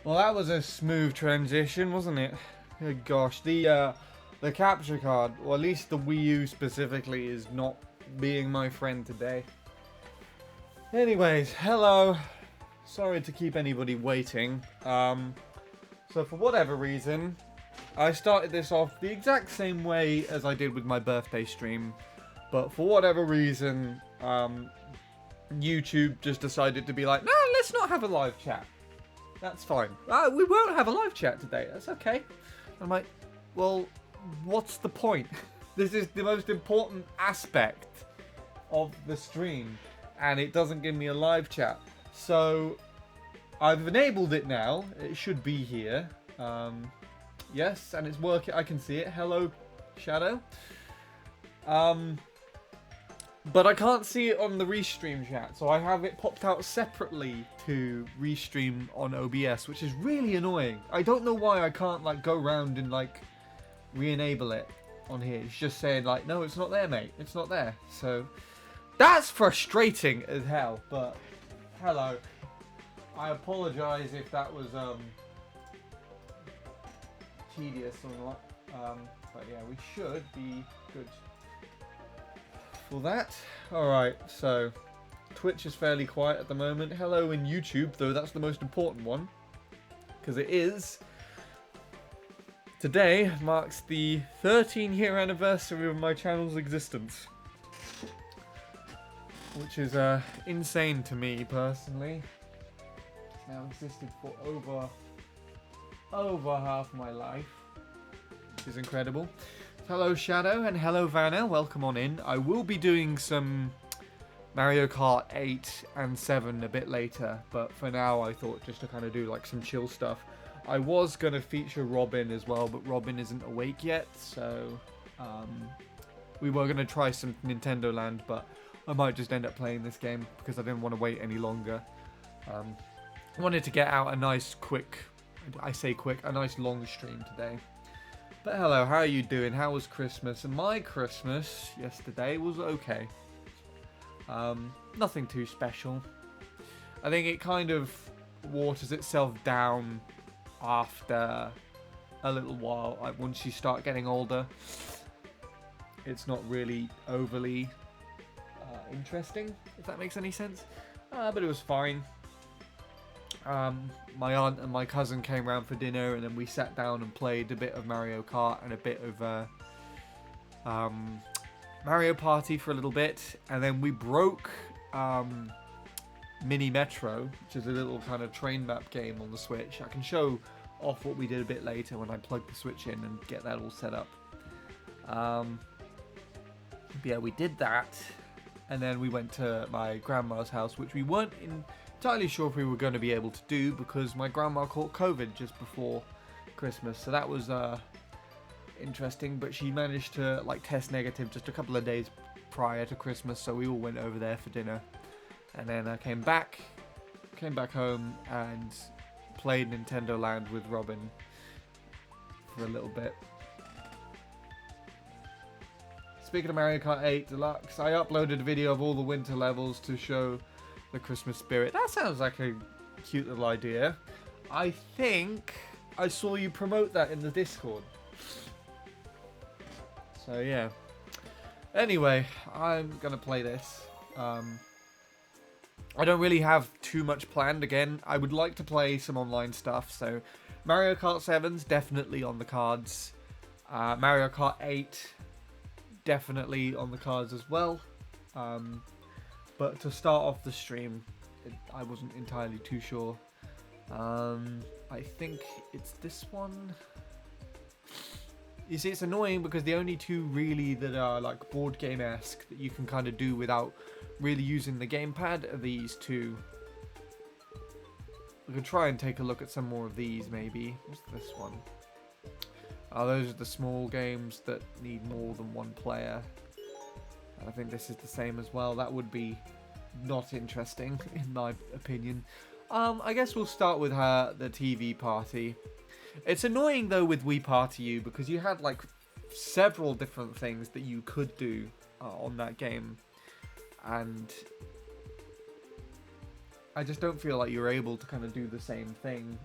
Well, that was a smooth transition, wasn't it? Good gosh, the capture card, or at least the Wii U specifically, is not being my friend today. Anyways, hello. Sorry to keep anybody waiting. So for whatever reason, I started this off the exact same way as I did with my birthday stream, but for whatever reason, YouTube just decided to be like, no, let's not have a live chat. That's fine. We won't have a live chat today. That's okay. I'm like, well, what's the point? This is the most important aspect of the stream, and it doesn't give me a live chat. So I've enabled it now. It should be here. Yes, and it's working. I can see it. Hello, Shadow. But I can't see it on the restream chat, so I have it popped out separately to restream on OBS, which is really annoying. I don't know why I can't like go around and like re-enable it on here. It's just saying like, no, it's not there, mate. It's not there. So that's frustrating as hell. But hello, I apologize if that was tedious or not. But yeah, we should be good. For that. Alright, so Twitch is fairly quiet at the moment. Hello in YouTube, though that's the most important one. Because it is. Today marks the 13-year anniversary of my channel's existence. Which is insane to me, personally. It's now existed for over half my life. Which is incredible. Hello Shadow and hello Vanna, welcome on in. I will be doing some Mario Kart 8 and 7 a bit later, but for now I thought just to kind of do like some chill stuff. I was going to feature Robin as well, but Robin isn't awake yet, so we were going to try some Nintendo Land, but I might just end up playing this game because I didn't want to wait any longer. I wanted to get out a nice quick, I say quick, a nice long stream today. But hello, how are you doing? How was Christmas? And my Christmas yesterday was okay. Nothing too special. I think it kind of waters itself down after a little while. Like once you start getting older, it's not really overly interesting, if that makes any sense. But it was fine. My aunt and my cousin came round for dinner, and then we sat down and played a bit of Mario Kart and a bit of Mario Party for a little bit, and then we broke Mini Metro, which is a little kind of train map game on the Switch. I can show off what we did a bit later when I plug the Switch in and get that all set up. Yeah, we did that, and then we went to my grandma's house, which we weren't entirely sure if we were going to be able to do because my grandma caught COVID just before Christmas, so that was interesting, but she managed to like test negative just a couple of days prior to Christmas, so we all went over there for dinner, and then I came back home and played Nintendo Land with Robin for a little bit. Speaking of Mario Kart 8 Deluxe, I uploaded a video of all the winter levels to show the Christmas spirit. That sounds like a cute little idea. I think I saw you promote that in the Discord. So yeah. Anyway, I'm gonna play this. I don't really have too much planned. Again, I would like to play some online stuff. So Mario Kart 7's definitely on the cards. Mario Kart 8 definitely on the cards as well. But to start off the stream, I wasn't entirely too sure. I think it's this one. You see, it's annoying because the only two really that are like board game-esque that you can kind of do without really using the gamepad are these two. We could try and take a look at some more of these maybe. What's this one? Oh, those are the small games that need more than one player. I think this is the same as well. That would be not interesting, in my opinion. I guess we'll start with the TV party. It's annoying, though, with Wii Party U, because you had, like, several different things that you could do on that game. And I just don't feel like you're able to kind of do the same thing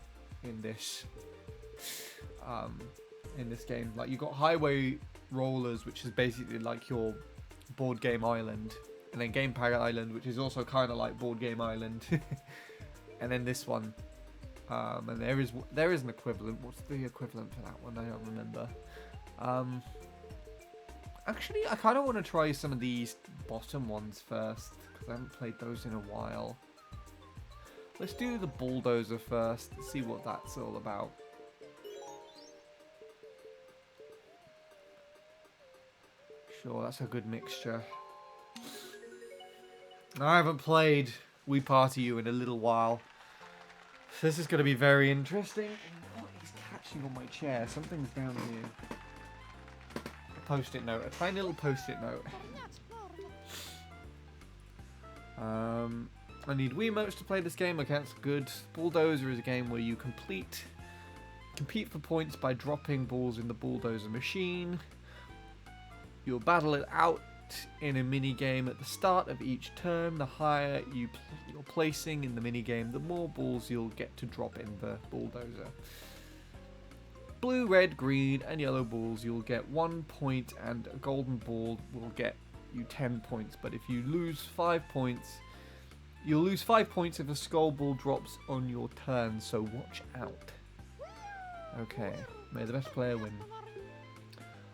in this game. Like, you got Highway Rollers, which is basically like your board game island, and then Gamepad Island, which is also kind of like board game island, and then this one. And there is an equivalent. What's the equivalent for that one? I don't remember. Actually, I kind of want to try some of these bottom ones first, because I haven't played those in a while. Let's do the bulldozer first, see what that's all about. Sure, that's a good mixture. I haven't played Wii Party U in a little while. So this is going to be very interesting. What is catching on my chair? Something's down here. A post-it note. A tiny little post-it note. I need Wiimotes to play this game. Okay, that's good. Bulldozer is a game where you compete for points by dropping balls in the bulldozer machine. You'll battle it out in a mini game at the start of each turn. The higher you're placing in the mini game, the more balls you'll get to drop in the bulldozer. Blue, red, green, and yellow balls, you'll get 1 point, and a golden ball will get you 10 points. But if you lose 5 points, you'll lose 5 points if a skull ball drops on your turn. So watch out. Okay, may the best player win.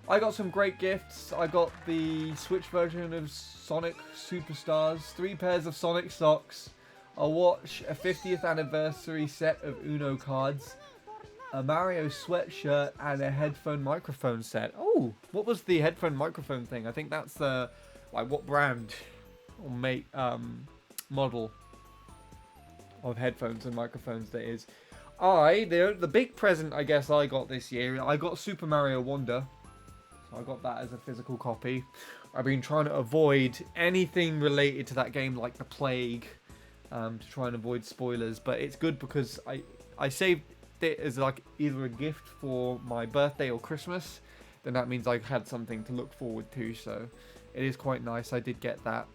I got some great gifts. I got the Switch version of Sonic Superstars, 3 pairs of Sonic socks, a watch, a 50th anniversary set of Uno cards, a Mario sweatshirt, and a headphone microphone set. Oh, what was the headphone microphone thing? I think that's the, like, what brand or make model of headphones and microphones that is. The big present I guess I got this year, I got Super Mario Wonder. I got that as a physical copy. I've been trying to avoid anything related to that game, like the plague, to try and avoid spoilers. But it's good because I saved it as like either a gift for my birthday or Christmas. Then that means I had something to look forward to. So it is quite nice. I did get that.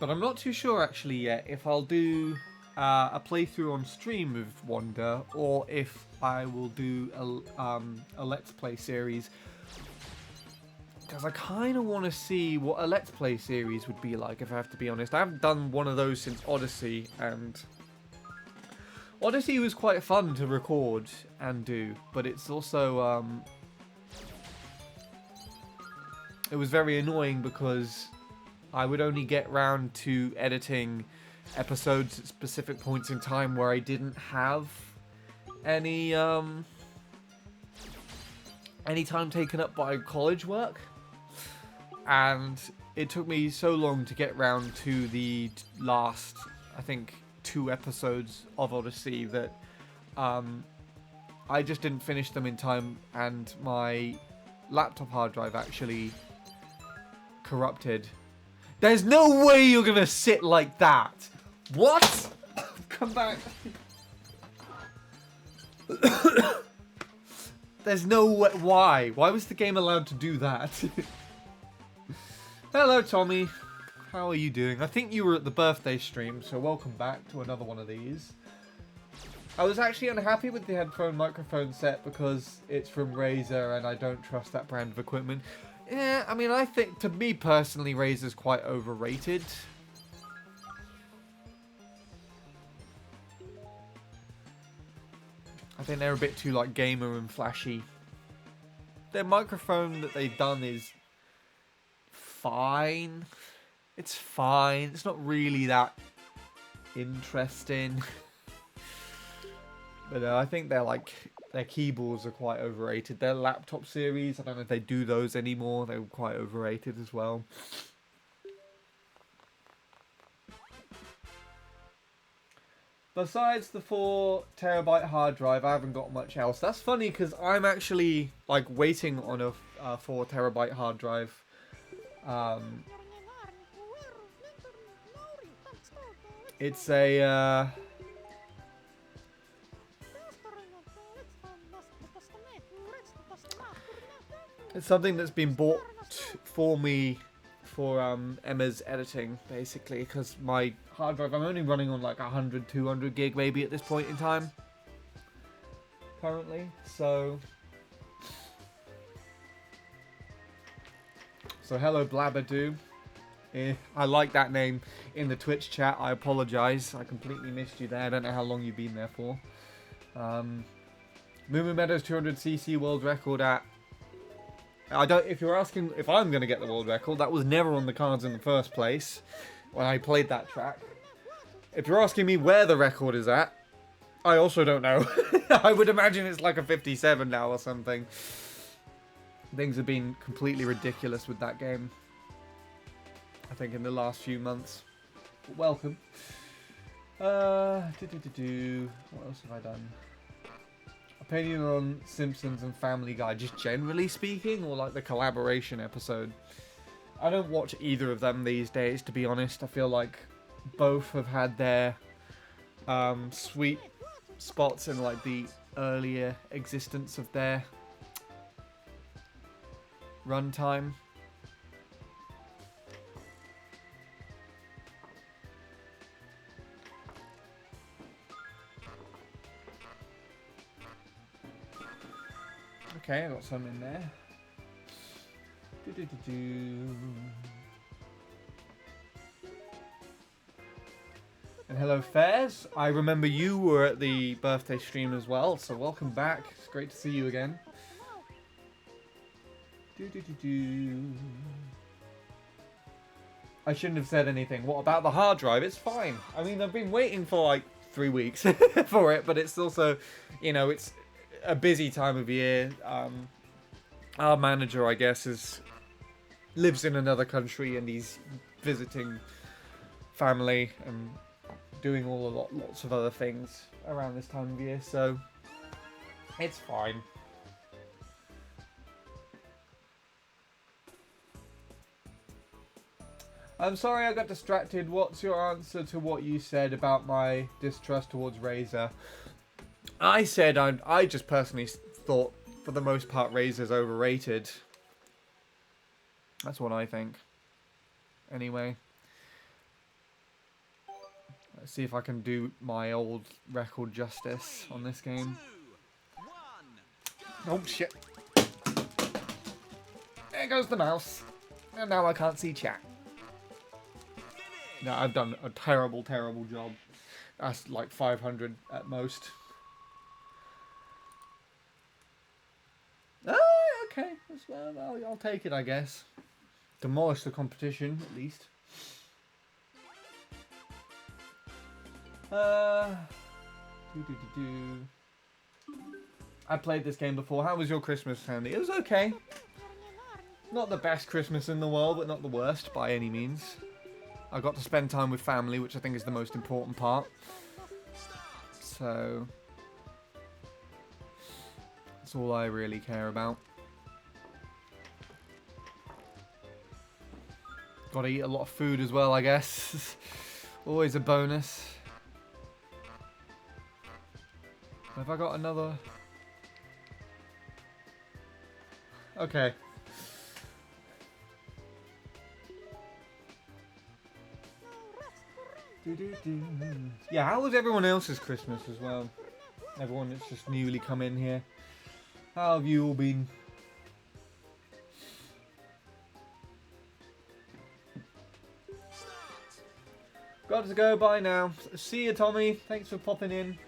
But I'm not too sure actually yet if I'll do a playthrough on stream of Wonder, or if I will do a Let's Play series. Because I kind of want to see what a Let's Play series would be like, if I have to be honest. I haven't done one of those since Odyssey, and Odyssey was quite fun to record and do, but it's also it was very annoying because I would only get round to editing episodes at specific points in time where I didn't have any time taken up by college work. And it took me so long to get round to the last, I think, 2 episodes of Odyssey that I just didn't finish them in time, and my laptop hard drive actually corrupted. There's no way you're gonna sit like that. What? Come back. There's no way. Why? Why was the game allowed to do that? Hello, Tommy. How are you doing? I think you were at the birthday stream, so welcome back to another one of these. I was actually unhappy with the headphone microphone set because it's from Razer and I don't trust that brand of equipment. Yeah, I mean, I think, to me personally, Razer's quite overrated. I think they're a bit too, like, gamer and flashy. Their microphone that they've done is fine. It's fine. It's not really that interesting. But I think they're, like, their keyboards are quite overrated. Their laptop series, I don't know if they do those anymore. They're quite overrated as well. Besides the 4TB hard drive, I haven't got much else. That's funny because I'm actually like waiting on a 4TB hard drive. It's a It's something that's been bought for me for Emma's editing, basically, because my hard drive, I'm only running on like 100, 200 gig maybe at this point in time, currently, so hello Blabadoo. I like that name in the Twitch chat. I apologise, I completely missed you there. I don't know how long you've been there for. Moo Meadows 200cc world record at... if you're asking if I'm going to get the world record, that was never on the cards in the first place when I played that track. If you're asking me where the record is at, I also don't know. I would imagine it's like a 57 now or something. Things have been completely ridiculous with that game, I think, in the last few months. But welcome. What else have I done? Opinion on Simpsons and Family Guy, just generally speaking, or like the collaboration episode? I don't watch either of them these days, to be honest. I feel like both have had their sweet spots in like the earlier existence of their runtime. Okay, I got some in there. And hello, Fairs. I remember you were at the birthday stream as well, so welcome back. It's great to see you again. I shouldn't have said anything. What about the hard drive? It's fine. I mean, I've been waiting for like 3 weeks for it, but it's also, you know, it's a busy time of year. Our manager, I guess, lives in another country and he's visiting family and doing lots of other things around this time of year, so it's fine. I'm sorry I got distracted. What's your answer to what you said about my distrust towards Razer? I said I just personally thought, for the most part, Razer's overrated. That's what I think. Anyway. Let's see if I can do my old record justice on this game. Oh, shit. There goes the mouse. And now I can't see chat. No, I've done a terrible, terrible job. That's like 500 at most. Oh, okay. Well, I'll take it, I guess. Demolish the competition, at least. I played this game before. How was your Christmas, Sandy? It was okay. Not the best Christmas in the world, but not the worst by any means. I got to spend time with family, which I think is the most important part. So that's all I really care about. Got to eat a lot of food as well, I guess. Always a bonus. Have I got another? Okay. Yeah, how was everyone else's Christmas as well? Everyone that's just newly come in here. How have you all been? Got to go, bye now. See you, Tommy. Thanks for popping in.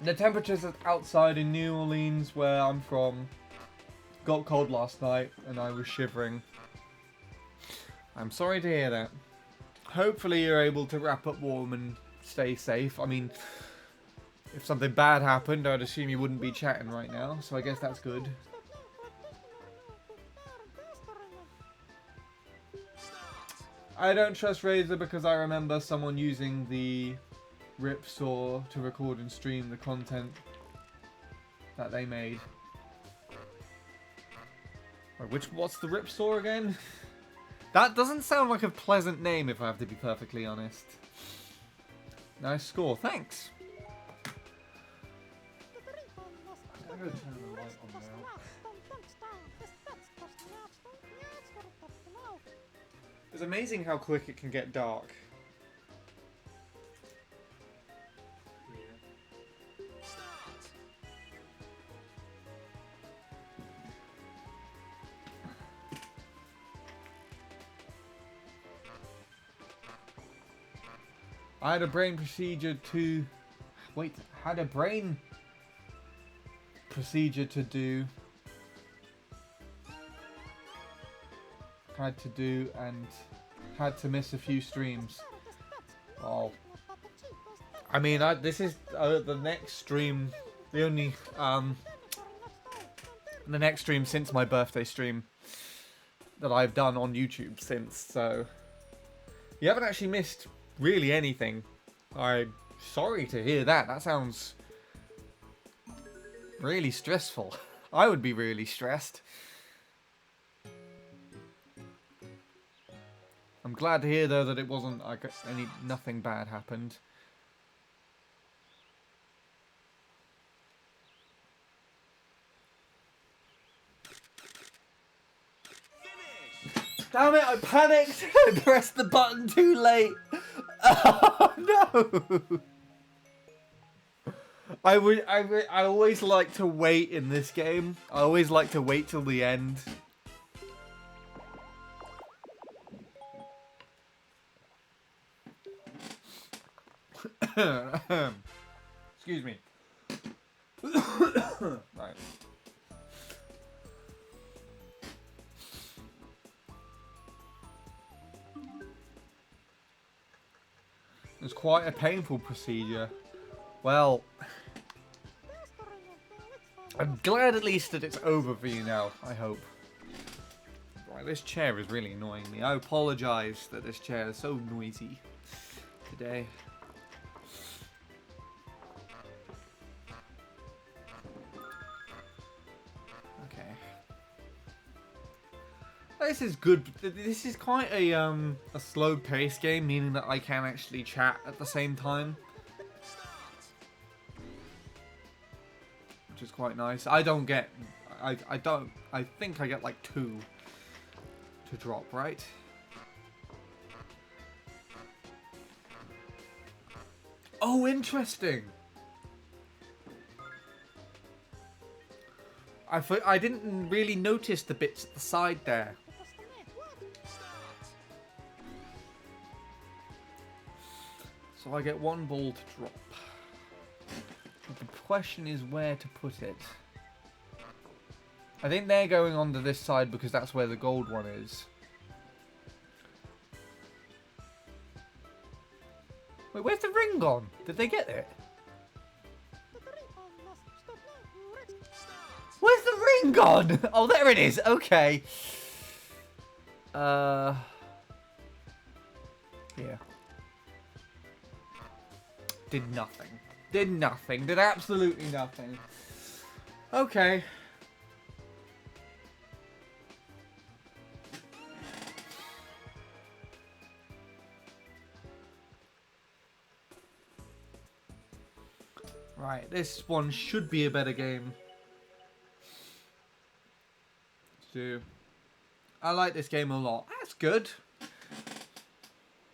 The temperatures outside in New Orleans, where I'm from, got cold last night and I was shivering. I'm sorry to hear that. Hopefully you're able to wrap up warm and stay safe. I mean, if something bad happened, I'd assume you wouldn't be chatting right now, so I guess that's good. I don't trust Razer because I remember someone using the Ripsaw to record and stream the content that they made. Wait, what's the Ripsaw again? That doesn't sound like a pleasant name, if I have to be perfectly honest. Nice score, thanks. I'm gonna turn the light on now. It's amazing how quick it can get dark. I had a brain procedure to... Wait, had a brain procedure to do. Had to do and had to miss a few streams. Oh. I mean, this is the next stream. The only... the next stream since my birthday stream that I've done on YouTube since, so... You haven't actually missed... really anything. I'm sorry to hear that. That sounds really stressful. I would be really stressed. I'm glad to hear though that it wasn't like nothing bad happened. Damn it, I panicked! I pressed the button too late! Oh no! I always like to wait in this game. I always like to wait till the end. Excuse me. Right. It was quite a painful procedure. Well, I'm glad at least that it's over for you now, I hope. Right, this chair is really annoying me. I apologise that this chair is so noisy today. Okay. This is good. This is quite a slow-paced game, meaning that I can actually chat at the same time, which is quite nice. I don't get. I think I get like 2 to drop, right? Oh, interesting. I didn't really notice the bits at the side there. So I get 1 ball to drop. The question is where to put it. I think they're going onto this side because that's where the gold one is. Wait, where's the ring gone? Did they get it? Where's the ring gone? Oh, there it is. Okay. Yeah. Did nothing. Did nothing. Did absolutely nothing. Okay. Right, this one should be a better game. I like this game a lot. That's good.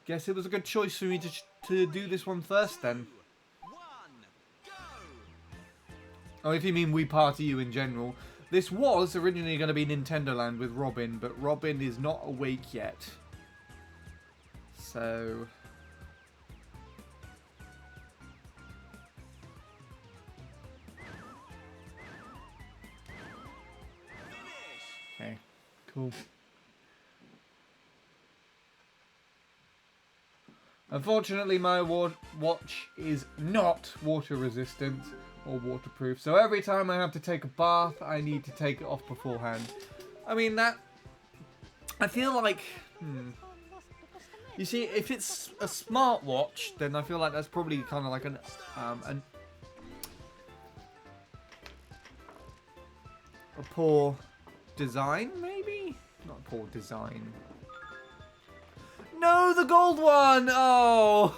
Guess it was a good choice for me to do this one first then. Oh, if you mean Wii Party U in general. This was originally going to be Nintendo Land with Robin, but Robin is not awake yet. So... Okay, cool. Unfortunately, my watch is not water resistant or waterproof, so every time I have to take a bath, I need to take it off beforehand. I mean, that... I feel like... You see, if it's a smartwatch, then I feel like that's probably kind of like a poor design, maybe? Not a poor design. No, the gold one! Oh!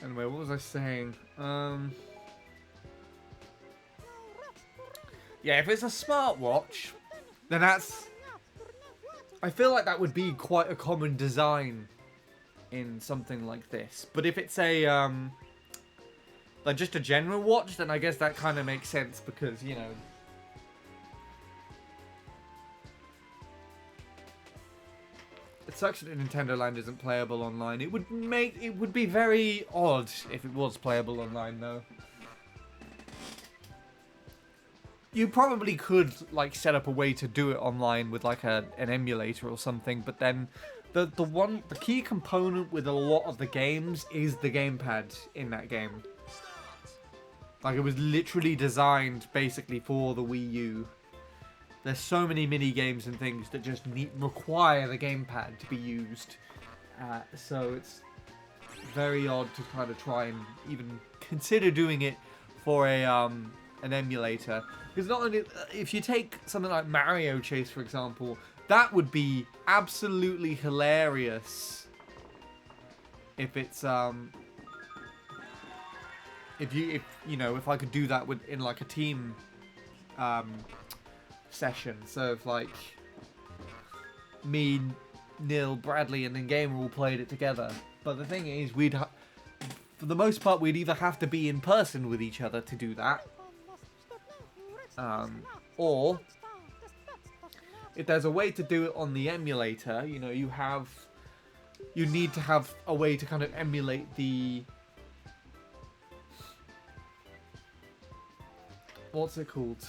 Anyway, what was I saying? Yeah, if it's a smartwatch, then that's... I feel like that would be quite a common design in something like this. But if it's a, like just a general watch, then I guess that kind of makes sense because, you know... It sucks that Nintendo Land isn't playable online. It would be very odd if it was playable online, though. You probably could, like, set up a way to do it online with, like, an emulator or something, but then the key component with a lot of the games is the gamepad in that game. Like, it was literally designed, basically, for the Wii U. There's so many mini games and things that just require the gamepad to be used. So it's very odd to kind of try and even consider doing it for a an emulator. Because not only, if you take something like Mario Chase, for example, that would be absolutely hilarious. If it's if you know, if I could do that in like a team session. So if like me, Neil, Bradley, and then Gamer all played it together. But the thing is, for the most part, we'd either have to be in person with each other to do that. Or if there's a way to do it on the emulator, you know, you need to have a way to kind of emulate the, what's it called?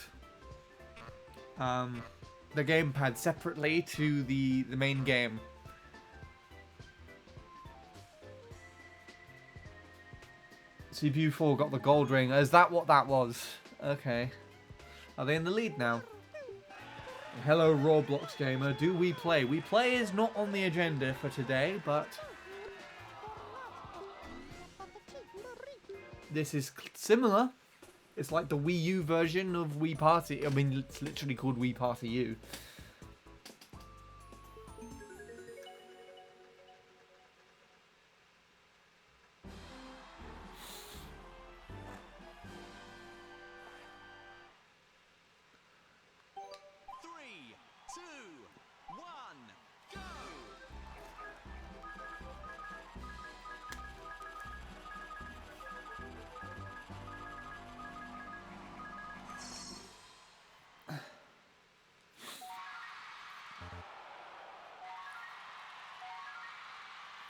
The gamepad separately to the main game. CPU4 got the gold ring. Is that what that was? Okay. Are they in the lead now? Hello, Roblox Gamer. Do we play? We play is not on the agenda for today, but this is similar. It's like the Wii U version of Wii Party. I mean, it's literally called Wii Party U.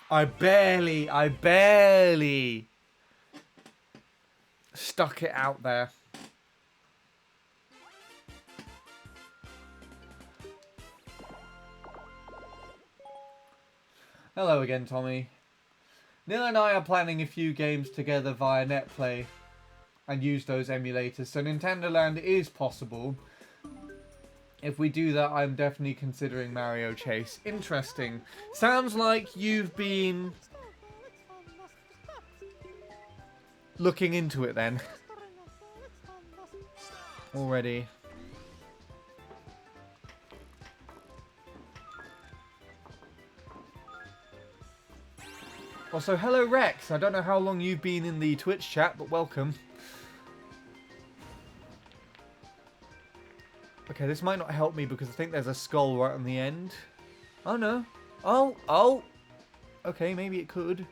I barely stuck it out there. Hello again, Tommy. Neil and I are planning a few games together via NetPlay and use those emulators, so Nintendo Land is possible. If we do that, I'm definitely considering Mario Chase. Interesting. Sounds like you've been looking into it then. Already. Also, hello Rex. I don't know how long you've been in the Twitch chat, but welcome. Okay, this might not help me because I think there's a skull right on the end. Oh, no. Oh! Okay, maybe it could.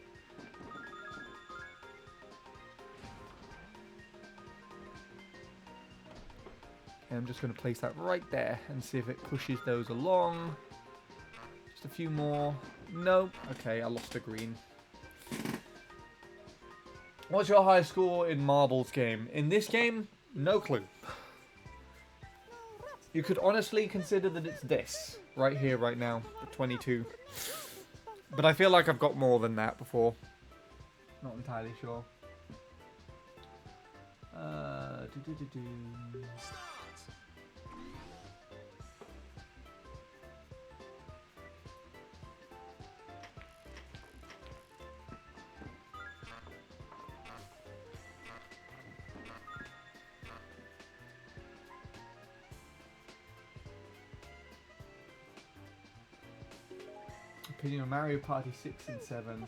Okay, I'm just going to place that right there and see if it pushes those along. Just a few more. No. Okay, I lost a green. What's your high score in Marbles game? In this game, no clue. You could honestly consider that it's this, right here, right now, the 22. But I feel like I've got more than that before. Not entirely sure. Opinion on Mario Party 6 and 7.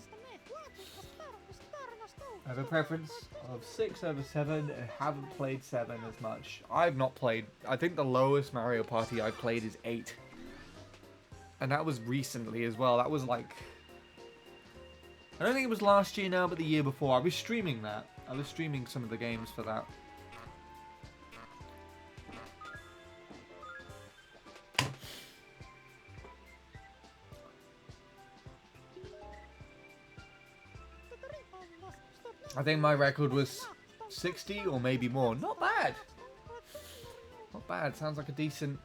I have a preference of 6 over 7 and haven't played 7 as much. I've not played... I think the lowest Mario Party I've played is 8. And that was recently as well. That was like... I don't think it was last year now, but the year before. I was streaming that. I was streaming some of the games for that. I think my record was 60 or maybe more. Not bad. Not bad. Sounds like a decent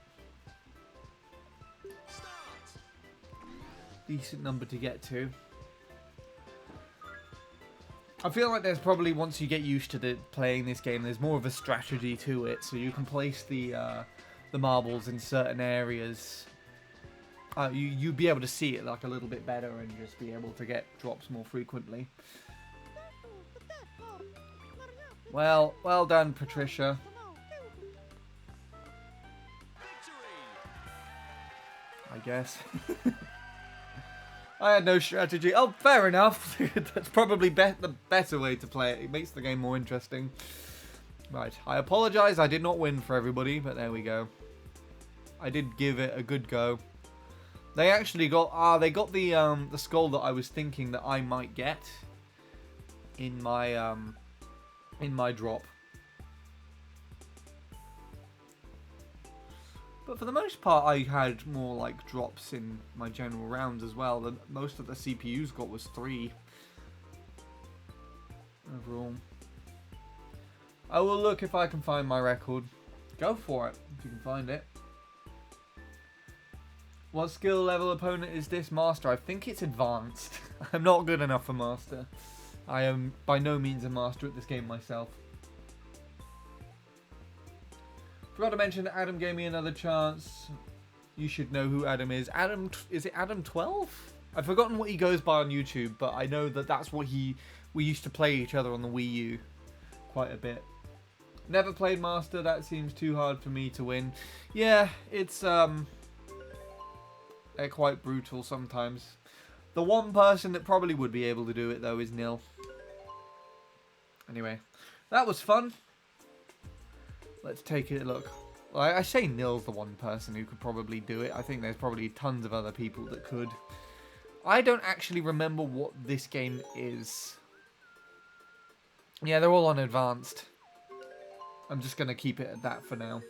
number to get to. I feel like there's probably, once you get used to playing this game, there's more of a strategy to it. So you can place the marbles in certain areas. You'd be able to see it like a little bit better and just be able to get drops more frequently. Well done, Patricia. I guess. I had no strategy. Oh, fair enough. That's probably the better way to play it. It makes the game more interesting. Right, I apologise. I did not win for everybody, but there we go. I did give it a good go. They actually got they got the skull that I was thinking that I might get in my drop. But for the most part, I had more like drops in my general rounds as well. Most of the CPUs got was 3 overall. I will look if I can find my record. Go for it if you can find it. What skill level opponent is this? Master? I think it's advanced. I'm not good enough for Master. I am by no means a master at this game myself. Forgot to mention that Adam gave me another chance. You should know who Adam is. Adam, is it Adam 12? I've forgotten what he goes by on YouTube, but I know that that's what we used to play each other on the Wii U quite a bit. Never played Master. That seems too hard for me to win. Yeah, it's they're quite brutal sometimes. The one person that probably would be able to do it though is Nil. Anyway, that was fun. Let's take a look. Well, I say Nil's the one person who could probably do it. I think there's probably tons of other people that could. I don't actually remember what this game is. Yeah, they're all on advanced. I'm just going to keep it at that for now.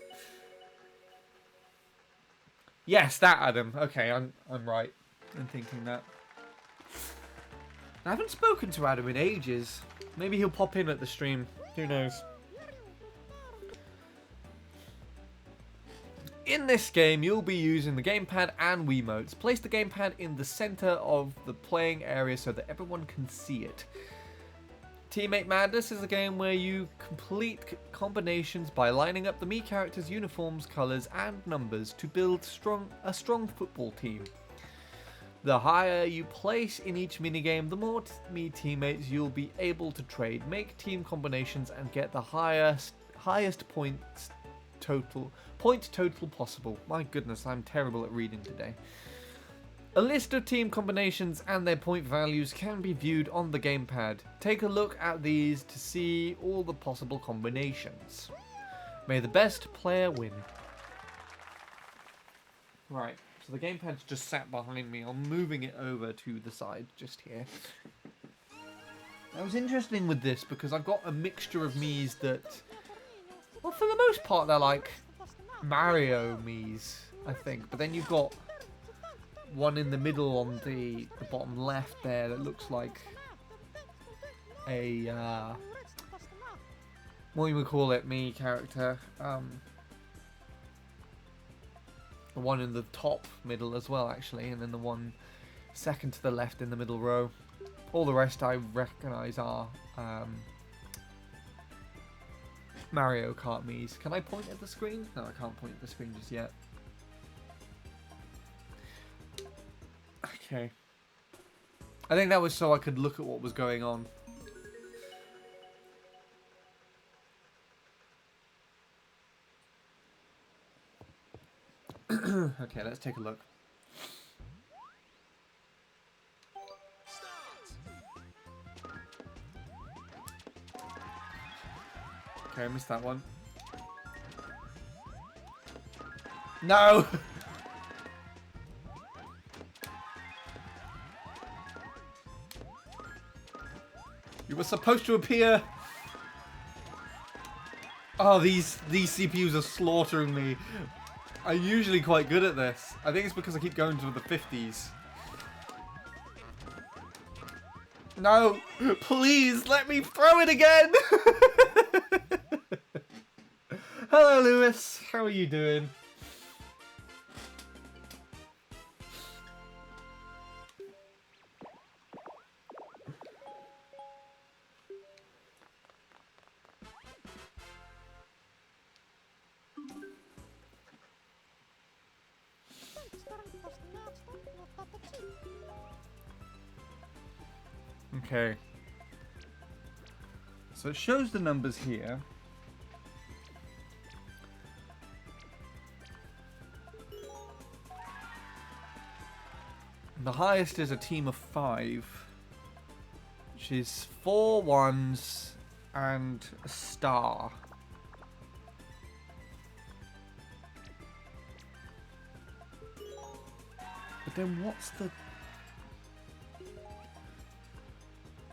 Yes, that Adam. Okay, I'm right in thinking that. I haven't spoken to Adam in ages. Maybe he'll pop in at the stream. Who knows? In this game, you'll be using the gamepad and Wiimotes. Place the gamepad in the center of the playing area so that everyone can see it. Teammate Madness is a game where you complete combinations by lining up the Mii characters' uniforms, colors, and numbers to build a strong football team. The higher you place in each minigame, the more Mii teammates you'll be able to trade, make team combinations, and get the highest point total possible. My goodness, I'm terrible at reading today. A list of team combinations and their point values can be viewed on the gamepad. Take a look at these to see all the possible combinations. May the best player win. Right. So the gamepad's just sat behind me. I'm moving it over to the side, just here. That was interesting with this because I've got a mixture of Miis that, well, for the most part, they're like Mario Miis, I think. But then you've got one in the middle on the bottom left there that looks like a, what you would call it, Mii character. The one in the top middle as well, actually, and then the one second to the left in the middle row. All the rest I recognise are Mario Kart Miis. Can I point at the screen? No, I can't point at the screen just yet. Okay. I think that was so I could look at what was going on. Okay, let's take a look. Okay, I missed that one. No! You were supposed to appear. Oh, these CPUs are slaughtering me. I'm usually quite good at this. I think it's because I keep going to the 50s. No! Please, let me throw it again! Hello, Lewis. How are you doing? Okay. So it shows the numbers here. The highest is a team of 5, which is 4 ones and a star. But then what's the...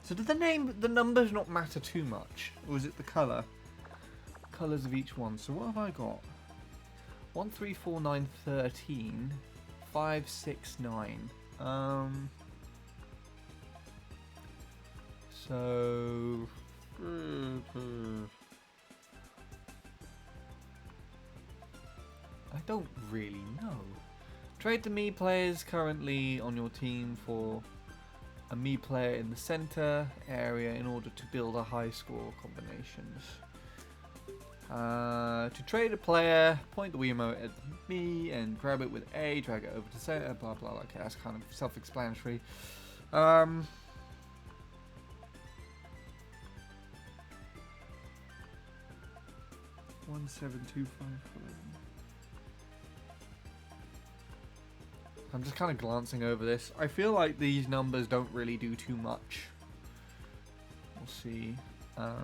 So do the numbers not matter too much? Or is it the colour? Colours of each one. So what have I got? 1, 3, 4, 9, 13. 5, 6, 9. So... I don't really know. Trade the Mii players currently on your team for a Mii player in the center area in order to build a high score combinations. To trade a player, point the Wiimote at Mii and grab it with A, drag it over to center, blah blah. Okay, that's kind of self-explanatory. 17255. I'm just kind of glancing over this. I feel like these numbers don't really do too much. We'll see. 1,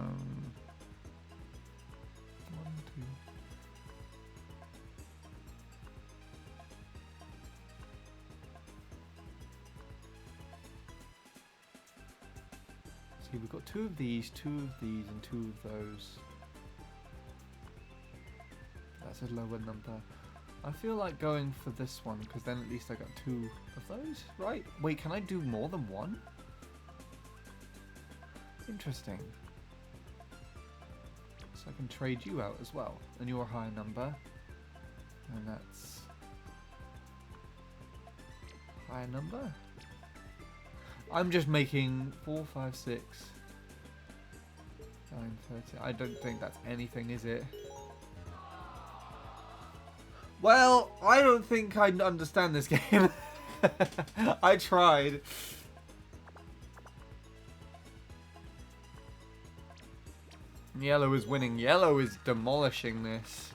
2. See, we've got 2 of these, 2 of these, and 2 of those. That's a lower number. I feel like going for this one, because then at least I got 2 of those, right? Wait, can I do more than 1? Interesting. So I can trade you out as well, and you're a higher number. And that's... higher number? I'm just making 4, 5, 6, 9, 30. I don't think that's anything, is it? Well, I don't think I understand this game. I tried. Yellow is winning. Yellow is demolishing this.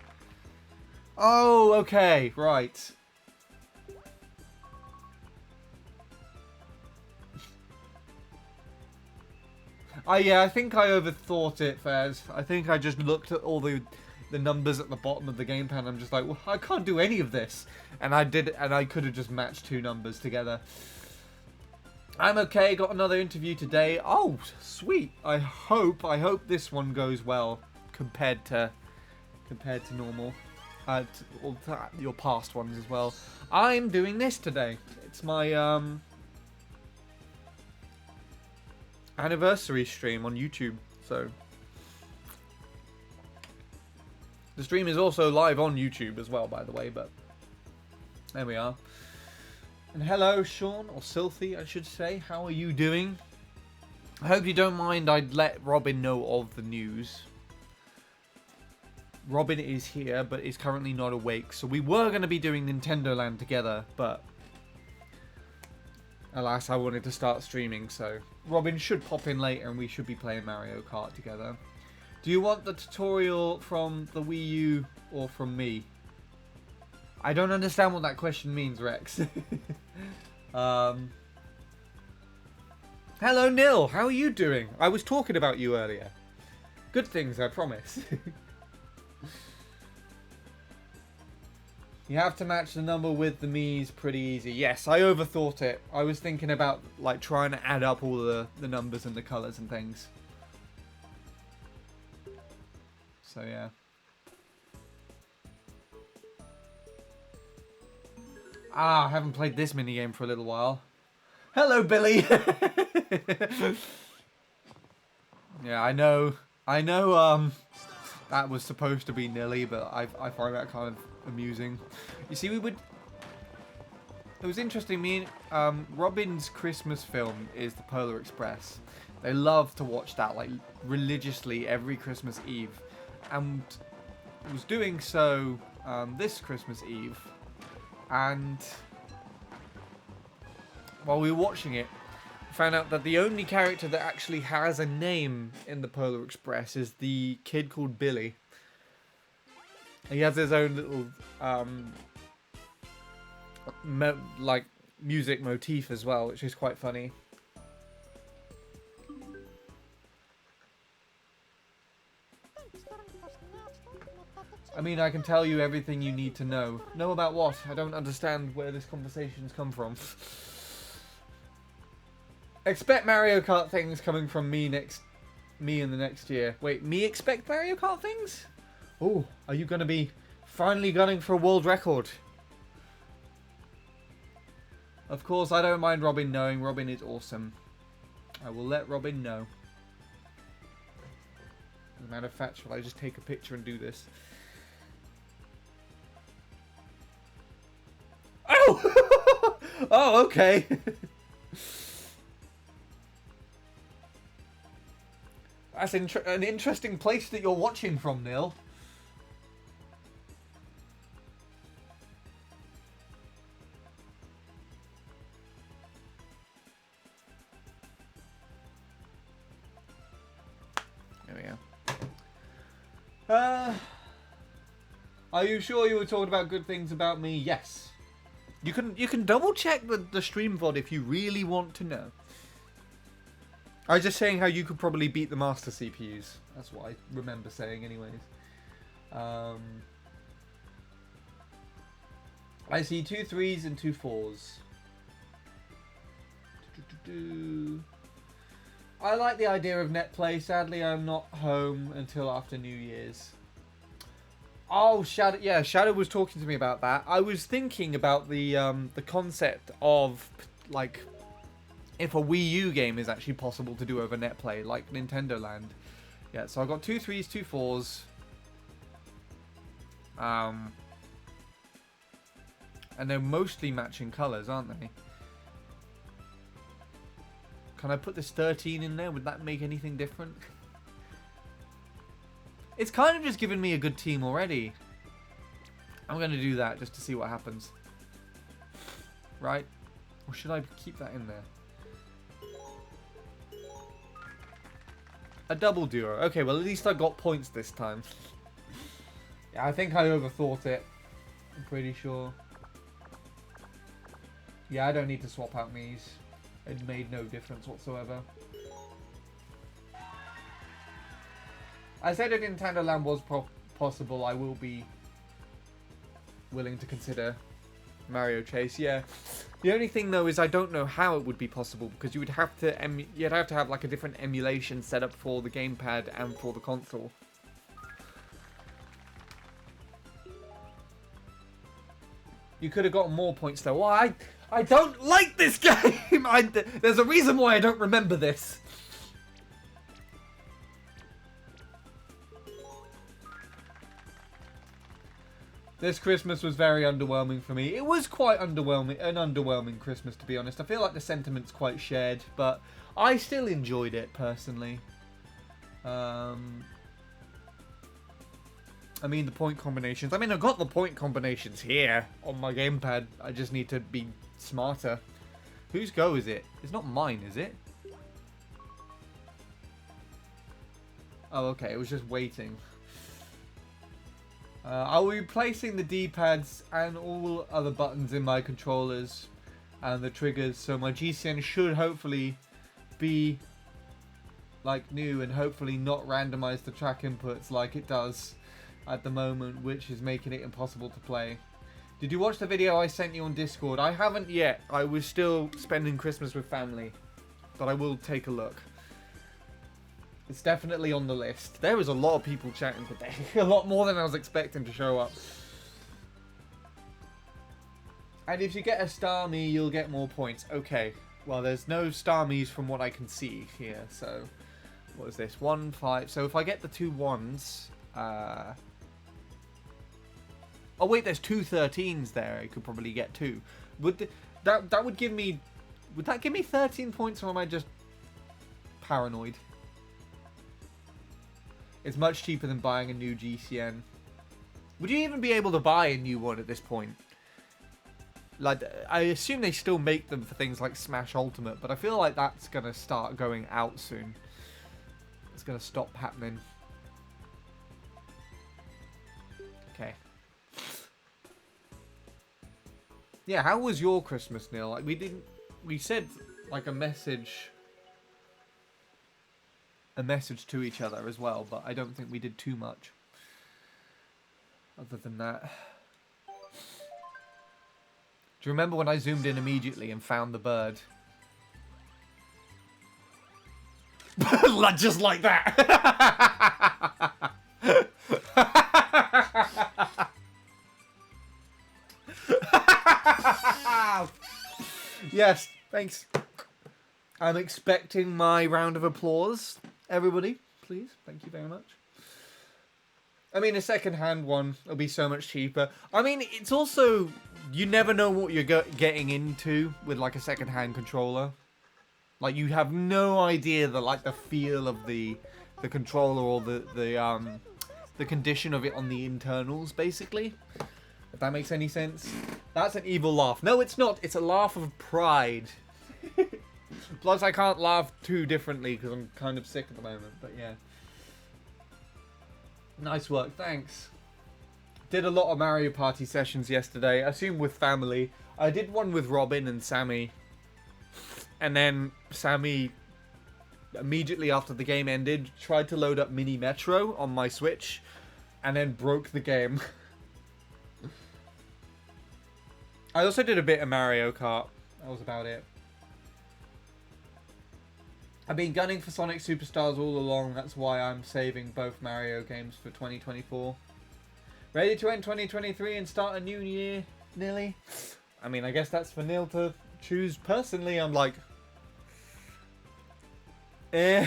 Oh, okay. Right. Yeah, I think I overthought it, Fez. I think I just looked at all the numbers at the bottom of the gamepad and I'm just like, well, I can't do any of this. And I did, and I could have just matched 2 numbers together. I'm okay, got another interview today. Oh, sweet. I hope this one goes well compared to normal. Your past ones as well. I'm doing this today. It's my anniversary stream on YouTube, so the stream is also live on YouTube as well, by the way, but there we are. And hello, Sean, or Silthy, I should say. How are you doing? I hope you don't mind I'd let Robin know of the news. Robin is here, but is currently not awake. So we were going to be doing Nintendo Land together, but alas, I wanted to start streaming, so Robin should pop in later and we should be playing Mario Kart together. Do you want the tutorial from the Wii U or from me? I don't understand what that question means, Rex. Hello, Nil. How are you doing? I was talking about you earlier. Good things, I promise. You have to match the number with the Mii's pretty easy. Yes, I overthought it. I was thinking about like trying to add up all the numbers and the colours and things. So yeah. Ah, I haven't played this minigame for a little while. Hello, Billy! Yeah, I know, that was supposed to be Nilly, but I find that kind of amusing. You see, it was interesting, Robin's Christmas film is the Polar Express. They love to watch that, like, religiously every Christmas Eve. And was doing so this Christmas Eve. And while we were watching it, we found out that the only character that actually has a name in the Polar Express is the kid called Billy. He has his own little like music motif as well, which is quite funny. I mean, I can tell you everything you need to know. Know about what? I don't understand where this conversation's come from. Expect Mario Kart things coming from me in the next year. Wait, me expect Mario Kart things? Oh, are you going to be finally gunning for a world record? Of course, I don't mind Robin knowing. Robin is awesome. I will let Robin know. As a matter of fact, shall I just take a picture and do this? Oh! Oh, okay. That's an interesting place that you're watching from, Neil. There we go. Are you sure you were talking about good things about me? Yes. You can double check the stream VOD if you really want to know. I was just saying how you could probably beat the master CPUs. That's what I remember saying anyways. I see 2 3s and 2 4s. I like the idea of net play. Sadly, I'm not home until after New Year's. Oh, Shadow! Yeah, Shadow was talking to me about that. I was thinking about the concept of like if a Wii U game is actually possible to do over net play, like Nintendo Land. Yeah, so I've got 2 3s, 2 4s. And they're mostly matching colours, aren't they? Can I put this 13 in there? Would that make anything different? It's kind of just given me a good team already. I'm going to do that just to see what happens. Right? Or should I keep that in there? A double duo. Okay, well at least I got points this time. Yeah, I think I overthought it. I'm pretty sure. Yeah, I don't need to swap out Mii's. It made no difference whatsoever. I said if Nintendo Land was possible, I will be willing to consider Mario Chase. Yeah. The only thing though is I don't know how it would be possible because you would have to you'd have to have like a different emulation set up for the gamepad and for the console. You could have gotten more points though. Why? I don't like this game. There's a reason why I don't remember this. This Christmas was very underwhelming for me. It was quite underwhelming, an underwhelming Christmas to be honest. I feel like the sentiment's quite shared, but I still enjoyed it personally. I mean the point combinations. I mean I've got the point combinations here on my gamepad. I just need to be smarter. Whose go is it? It's not mine, is it? Oh, okay. It was just waiting. I will be placing the D-pads and all other buttons in my controllers and the triggers, so my GCN should hopefully be like new and hopefully not randomize the track inputs like it does at the moment, which is making it impossible to play. Did you watch the video I sent you on Discord? I haven't yet. I was still spending Christmas with family, but I will take a look. It's definitely on the list. There was a lot of people chatting today. A lot more than I was expecting to show up. And if you get a star me, you'll get more points. Okay. Well, there's no star me's from what I can see here. So, what is this? 1, 5. So if I get the 2 1s... Oh wait, there's 2 13s there. I could probably get 2. That would give me... Would that give me 13 points, or am I just paranoid? It's much cheaper than buying a new GCN. Would you even be able to buy a new one at this point? Like, I assume they still make them for things like Smash Ultimate, but I feel like that's going to start going out soon. It's going to stop happening. Okay. Yeah, how was your Christmas, Neil? Like, we said, like, a message to each other as well, but I don't think we did too much other than that. Do you remember when I zoomed in immediately and found the bird? Just like that. Yes, thanks. I'm expecting my round of applause. Everybody, please. Thank you very much. I mean, a second-hand one will be so much cheaper. I mean, it's also... You never know what you're getting into with, like, a second-hand controller. Like, you have no idea the feel of the controller or the condition of it on the internals, basically. If that makes any sense. That's an evil laugh. No, it's not. It's a laugh of pride. Plus, I can't laugh too differently because I'm kind of sick at the moment, but yeah. Nice work, thanks. Did a lot of Mario Party sessions yesterday, I assume with family. I did one with Robin and Sammy. And then Sammy, immediately after the game ended, tried to load up Mini Metro on my Switch. And then broke the game. I also did a bit of Mario Kart. That was about it. I've been gunning for Sonic Superstars all along. That's why I'm saving both Mario games for 2024. Ready to end 2023 and start a new year, nearly? I mean, I guess that's for Neil to choose. Personally, I'm like... eh.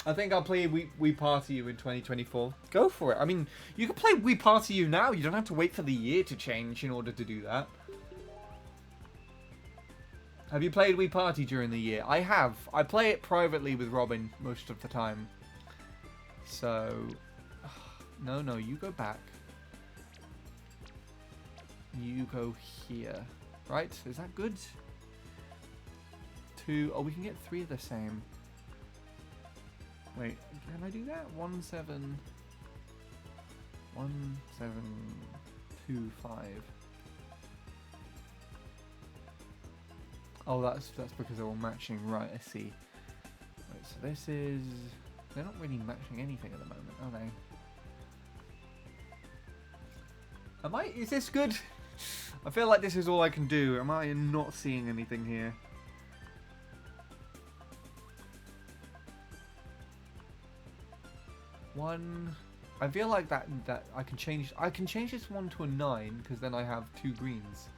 I think I'll play Wii Party U in 2024. Go for it. I mean, you can play Wii Party U now. You don't have to wait for the year to change in order to do that. Have you played Wii Party during the year? I have. I play it privately with Robin most of the time. So... No, you go back. You go here. Right? Is that good? 2... Oh, we can get 3 of the same. Wait, can I do that? 1, 7... 1, 7, 2, 5... Oh, that's because they're all matching. Right, I see. Right, so this is... They're not really matching anything at the moment, are they? Am I... Is this good? I feel like this is all I can do. Am I not seeing anything here? One... I feel like that I can change this one to a 9 because then I have 2 greens.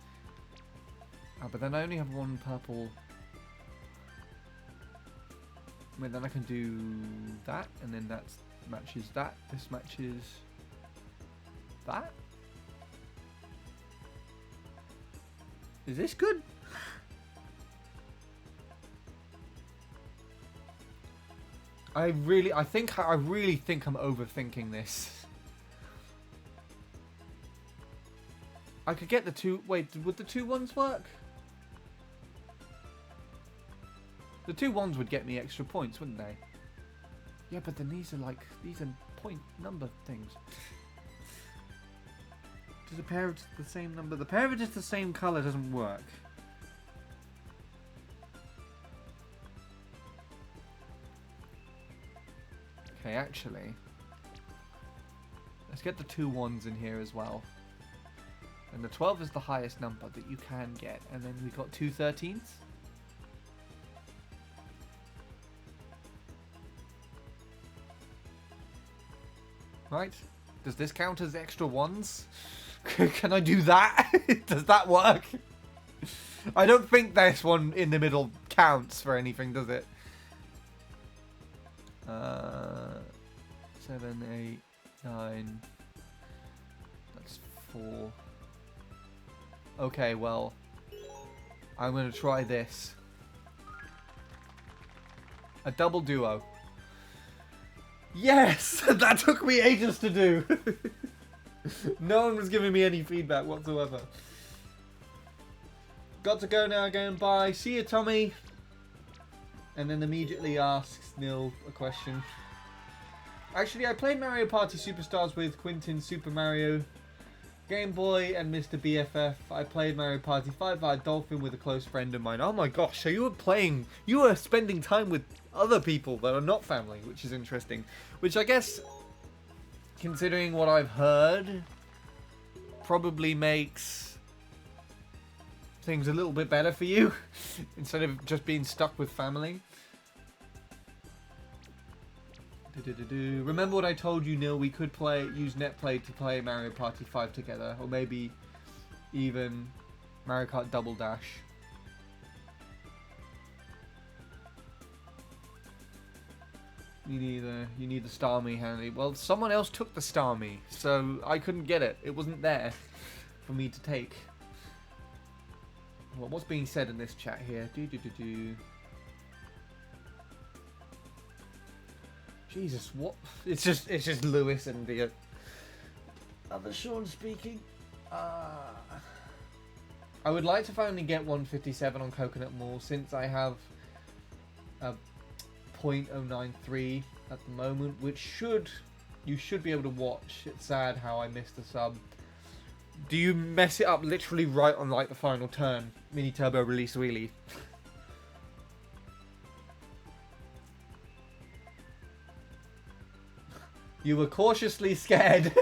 But then I only have 1 purple. Wait, then I can do that, and then that matches that. This matches that. Is this good? I really think I'm overthinking this. I could get the 2. Wait, would the 2 1s work? The 2 1s would get me extra points, wouldn't they? Yeah, but then these are point number things. Does a pair of just the same number? The pair of just the same colour doesn't work. Okay, actually, let's get the 2 1s in here as well. And the 12 is the highest number that you can get. And then we got 2 13s. Right. Does this count as extra 1s? Can I do that? Does that work? I don't think this one in the middle counts for anything, does it? 7, 8, 9. That's 4. Okay, well, I'm going to try this. A double duo. Yes! That took me ages to do. No one was giving me any feedback whatsoever. Got to go now, going bye. See you, Tommy. And then immediately asks Neil a question. Actually, I played Mario Party Superstars with Quentin, Super Mario, Game Boy, and Mr. BFF. I played Mario Party 5 via Dolphin with a close friend of mine. Oh my gosh, so you were spending time with other people that are not family, which is interesting. Which I guess, considering what I've heard, probably makes things a little bit better for you, instead of just being stuck with family. Remember what I told you, Neil? We could use NetPlay to play Mario Party 5 together, or maybe even Mario Kart Double Dash. You need the Starmie handy. Well, someone else took the Starmie, so I couldn't get it. It wasn't there for me to take. Well, what's being said in this chat here? Jesus, what? It's just Lewis and the other Sean speaking. I would like to finally get 157 on Coconut Mall, since I have a 0.093 at the moment, which you should be able to watch. It's sad how I missed the sub. Do you mess it up literally right on like the final turn? Mini Turbo Release Wheelie. You were cautiously scared.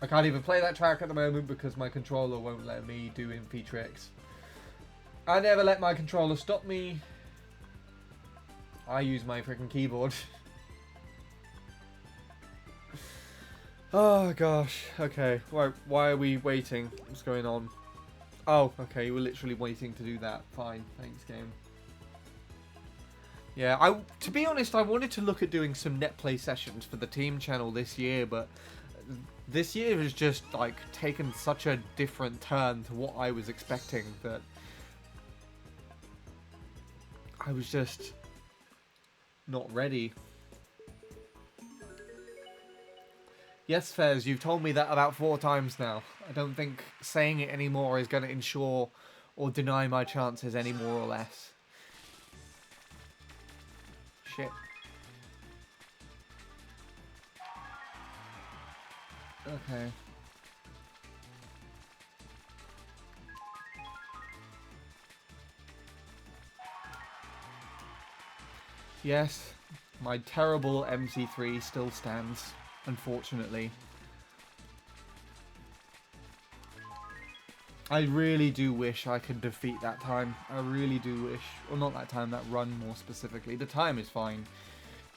I can't even play that track at the moment because my controller won't let me do infi tricks. I never let my controller stop me. I use my freaking keyboard. Oh gosh. Okay. Why are we waiting? What's going on? Oh, okay. You were literally waiting to do that. Fine. Thanks, game. Yeah, to be honest, I wanted to look at doing some NetPlay sessions for the team channel this year, but this year has just like taken such a different turn to what I was expecting that I was just not ready. Yes, Fez, you've told me that about 4 times now. I don't think saying it anymore is going to ensure or deny my chances any more or less. Shit. Okay. Yes, my terrible MC3 still stands, unfortunately. I really do wish I could defeat that time. I really do wish. Well, not that time, that run more specifically. The time is fine.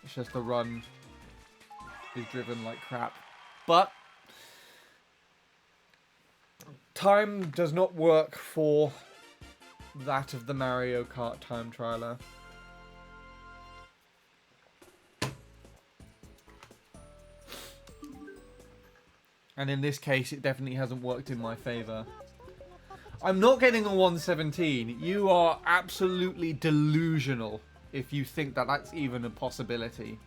It's just the run is driven like crap. But time does not work for that of the Mario Kart time trialer. And in this case, it definitely hasn't worked in my favour. I'm not getting a 117. You are absolutely delusional if you think that that's even a possibility.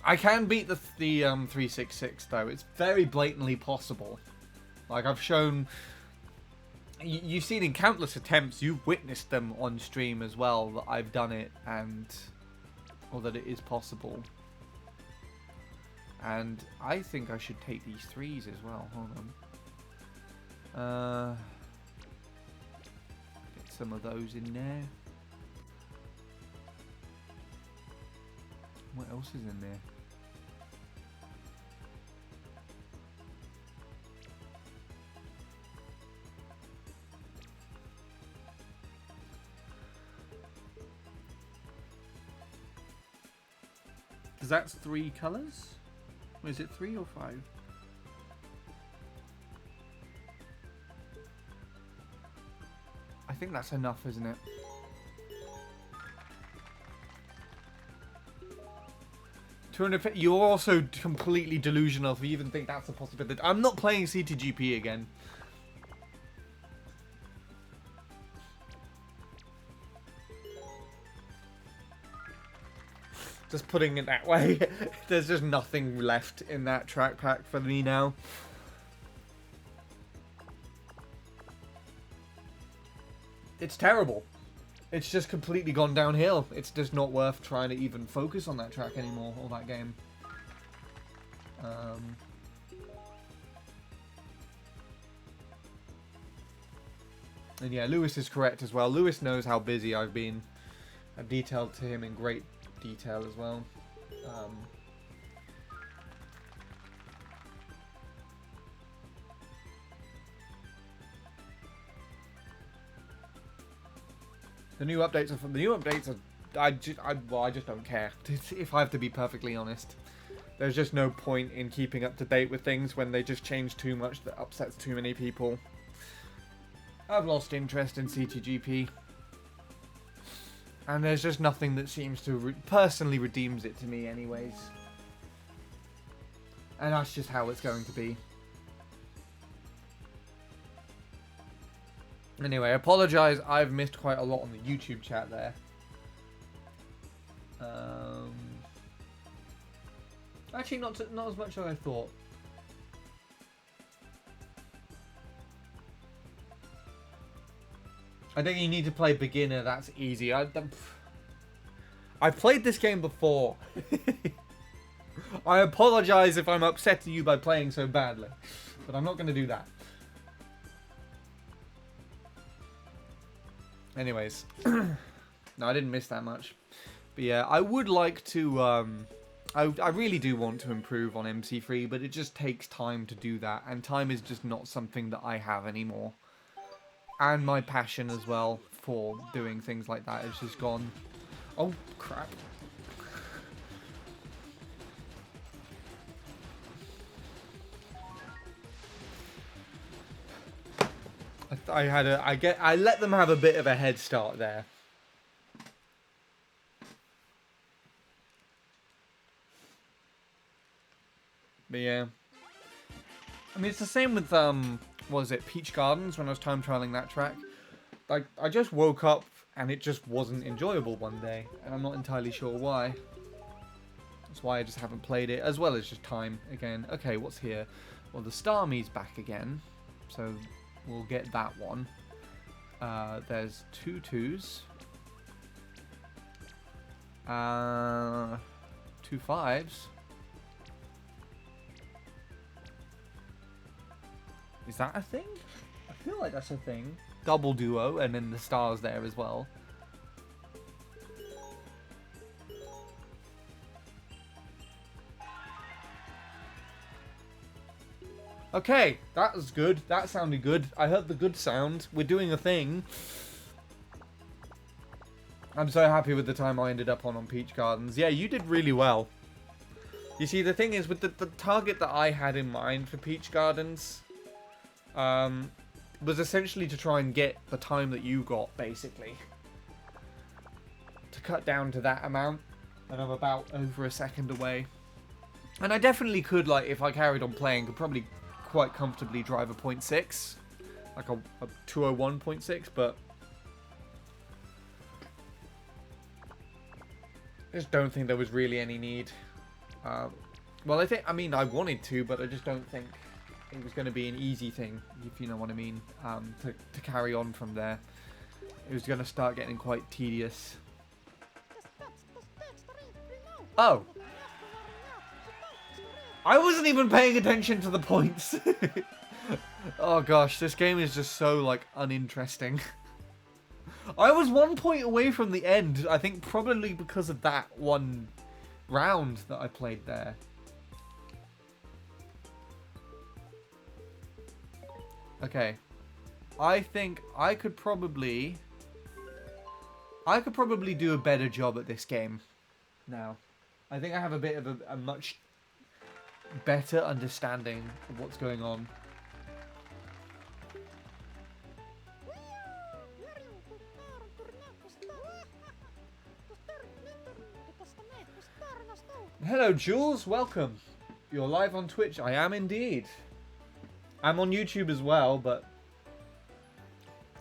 I can beat the 366 though. It's very blatantly possible. Like I've shown... You've seen in countless attempts, you've witnessed them on stream as well, that I've done it and... or that it is possible. And I think I should take these 3s as well. Hold on. Get some of those in there. What else is in there? Because that's 3 colours? Or is it 3 or 5? I think that's enough, isn't it? You're also completely delusional if you even think that's a possibility. I'm not playing CTGP again. Just putting it that way. There's just nothing left in that track pack for me now. It's terrible. It's just completely gone downhill. It's just not worth trying to even focus on that track anymore, or that game. And yeah, Lewis is correct as well. Lewis knows how busy I've been. I've detailed to him in great detail as well. The new updates are from the new updates are. I just don't care. If I have to be perfectly honest, there's just no point in keeping up to date with things when they just change too much that upsets too many people. I've lost interest in CTGP. And there's just nothing that seems to personally redeems it to me anyways. And that's just how it's going to be. Anyway, I apologise. I've missed quite a lot on the YouTube chat there. Actually, not as much as I thought. I think you need to play beginner. That's easy. I've played this game before. I apologise if I'm upsetting you by playing so badly, but I'm not going to do that. Anyways, no, I didn't miss that much. But yeah, I would like to. I really do want to improve on MC3, but it just takes time to do that, and time is just not something that I have anymore. And my passion as well for doing things like that is just gone. Oh, crap. I let them have a bit of a head start there. But yeah. I mean, it's the same with, what was it, Peach Gardens, when I was time trialing that track. Like, I just woke up and it just wasn't enjoyable one day. And I'm not entirely sure why. That's why I just haven't played it, as well as just time again. Okay, what's here? Well, the Starmie's back again. So, we'll get that one. There's 2 2s. 2 5s. Is that a thing? I feel like that's a thing. Double duo, and then the stars there as well. Okay, that was good. That sounded good. I heard the good sound. We're doing a thing. I'm so happy with the time I ended up on Peach Gardens. Yeah, you did really well. You see, the thing is, with the target that I had in mind for Peach Gardens... was essentially to try and get the time that you got, basically. To cut down to that amount. And I'm about over a second away. And I definitely could, like, if I carried on playing, could probably quite comfortably drive a 0.6. Like a 201.6, but... I just don't think there was really any need. Well, I mean, I wanted to, but I just don't think... it was going to be an easy thing, if you know what I mean, to carry on from there. It was going to start getting quite tedious. Oh! I wasn't even paying attention to the points. Oh gosh, this game is just so, like, uninteresting. I was 1 point away from the end, I think probably because of that one round that I played there. Okay. I think I could probably do a better job at this game now. I think I have a bit of a much better understanding of what's going on. Hello, Jules. Welcome. You're live on Twitch. I am indeed. I'm on YouTube as well, but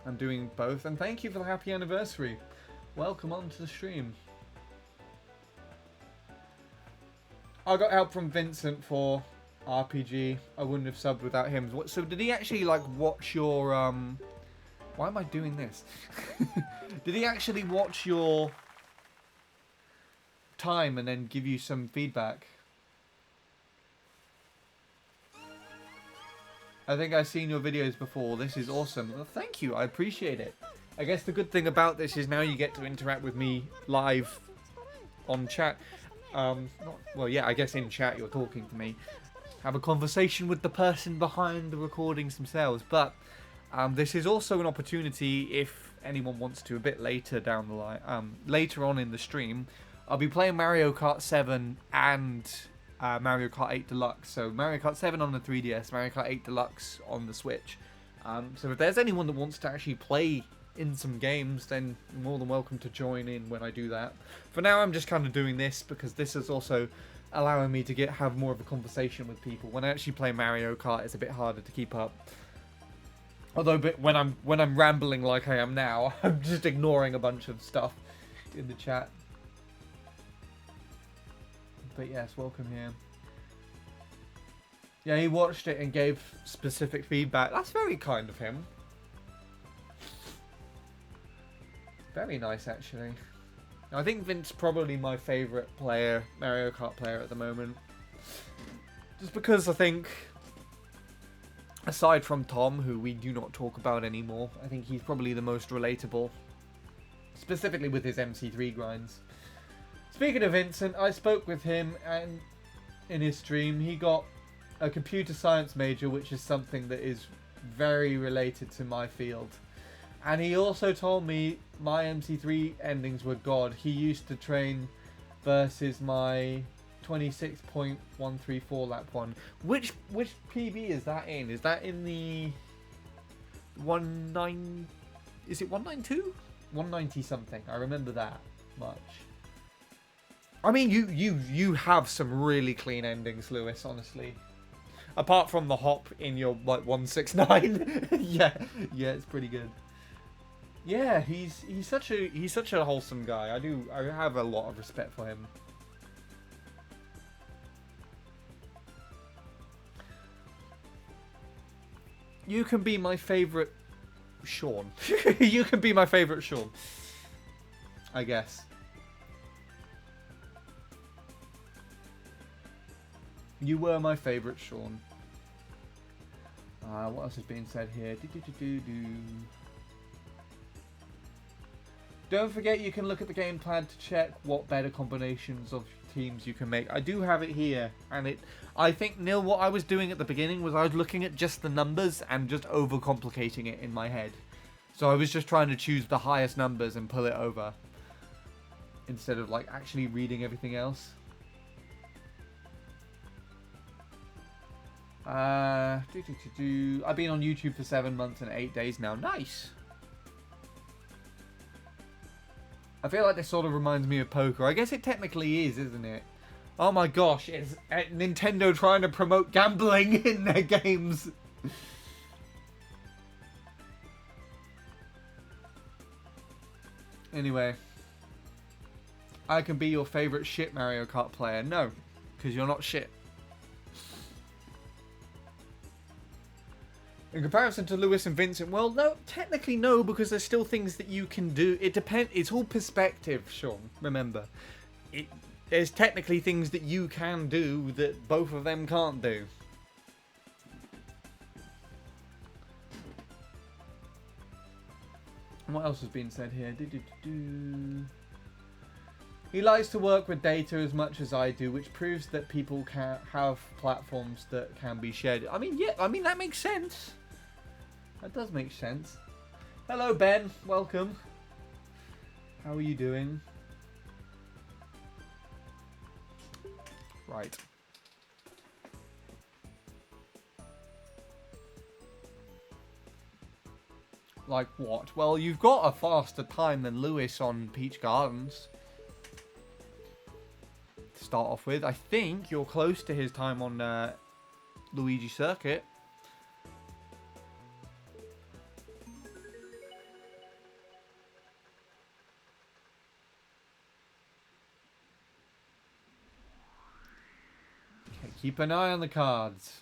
I'm doing both. And thank you for the happy anniversary. Welcome onto the stream. I got help from Vincent for RPG. I wouldn't have subbed without him. So did he actually, like, watch your... Why am I doing this? Did he actually watch your time and then give you some feedback? I think I've seen your videos before. This is awesome. Well, thank you. I appreciate it. I guess the good thing about this is now you get to interact with me live on chat. Well, yeah, I guess in chat you're talking to me. Have a conversation with the person behind the recordings themselves. But this is also an opportunity if anyone wants to a bit later down the line. Later on in the stream, I'll be playing Mario Kart 7 and Mario Kart 8 Deluxe. So Mario Kart 7 on the 3DS, Mario Kart 8 Deluxe on the Switch. So if there's anyone that wants to actually play in some games, then you're more than welcome to join in when I do that. For now, I'm just kind of doing this because this is also allowing me to have more of a conversation with people. When I actually play Mario Kart, it's a bit harder to keep up. Although when I'm rambling like I am now, I'm just ignoring a bunch of stuff in the chat. But yes, welcome here. Yeah, he watched it and gave specific feedback. That's very kind of him. Very nice, actually. I think Vince's probably my favourite player, Mario Kart player at the moment. Just because I think, aside from Tom, who we do not talk about anymore, I think he's probably the most relatable. Specifically with his MC3 grinds. Speaking of Vincent, I spoke with him and in his stream. He got a computer science major, which is something that is very related to my field. And he also told me my MC3 endings were God. He used to train versus my 26.134 lap one. Which PB is that in? Is that in the 19? Is it 192? 190 something. I remember that much. I mean, you have some really clean endings, Lewis, honestly. Apart from the hop in your, like, 169. yeah, it's pretty good. Yeah, he's such a wholesome guy. I have a lot of respect for him. You can be my favorite Sean. You can be my favorite Sean. I guess. You were my favorite Sean. What else is being said here? Don't forget you can look at the game plan to check what better combinations of teams you can make. I do have it here, and I think, Neil, what I was doing at the beginning was I was looking at just the numbers and just overcomplicating it in my head. So I was just trying to choose the highest numbers and pull it over, instead of, like, actually reading everything else. I've been on YouTube for 7 months and 8 days now. Nice! I feel like this sort of reminds me of poker. I guess it technically is, isn't it? Oh my gosh, it's Nintendo trying to promote gambling in their games. Anyway. I can be your favourite shit Mario Kart player. No, because you're not shit. In comparison to Lewis and Vincent, well, no, technically no, because there's still things that you can do. It depends. It's all perspective, Sean. Remember, there's technically things that you can do that both of them can't do. What else has been said here? He likes to work with data as much as I do, which proves that people can have platforms that can be shared. I mean, yeah, I mean, that makes sense. That does make sense. Hello, Ben. Welcome. How are you doing? Right. Like what? Well, you've got a faster time than Lewis on Peach Gardens. To start off with, I think you're close to his time on Luigi Circuit. Okay, keep an eye on the cards.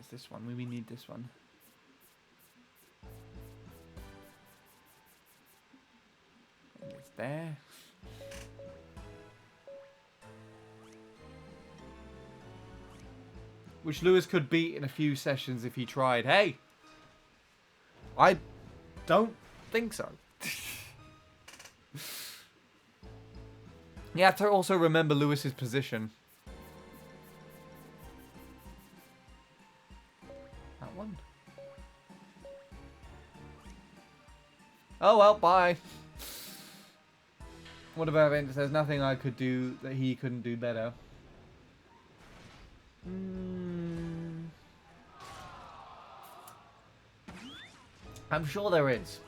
This one, we need this one. And it's there. Which Lewis could beat in a few sessions if he tried. Hey! I don't think so. You have to also remember Lewis's position. Oh well, bye. What about Vince? There's nothing I could do that he couldn't do better. I'm sure there is.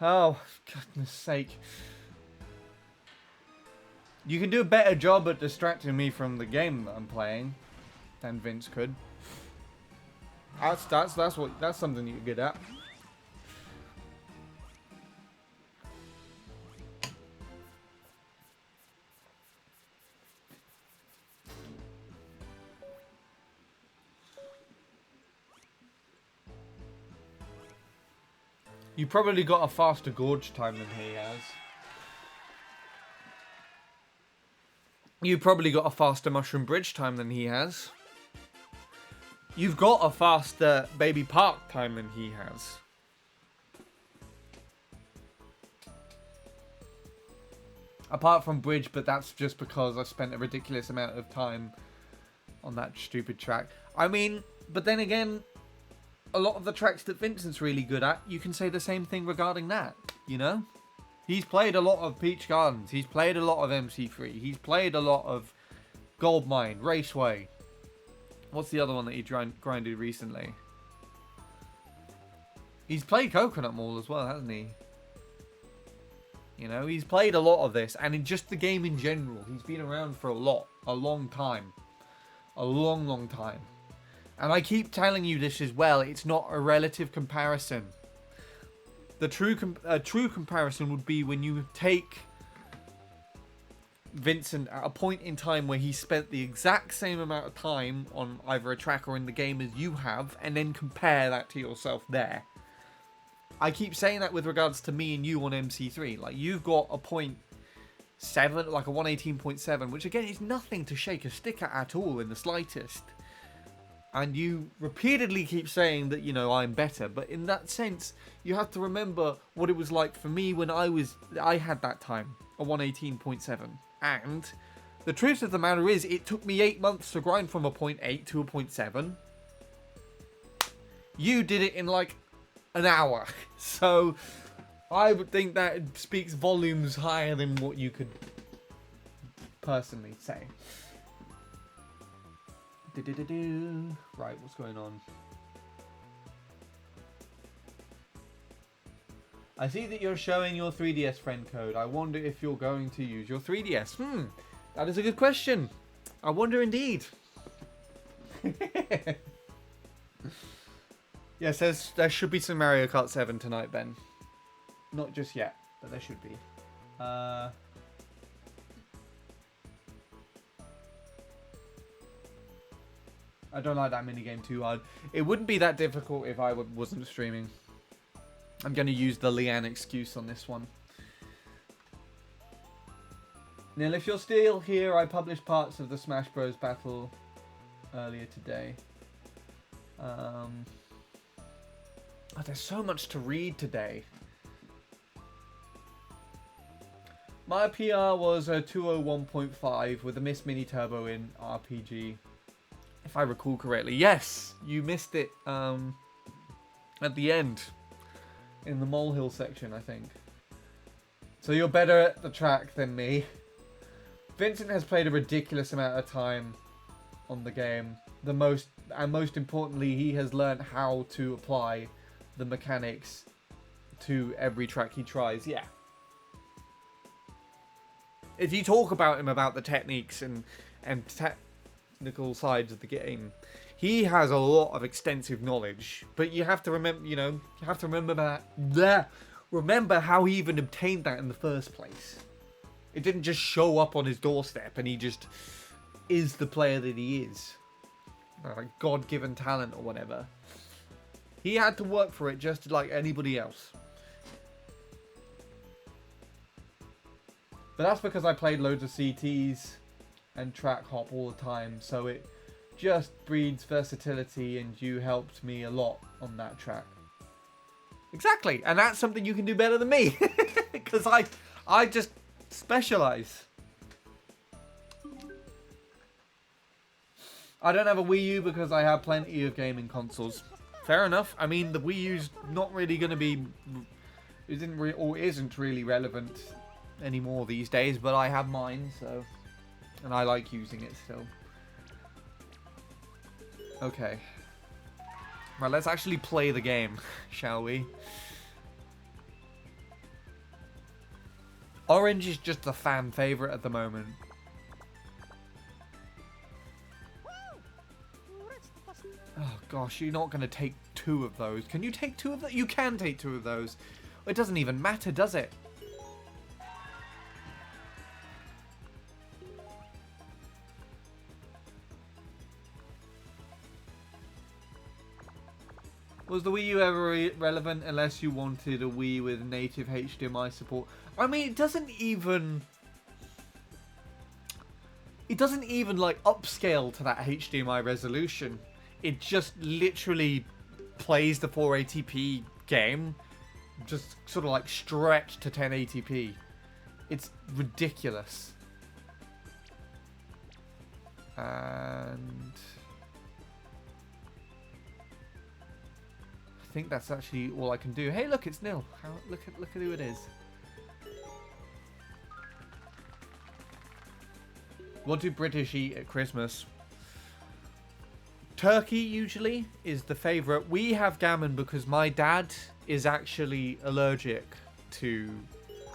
Oh, goodness sake. You can do a better job at distracting me from the game that I'm playing than Vince could. That's something you're good at. You probably got a faster gorge time than he has. You probably got a faster mushroom bridge time than he has. You've got a faster baby park time than he has. Apart from bridge, but that's just because I spent a ridiculous amount of time on that stupid track. I mean, but then again, a lot of the tracks that Vincent's really good at, you can say the same thing regarding that, you know? He's played a lot of Peach Gardens. He's played a lot of MC3. He's played a lot of Goldmine, Raceway. What's the other one that he grinded recently? He's played Coconut Mall as well, hasn't he? You know, he's played a lot of this. And in just the game in general, he's been around for a long time. A long, long time. And I keep telling you this as well. It's not a relative comparison. The true comparison would be when you take Vincent at a point in time where he spent the exact same amount of time on either a track or in the game as you have, and then compare that to yourself there. I keep saying that with regards to me and you on MC3. Like, you've got a 0.7, like a 118.7, which again is nothing to shake a stick at all in the slightest. And you repeatedly keep saying that, you know, I'm better. But in that sense, you have to remember what it was like for me when I had that time, a 118.7. And the truth of the matter is, it took me 8 months to grind from a 0.8 to a 0.7. You did it in like an hour. So I would think that speaks volumes higher than what you could personally say. Right, what's going on? I see that you're showing your 3DS friend code. I wonder if you're going to use your 3DS. That is a good question. I wonder indeed. Yes, there should be some Mario Kart 7 tonight, Ben. Not just yet, but there should be. I don't like that minigame too hard. It wouldn't be that difficult if I wasn't streaming. I'm going to use the Leanne excuse on this one. Neil, if you're still here, I published parts of the Smash Bros. Battle earlier today. Oh, there's so much to read today. My PR was a 201.5 with a Miss Mini Turbo in RPG. If I recall correctly. Yes, you missed it at the end. In the molehill section, I think. So you're better at the track than me. Vincent has played a ridiculous amount of time on the game. Most importantly, he has learned how to apply the mechanics to every track he tries. Yeah. If you talk about him about the techniques and technical sides of the game, he has a lot of extensive knowledge. But you have to remember, remember how he even obtained that in the first place. It didn't just show up on his doorstep and he just is the player that he is. Like God-given talent or whatever. He had to work for it just like anybody else. But that's because I played loads of CTs and track hop all the time, so it just breeds versatility, and you helped me a lot on that track. Exactly, and that's something you can do better than me, because I just specialize. I don't have a Wii U because I have plenty of gaming consoles. Fair enough. I mean, the Wii U's not really going to be, isn't really relevant anymore these days, but I have mine, so, and I like using it still. Okay. Right, let's actually play the game, shall we? Orange is just a fan favorite at the moment. Oh gosh, you're not going to take 2 of those. Can you take 2 of those? You can take 2 of those. It doesn't even matter, does it? Was the Wii U ever relevant unless you wanted a Wii with native HDMI support? I mean, it doesn't even like upscale to that HDMI resolution. It just literally plays the 480p game, just sort of like stretched to 1080p. It's ridiculous. And I think that's actually all I can do. Hey, look, it's Nil. Look at who it is. What do British eat at Christmas? Turkey usually is the favourite. We have gammon because my dad is actually allergic to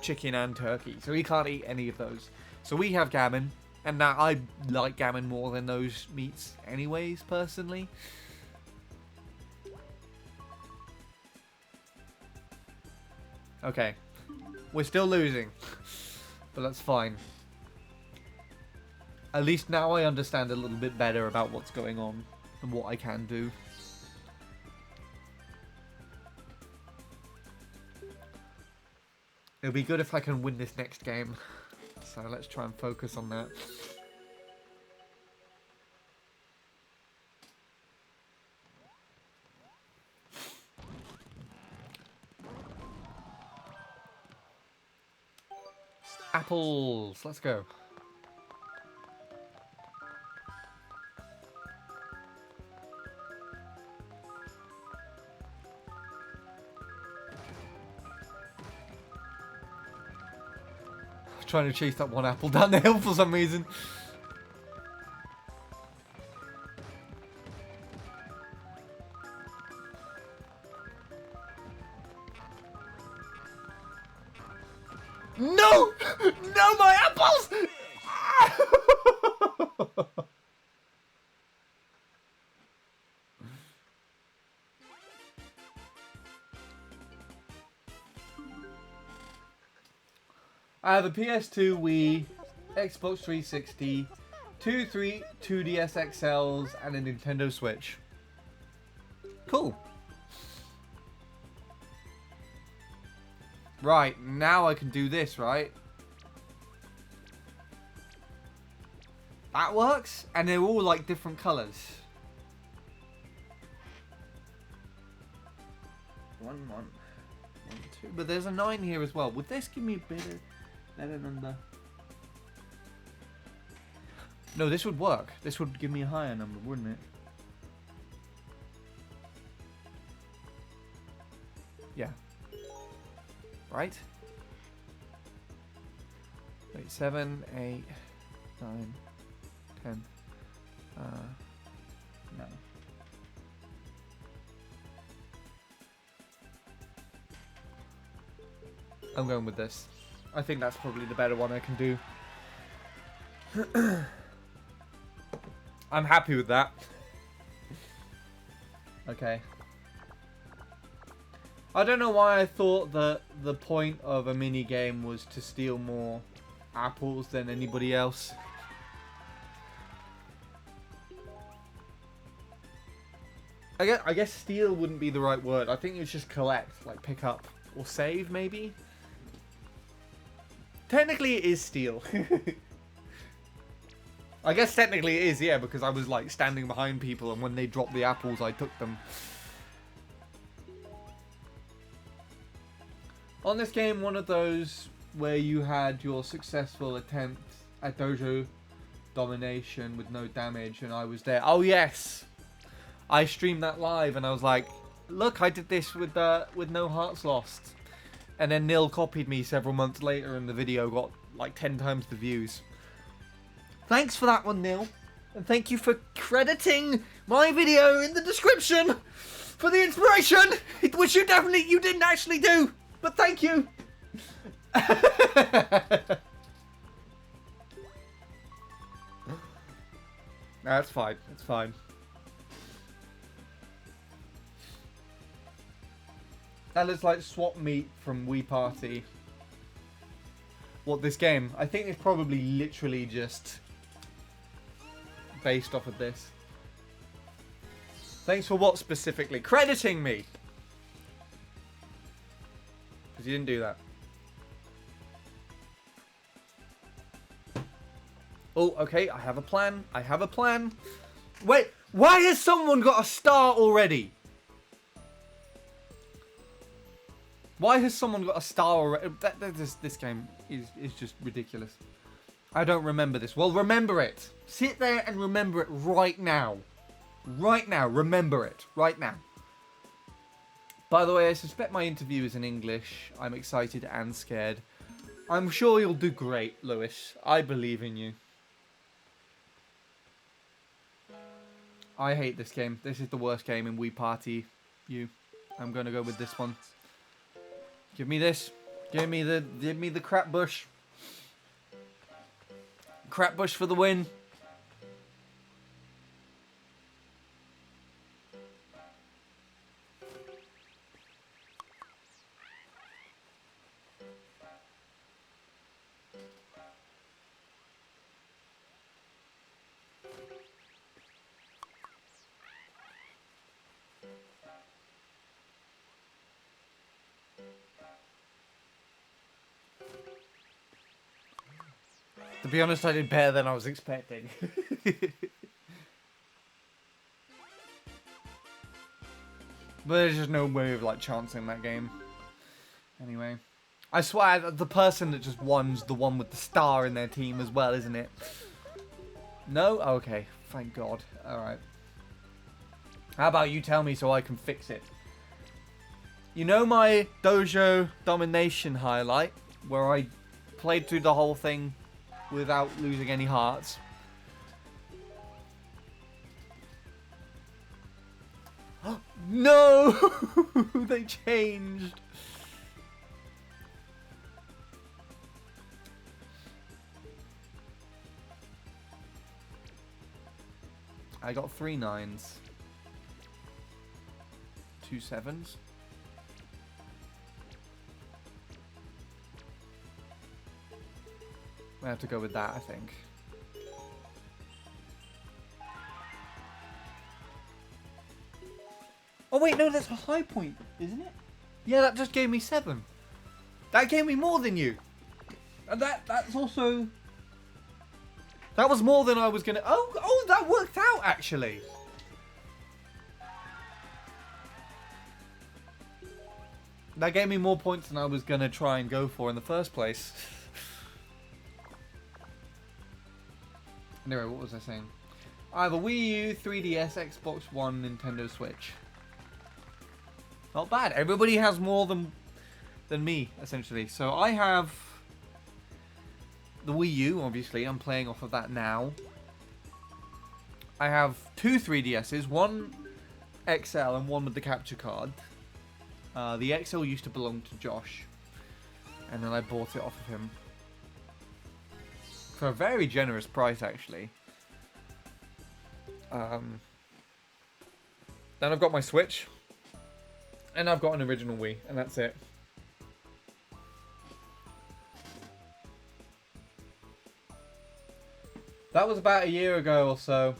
chicken and turkey, so he can't eat any of those. So we have gammon, and now I like gammon more than those meats anyways, personally. Okay, we're still losing, but that's fine. At least now I understand a little bit better about what's going on and what I can do. It'll be good if I can win this next game, so let's try and focus on that. Apples, let's go. Trying to chase that one apple down the hill for some reason. No! No, my apples! I have a PS2, Wii, Xbox 360, 2, 3, 2DS XLs, and a Nintendo Switch. Cool. Right, now I can do this, right? That works, and they're all like different colours. 1, 1, 1, 2. But there's a 9 here as well. Would this give me a better number? No, this would work. This would give me a higher number, wouldn't it? Yeah. Right? Wait, 7, 8, 9, 10. No. I'm going with this. I think that's probably the better one I can do. I'm happy with that. Okay. I don't know why I thought that the point of a mini game was to steal more apples than anybody else. I guess steal wouldn't be the right word. I think it's just collect, like pick up or save maybe. Technically it is steal. I guess technically it is, yeah, because I was like standing behind people and when they dropped the apples I took them. On this game, one of those where you had your successful attempt at dojo domination with no damage and I was there. Oh yes! I streamed that live and I was like, look, I did this with no hearts lost. And then Nil copied me several months later and the video got like 10 times the views. Thanks for that one, Nil. And thank you for crediting my video in the description for the inspiration, which you didn't actually do. But thank you. That's fine. It's fine. That looks like swap meet from Wii Party. What, this game? I think it's probably literally just based off of this. Thanks for what specifically? Crediting me! Because you didn't do that. Oh, okay, I have a plan. I have a plan. Wait, why has someone got a star already? Why has someone got a star already? This game is just ridiculous. I don't remember this. Well, remember it. Sit there and remember it right now. Right now. Remember it. Right now. By the way, I suspect my interview is in English. I'm excited and scared. I'm sure you'll do great, Lewis. I believe in you. I hate this game. This is the worst game in Wii Party U. I'm going to go with this one. Give me this. Give me the crap bush. Crap bush for the win. To be honest, I did better than I was expecting. But there's just no way of like chancing that game. Anyway. I swear the person that just won's the one with the star in their team as well, isn't it? No? Okay. Thank God. Alright. How about you tell me so I can fix it? You know my dojo domination highlight? Where I played through the whole thing without losing any hearts. No! They changed. I got 3 9s. 2 7s. I have to go with that, I think. Oh wait, no, that's a high point, isn't it? Yeah, that just gave me 7. That gave me more than you. And that's also... That was more than I was gonna... Oh, that worked out, actually. That gave me more points than I was gonna try and go for in the first place. Anyway, what was I saying? I have a Wii U, 3DS, Xbox One, Nintendo Switch. Not bad. Everybody has more than me, essentially. So I have the Wii U, obviously. I'm playing off of that now. I have 2 3DSs, one XL and one with the capture card. The XL used to belong to Josh, and then I bought it off of him for a very generous price, actually. Then I've got my Switch, and I've got an original Wii, and that's it. That was about a year ago or so.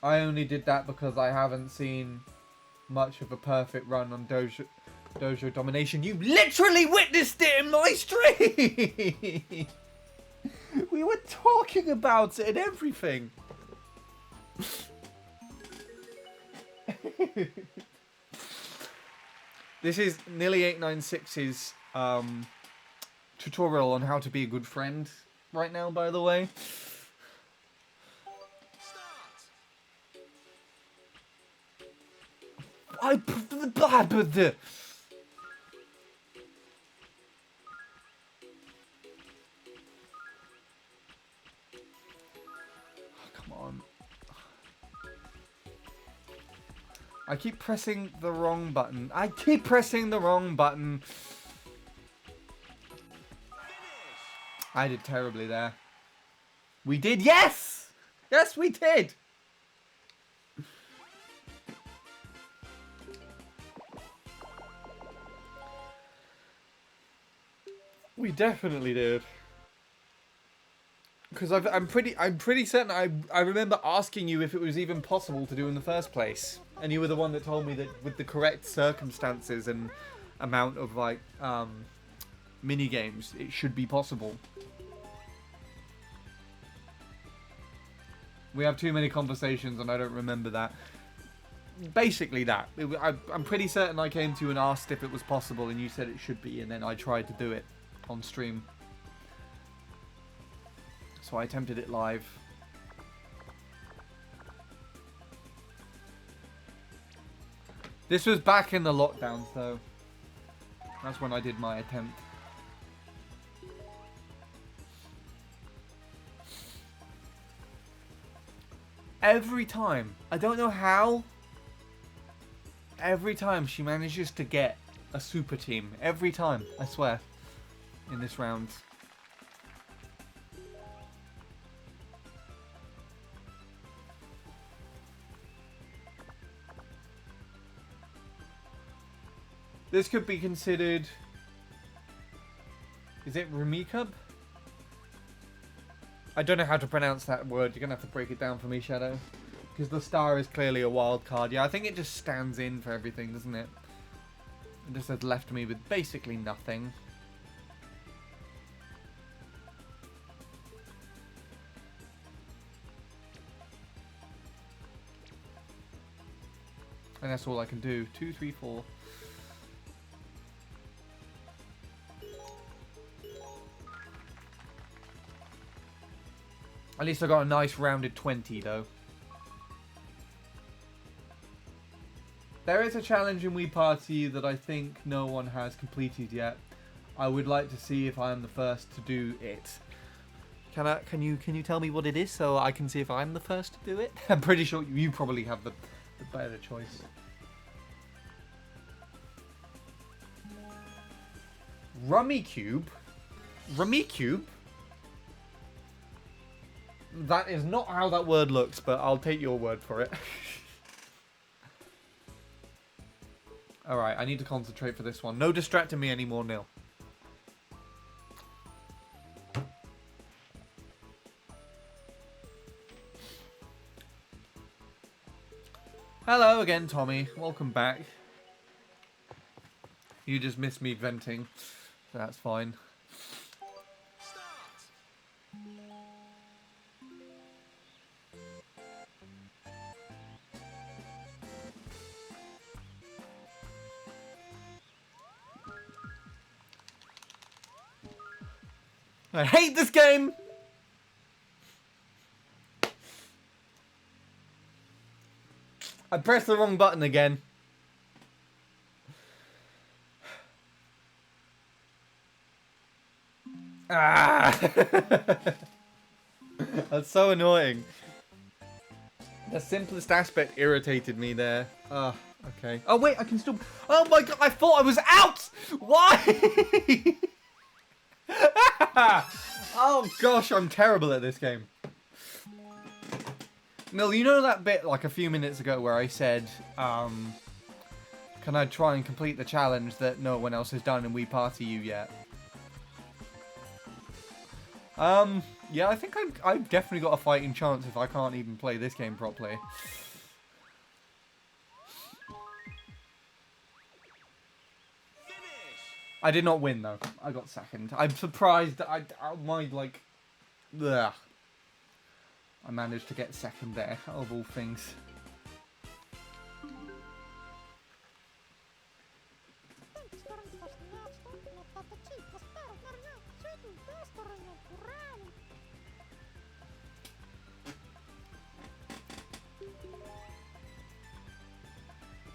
I only did that because I haven't seen much of a perfect run on Dojo Domination. You literally witnessed it in my stream! We were talking about it and everything. This is Nearly896's tutorial on how to be a good friend right now, by the way. Come on. I keep pressing the wrong button. I did terribly there. We did, yes! Yes, we did! We definitely did. Because I'm pretty certain I remember asking you if it was even possible to do in the first place, and you were the one that told me that with the correct circumstances and amount of like mini games, it should be possible. We have too many conversations, and I don't remember that. Basically, that I'm pretty certain I came to you and asked if it was possible, and you said it should be, and then I tried to do it on stream. So I attempted it live. This was back in the lockdowns, though. That's when I did my attempt. Every time, I don't know how, every time she manages to get a super team. Every time, I swear, in this round. This could be considered... Is it Rumikub? I don't know how to pronounce that word. You're going to have to break it down for me, Shadow. Because the star is clearly a wild card. Yeah, I think it just stands in for everything, doesn't it? It just has left me with basically nothing. And that's all I can do. 2, 3, 4. At least I got a nice rounded 20, though. There is a challenge in Wii Party that I think no one has completed yet. I would like to see if I'm the first to do it. Can you tell me what it is so I can see if I'm the first to do it? I'm pretty sure you probably have the better choice. Rummikub? Rummikub? That is not how that word looks, but I'll take your word for it. Alright, I need to concentrate for this one. No distracting me anymore, Nil. Hello again, Tommy. Welcome back. You just missed me venting. So that's fine. I hate this game! I pressed the wrong button again. Ah! That's so annoying. The simplest aspect irritated me there. Ah, okay. Oh wait, I can still... Oh my god, I thought I was out! Why? Oh gosh, I'm terrible at this game. Mill, you know that bit like a few minutes ago where I said, can I try and complete the challenge that no one else has done and we party you yet? Yeah, I think I've definitely got a fighting chance if I can't even play this game properly. I did not win though. I got second. I'm surprised that my like, ugh. I managed to get second there, of all things.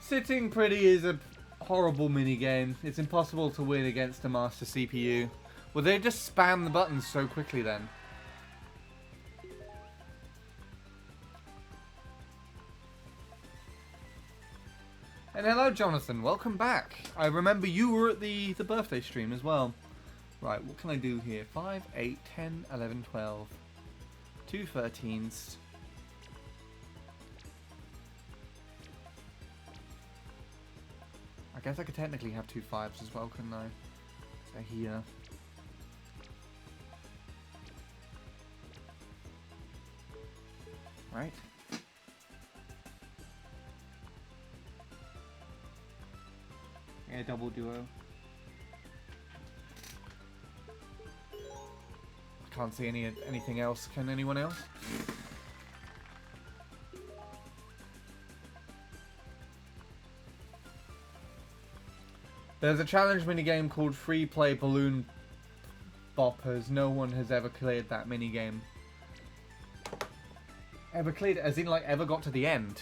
Sitting pretty is a horrible minigame. It's impossible to win against a master CPU. Well, they just spam the buttons so quickly then. And hello, Jonathan. Welcome back. I remember you were at the birthday stream as well. Right, what can I do here? 5, 8, 10, 11, 12. 2 13s. I guess I could technically have 2 5s as well, couldn't I? So here. Right. Yeah, double duo. I can't see anything else. Can anyone else? There's a challenge minigame called Free Play Balloon Boppers. No one has ever cleared that minigame. Ever cleared it? As in, like, ever got to the end?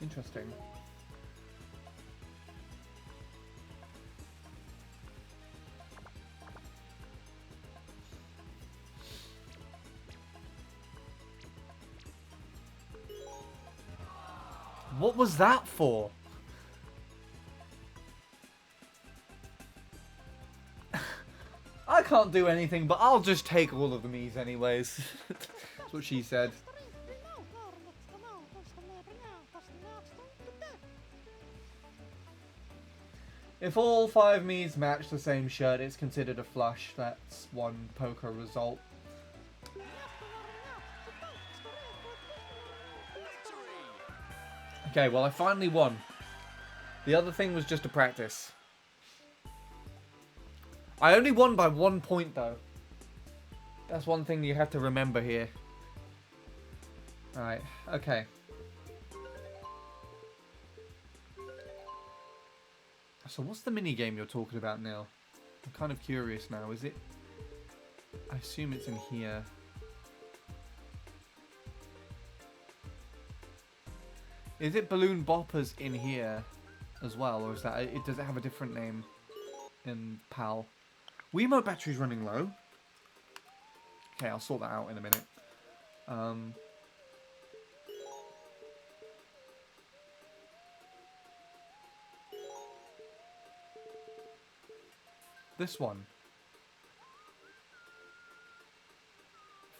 Interesting. What was that for? I can't do anything, but I'll just take all of the Mii's anyways. That's what she said. If all 5 Mii's match the same shirt, it's considered a flush. That's one poker result. Okay, well I finally won. The other thing was just a practice. I only won by 1 point though. That's one thing you have to remember here. Alright, okay. So what's the mini game you're talking about, Neil? I'm kind of curious now. Is it... I assume it's in here. Is it Balloon Boppers in here as well? Or is that... Does it have a different name in PAL? Wiimote battery's running low. Okay, I'll sort that out in a minute. This one.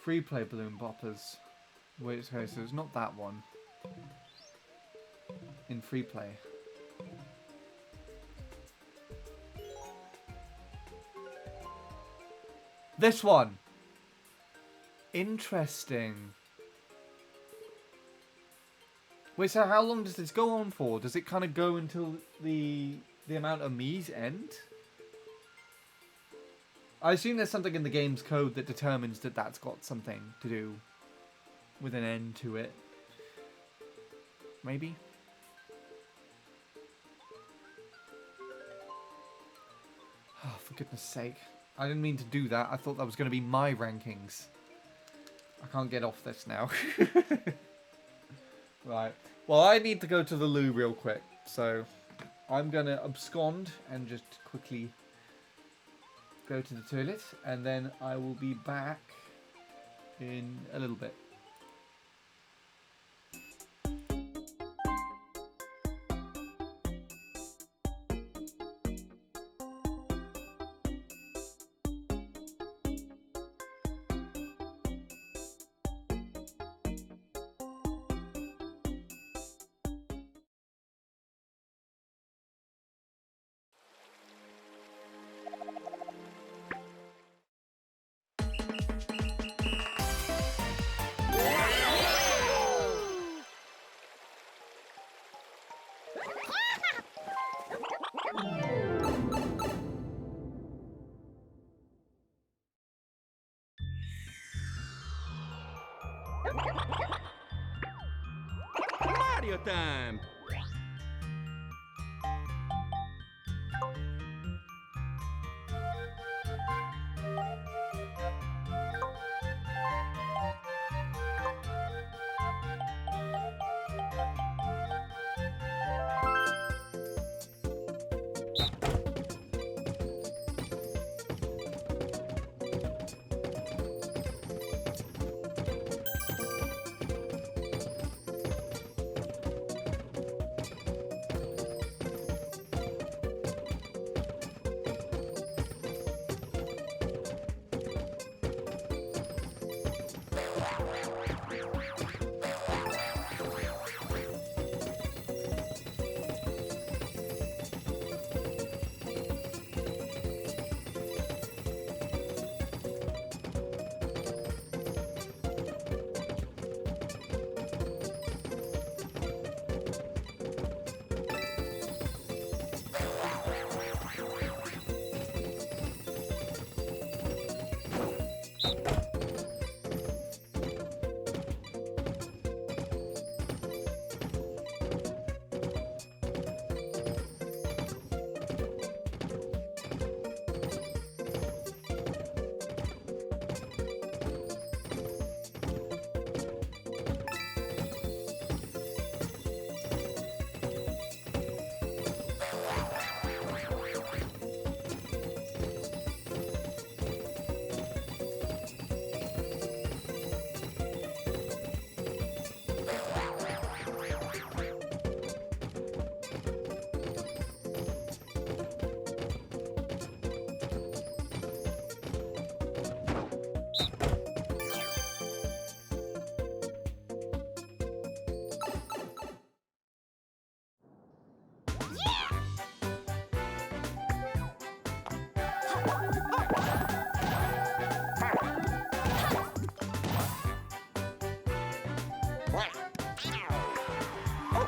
Free play Balloon Boppers. Wait, okay, so it's not that one. In free play. This one! Interesting. Wait, so how long does this go on for? Does it kind of go until the amount of Miis end? I assume there's something in the game's code that determines that that's got something to do with an end to it. Maybe? Oh, for goodness sake. I didn't mean to do that. I thought that was going to be my rankings. I can't get off this now. Right. Well, I need to go to the loo real quick. So I'm going to abscond and just quickly go to the toilet. And then I will be back in a little bit. Mario time!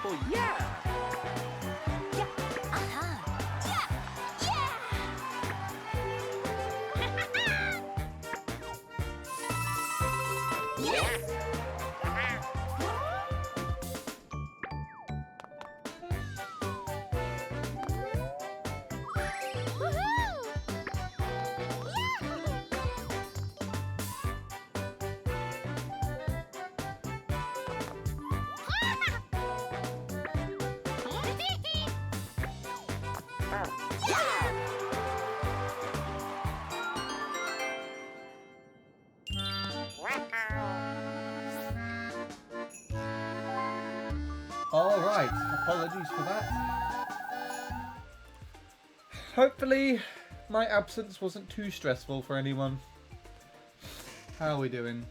Oh, yeah! Alright, apologies for that. Hopefully my absence wasn't too stressful for anyone. How are we doing?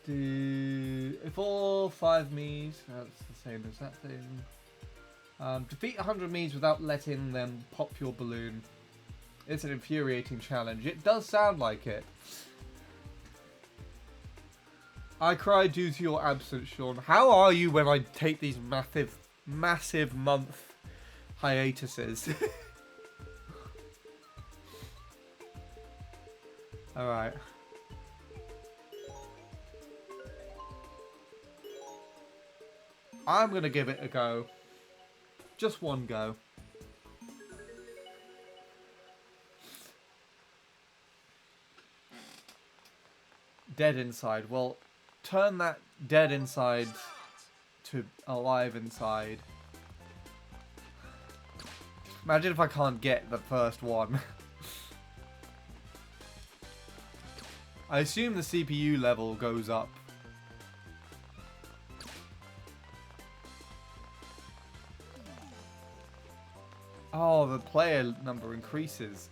If all 5 Miis, that's the same as that thing. Defeat 100 Miis without letting them pop your balloon. It's an infuriating challenge. It does sound like it. I cry due to your absence, Sean. How are you when I take these massive month hiatuses? Alright. I'm gonna give it a go. Just one go. Dead inside. Well, turn that dead inside to alive inside. Imagine if I can't get the first one. I assume the CPU level goes up. Oh, the player number increases.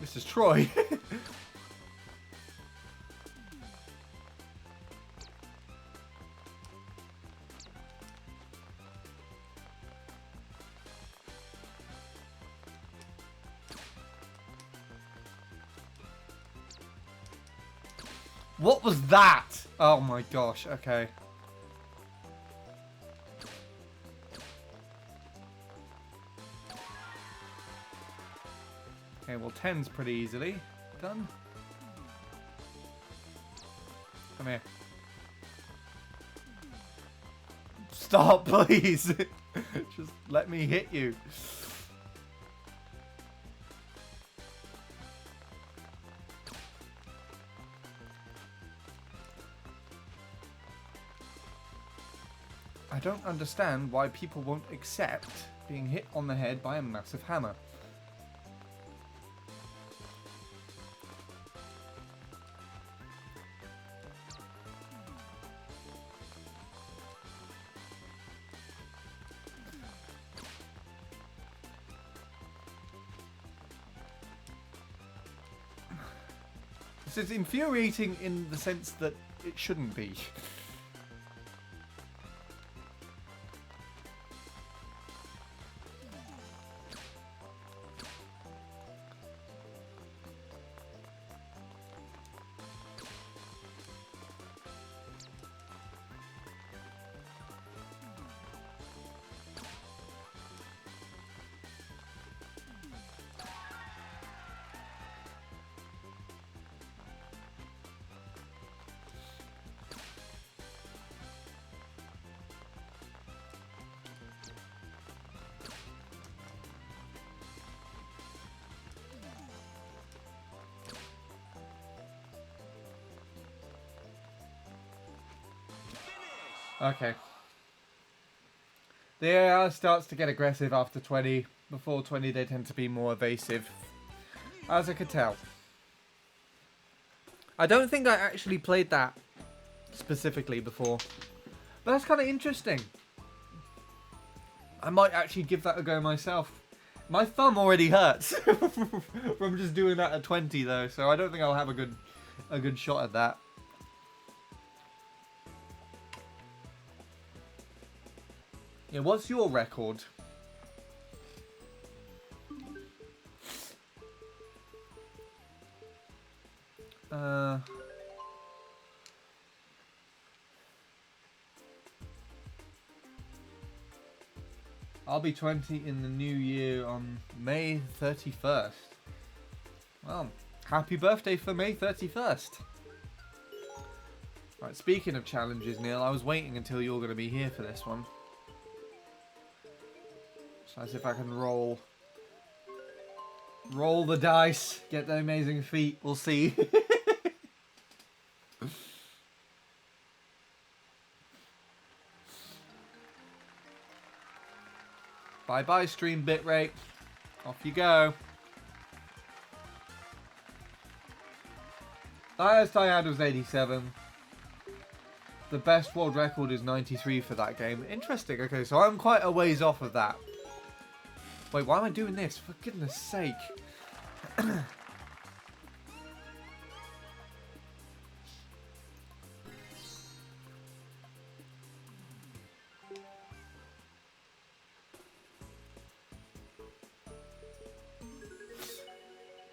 This is Troy. What was that? Oh my gosh, okay. Okay, well 10's pretty easily done. Come here. Stop, please. Just let me hit you. I don't understand why people won't accept being hit on the head by a massive hammer. This is infuriating in the sense that it shouldn't be. Okay. The AI starts to get aggressive after 20. Before 20 they tend to be more evasive. As I could tell. I don't think I actually played that specifically before. But that's kind of interesting. I might actually give that a go myself. My thumb already hurts from just doing that at 20 though, so I don't think I'll have a good shot at that. Yeah, what's your record? I'll be 20 in the new year on May 31st. Well, happy birthday for May 31st. Right, speaking of challenges, Neil, I was waiting until you're going to be here for this one. So as if I can roll the dice, get the amazing feat. We'll see. Bye-bye, stream bitrate. Off you go. The highest I had was 87. The best world record is 93 for that game. Interesting. Okay, so I'm quite a ways off of that. Wait, why am I doing this? For goodness sake.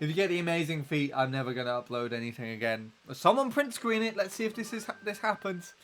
If you get the amazing feat, I'm never going to upload anything again. Someone print screen it. Let's see if this happens.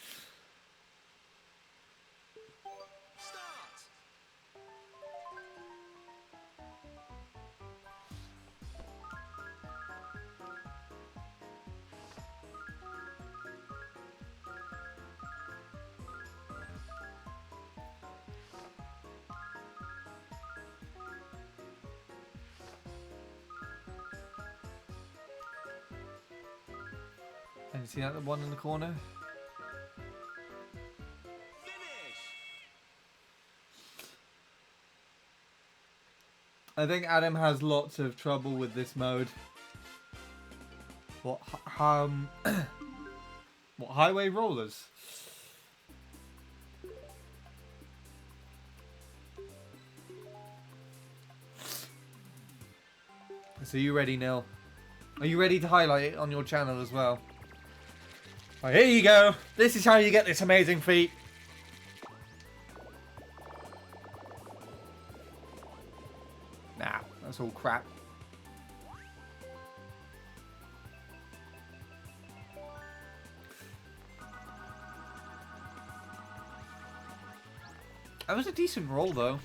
And you see that one in the corner? I think Adam has lots of trouble with this mode. What what highway rollers? So you ready, Neil? Are you ready to highlight it on your channel as well? Right, here you go. This is how you get this amazing feat. Nah, that's all crap. That was a decent roll, though.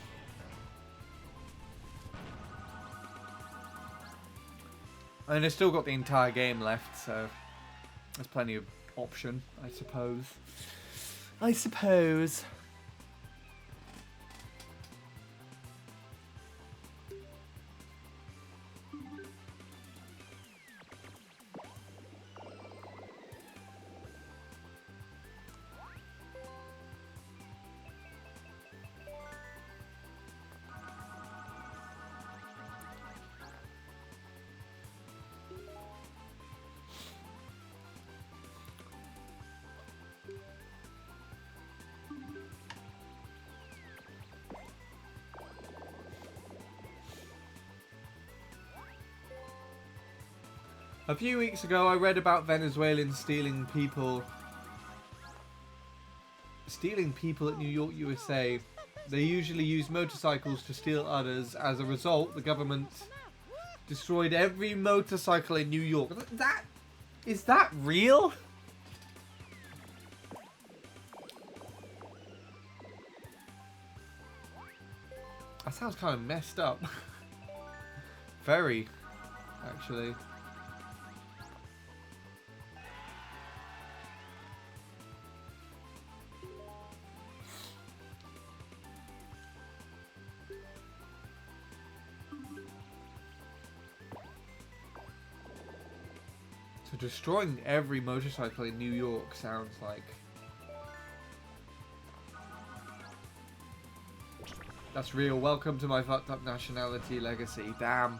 I mean, I've still got the entire game left, so there's plenty of option, I suppose. A few weeks ago, I read about Venezuelans stealing people at New York, USA. They usually use motorcycles to steal others. As a result, the government destroyed every motorcycle in New York. Is that real? That sounds kind of messed up. Very, actually. So destroying every motorcycle in New York sounds like... That's real. Welcome to my fucked up nationality legacy. Damn.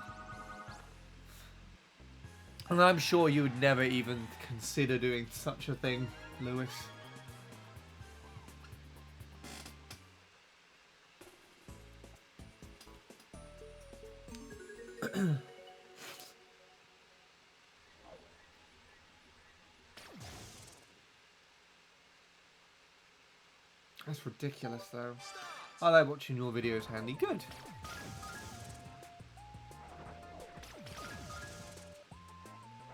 And I'm sure you would never even consider doing such a thing, Lewis. That's ridiculous, though. I like watching your videos, Handy. Good.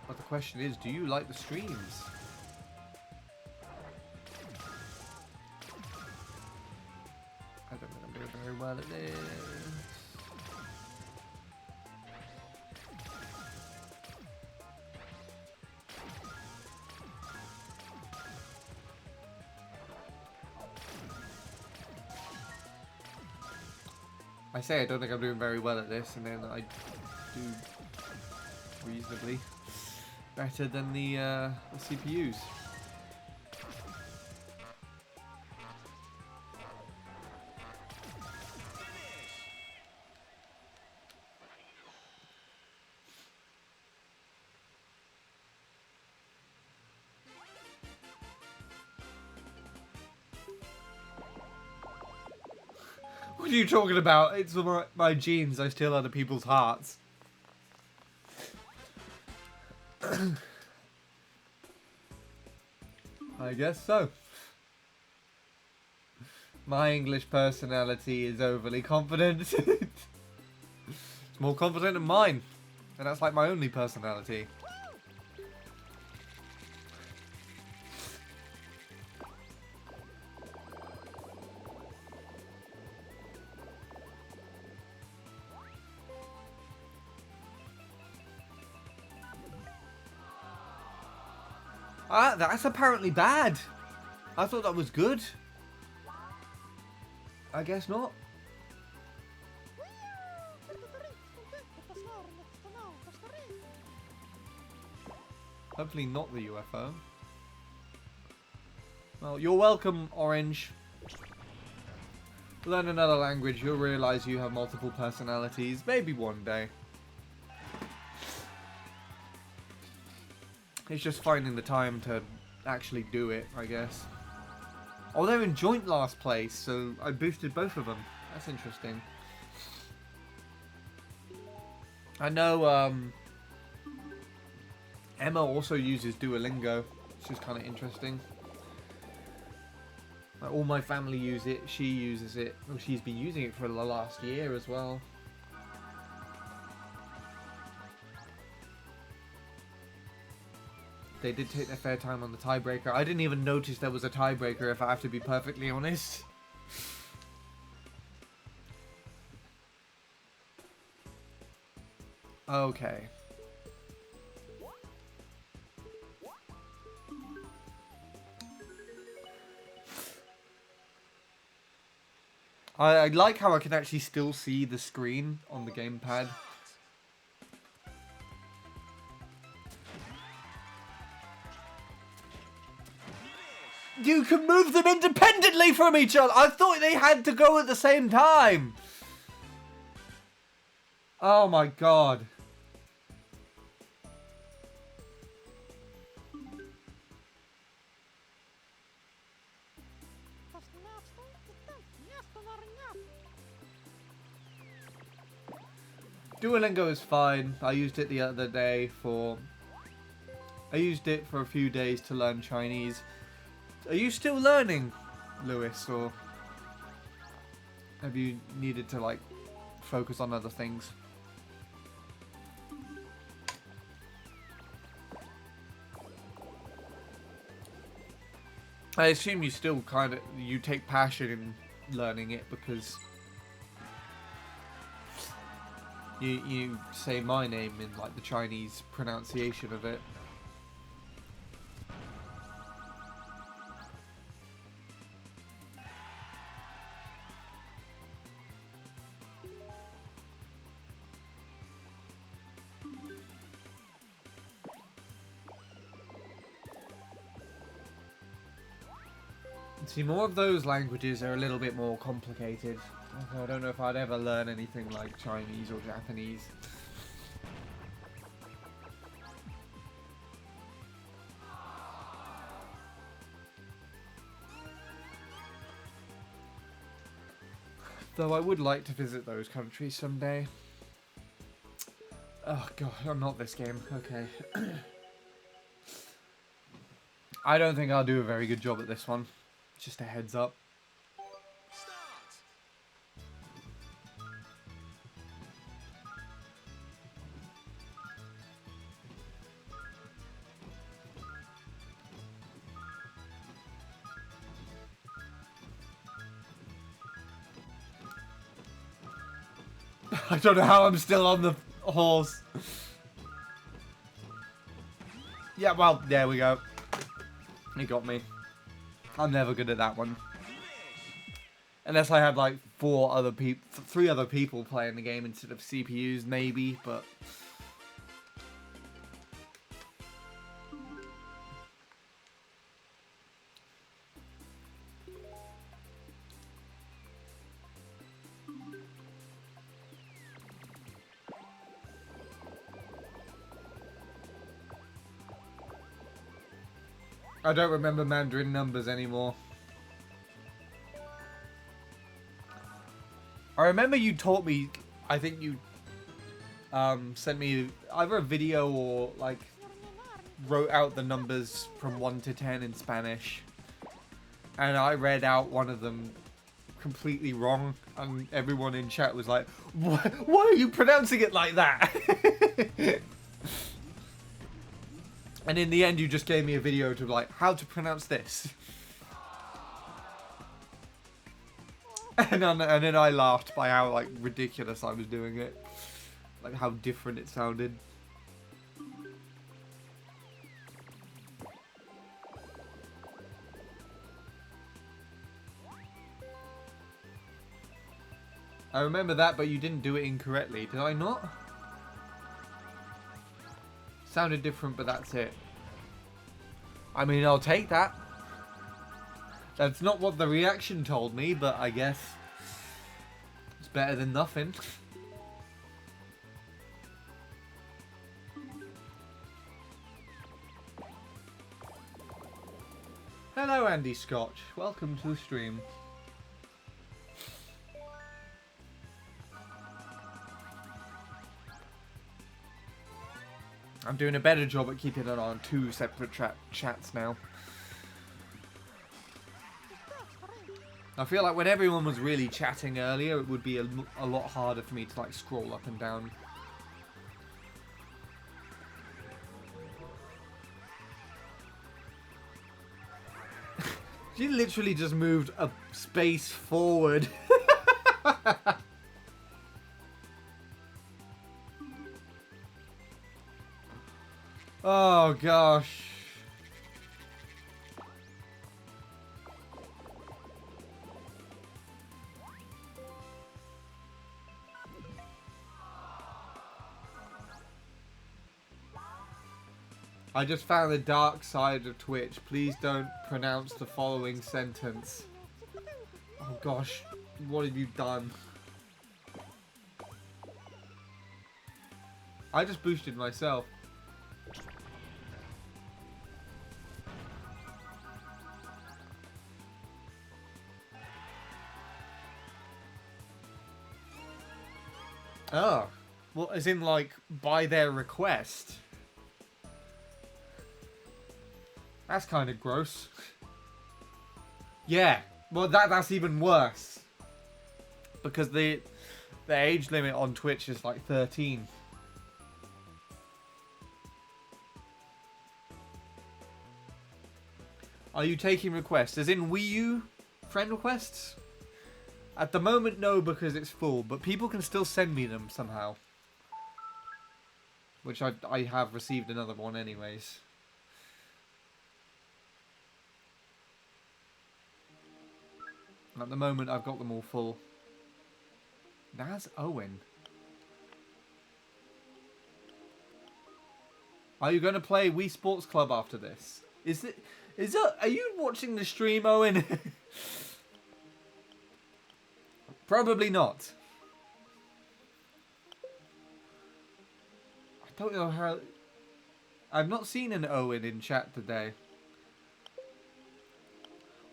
But the question is, do you like the streams? I don't think I'm doing very well at this. I say I don't think I'm doing very well at this, and then I do reasonably better than the CPUs. What are you talking about? It's my genes. I steal other people's hearts. I guess so. My English personality is overly confident. It's more confident than mine. And that's like my only personality. Ah, that's apparently bad. I thought that was good. I guess not. Hopefully not the UFO. Well, you're welcome, Orange. Learn another language, you'll realize you have multiple personalities. Maybe one day. It's just finding the time to actually do it, I guess. Oh, they're in joint last place, so I boosted both of them. That's interesting. I know, Emma also uses Duolingo, which is kind of interesting. Like, all my family use it, she uses it. Well, she's been using it for the last year as well. They did take their fair time on the tiebreaker. I didn't even notice there was a tiebreaker, if I have to be perfectly honest. Okay. I like how I can actually still see the screen on the gamepad. You can move them independently from each other. I thought they had to go at the same time. Oh my god. Duolingo is fine. I used it the other day for... I used it for a few days to learn Chinese. Are you still learning, Lewis, or have you needed to, like, focus on other things? I assume you still kind of, you take passion in learning it because you say my name in, like, the Chinese pronunciation of it. See, more of those languages are a little bit more complicated. I don't know if I'd ever learn anything like Chinese or Japanese. Though I would like to visit those countries someday. Oh god, I'm not this game. Okay. I don't think I'll do a very good job at this one. Just a heads up. I don't know how I'm still on the horse. Yeah, well, there we go. He got me. I'm never good at that one. Unless I had like 3 other people playing the game instead of CPUs, maybe, but... I don't remember Mandarin numbers anymore. I remember you taught me, I think you sent me either a video or like wrote out the numbers from 1 to 10 in Spanish. And I read out one of them completely wrong, and everyone in chat was like, why are you pronouncing it like that? And in the end, you just gave me a video to like, how to pronounce this. And then I laughed by how like ridiculous I was doing it. Like how different it sounded. I remember that, but you didn't do it incorrectly. Did I not? Sounded different, but that's it. I mean, I'll take that. That's not what the reaction told me, but I guess it's better than nothing. Hello, Andy Scotch. Welcome to the stream. I'm doing a better job at keeping it on 2 separate chats now. I feel like when everyone was really chatting earlier, it would be a lot harder for me to like scroll up and down. She literally just moved a space forward. Oh gosh. I just found the dark side of Twitch. Please don't pronounce the following sentence. Oh gosh, what have you done? I just boosted myself. Oh, well, as in like by their request. That's kind of gross. Yeah, well that's even worse. Because the age limit on Twitch is like 13. Are you taking requests? As in Wii U friend requests? At the moment, no, because it's full. But people can still send me them somehow. Which I have received another one anyways. At the moment, I've got them all full. Naz Owen. Are you going to play Wii Sports Club after this? Are you watching the stream, Owen? Probably not. I don't know how... I've not seen an Owen in chat today.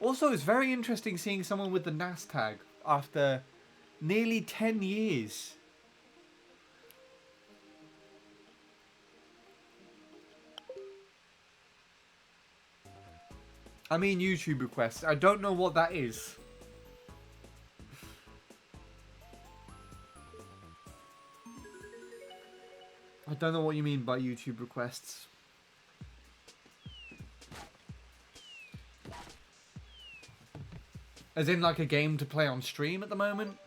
Also, it's very interesting seeing someone with the NAS tag after nearly 10 years. I mean YouTube requests. I don't know what that is. I don't know what you mean by YouTube requests. As in like a game to play on stream at the moment?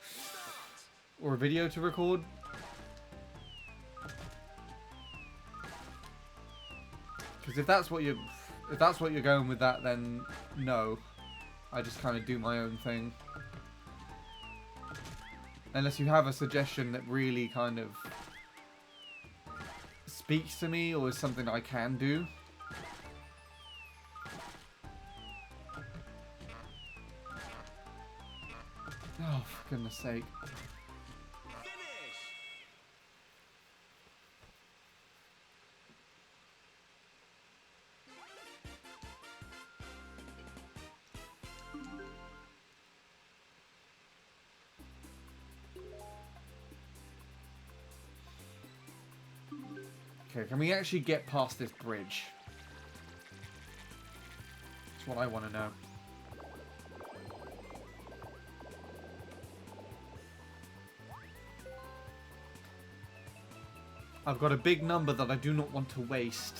Or a video to record? Because if that's what you're going with that, then no. I just kind of do my own thing. Unless you have a suggestion that really kind of speaks to me or is something I can do. Oh, for goodness sake. Okay, can we actually get past this bridge? That's what I want to know. I've got a big number that I do not want to waste.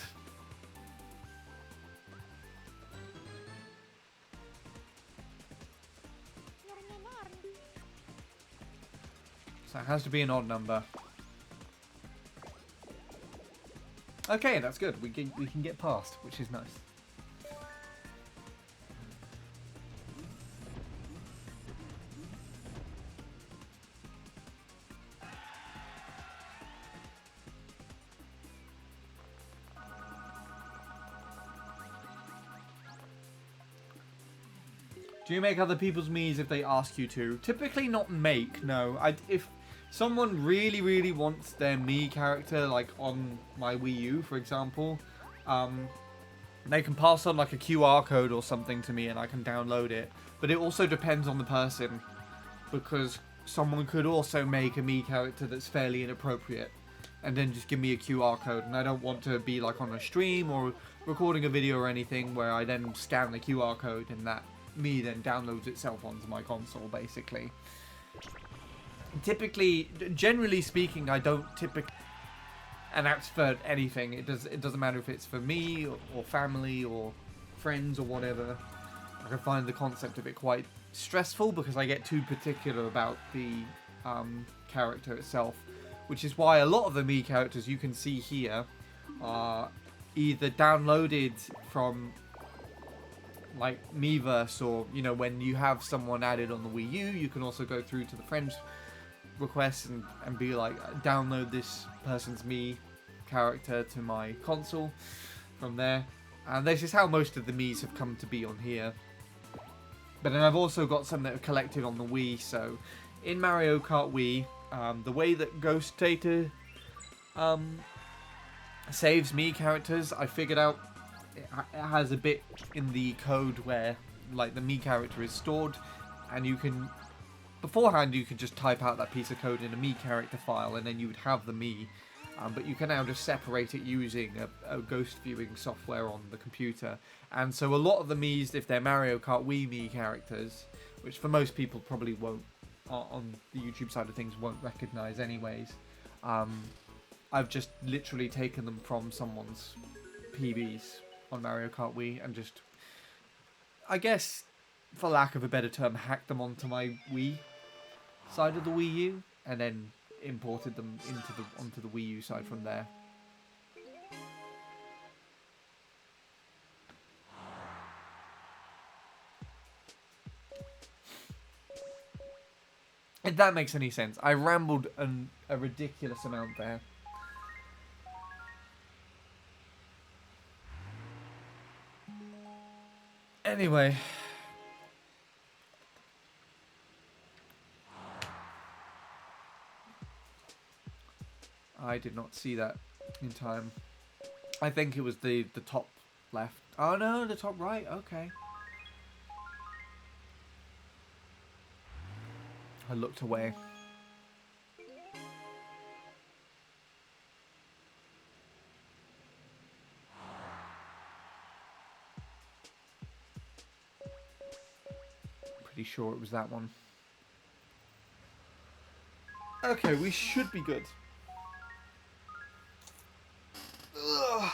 So it has to be an odd number. Okay, that's good. We can get past, which is nice. Do you make other people's Miis if they ask you to? Typically not make, no. If someone really, really wants their Mii character, like on my Wii U, for example, they can pass on like a QR code or something to me and I can download it. But it also depends on the person, because someone could also make a Mii character that's fairly inappropriate and then just give me a QR code, and I don't want to be like on a stream or recording a video or anything where I then scan the QR code and that Mii then downloads itself onto my console, basically. Typically, generally speaking, I don't typically, and that's for anything. It doesn't matter if it's for me or family or friends or whatever. I find the concept of it quite stressful because I get too particular about the character itself, which is why a lot of the Mii characters you can see here are either downloaded from like Miiverse, or when you have someone added on the Wii U, you can also go through to the friends requests and be like, download this person's Mii character to my console from there. And this is how most of the Miis have come to be on here. But then I've also got some that are collected on the Wii. So in Mario Kart Wii, the way that Ghost Data saves Mii characters, I figured out it has a bit in the code where like the Mii character is stored, and you can beforehand you could just type out that piece of code in a Mii character file and then you would have the Mii, but you can now just separate it using a ghost viewing software on the computer. And so a lot of the Miis, if they're Mario Kart Wii Mii characters, which for most people probably won't, on the YouTube side of things, won't recognize anyways, I've just literally taken them from someone's PBs on Mario Kart Wii and just, I guess, for lack of a better term, hacked them onto my Wii side of the Wii U and then imported them onto the Wii U side from there. If that makes any sense. I rambled a ridiculous amount there. Anyway. I did not see that in time. I think it was the top left. Oh no, the top right. Okay. I looked away. Pretty sure it was that one. Okay, we should be good. Ugh.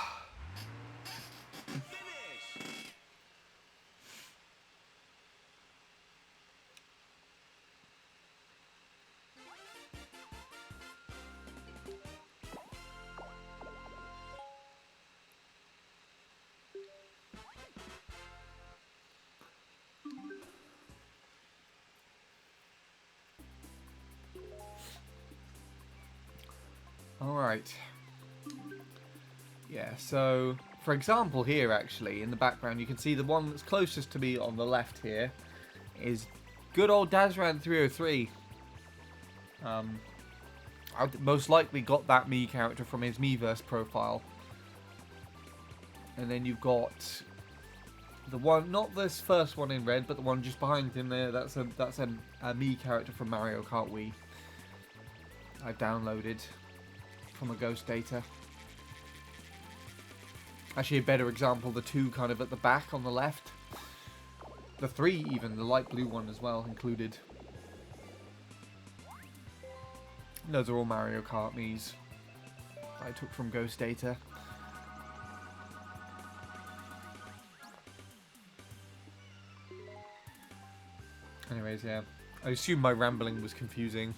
Alright. Yeah, so, for example here actually, in the background, you can see the one that's closest to me on the left here is good old Dazran 303. I most likely got that Mii character from his Miiverse profile. And then you've got the one, not this first one in red, but the one just behind him there, that's a Mii character from Mario Kart Wii. I downloaded from a Ghost Data. Actually, a better example, the two kind of at the back on the left. The three even, the light blue one as well included. Those are all Mario Kart Miis. I took from Ghost Data. Anyways, yeah. I assume my rambling was confusing.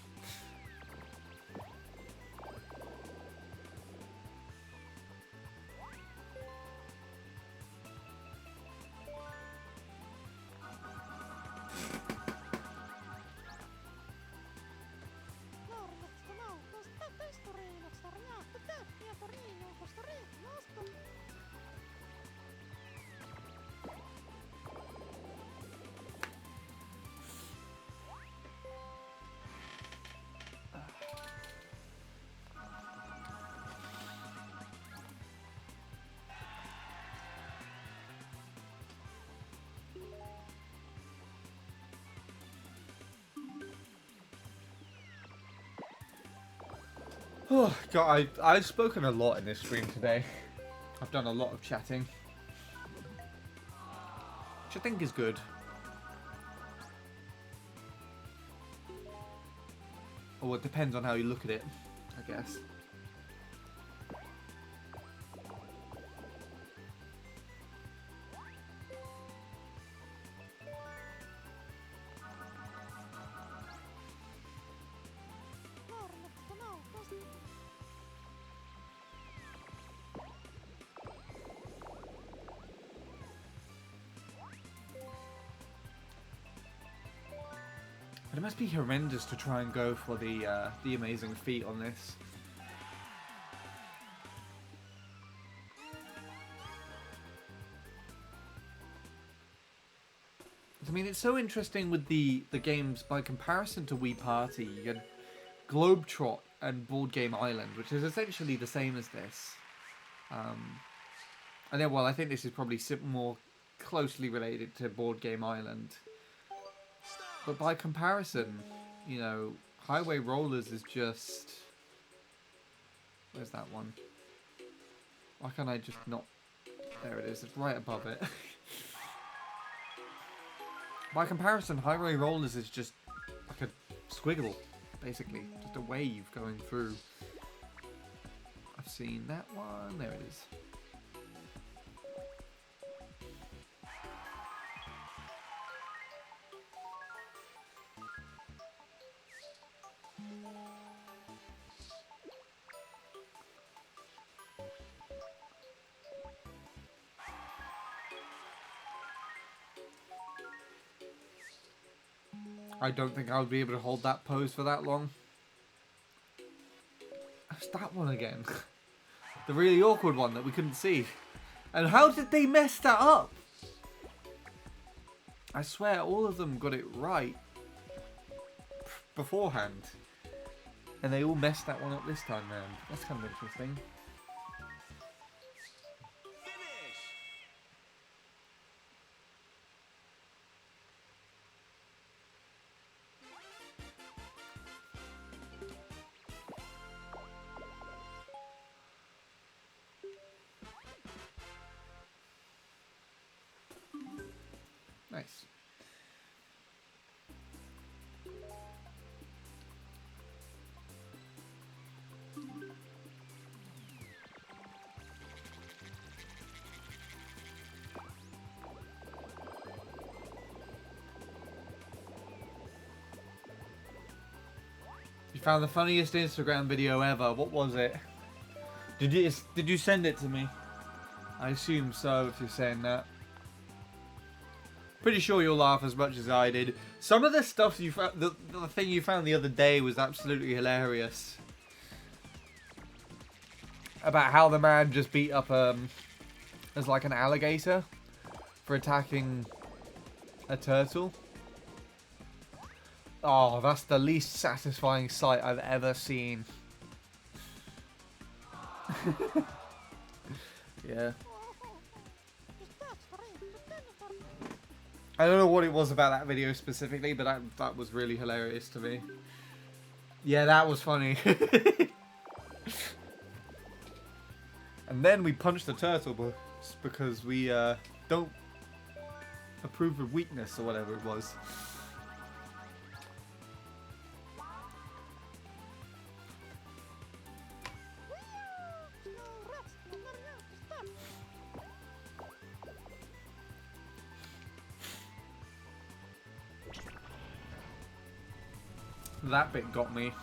Oh god, I've spoken a lot in this stream today. I've done a lot of chatting, which I think is good. Or it depends on how you look at it, I guess. But it must be horrendous to try and go for the amazing feat on this. I mean, it's so interesting with the games by comparison to Wii Party. You get Globetrot and Board Game Island, which is essentially the same as this. And then, well, I think this is probably more closely related to Board Game Island. But by comparison, you know, Highway Rollers is just... Where's that one? Why can't I just not... There it is, it's right above it. By comparison, Highway Rollers is just like a squiggle, basically. Just a wave going through. I've seen that one. There it is. I don't think I would be able to hold that pose for that long. It's that one again. The really awkward one that we couldn't see. And how did they mess that up? I swear all of them got it right beforehand. And they all messed that one up this time round. That's kind of interesting. Nice. You found the funniest Instagram video ever. What was it? Did you send it to me? I assume so if you're saying that. Pretty sure you'll laugh as much as I did. Some of the stuff you found, the thing you found the other day was absolutely hilarious. About how the man just beat up as like an alligator for attacking a turtle. Oh, that's the least satisfying sight I've ever seen. Yeah. I don't know what it was about that video specifically, but that was really hilarious to me. Yeah, that was funny. And then we punched the turtle because we don't approve of weakness or whatever it was. That bit got me.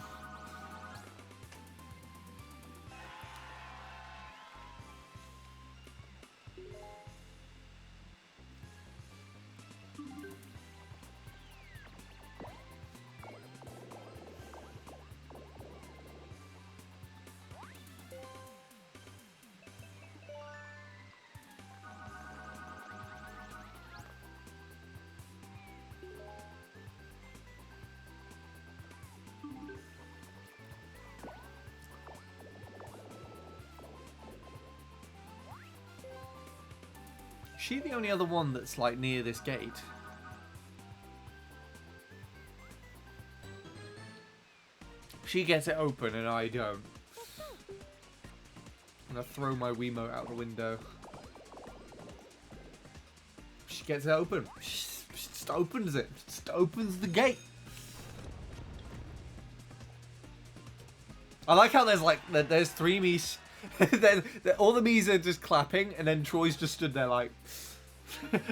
Is she the only other one that's like near this gate? She gets it open and I don't. I'm gonna throw my Wiimote out the window. She gets it open. She just opens it. Just opens the gate. I like how there's like there's three Miis. Then all the Miis are just clapping, and then Troy's just stood there like,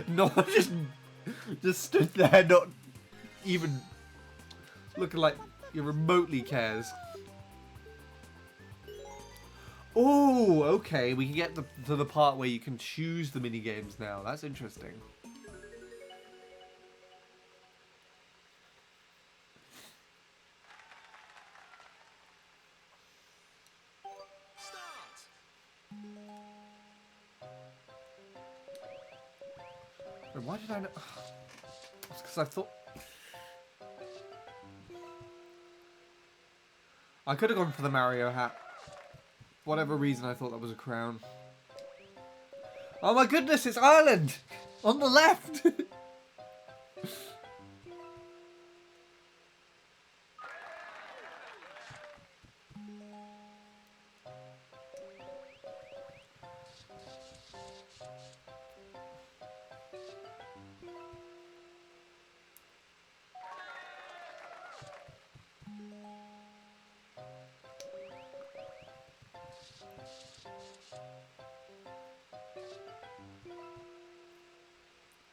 not just stood there, not even looking like he remotely cares. Oh, okay, we can get to the part where you can choose the mini games now. That's interesting. Wait, why did I know? It's because I thought I could have gone for the Mario hat. For whatever reason, I thought that was a crown. Oh my goodness, it's Ireland! On the left!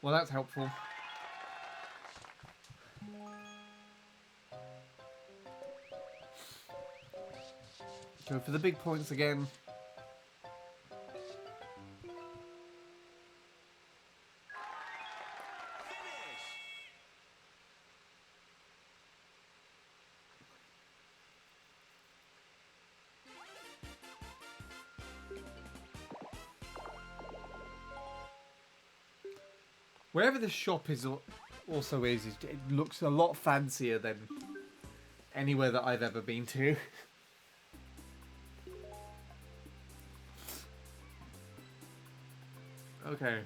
Well, that's helpful. Go for the big points again. Wherever this shop is also is, it looks a lot fancier than anywhere that I've ever been to. Okay.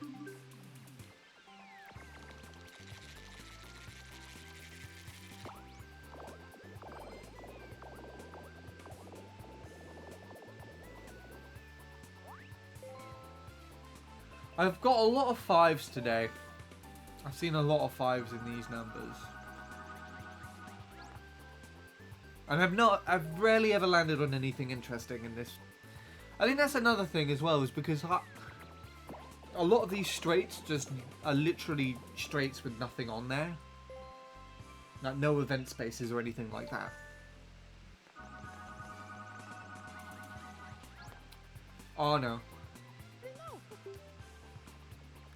I've got a lot of 5s today. I've seen a lot of 5s in these numbers. And I've rarely ever landed on anything interesting in this. I think that's another thing as well, is because a lot of these straights just are literally straights with nothing on there. Like no event spaces or anything like that. Oh no.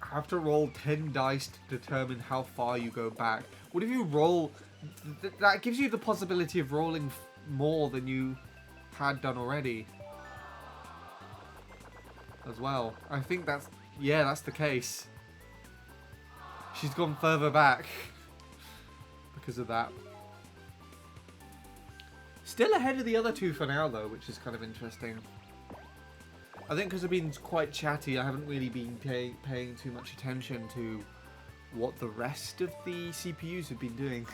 I have to roll 10 dice to determine how far you go back. What if you roll... that gives you the possibility of rolling more than you had done already. As well. I think that's... yeah, that's the case. She's gone further back. Because of that. Still ahead of the other two for now, though, which is kind of interesting. I think because I've been quite chatty, I haven't really been paying too much attention to what the rest of the CPUs have been doing.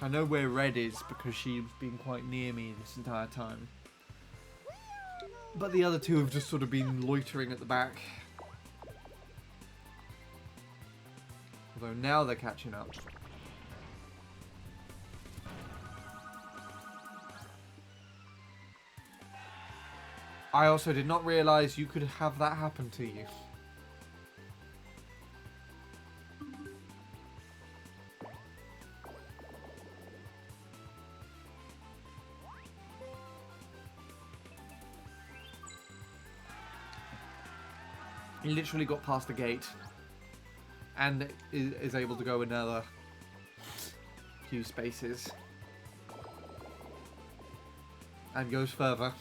I know where Red is because she's been quite near me this entire time. But the other two have just sort of been loitering at the back. Although now they're catching up. I also did not realise you could have that happen to you. He literally got past the gate and is able to go another few spaces and goes further.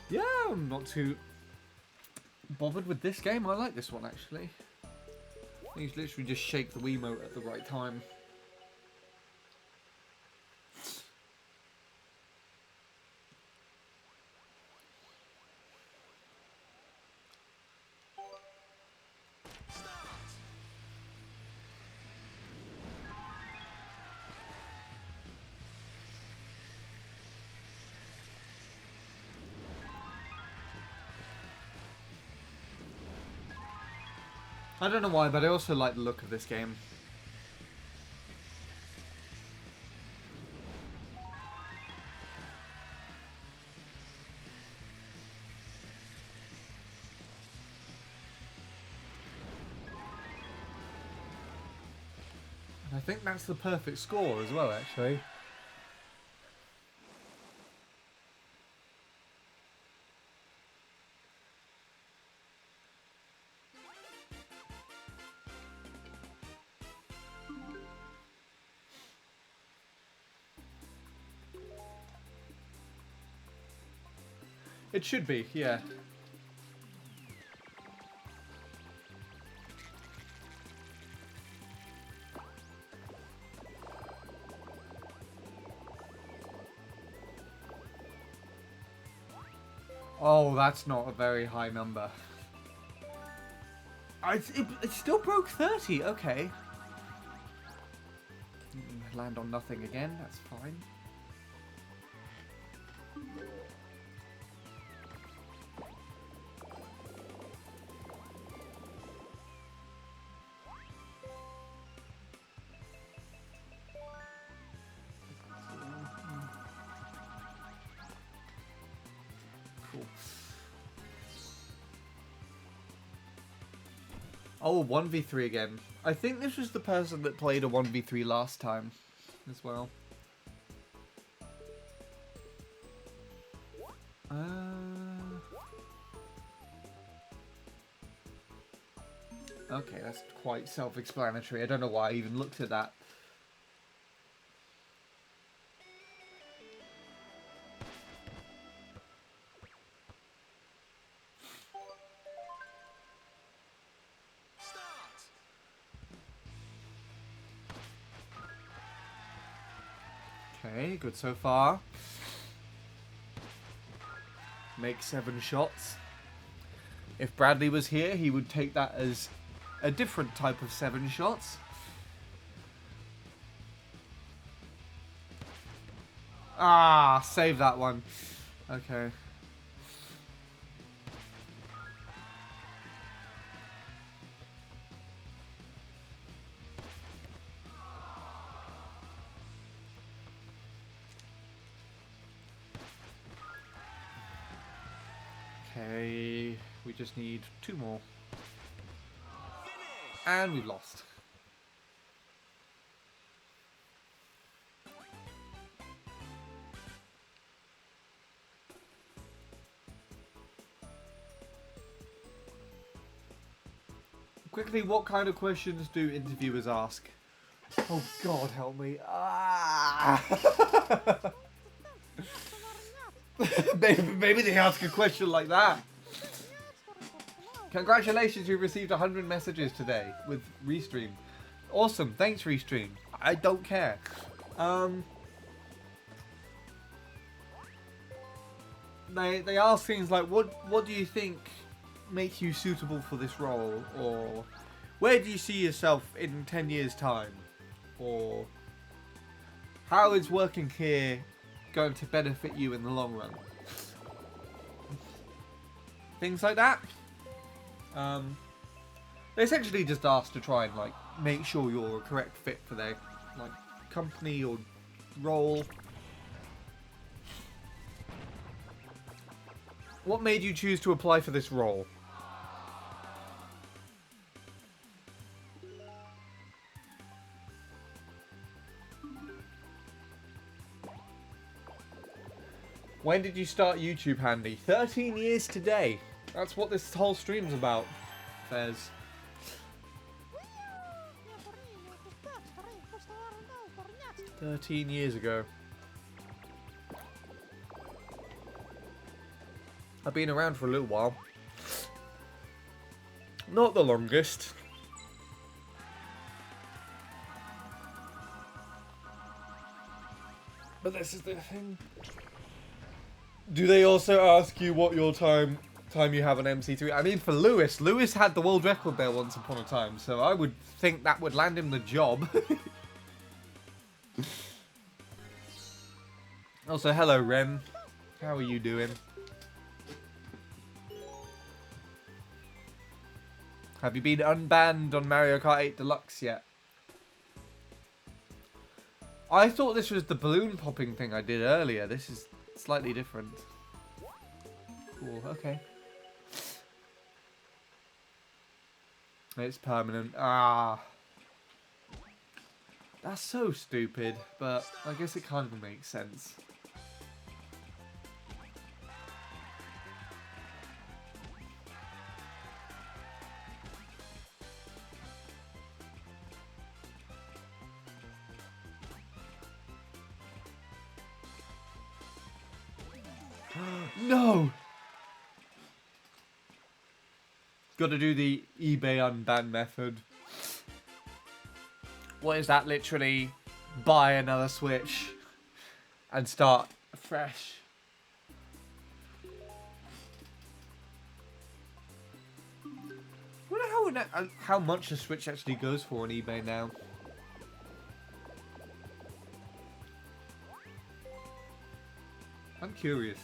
Yeah, I'm not too bothered with this game. I like this one, actually. You literally just shake the Wiimote at the right time. I don't know why, but I also like the look of this game. And I think that's the perfect score as well, actually. It should be, yeah. Oh, that's not a very high number. It still broke 30, okay. Land on nothing again, that's fine. Cool. Oh, 1v3 again. I think this was the person that played a 1v3 last time as well. Okay, that's quite self-explanatory. I don't know why I even looked at that. Okay, good so far. Make 7 shots. If Bradley was here, he would take that as a different type of 7 shots. Ah, save that one. Okay. Okay, we just need 2 more. And we've lost. Quickly, what kind of questions do interviewers ask? Oh God, help me. Ah! maybe they ask a question like that. Congratulations, you received 100 messages today with Restream. Awesome, thanks Restream. I don't care. They ask things like, what do you think makes you suitable for this role? Or where do you see yourself in 10 years time? Or how is working here going to benefit you in the long run? Things like that. They essentially just ask to try and like make sure you're a correct fit for their like company or role. What made you choose to apply for this role? When did you start YouTube, Handy? 13 years today. That's what this whole stream's about, Fez. "13 years ago. I've been around for a little while. Not the longest. But this is the thing. Do they also ask you what your time you have on MC3? I mean, for Lewis had the world record there once upon a time, so I would think that would land him the job. Also, hello, Rem. How are you doing? Have you been unbanned on Mario Kart 8 Deluxe yet? I thought this was the balloon popping thing I did earlier. This is slightly different. Cool, okay. It's permanent. Ah. That's so stupid, but I guess it kind of makes sense. No! Gotta do the eBay unban method. What is that? Literally buy another Switch and start fresh. I wonder how much a Switch actually goes for on eBay now. I'm curious.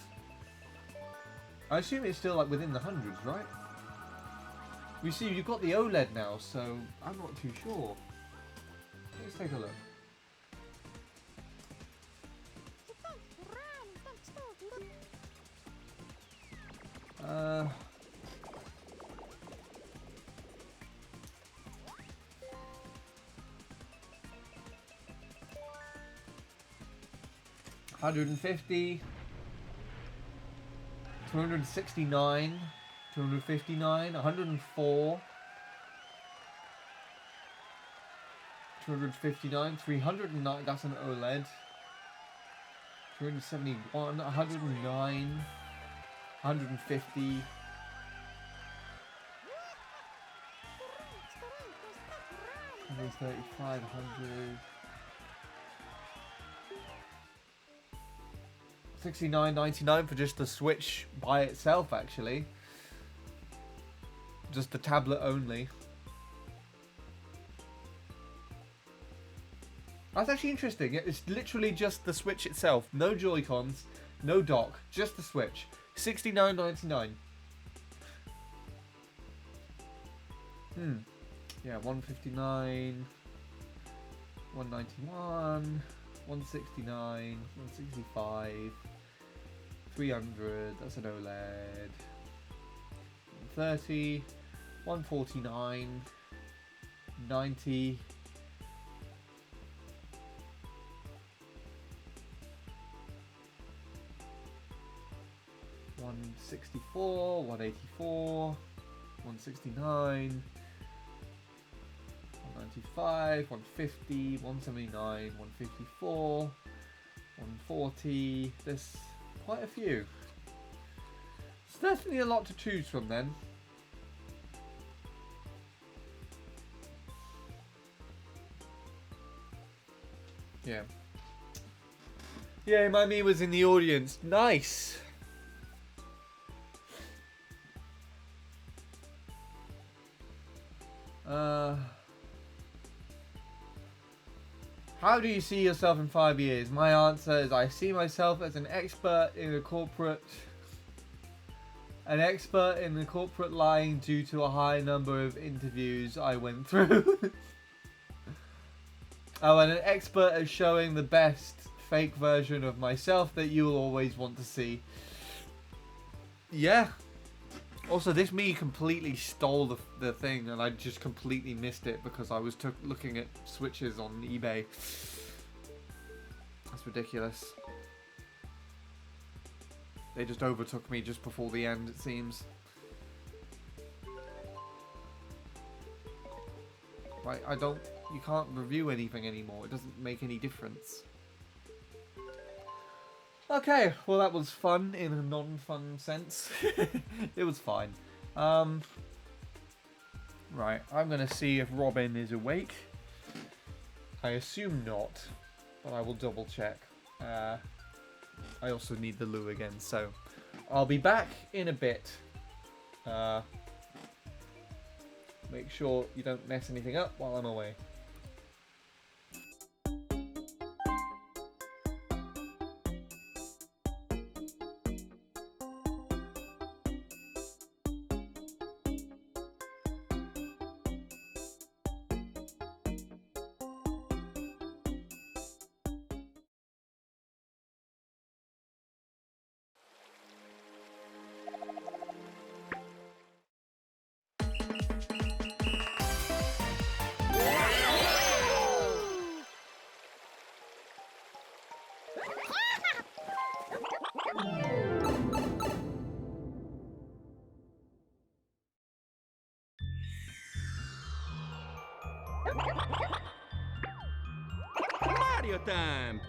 I assume it's still like within the hundreds, right? You see, you've got the OLED now, so I'm not too sure. Let's take a look. $150, $269, $259, $104, $259, $309. That's an OLED. $271, $109, $150. $135, $100. $69.99 for just the Switch by itself, actually. Just the tablet only. That's actually interesting. It's literally just the Switch itself. No Joy-Cons, no dock, just the Switch. $69.99. Yeah, $159, $191, $169, $165, $300. That's an OLED. $130, $149, $90. $164, $184, $169, $195, $150, $179, $154, $140. There's quite a few. It's definitely a lot to choose from then. Yeah. Yeah, my me was in the audience. Nice. How do you see yourself in 5 years? My answer is I see myself as an expert in the corporate line due to a high number of interviews I went through. Oh, and an expert at showing the best fake version of myself that you will always want to see. Yeah. Also, this me completely stole the thing, and I just completely missed it because I was looking at Switches on eBay. That's ridiculous. They just overtook me just before the end, it seems. Right, you can't review anything anymore. It doesn't make any difference. Okay, well that was fun in a non-fun sense. It was fine. Right, I'm gonna see if Robin is awake. I assume not, but I will double check. I also need the loo again, so I'll be back in a bit. Make sure you don't mess anything up while I'm away. Mario time.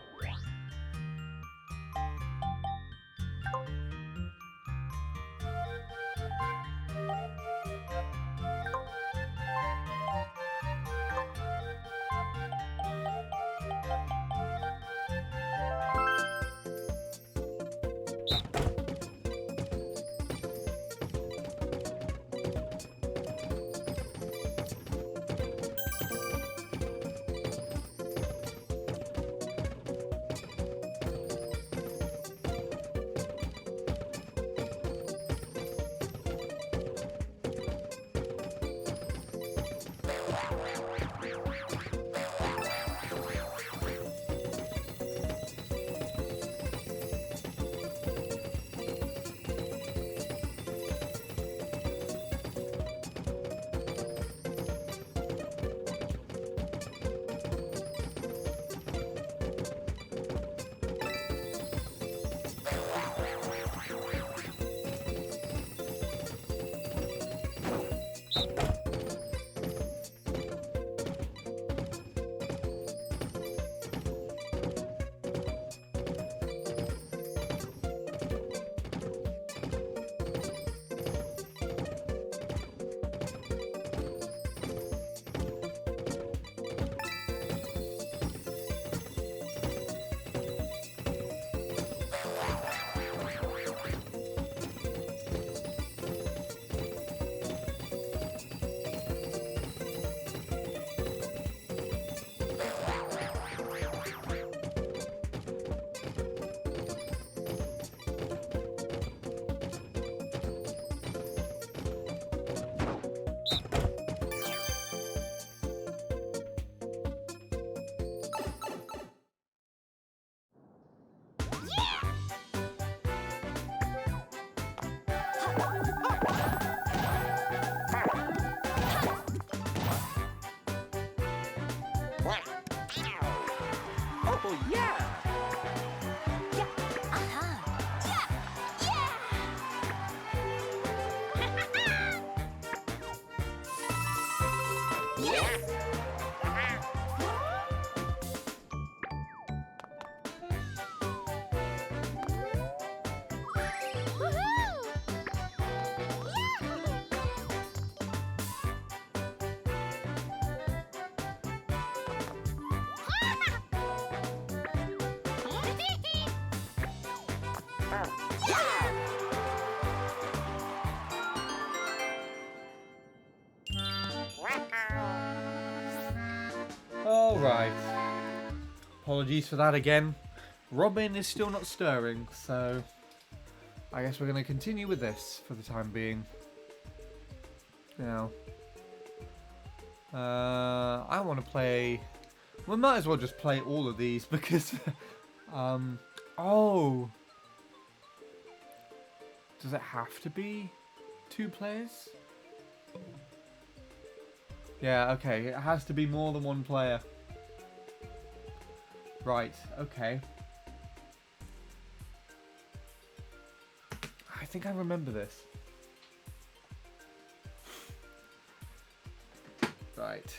Oh yeah! Alright. Apologies for that again. Robin is still not stirring, so I guess we're going to continue with this for the time being. Now, I want to play... We might as well just play all of these because... oh! Does it have to be 2 players? Yeah, okay. It has to be more than 1 player. Right, okay. I think I remember this. Right.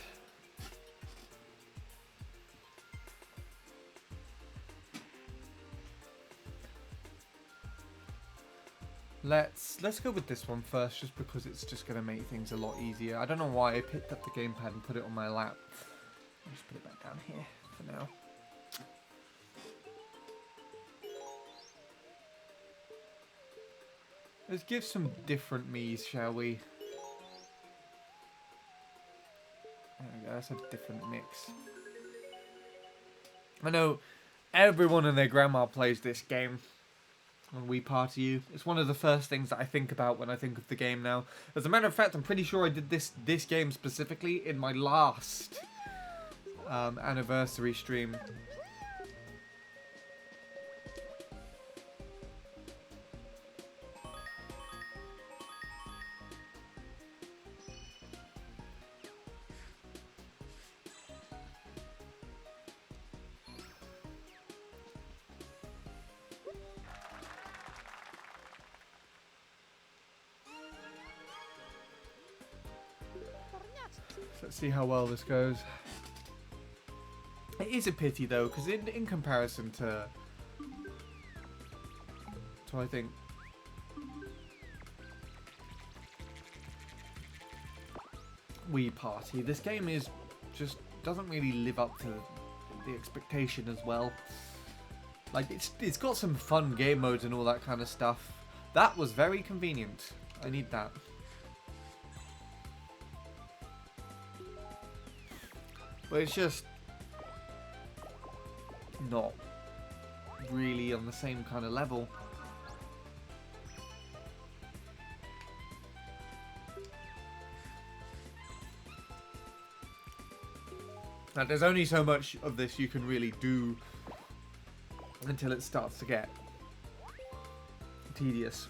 Let's go with this one first, just because it's just going to make things a lot easier. I don't know why I picked up the gamepad and put it on my lap. I'll just put it back down here for now. Let's give some different me's, shall we? There we go, that's a different mix. I know everyone and their grandma plays this game. On Wii Party U. It's one of the first things that I think about when I think of the game now. As a matter of fact, I'm pretty sure I did this game specifically in my last anniversary stream. Let's see how well this goes. It is a pity though, because in comparison to I think Wii Party, this game is just doesn't really live up to the expectation as well. Like it's got some fun game modes and all that kind of stuff. That was very convenient. I need that. But it's just not really on the same kind of level. Like, there's only so much of this you can really do until it starts to get tedious.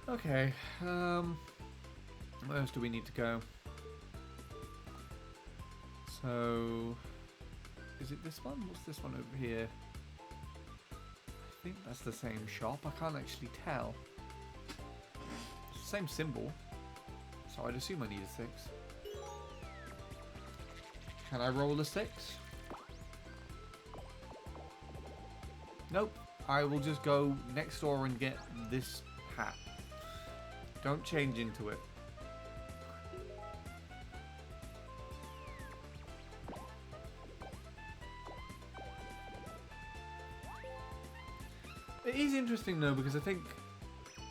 Okay, where else do we need to go? So, is it this one? What's this one over here? I think that's the same shop. I can't actually tell. It's the same symbol, so I'd assume I need a 6. Can I roll a 6? Nope. I will just go next door and get this hat. Don't change into it. It is interesting though, because I think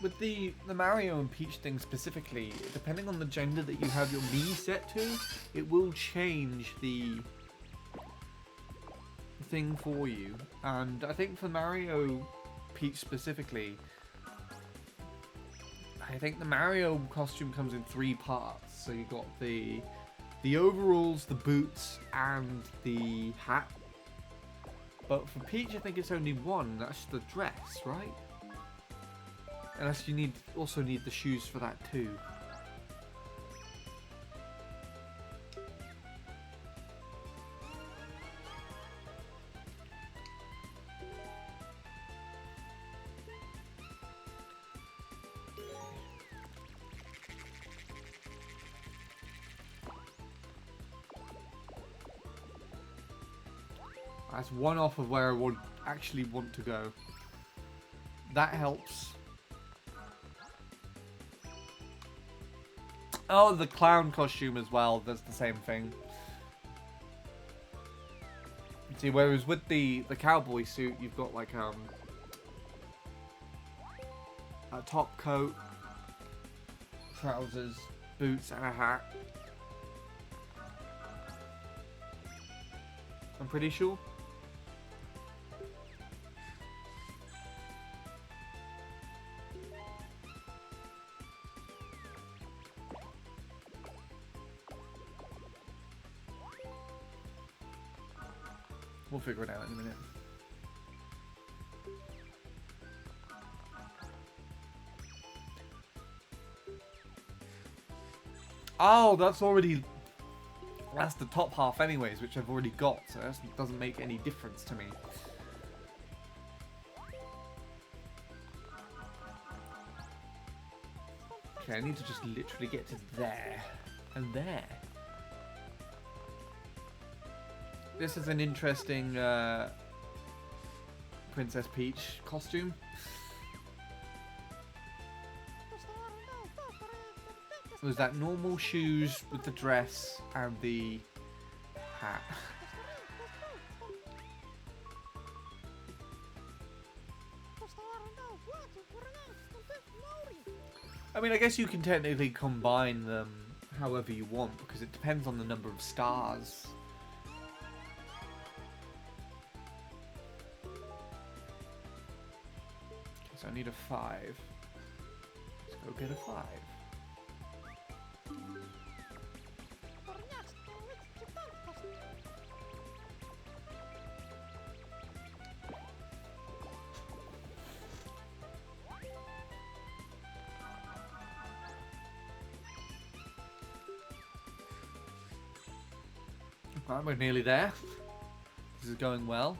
with the Mario and Peach thing specifically, depending on the gender that you have your Mii set to, it will change the thing for you. And I think for Mario Peach specifically, I think the Mario costume comes in 3 parts. So you got the overalls, the boots, and the hat. But for Peach, I think it's only 1. That's the dress, right? Unless you also need the shoes for that too. That's 1 off of where I would actually want to go. That helps. Oh, the clown costume as well. That's the same thing. See, whereas with the cowboy suit, you've got like a top coat, trousers, boots, and a hat. I'm pretty sure. We'll figure it out in a minute. Oh, that's the top half anyways, which I've already got, so that doesn't make any difference to me. Okay, I need to just literally get to there and there. This is an interesting Princess Peach costume. It was that normal shoes with the dress and the hat. I mean, I guess you can technically combine them however you want, because it depends on the number of stars. Okay, so I need a 5. Let's go get a 5. Right, we're nearly there. This is going well.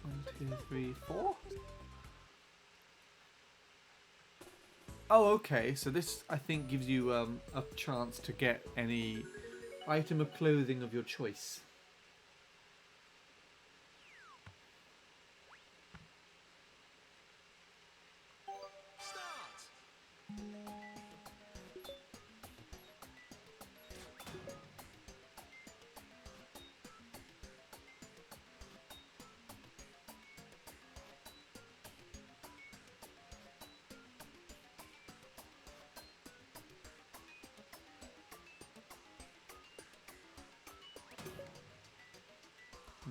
One, two, three, 4. Oh, okay. So this, I think, gives you a chance to get any item of clothing of your choice.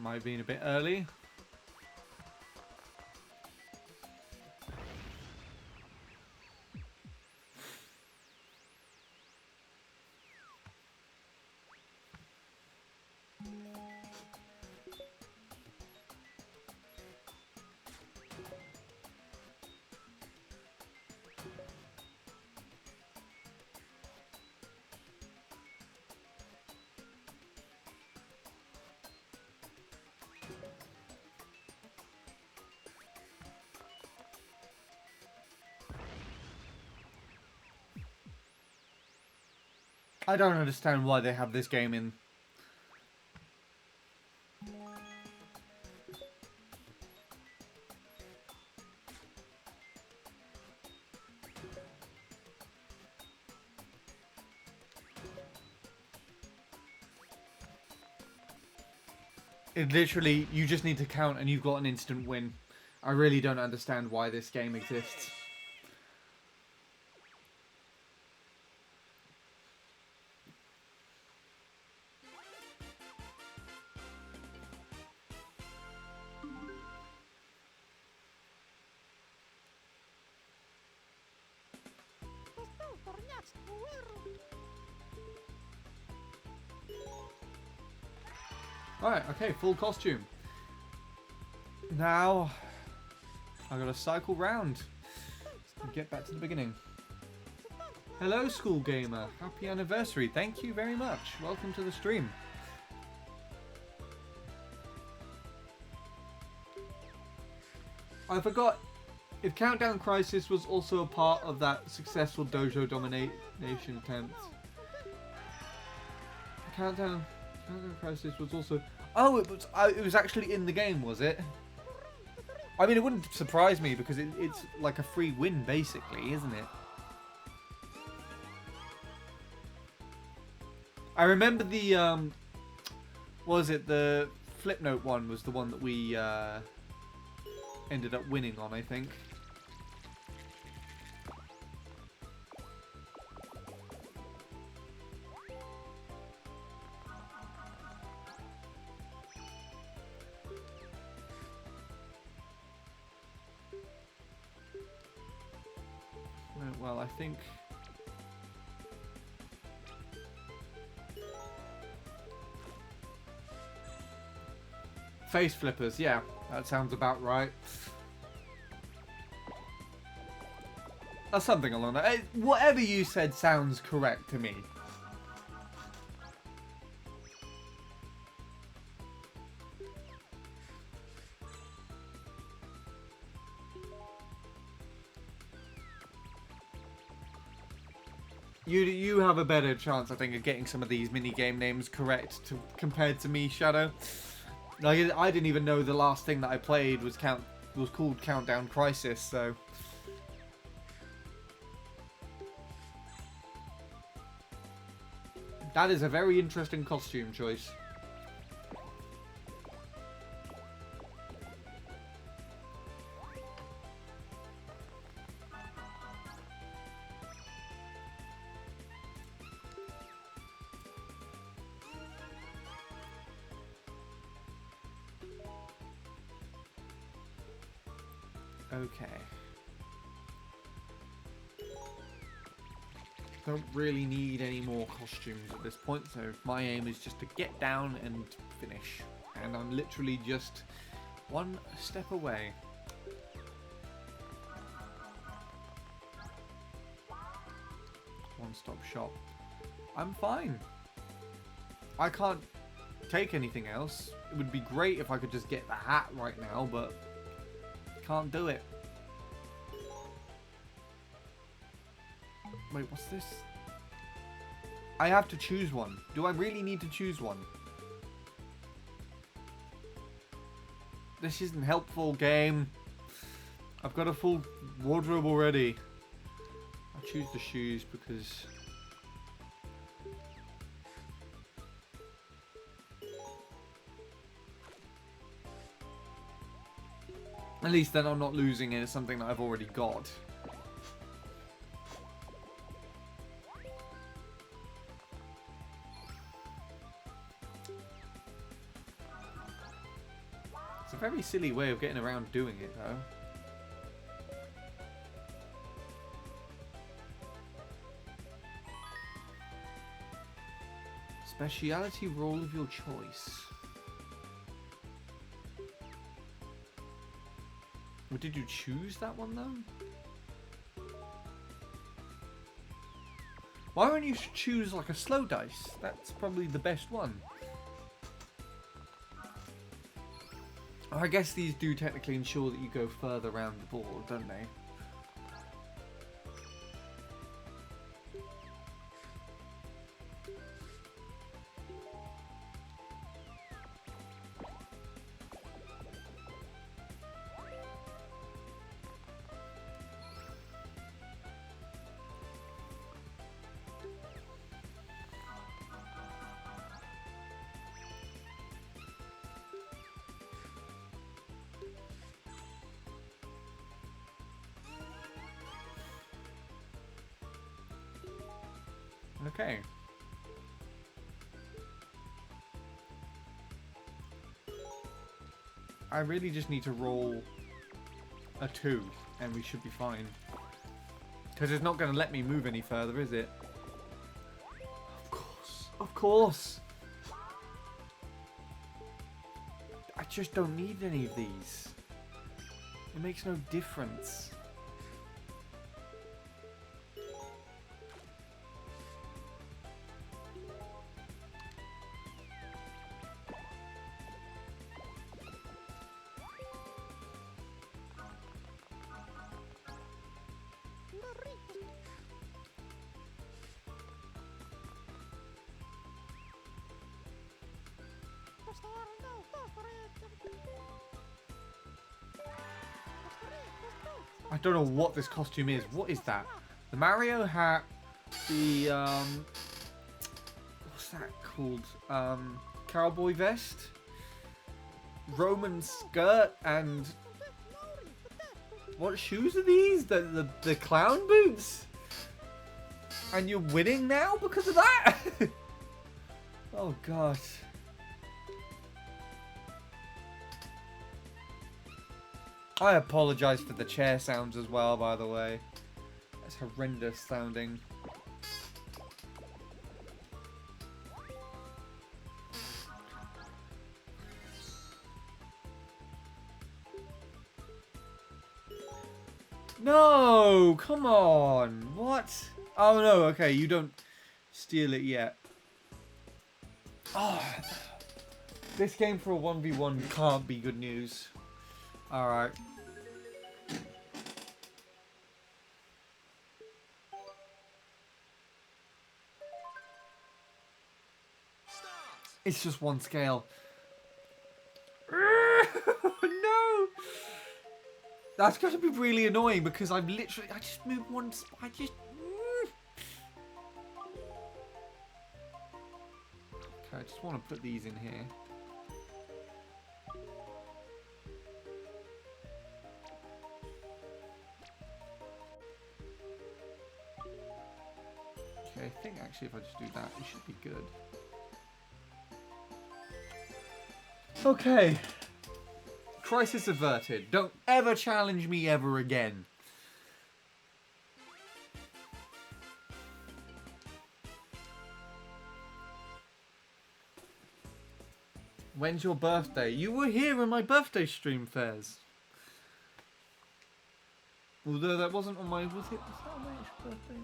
Might have been a bit early. I don't understand why they have this game in. It literally, you just need to count and you've got an instant win. I really don't understand why this game exists. Alright, okay, full costume. Now, I gotta cycle round and get back to the beginning. Hello, School Gamer. Happy anniversary. Thank you very much. Welcome to the stream. I forgot if Countdown Crisis was also a part of that successful dojo domination attempt. Countdown Crisis was also... Oh, it was actually in the game, was it? I mean, it wouldn't surprise me because it's like a free win, basically, isn't it? I remember the, what was it, the Flipnote one was the one that we ended up winning on, I think. Well, I think... Face flippers, yeah, that sounds about right. Or something along that. Whatever you said sounds correct to me. You have a better chance, I think, of getting some of these mini-game names correct compared to me, Shadow. Like, I didn't even know the last thing that I played was called Countdown Crisis, so... That is a very interesting costume choice. Okay. Don't really need any more costumes at this point, so my aim is just to get down and finish. And I'm literally just one step away. One-stop shop. I'm fine. I can't take anything else. It would be great if I could just get the hat right now, but can't do it. Wait, what's this? I have to choose one. Do I really need to choose one? This isn't helpful, game. I've got a full wardrobe already. I'll choose the shoes because... At least then I'm not losing it. It's something that I've already got. It's a very silly way of getting around doing it, though. Speciality role of your choice. Or did you choose that one, though? Why don't you choose, like, a slow dice? That's probably the best one. I guess these do technically ensure that you go further around the board, don't they? Okay. I really just need to roll a 2 and we should be fine. Because it's not going to let me move any further, is it? course. I just don't need any of these. It makes no difference. I don't know what this costume is. What is that? The Mario hat, the what's that called? Cowboy vest, Roman skirt, and what shoes are these? The clown boots? And you're winning now because of that? Oh gosh. I apologise for the chair sounds as well, by the way. That's horrendous sounding. No! Come on! What? Oh no, okay, you don't steal it yet. Oh, this game for a 1v1 can't be good news. Alright. It's just one scale. No! That's going to be really annoying because I just moved one. I just. Okay, I just want to put these in here. Okay, I think actually if I just do that, it should be good. Okay. Crisis averted. Don't ever challenge me ever again. When's your birthday? You were here in my birthday stream, Fairs. Although that wasn't on my... Was that on my actual birthday?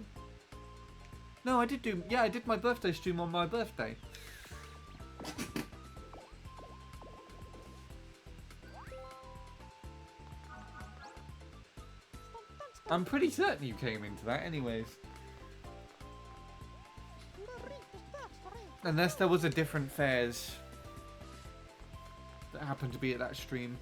No, I did do... Yeah, I did my birthday stream on my birthday. I'm pretty certain you came into that anyways. Unless there was a different Fairs that happened to be at that stream.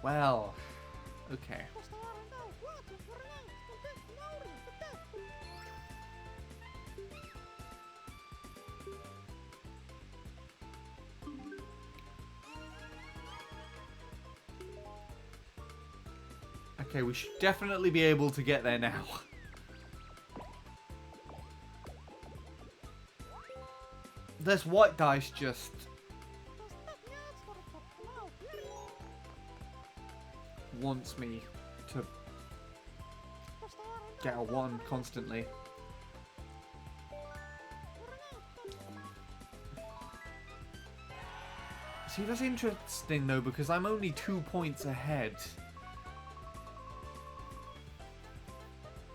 Well, okay. Okay, we should definitely be able to get there now. This white dice just... wants me to get a 1 constantly. See, that's interesting though, because I'm only 2 points ahead.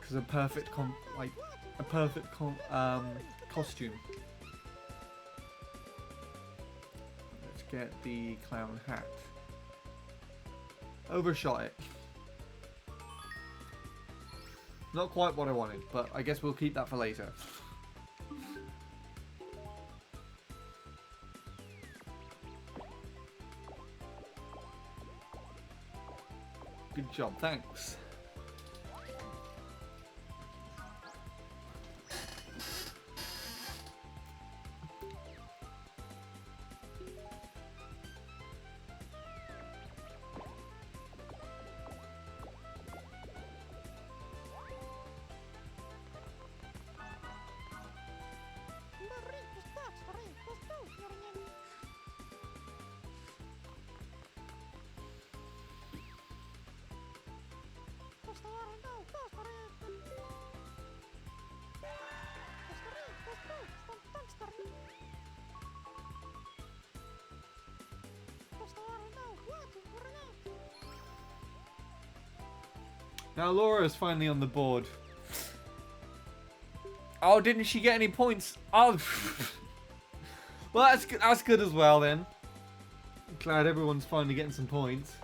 Because a perfect costume. Let's get the clown hat. Overshot it. Not quite what I wanted, but I guess we'll keep that for later. Good job, thanks. Now Laura's finally on the board. Oh, didn't she get any points? Oh, well, that's good as well then. Glad everyone's finally getting some points.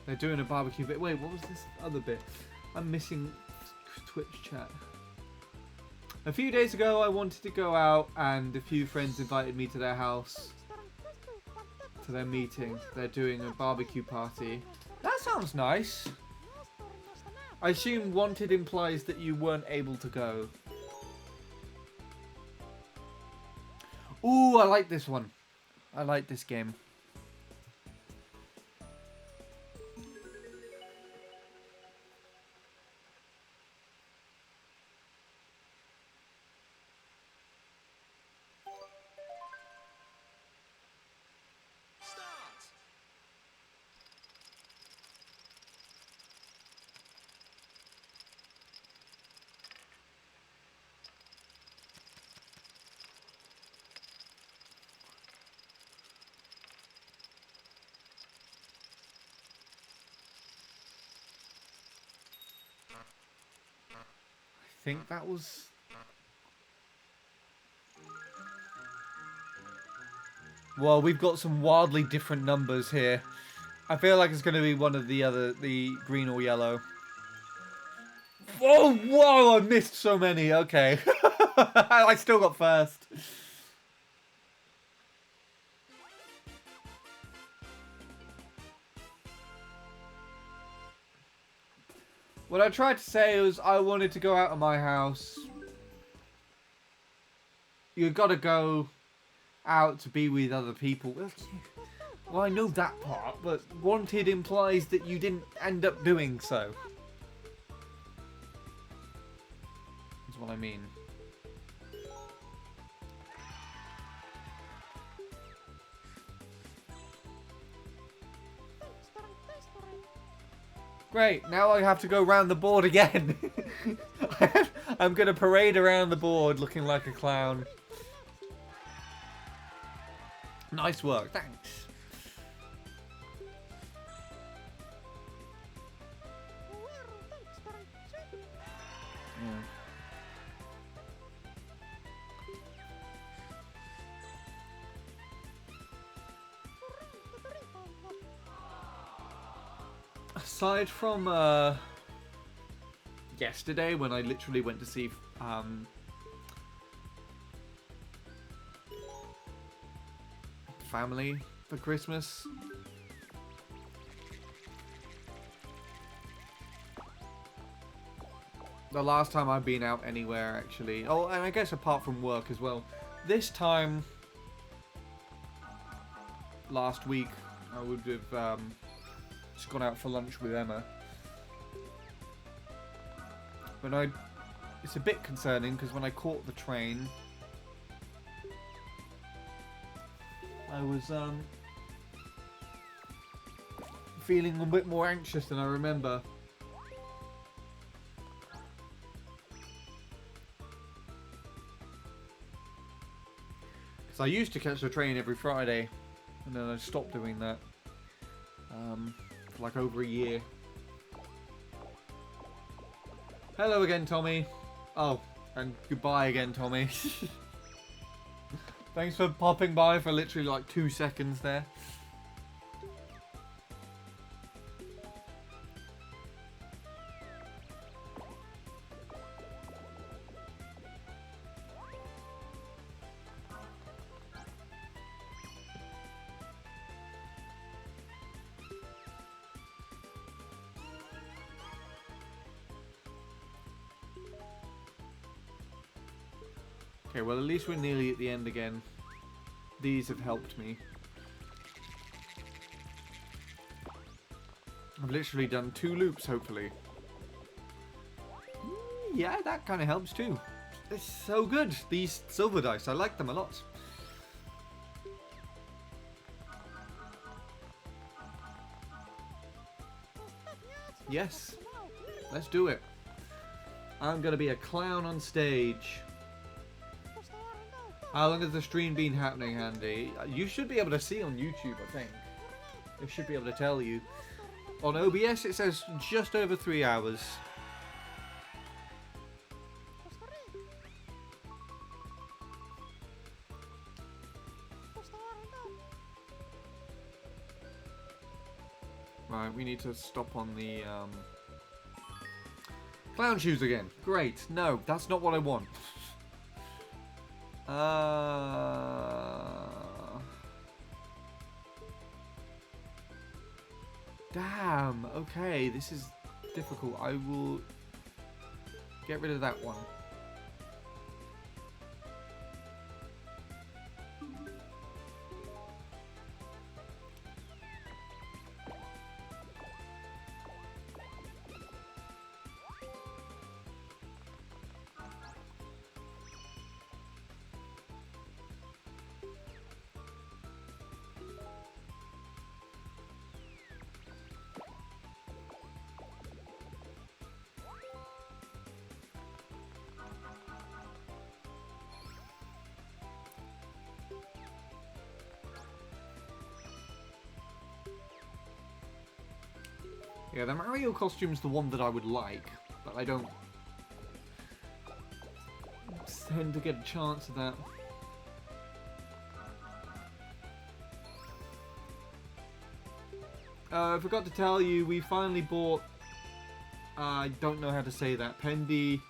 They're doing a barbecue bit. Wait, what was this other bit? I'm missing Twitch chat. A few days ago, I wanted to go out, and a few friends invited me to their house, to their meeting. They're doing a barbecue party. That sounds nice. I assume wanted implies that you weren't able to go. Ooh, I like this one. I like this game. I think that was... Well, we've got some wildly different numbers here. I feel like it's going to be one of the green or yellow. Oh, whoa, I missed so many. Okay. I still got first. What I tried to say was I wanted to go out of my house. You gotta go out to be with other people. Well, I know that part, but wanted implies that you didn't end up doing so. That's what I mean. Great, now I have to go round the board again. I'm gonna parade around the board looking like a clown. Nice work, thanks. Yeah. Aside from yesterday when I literally went to see family for Christmas. The last time I've been out anywhere, actually. Oh, and I guess apart from work as well. This time, last week, I would have just gone out for lunch with Emma. But it's a bit concerning because when I caught the train, I was feeling a bit more anxious than I remember. Because I used to catch the train every Friday, and then I stopped doing that for like over a year. Hello again, Tommy. Oh, and goodbye again, Tommy. Thanks for popping by for literally like 2 seconds there. Okay, well at least we're nearly at the end again. These have helped me. I've literally done 2 loops, hopefully. Yeah, that kind of helps too. It's so good. These silver dice, I like them a lot. Yes, let's do it. I'm gonna be a clown on stage. How long has the stream been happening, Andy? You should be able to see on YouTube, I think. It should be able to tell you. On OBS, it says just over 3 hours. Right, we need to stop on the clown shoes again. Great. No, that's not what I want. Damn. Okay, this is difficult. I will get rid of that one. Yeah, the Mario costume's the one that I would like, but I don't tend to get a chance of that. I forgot to tell you, we finally bought, I don't know how to say that, Pendi,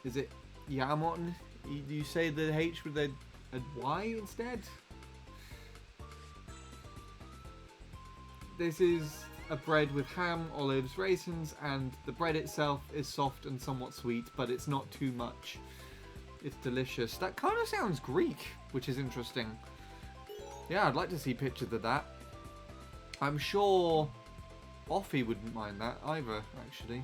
is it Yamon? You say the H with a Y instead? This is a bread with ham, olives, raisins, and the bread itself is soft and somewhat sweet, but it's not too much. It's delicious. That kind of sounds Greek, which is interesting. Yeah, I'd like to see pictures of that. I'm sure Offie wouldn't mind that either, actually.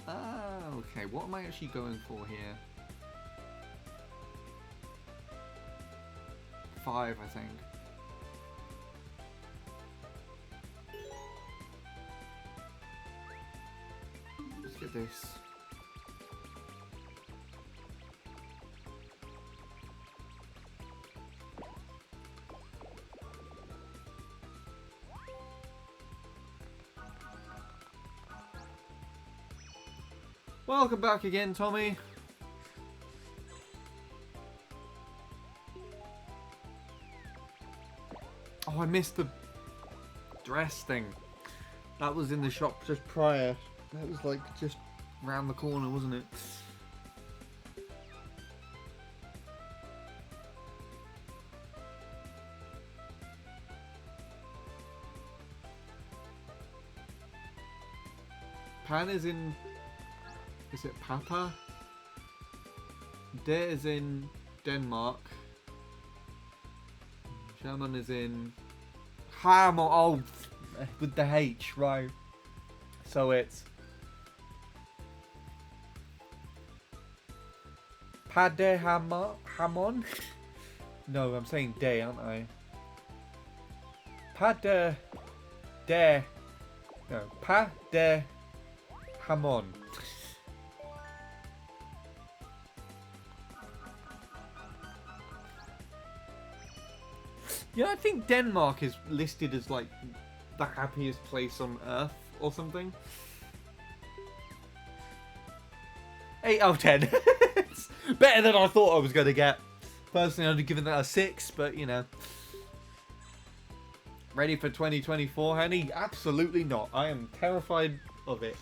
Okay, what am I actually going for here? 5, I think. Let's get this. Welcome back again, Tommy. Oh, I missed the dress thing. That was in the shop just prior. That was like just round the corner, wasn't it? Pan is in... Is it Papa? De is in Denmark. Sherman is in... Ham, oh, with the H, right. So it's... Pade Hamon? No, I'm saying de, aren't I? Pade de... No, Pade Hamon. Yeah, I think Denmark is listed as like the happiest place on earth or something. 8 out of 10. It's better than I thought I was going to get. Personally, I'd have given that a 6, but you know. Ready for 2024, Henny? Absolutely not. I am terrified of it.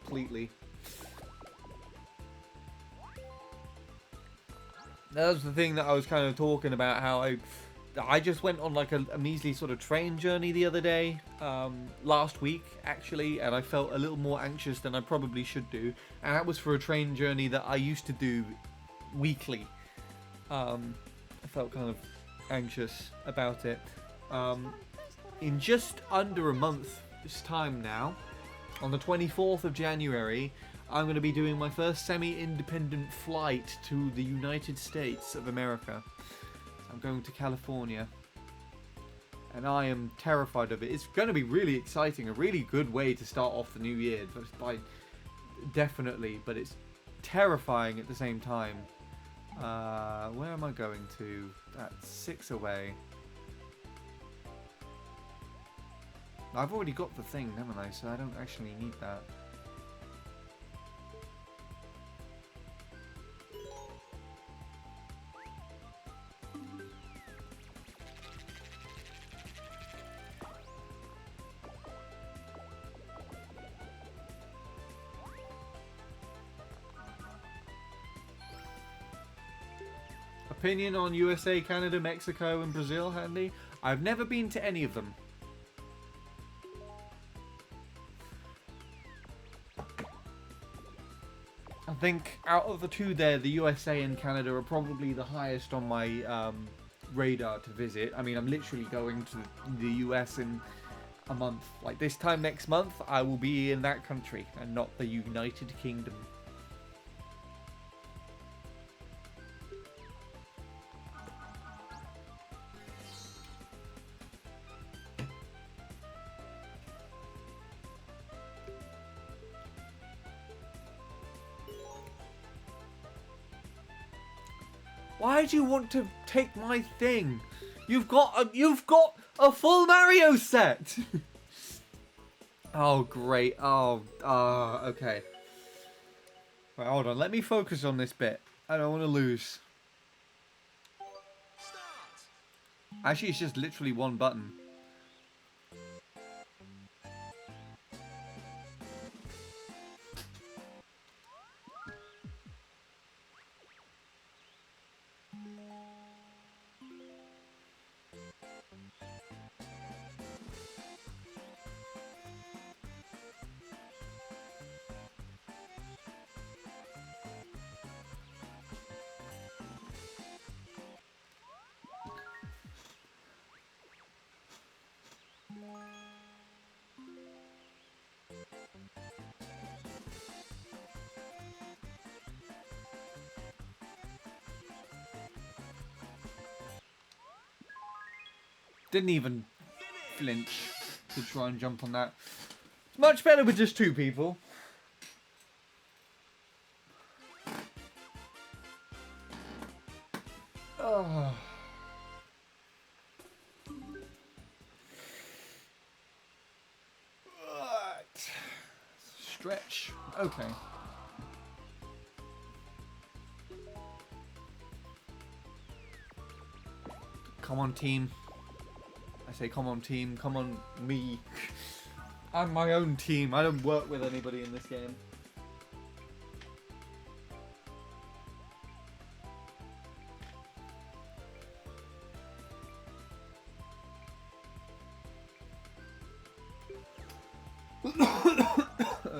Completely. That was the thing that I was kind of talking about, how I just went on like a measly sort of train journey the other day, last week actually, and I felt a little more anxious than I probably should do, and that was for a train journey that I used to do weekly. I felt kind of anxious about it. In just under a month's time now, on the 24th of January, I'm going to be doing my first semi-independent flight to the United States of America. I'm going to California, and I am terrified of it. It's going to be really exciting, a really good way to start off the new year, definitely, but it's terrifying at the same time. Where am I going to? That's 6 away. I've already got the thing, haven't I? So I don't actually need that. Opinion on USA, Canada, Mexico, and Brazil, Handy? I've never been to any of them. I think out of the two there, the USA and Canada are probably the highest on my radar to visit. I mean, I'm literally going to the US in a month. Like this time next month, I will be in that country and not the United Kingdom. Why do you want to take my thing? You've got a full Mario set. Oh great. Oh, okay. Right, hold on. Let me focus on this bit. I don't want to lose. Actually, it's just literally one button. Didn't even flinch to try and jump on that. It's much better with just 2 people. Oh. Right. Stretch. Okay. Come on, team. I say, come on, team. Come on, me. I'm my own team. I don't work with anybody in this game.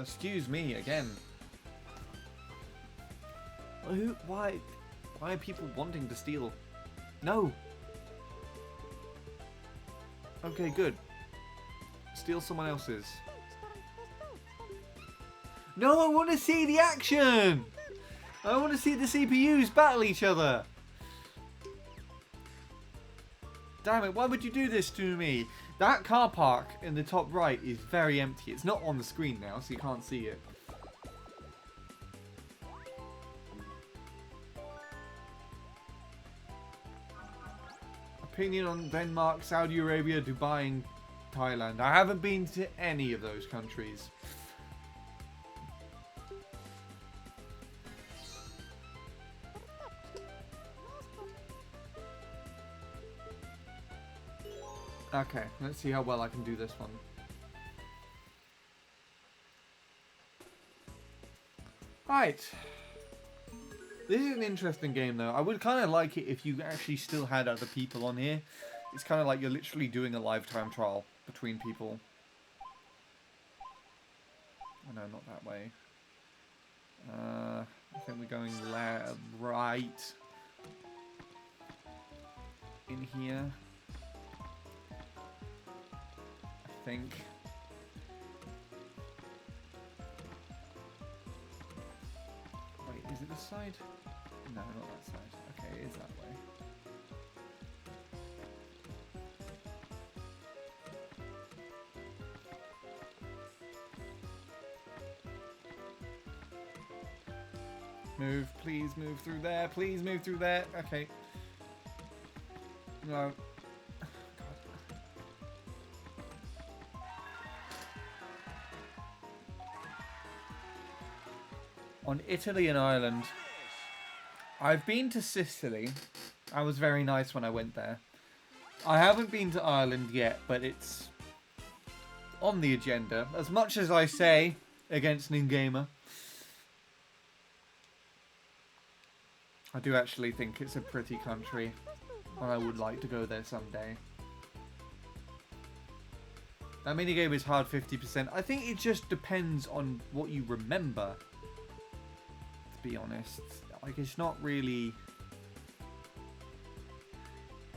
Excuse me again. Who? Why are people wanting to steal? No. Okay, good. Steal someone else's. No, I want to see the action! I want to see the CPUs battle each other! Damn it, why would you do this to me? That car park in the top right is very empty. It's not on the screen now, so you can't see it. Opinion on Denmark, Saudi Arabia, Dubai, and Thailand. I haven't been to any of those countries. Okay, let's see how well I can do this one. Right. This is an interesting game, though. I would kind of like it if you actually still had other people on here. It's kind of like you're literally doing a lifetime trial between people. Oh, no, not that way. I think we're going right in here. I think. Wait, is it this side? No, not that side. Okay, it is that way. move. Please move through there. Please move through there. Okay. No. On Italy and Ireland. I've been to Sicily. I was very nice when I went there. I haven't been to Ireland yet, but it's on the agenda. As much as I say against Ningamer, I do actually think it's a pretty country, and I would like to go there someday. That minigame is hard 50%. I think it just depends on what you remember, to be honest. Like, it's not really...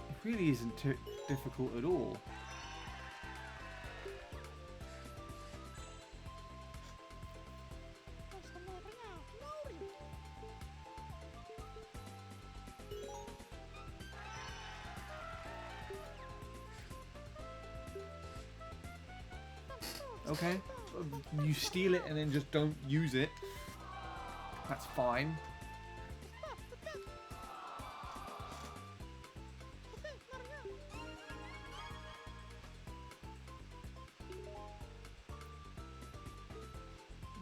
It really isn't too difficult at all. Okay, you steal it and then just don't use it. That's fine.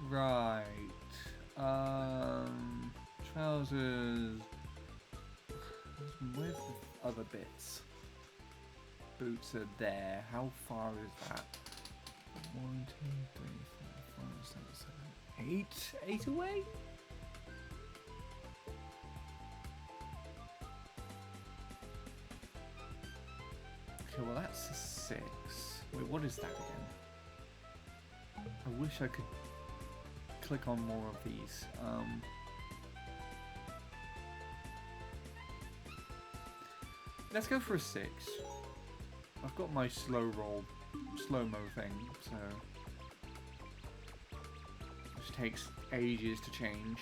Right. Trousers. Where's the other bits? Boots are there. How far is that? 1, 2, 3, 4, 5, 6, 7, 8. 8 away? Okay, well that's a 6. Wait, what is that again? I wish I could click on more of these. Let's go for a 6. I've got my slow-mo thing, so which takes ages to change.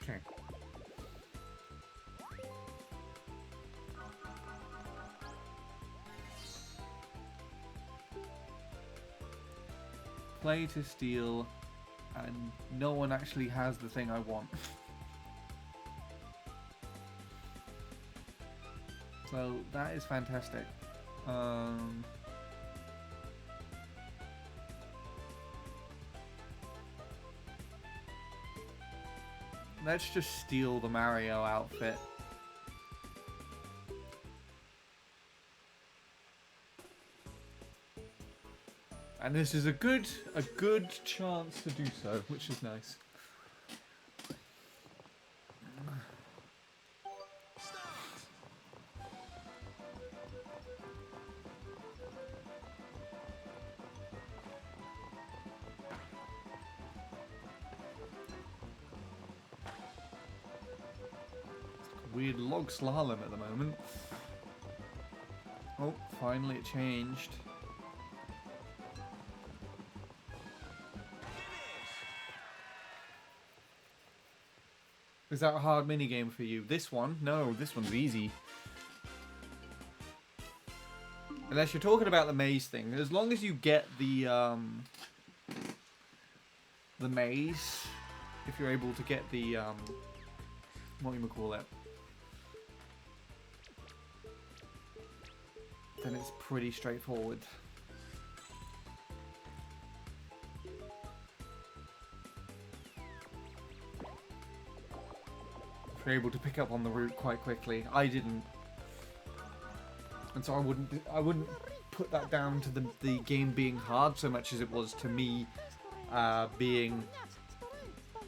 Okay. Play to steal, and no one actually has the thing I want. So that is fantastic. Let's just steal the Mario outfit. And this is a good chance to do so, which is nice. Weird log slalom at the moment. Oh, finally it changed. Is that a hard minigame for you? This one? No, this one's easy. Unless you're talking about the maze thing. As long as you get the maze, if you're able to get the, what you call it, then it's pretty straightforward. If you're able to pick up on the route quite quickly. I didn't. And so I wouldn't put that down to the game being hard so much as it was to me being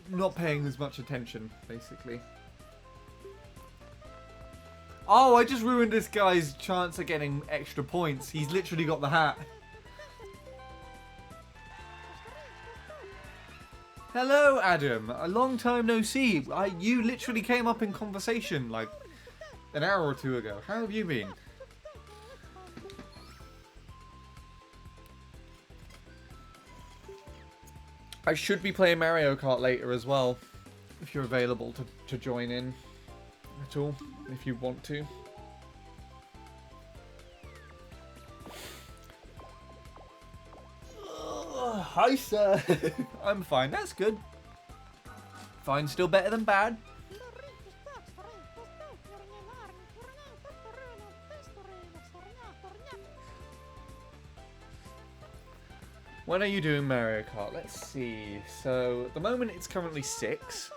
not paying as much attention, basically. Oh, I just ruined this guy's chance at getting extra points. He's literally got the hat. Hello, Adam. A long time no see. You literally came up in conversation like an hour or two ago. How have you been? I should be playing Mario Kart later as well, if you're available to join in at all, if you want to. Ugh. hi, sir. I'm fine. That's good. Fine, still better than bad. When are you doing Mario Kart? Let's see. So, at the moment it's currently 6.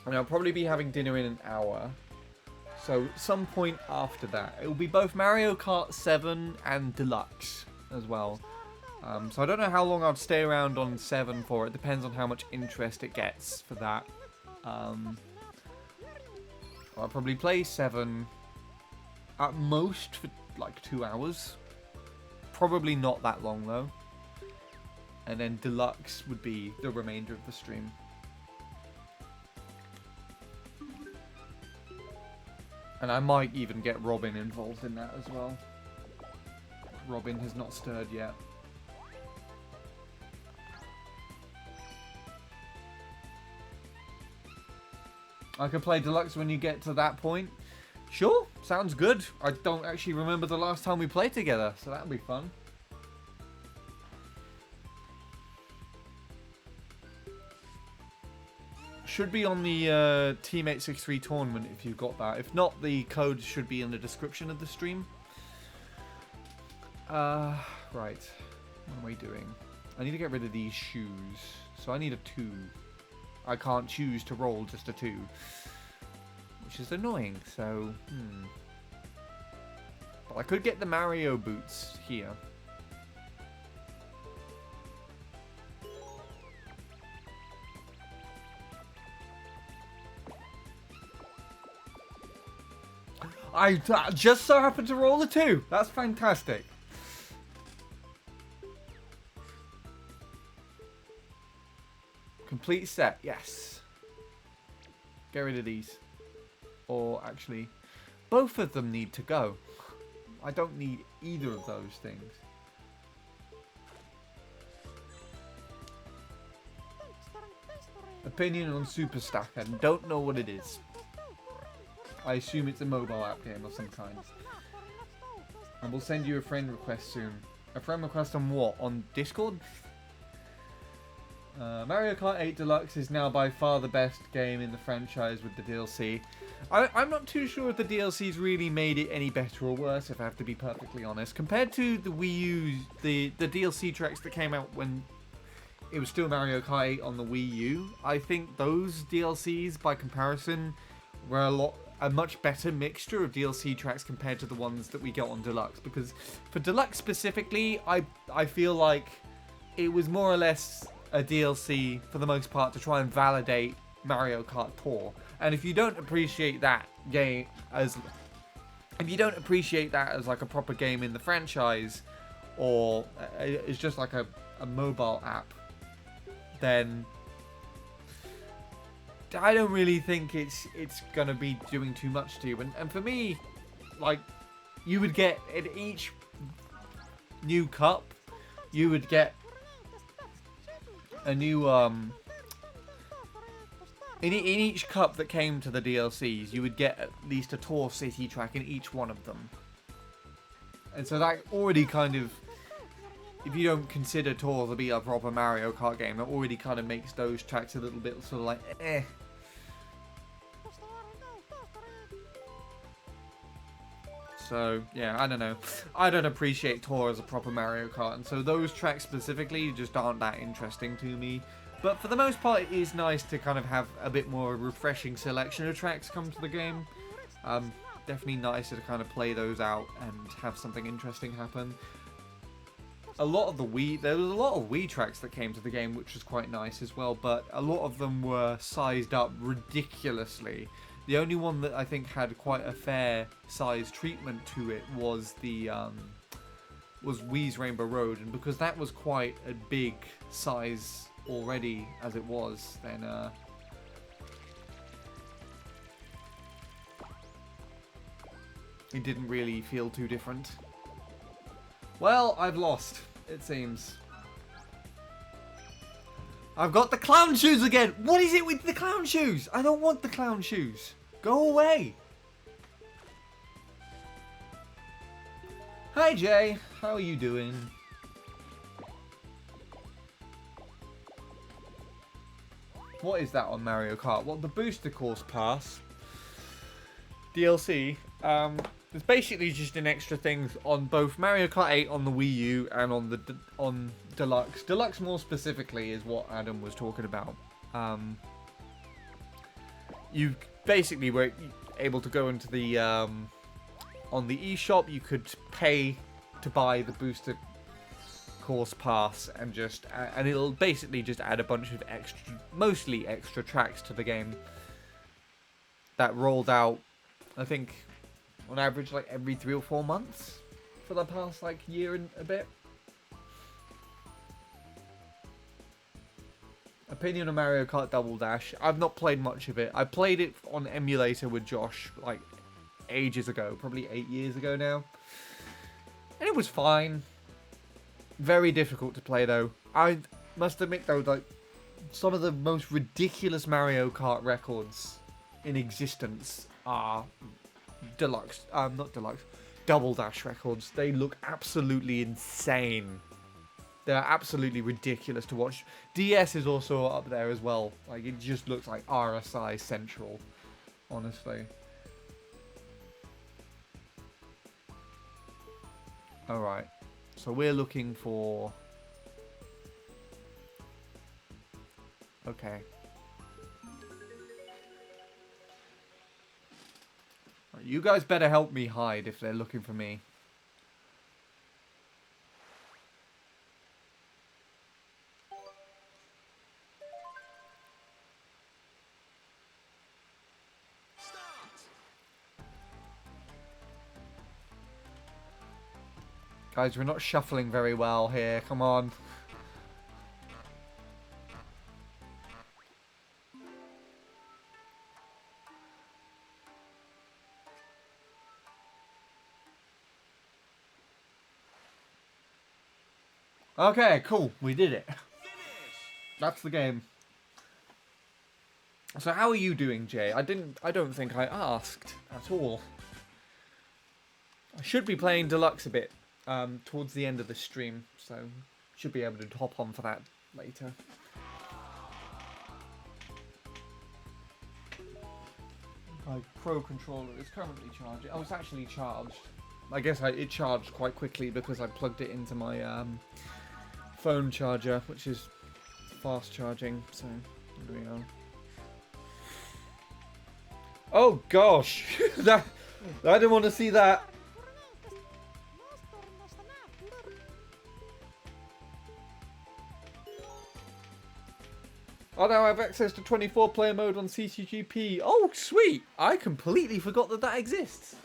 And I'll probably be having dinner in an hour. So, some point after that. It will be both Mario Kart 7 and Deluxe as well. So I don't know how long I'd stay around on 7 for. It depends on how much interest it gets for that. I'll probably play 7 at most for like 2 hours. Probably not that long though. And then Deluxe would be the remainder of the stream. And I might even get Robin involved in that as well. Robin has not stirred yet. I can play Deluxe when you get to that point. Sure, sounds good. I don't actually remember the last time we played together, so that'll be fun. Should be on the Team 863 tournament if you've got that. If not, the code should be in the description of the stream. Right. What am I doing? I need to get rid of these shoes. So I need a 2. I can't choose to roll just a 2. Which is annoying, so... But I could get the Mario boots here. I just so happened to roll a 2. That's fantastic. Complete set, yes. Get rid of these. Or actually, both of them need to go. I don't need either of those things. Opinion on Super Stack. I don't know what it is. I assume it's a mobile app game of some kind. And we'll send you a friend request soon. A friend request on what? On Discord? Mario Kart 8 Deluxe is now by far the best game in the franchise with the DLC. I'm not too sure if the DLC's really made it any better or worse, if I have to be perfectly honest. Compared to the Wii U, the DLC tracks that came out when it was still Mario Kart 8 on the Wii U, I think those DLCs, by comparison, were a much better mixture of DLC tracks compared to the ones that we get on Deluxe. Because for Deluxe specifically, I feel like it was more or less a DLC for the most part to try and validate Mario Kart Tour. And if you don't appreciate that game as like a proper game in the franchise, or it's just like a mobile app, then I don't really think it's gonna be doing too much to you. And for me, like, you would get in each new cup, you would get a new in each cup that came to the DLCs, you would get at least a Tour City track in each one of them. And so that already kind of, if you don't consider Tour to be a proper Mario Kart game, that already kind of makes those tracks a little bit sort of like, eh. So, yeah, I don't know. I don't appreciate Tour as a proper Mario Kart, and so those tracks specifically just aren't that interesting to me. But for the most part, it is nice to kind of have a bit more refreshing selection of tracks come to the game. Definitely nicer to kind of play those out and have something interesting happen. There was a lot of Wii tracks that came to the game, which was quite nice as well, but a lot of them were sized up ridiculously. The only one that I think had quite a fair size treatment to it was was Wii's Rainbow Road, and because that was quite a big size already as it was, then it didn't really feel too different. Well, I've lost, it seems. I've got the clown shoes again! What is it with the clown shoes? I don't want the clown shoes. Go away! Hi Jay, how are you doing? What is that on Mario Kart? Well, the Booster Course Pass DLC. It's basically just an extra thing on both Mario Kart 8 on the Wii U and on Deluxe. Deluxe more specifically is what Adam was talking about. You basically were able to go into the on the eShop. You could pay to buy the Booster Course Pass and it'll basically just add a bunch of mostly extra tracks to the game that rolled out, I think, on average like every 3 or 4 months for the past like year and a bit. Opinion on Mario Kart Double Dash. I've not played much of it. I played it on emulator with Josh like ages ago, probably 8 years ago now. And it was fine. Very difficult to play though. I must admit though, like some of the most ridiculous Mario Kart records in existence are deluxe, not deluxe, Double Dash records. They look absolutely insane. They're absolutely ridiculous to watch. DS is also up there as well. Like, it just looks like RSI Central, honestly. Alright, so we're looking for... Okay. You guys better help me hide if they're looking for me. Guys, we're not shuffling very well here. Come on. Okay, cool. We did it. That's the game. So how are you doing, Jay? I don't think I asked at all. I should be playing Deluxe a bit towards the end of the stream, so should be able to hop on for that later. My Pro controller is currently charging. Oh, it's actually charged. I guess it charged quite quickly because I plugged it into my phone charger, which is fast charging, so there we are. Oh gosh! I didn't want to see that. I now have access to 24-player mode on CCGP. Oh, sweet! I completely forgot that exists.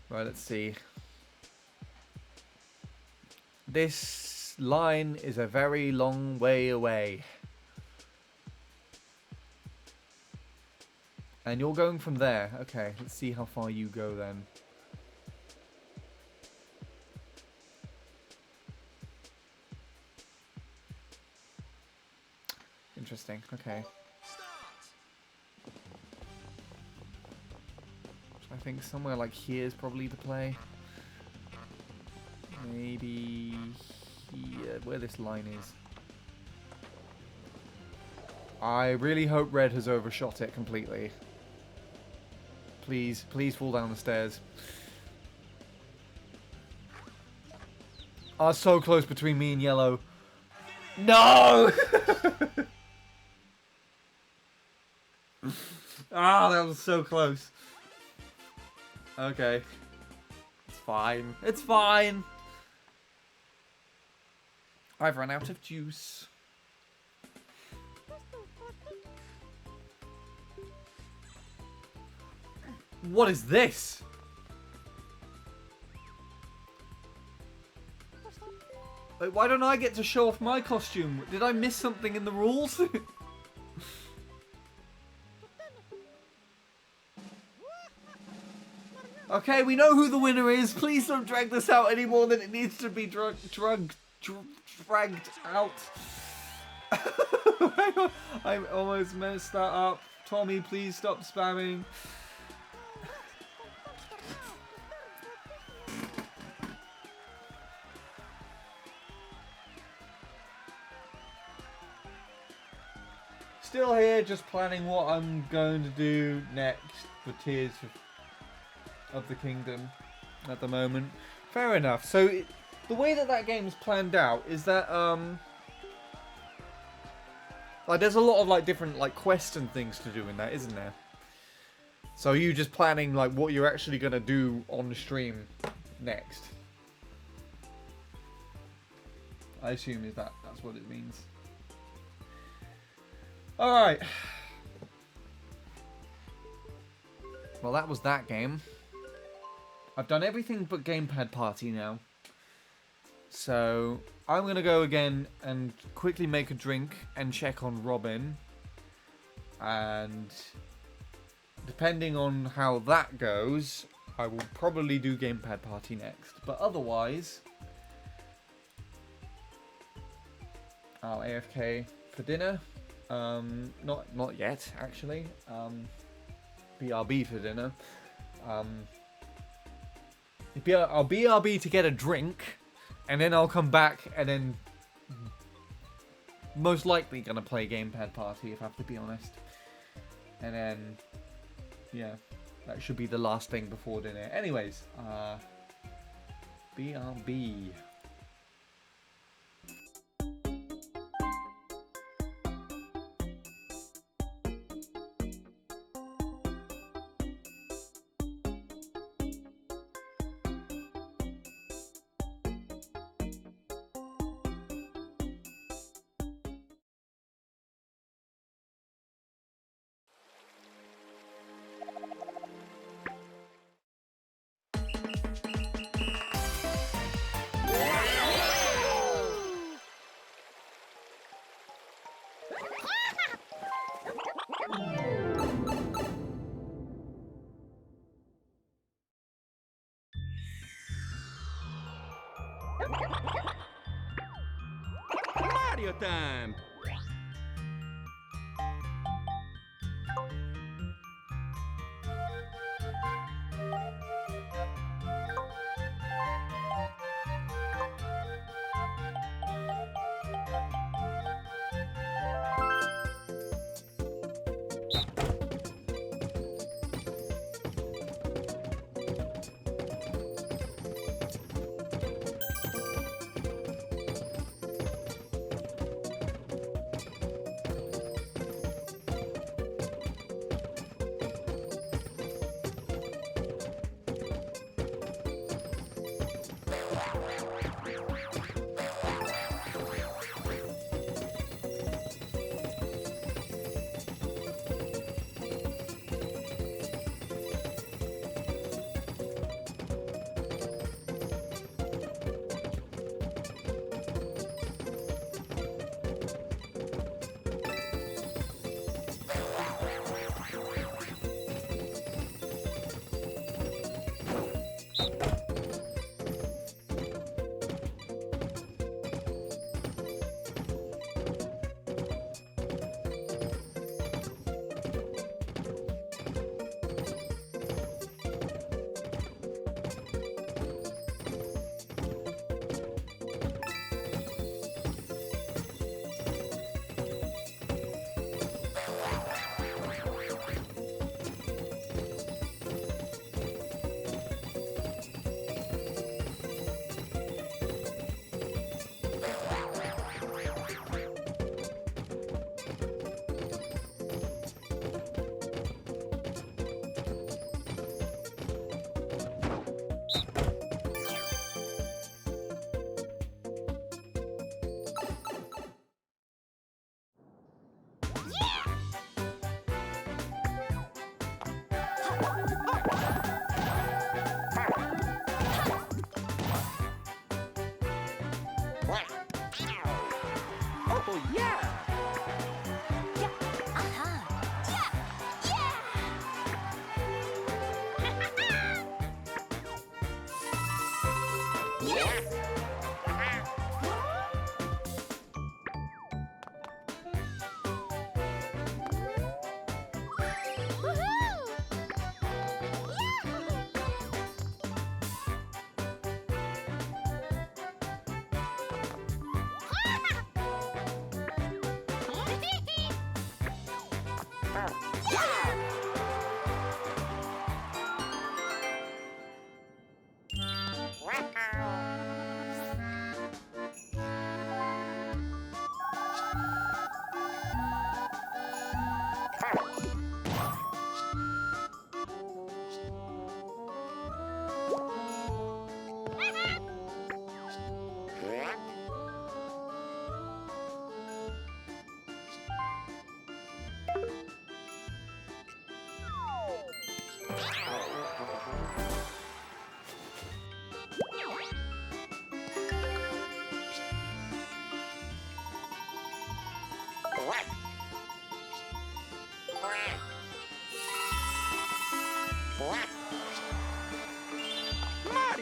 Right, let's see. This line is a very long way away. And you're going from there. Okay, let's see how far you go then. Interesting, okay. I think somewhere like here is probably the play. Maybe here, where this line is. I really hope red has overshot it completely. Please, please fall down the stairs. Oh, so close between me and yellow. No! Ah, that was so close. Okay. It's fine. It's fine. I've run out of juice. What is this? Wait, why don't I get to show off my costume? Did I miss something in the rules? Okay, we know who the winner is. Please don't drag this out any more than it needs to be dragged out. I almost messed that up. Tommy, please stop spamming. Still here, just planning what I'm going to do next for Tears of the Kingdom at the moment. Fair enough. So the way that game's planned out is that like there's a lot of like different like quests and things to do in that, isn't there? So are you just planning like what you're actually gonna do on the stream next? I assume that's what it means. Alright. Well, that was that game. I've done everything but Gamepad Party now. So, I'm going to go again and quickly make a drink and check on Robin. And depending on how that goes, I will probably do Gamepad Party next. But otherwise, I'll AFK for dinner. Not yet, actually. BRB for dinner. I'll BRB to get a drink, and then I'll come back, and then most likely gonna play Gamepad Party, if I have to be honest. And then, yeah, that should be the last thing before dinner. Anyways, BRB. Mario time! Oh, yeah!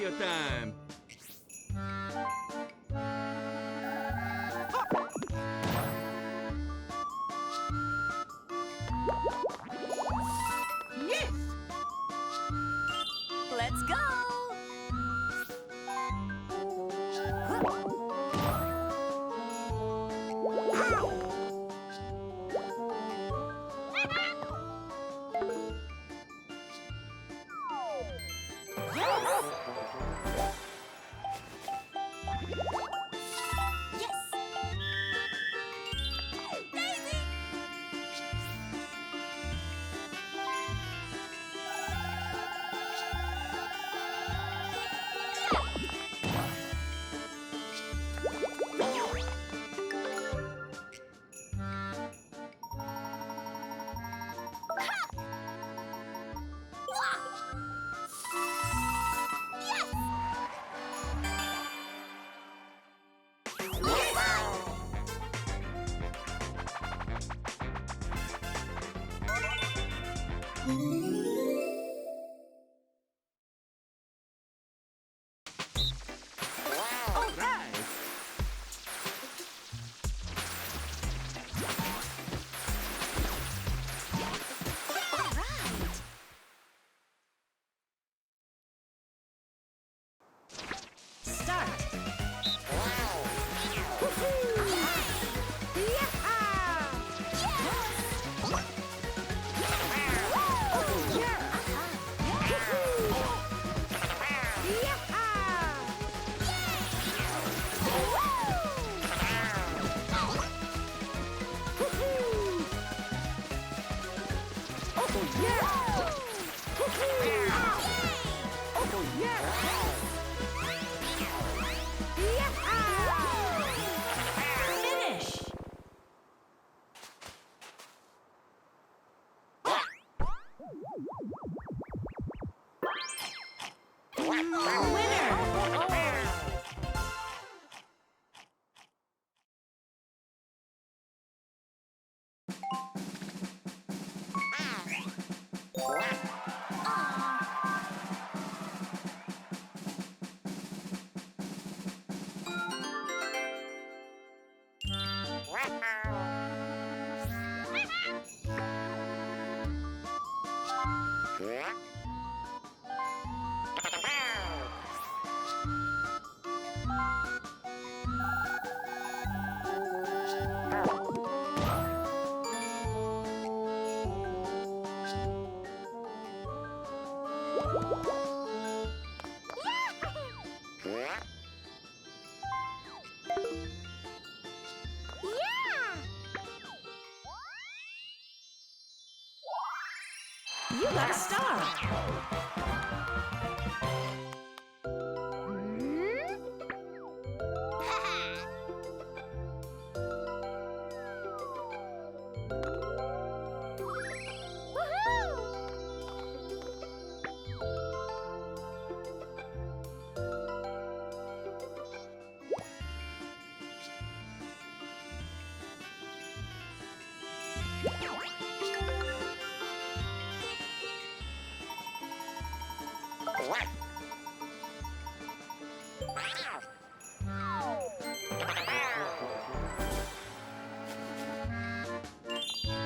Mario time! Yes! Let's go! Alright! Start! Finish! Winner! You got a star!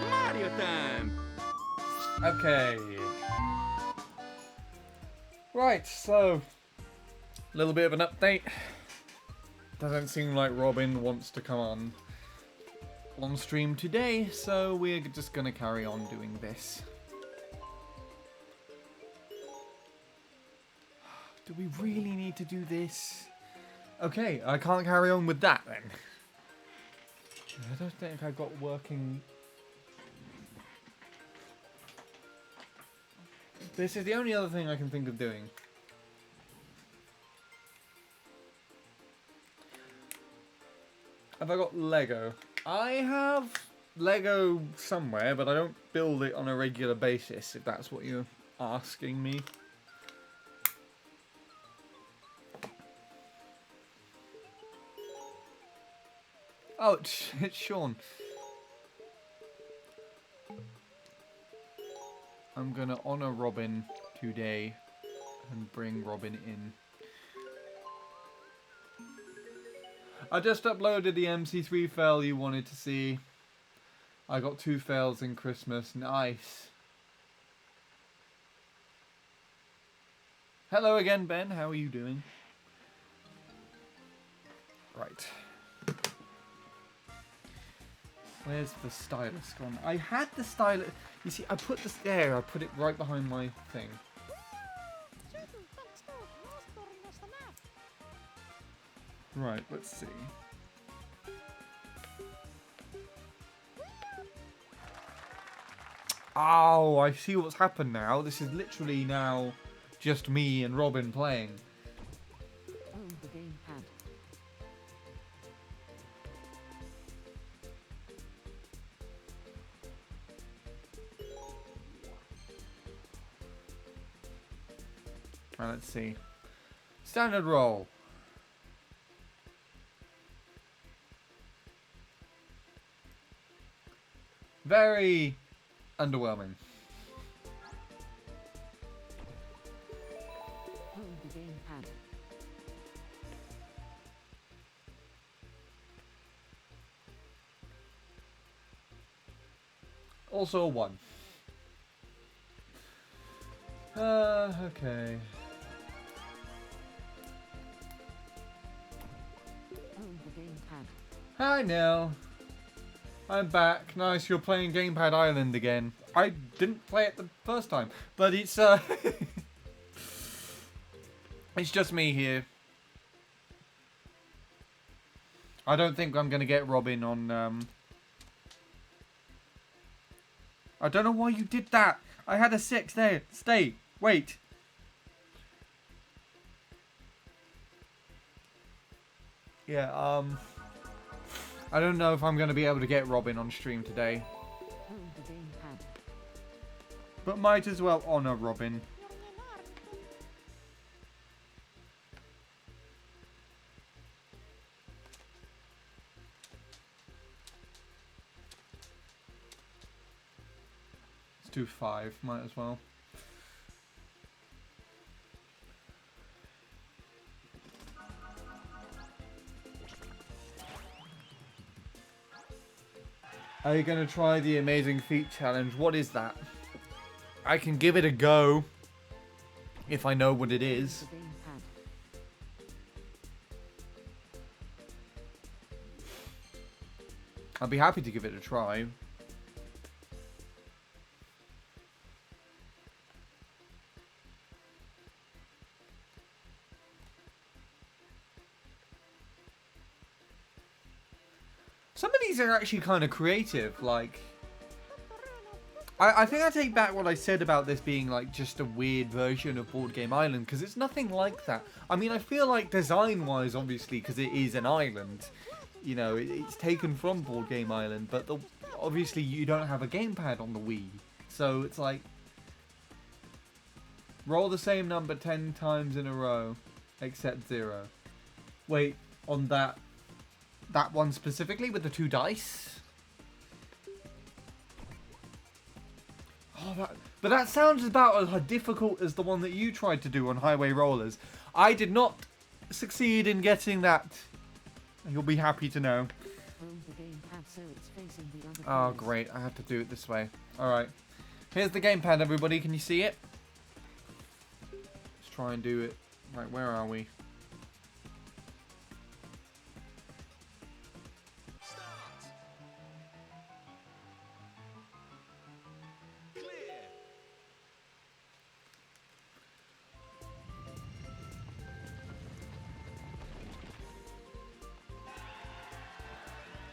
Mario time! Okay. Right, so a little bit of an update. Doesn't seem like Robin wants to come on stream today, so we're just gonna carry on doing this. Do we really need to do this? Okay, I can't carry on with that then. I don't think I got working. This is the only other thing I can think of doing. Have I got Lego? I have Lego somewhere, but I don't build it on a regular basis, if that's what you're asking me. Oh, it's Sean. I'm gonna honor Robin today and bring Robin in. I just uploaded the MC3 fail you wanted to see. I got 2 fails in Christmas. Nice. Hello again, Ben. How are you doing? Right. Where's the stylus gone? I had the stylus. You see, I put this there. I put it right behind my thing. Right, let's see. Oh, I see what's happened now. This is literally now just me and Robin playing. Own the gamepad. Right, let's see. Standard roll. Very underwhelming. Own the gamepad. Also a 1. Okay. Own the gamepad. Hi, Nell. I'm back. Nice, you're playing Gamepad Island again. I didn't play it the first time, but it's it's just me here. I don't think I'm gonna get Robin on. I don't know why you did that. I had a 6 there. Stay. Wait. Yeah. I don't know if I'm going to be able to get Robin on stream today. Own the gamepad. But might as well honor Robin. Let's do 5. Might as well. Are you going to try the Amazing Feat Challenge? What is that? I can give it a go. If I know what it is. The gamepad. I'd be happy to give it a try. Some of these are actually kind of creative, like... I think I take back what I said about this being like just a weird version of Board Game Island, because it's nothing like that. I mean, I feel like design-wise, obviously, because it is an island, you know, it's taken from Board Game Island, but obviously you don't have a gamepad on the Wii, so it's like... Roll the same number 10 times in a row, except 0. Wait, on that one specifically with the 2 dice? Oh, but that sounds about as difficult as the one that you tried to do on Highway Rollers. I did not succeed in getting that. You'll be happy to know. Own the gamepad so it's facing the other Oh, players. great. I have to do it this way. Alright. Here's the gamepad, everybody. Can you see it? Let's try and do it. Right, where are we?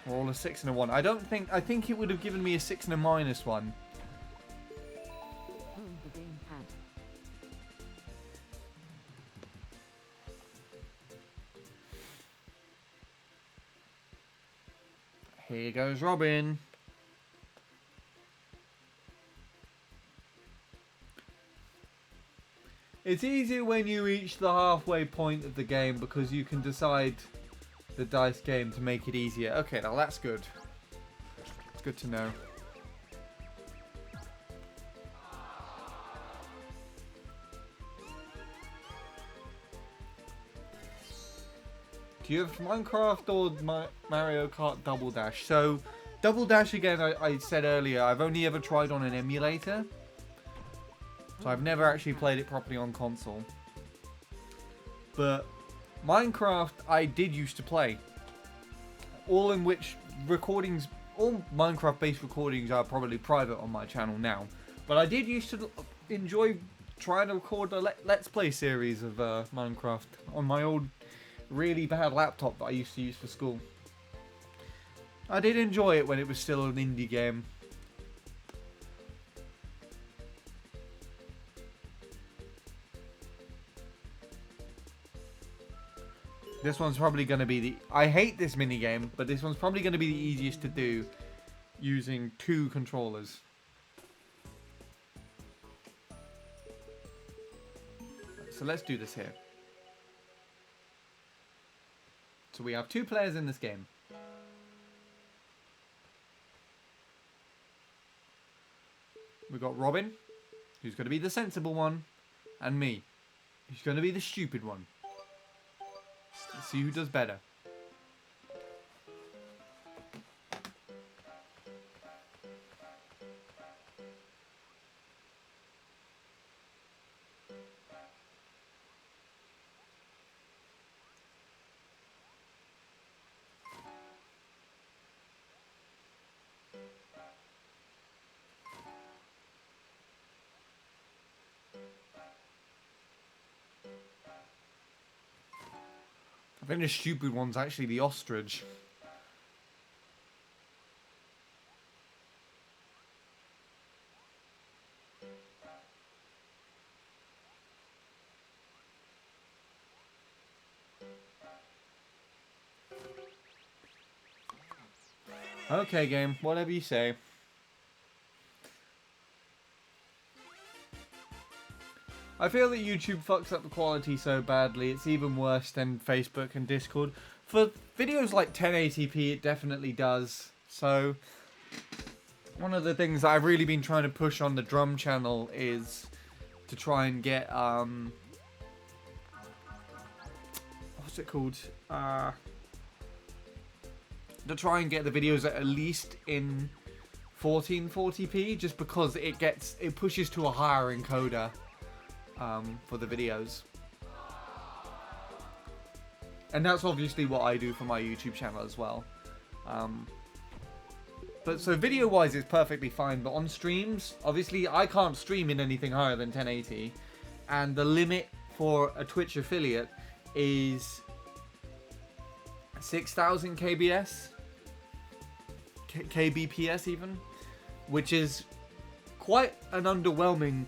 Roll a 6 and a 1. I think it would have given me a 6 and a -1. Own the gamepad. Here goes Robin. It's easier when you reach the halfway point of the game because you can decide the dice game to make it easier. Okay, now that's good. It's good to know. Do you have Minecraft or Mario Kart Double Dash? So, Double Dash, again, I said earlier, I've only ever tried on an emulator. So I've never actually played it properly on console. But Minecraft, I did used to play. All in which recordings, all Minecraft-based recordings are probably private on my channel now. But I did used to enjoy trying to record a Let's Play series of Minecraft on my old really bad laptop that I used to use for school. I did enjoy it when it was still an indie game. This one's probably going to be the... I hate this minigame, but this one's probably going to be the easiest to do using 2 controllers. So let's do this here. So we have 2 players in this game. We've got Robin, who's going to be the sensible one, and me, who's going to be the stupid one. Let's see who does better. I think the stupid one's actually the ostrich. Okay, game, whatever you say. I feel that YouTube fucks up the quality so badly, it's even worse than Facebook and Discord. For videos like 1080p, it definitely does. So, one of the things that I've really been trying to push on the drum channel is to try and get, what's it called? To try and get the videos at least in 1440p, just because it pushes to a higher encoder. For the videos. And that's obviously what I do for my YouTube channel as well. But so video wise it's perfectly fine, but on streams, obviously I can't stream in anything higher than 1080, and the limit for a Twitch affiliate is 6,000 kbps even, which is quite an underwhelming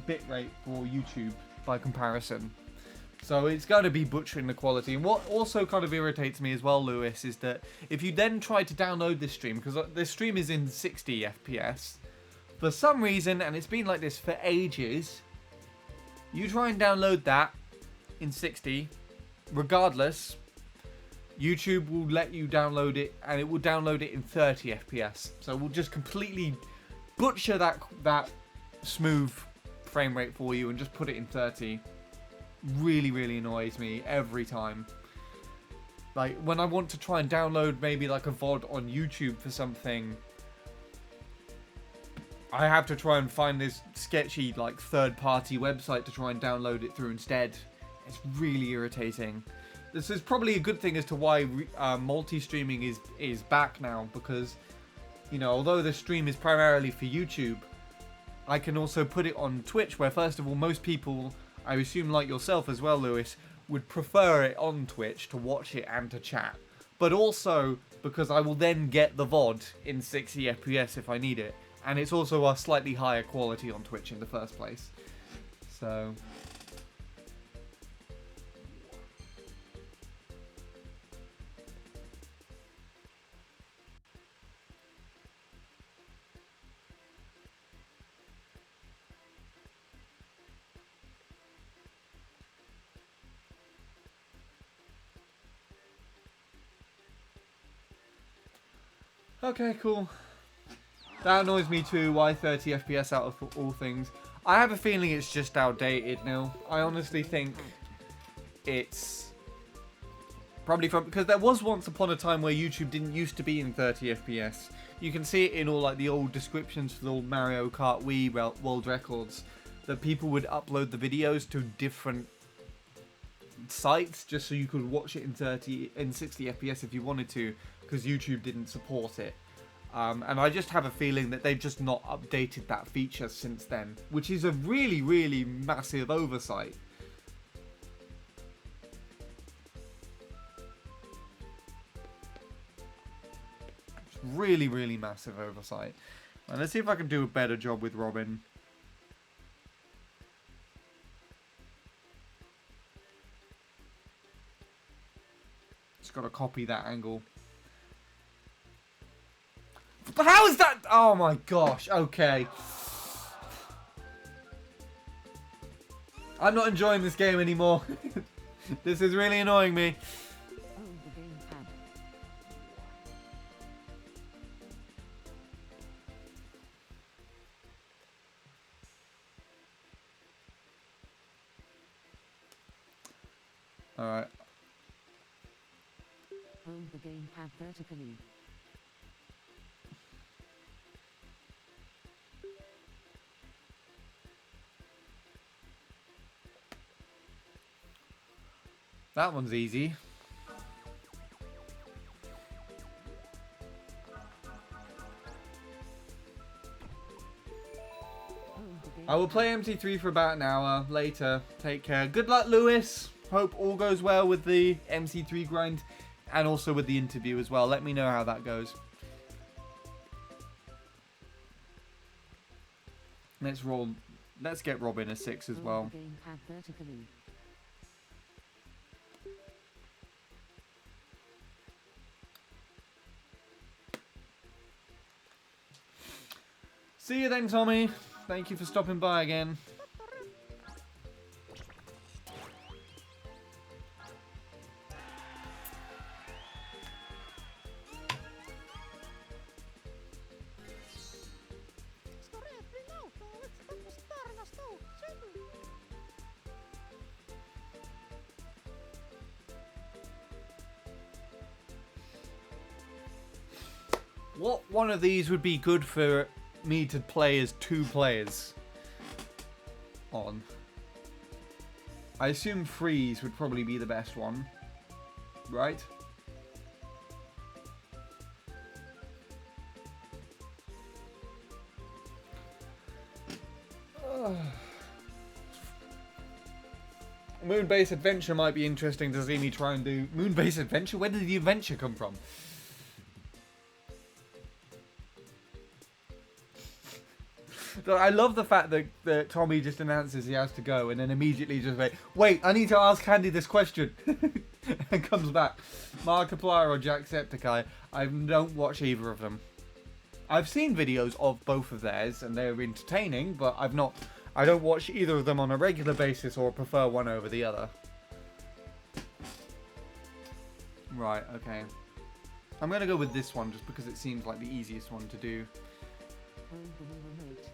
bitrate for YouTube by comparison. So it's going to be butchering the quality. And what also kind of irritates me as well, Lewis, is that if you then try to download this stream, because this stream is in 60 FPS, for some reason, and it's been like this for ages, you try and download that in 60, regardless, YouTube will let you download it, and it will download it in 30 FPS. So it will just completely butcher that smooth frame rate for you and just put it in 30. Really, really annoys me every time. Like, when I want to try and download maybe like a VOD on YouTube for something, I have to try and find this sketchy like third-party website to try and download it through instead. It's really irritating. This is probably a good thing as to why multi-streaming is back now, because, you know, although the stream is primarily for YouTube, I can also put it on Twitch, where first of all, most people, I assume like yourself as well, Lewis, would prefer it on Twitch to watch it and to chat. But also because I will then get the VOD in 60 FPS if I need it. And it's also a slightly higher quality on Twitch in the first place. So... okay, cool. That annoys me too. Why 30 FPS out of all things? I have a feeling it's just outdated now. I honestly think it's Probably from, because there was once upon a time where YouTube didn't used to be in 30 FPS. You can see it in all like the old descriptions for the old Mario Kart Wii world records, that people would upload the videos to different sites just so you could watch it in 60 FPS if you wanted to, because YouTube didn't support it. And I just have a feeling that they've just not updated that feature since then, which is a really, really massive oversight. Really, really massive oversight. And let's see if I can do a better job with Robin. Just got to copy that angle. How is that? Oh my gosh. Okay. I'm not enjoying this game anymore. This is really annoying me. Hold the gamepad. Alright. Hold the gamepad vertically. That one's easy. Hold the I will play MC3 for about an hour later. Take care. Good luck, Lewis. Hope all goes well with the MC3 grind and also with the interview as well. Let me know how that goes. Let's roll. Let's get Robin a 6 as well. Hold the gamepad vertically. See you then, Tommy. Thank you for stopping by again. What one of these would be good for me to play as 2 players on? I assume Freeze would probably be the best one, right? Moon-based adventure might be interesting to see me try and do. Moon-based adventure? Where did the adventure come from? I love the fact that Tommy just announces he has to go and then immediately just wait, I need to ask Candy this question. And comes back. Markiplier or Jacksepticeye. I don't watch either of them. I've seen videos of both of theirs and they're entertaining, but I don't watch either of them on a regular basis or prefer one over the other. Right, okay. I'm going to go with this one just because it seems like the easiest one to do. Hold the remote.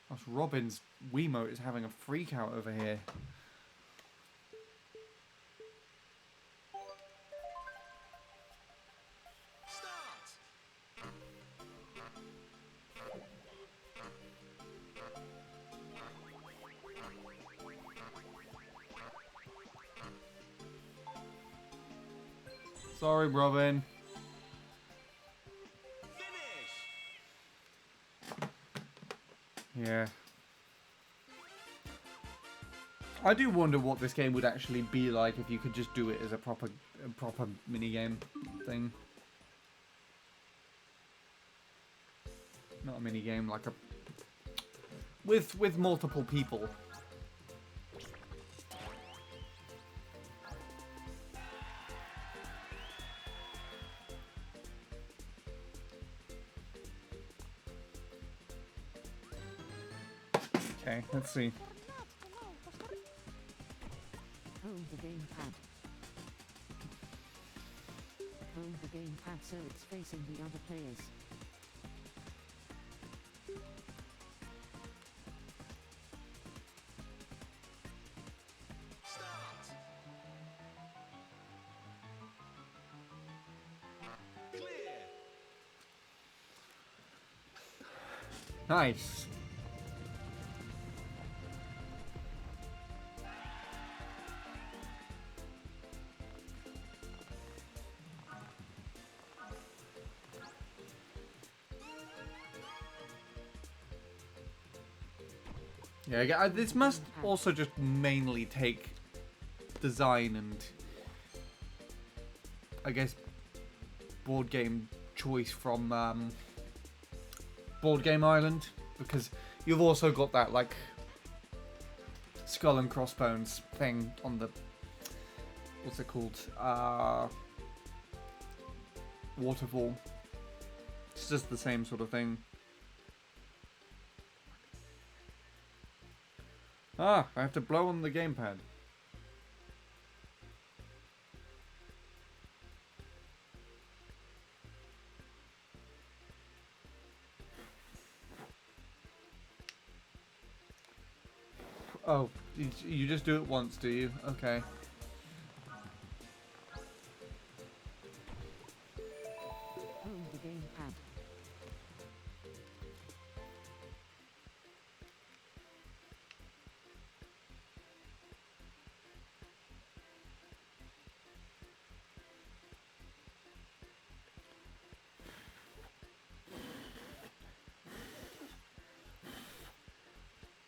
Gosh, Robin's Wiimote is having a freak out over here. Sorry, Robin. Yeah. I do wonder what this game would actually be like if you could just do it as a proper minigame thing. Not a minigame, like a... With multiple people. Okay, let's see. Hold the gamepad. Hold the gamepad so it's facing the other players. Nice. Yeah, this must also just mainly take design and, I guess, board game choice from Board Game Island, because you've also got that like skull and crossbones thing on the, what's it called, waterfall. It's just the same sort of thing. Ah, I have to blow on the gamepad. Oh, you just do it once, do you? Okay. Hold the gamepad.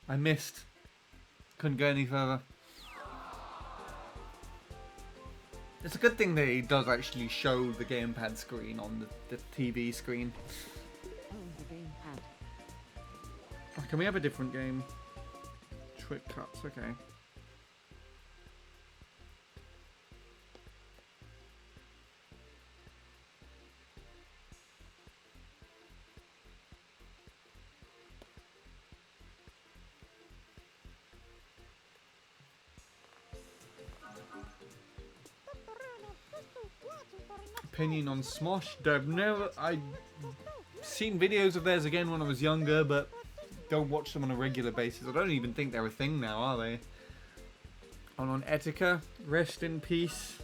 I missed. Couldn't go any further. It's a good thing that it does actually show the gamepad screen on the TV screen. Hold the gamepad. Oh, can we have a different game? Trick cuts, okay. Opinion on Smosh? I've seen videos of theirs again when I was younger, but don't watch them on a regular basis. I don't even think they're a thing now, are they? And on Etika, rest in peace.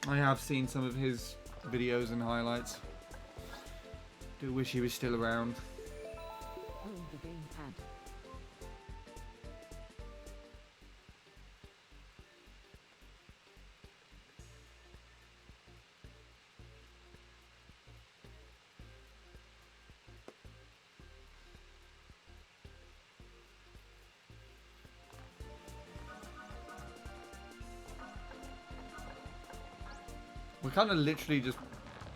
I have seen some of his videos and highlights. Do wish he was still around. Hold the gamepad. We're kind of literally just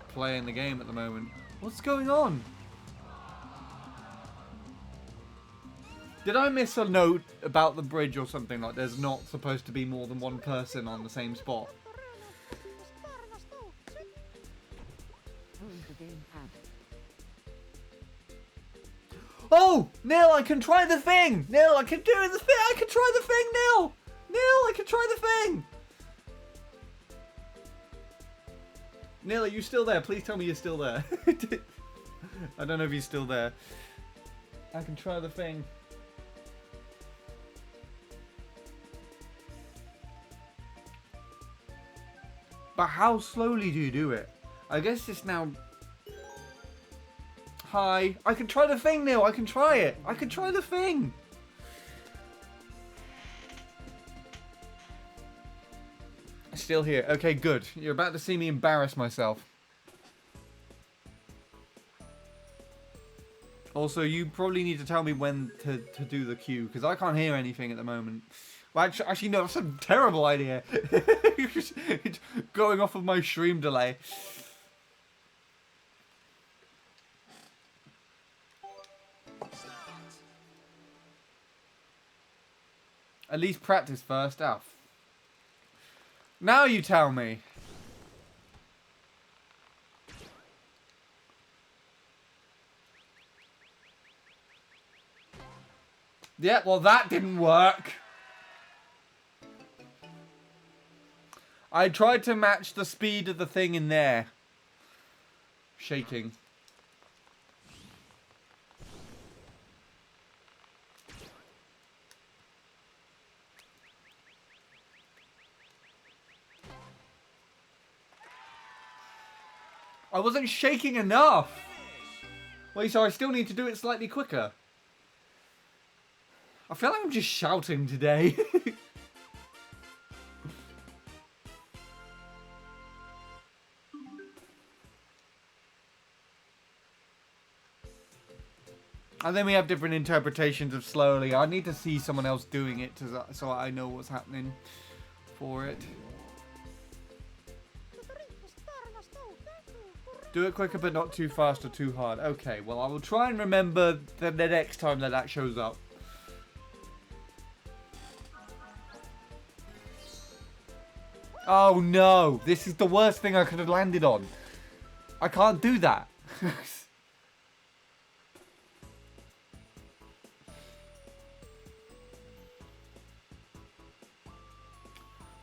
playing the game at the moment. What's going on? Did I miss a note about the bridge or something? Like there's not supposed to be more than one person on the same spot? Hold the gamepad. Oh! Neil, I can try the thing! Neil, I can do the thing! I can try the thing, Neil! Neil, I can try the thing! Neil, are you still there? Please tell me you're still there. I don't know if he's still there. I can try the thing. But how slowly do you do it? I guess it's now... Hi. I can try the thing, Neil. I can try it. I can try the thing. Still here. Okay, good. You're about to see me embarrass myself. Also, you probably need to tell me when to do the cue, because I can't hear anything at the moment. Well, actually, no, that's a terrible idea. It's going off of my stream delay. At least practice first. Oh. Now you tell me. Yeah, well that didn't work. I tried to match the speed of the thing in there. Shaking. I wasn't shaking enough. Wait, so I still need to do it slightly quicker. I feel like I'm just shouting today. And then we have different interpretations of slowly. I need to see someone else doing it so I know what's happening for it. Do it quicker but not too fast or too hard. Okay, well I will try and remember the next time that shows up. Oh no, this is the worst thing I could have landed on. I can't do that.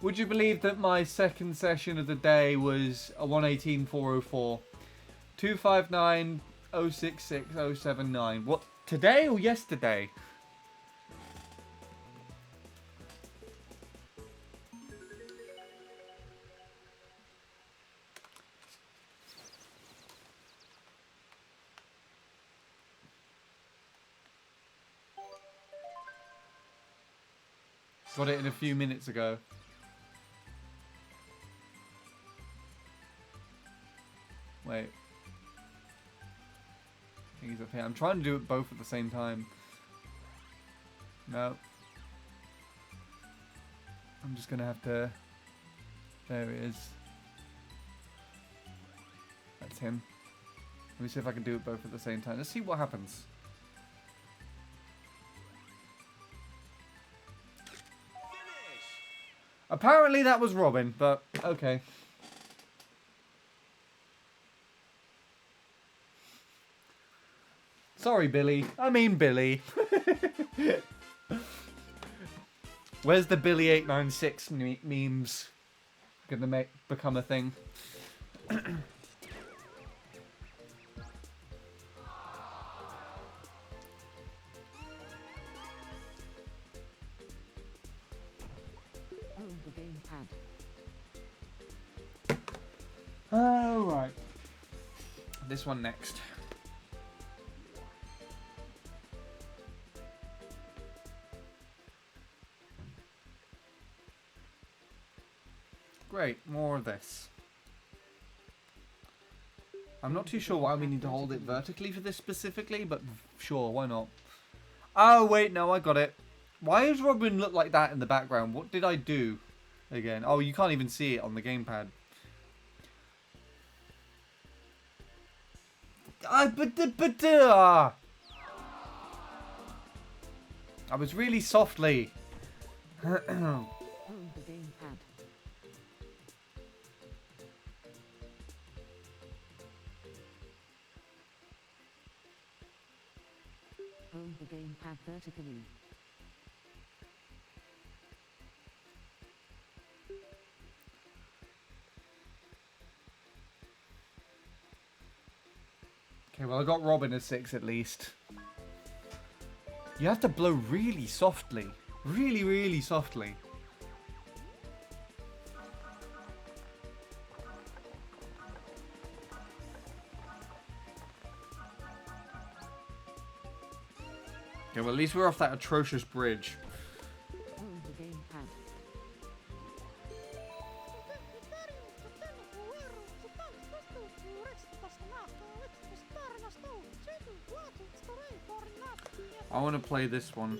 Would you believe that my second session of the day was a 118.404, 259 066 079? What, today or yesterday? Got it in a few minutes ago. Wait. I think he's up here. I'm trying to do it both at the same time. No. I'm just gonna have to... There he is. That's him. Let me see if I can do it both at the same time. Let's see what happens. Apparently that was Robin, but okay. Sorry, Billy. I mean Billy. Where's the Billy 896 memes gonna become a thing? Own the gamepad. Oh, right. This one next. Great, more of this. I'm not too sure why we need to hold it vertically for this specifically, but sure, why not? Oh, wait, no, I got it. Why does Robin look like that in the background? What did I do again? Oh, you can't even see it on the gamepad. I was really softly. Own the gamepad. Own the gamepad vertically. Okay, well I got Robin a 6 at least. You have to blow really softly. Really, really softly. Okay, well at least we're off that atrocious bridge. Own the gamepad. I want to play this one.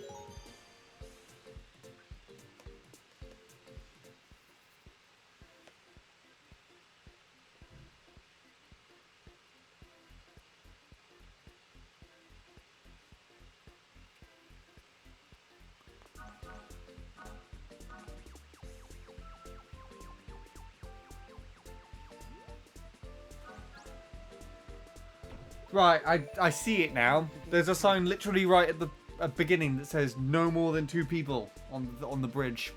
Right, I see it now. There's a sign literally right at the beginning that says no more than 2 people on the bridge.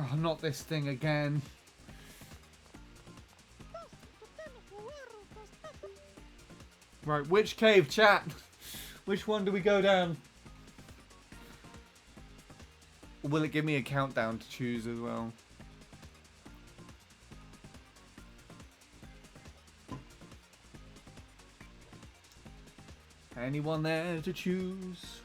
Oh, not this thing again. Right, which cave, chat? Which one do we go down? Or will it give me a countdown to choose as well? Anyone there to choose?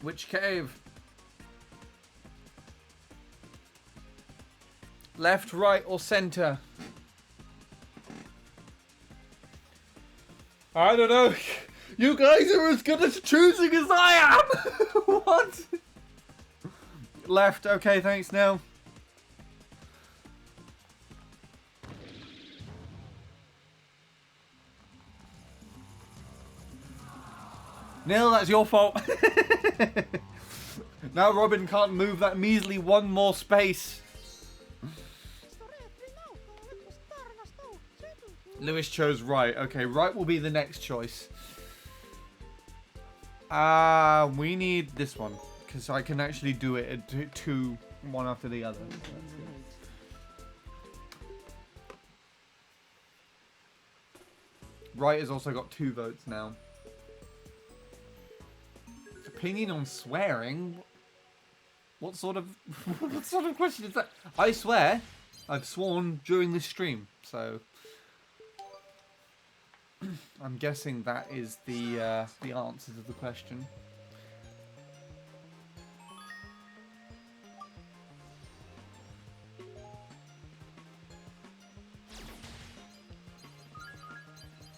Which cave? Left, right, or center? I don't know. You guys are as good at choosing as I am! What? Left, okay, thanks, Neil. Neil, that's your fault. Now Robin can't move that measly one more space. Lewis chose right. Okay, right will be the next choice. We need this one. Because I can actually do it at two, one after the other. Right has also got 2 votes now. Opinion on swearing? What sort of question is that? I swear, I've sworn during this stream, so I'm guessing that is the answer to the question.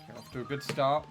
Okay, off to a good start.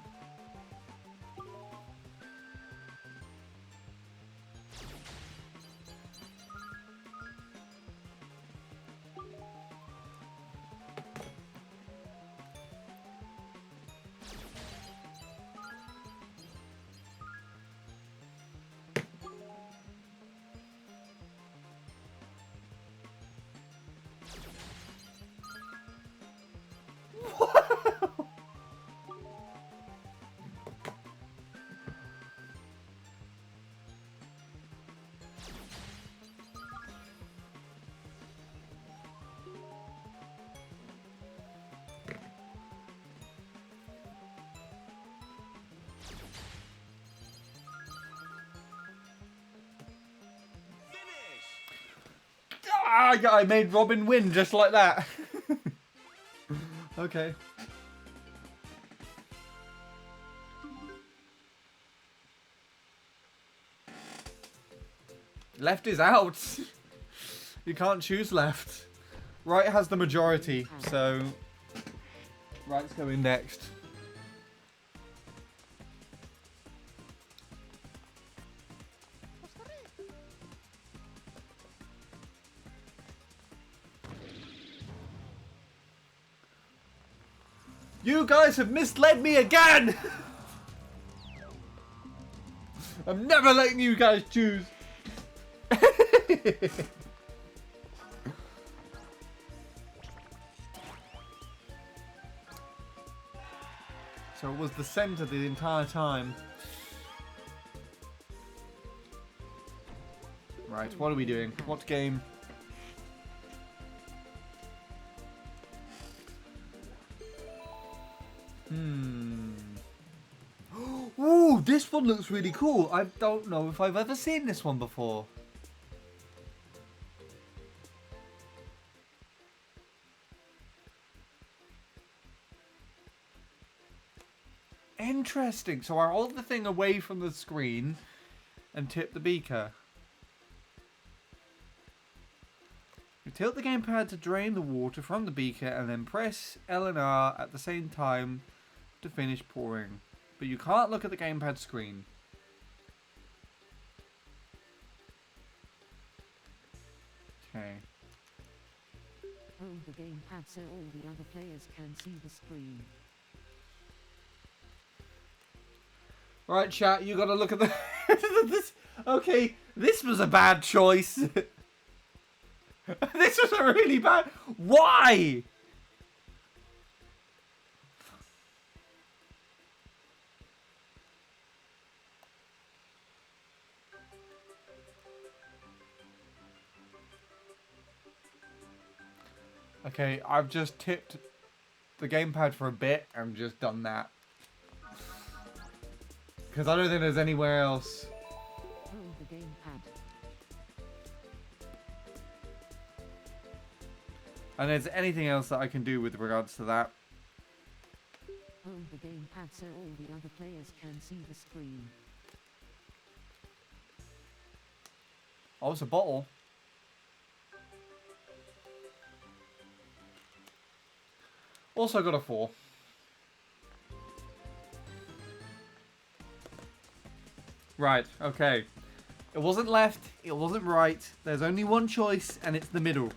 I made Robin win just like that. Okay. Left is out. You can't choose left. Right has the majority, so right's going next. You guys have misled me again! I'm never letting you guys choose. So it was the center the entire time. Right, what are we doing? What game? Ooh, this one looks really cool. I don't know if I've ever seen this one before. Interesting. So I hold the thing away from the screen and tip the beaker. You tilt the gamepad to drain the water from the beaker and then press L and R at the same time to finish pouring. But you can't look at the gamepad screen. Okay. Hold the gamepad so all the other players can see the screen. Right, chat, you gotta look at the... this. Okay, this was a bad choice. This was a really bad... Why? Okay, I've just tipped the gamepad for a bit and just done that. Because I don't think there's anywhere else. Hold the gamepad. And there's anything else that I can do with regards to that. Hold the gamepad so all the other players can see the screen. Oh, it's a bottle. Also got a 4. Right, okay. It wasn't left, it wasn't right. There's only one choice, and it's the middle.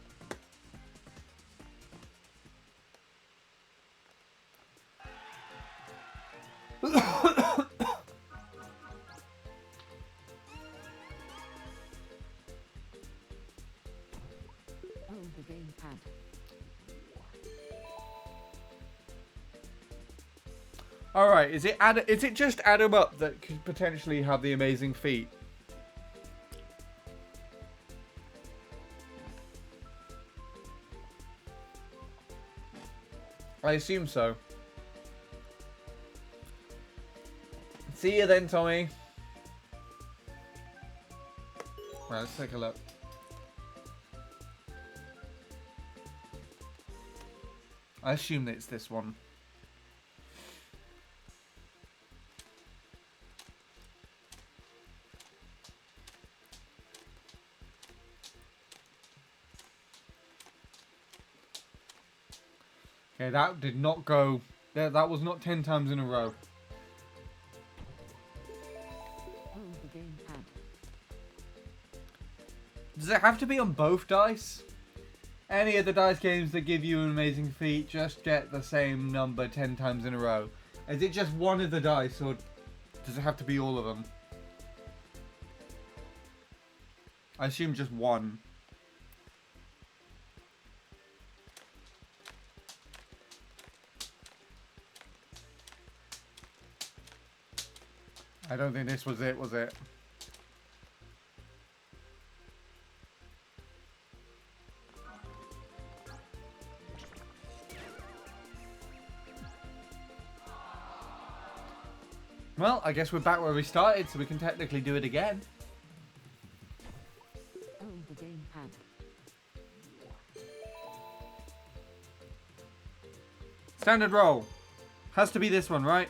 Hold the gamepad. Alright, is it just Adam Up that could potentially have the amazing feat? I assume so. See you then, Tommy. Right, let's take a look. I assume that it's this one. Okay, that did not go. That was not 10 times in a row. Hold the gamepad. Does it have to be on both dice? Any of the dice games that give you an amazing feat just get the same number 10 times in a row? Is it just one of the dice, or does it have to be all of them? I assume just one. I don't think this was it, was it? Well, I guess we're back where we started, so we can technically do it again. Hold the gamepad. Standard roll. Has to be this one, right?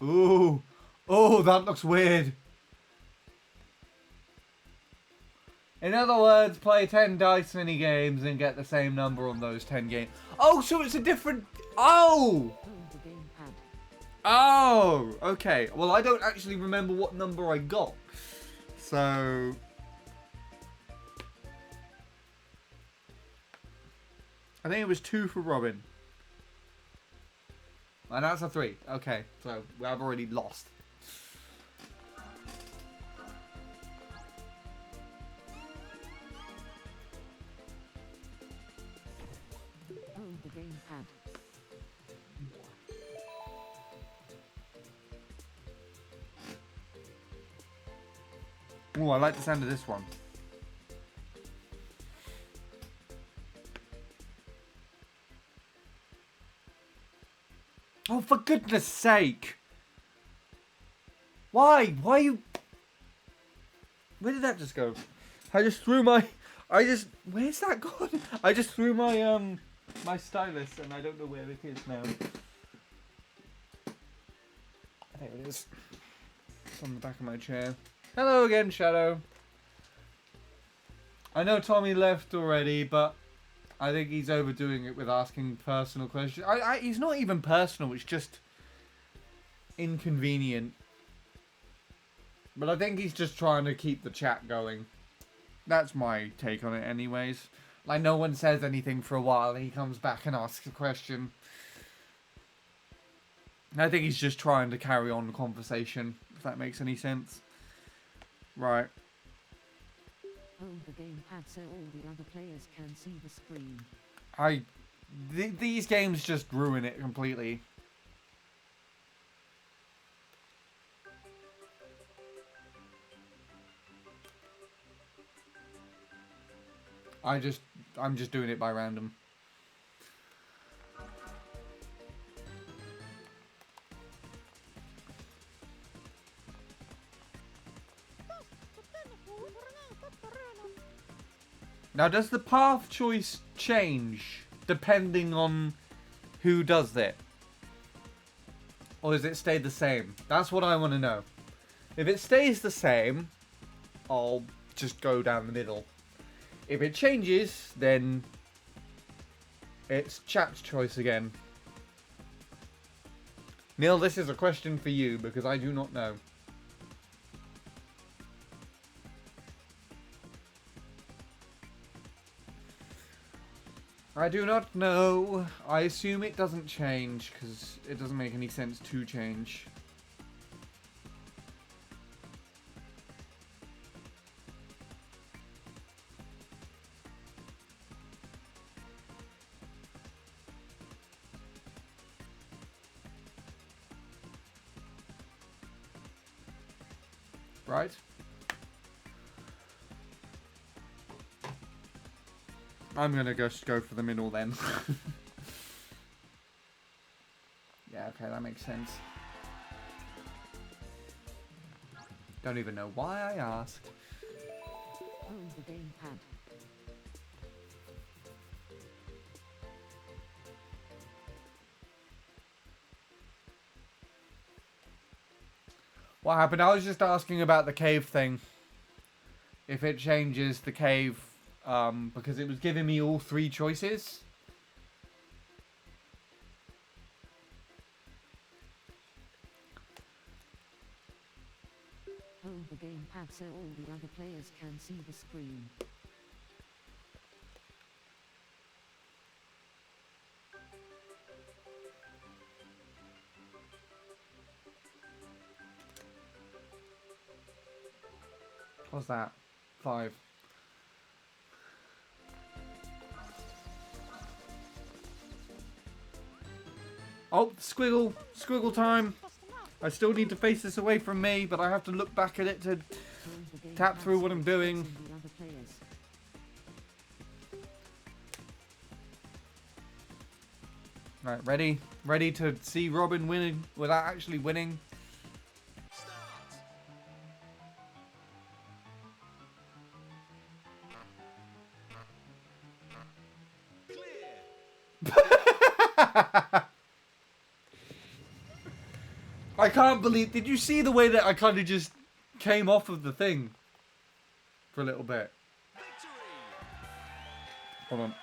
Ooh. Oh, that looks weird. In other words, play 10 dice mini games and get the same number on those 10 games. Oh, so it's a different... Oh! Hold the gamepad. Oh! Okay. Well, I don't actually remember what number I got. So... I think it was 2 for Robin. And that's a 3. Okay, so I've already lost. Hold the gamepad. Oh, I like the sound of this one. Oh, for goodness sake! Why? Why you... Where did that just go? I just threw my... Where's that gone? I just threw my, my stylus and I don't know where it is now. There it is. It's on the back of my chair. Hello again, Shadow. I know Tommy left already, but I think he's overdoing it with asking personal questions. He's not even personal, it's just inconvenient. But I think he's just trying to keep the chat going. That's my take on it anyways. Like, no one says anything for a while, and he comes back and asks a question. I think he's just trying to carry on the conversation, if that makes any sense. Right. Hold the gamepad so all the other players can see the screen. These games just ruin it completely. I'm just doing it by random. Now, does the path choice change depending on who does it? Or does it stay the same? That's what I want to know. If it stays the same, I'll just go down the middle. If it changes, then it's chat's choice again. Neil, this is a question for you because I do not know. I do not know. I assume it doesn't change because it doesn't make any sense to change. Right? I'm gonna just go for the middle then. Yeah, okay, that makes sense. Don't even know why I asked. Hold the gamepad. What happened? I was just asking about the cave thing. If it changes the cave, because it was giving me all three choices. Hold the gamepad so all the other players can see the screen. What's that? 5. Oh, squiggle! Squiggle time! I still need to face this away from me, but I have to look back at it to Hold the tap gamepad through so what I'm it doing. fits on the other players. Right, ready? Ready to see Robin winning without actually winning? I can't believe... Did you see the way that I kind of just came off of the thing? For a little bit. Hold on.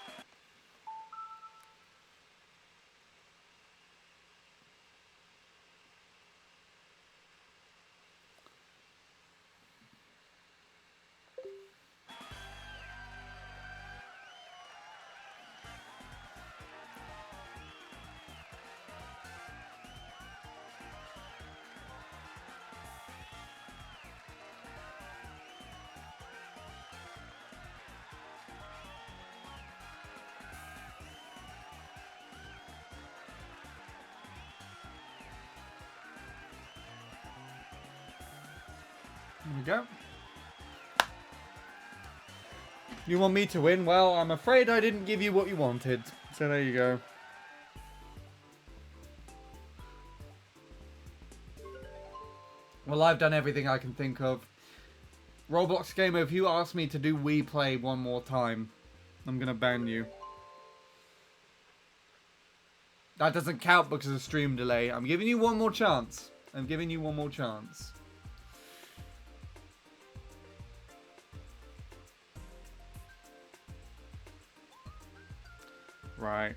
There we go. You want me to win? Well, I'm afraid I didn't give you what you wanted. So there you go. Well, I've done everything I can think of. Roblox Gamer, if you ask me to do Wii Play one more time, I'm gonna ban you. That doesn't count because of stream delay. I'm giving you one more chance. I'm giving you one more chance. Right.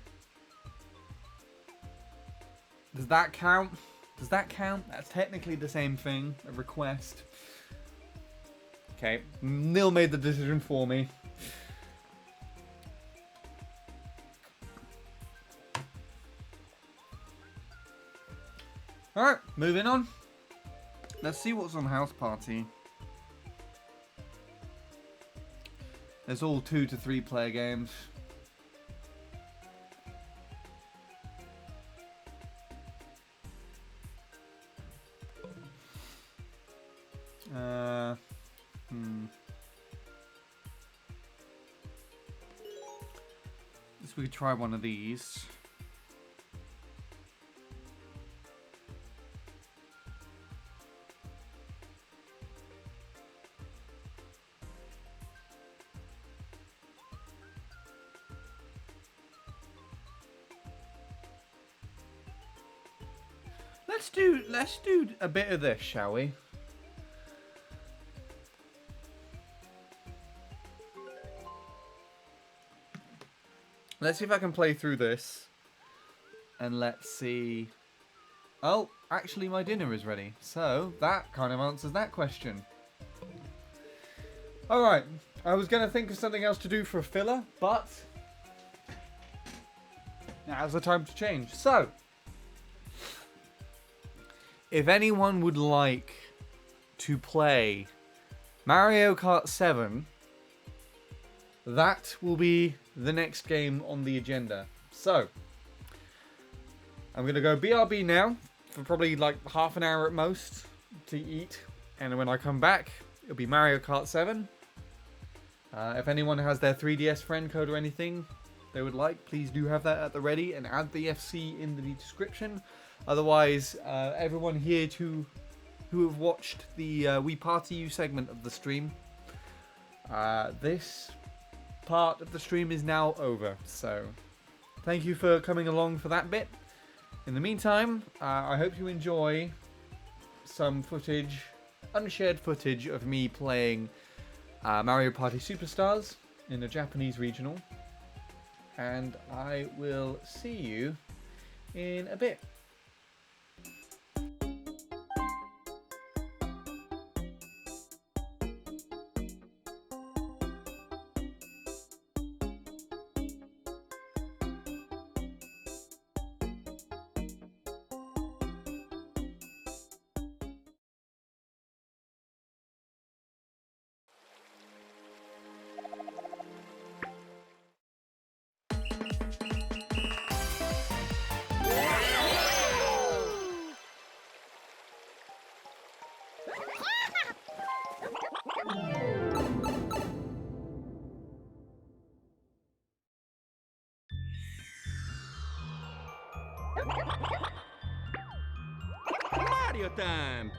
Does that count? Does that count? That's technically the same thing. A request. Okay. Neil made the decision for me. Alright, moving on. Let's see what's on House Party. There's all 2 to 3 player games. we could try one of these. Let's do a bit of this, shall we? Let's see if I can play through this. And let's see. Oh, actually my dinner is ready. So that kind of answers that question. Alright, I was going to think of something else to do for a filler, but now's the time to change. So, if anyone would like to play Mario Kart 7, that will be the next game on the agenda. So, I'm going to go BRB now for probably like half an hour at most to eat. And when I come back, it'll be Mario Kart 7. If anyone has their 3DS friend code or anything they would like, please do have that at the ready and add the FC in the description. Otherwise, everyone here who have watched the Wii Party You segment of the stream, this part of the stream is now over. So, thank you for coming along for that bit. In the meantime, I hope you enjoy some footage, unshared footage of me playing Mario Party Superstars in a Japanese regional. And I will see you in a bit. Mario time!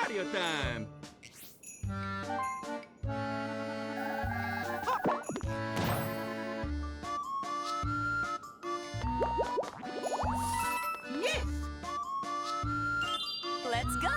Mario time! Yes! Let's go!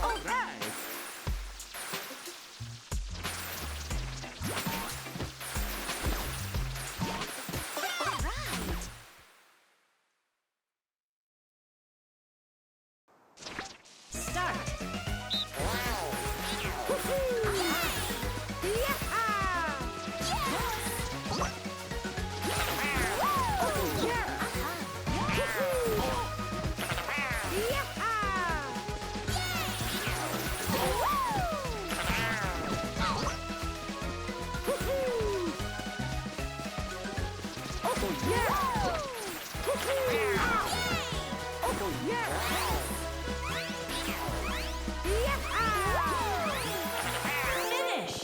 All right! Start! Finish!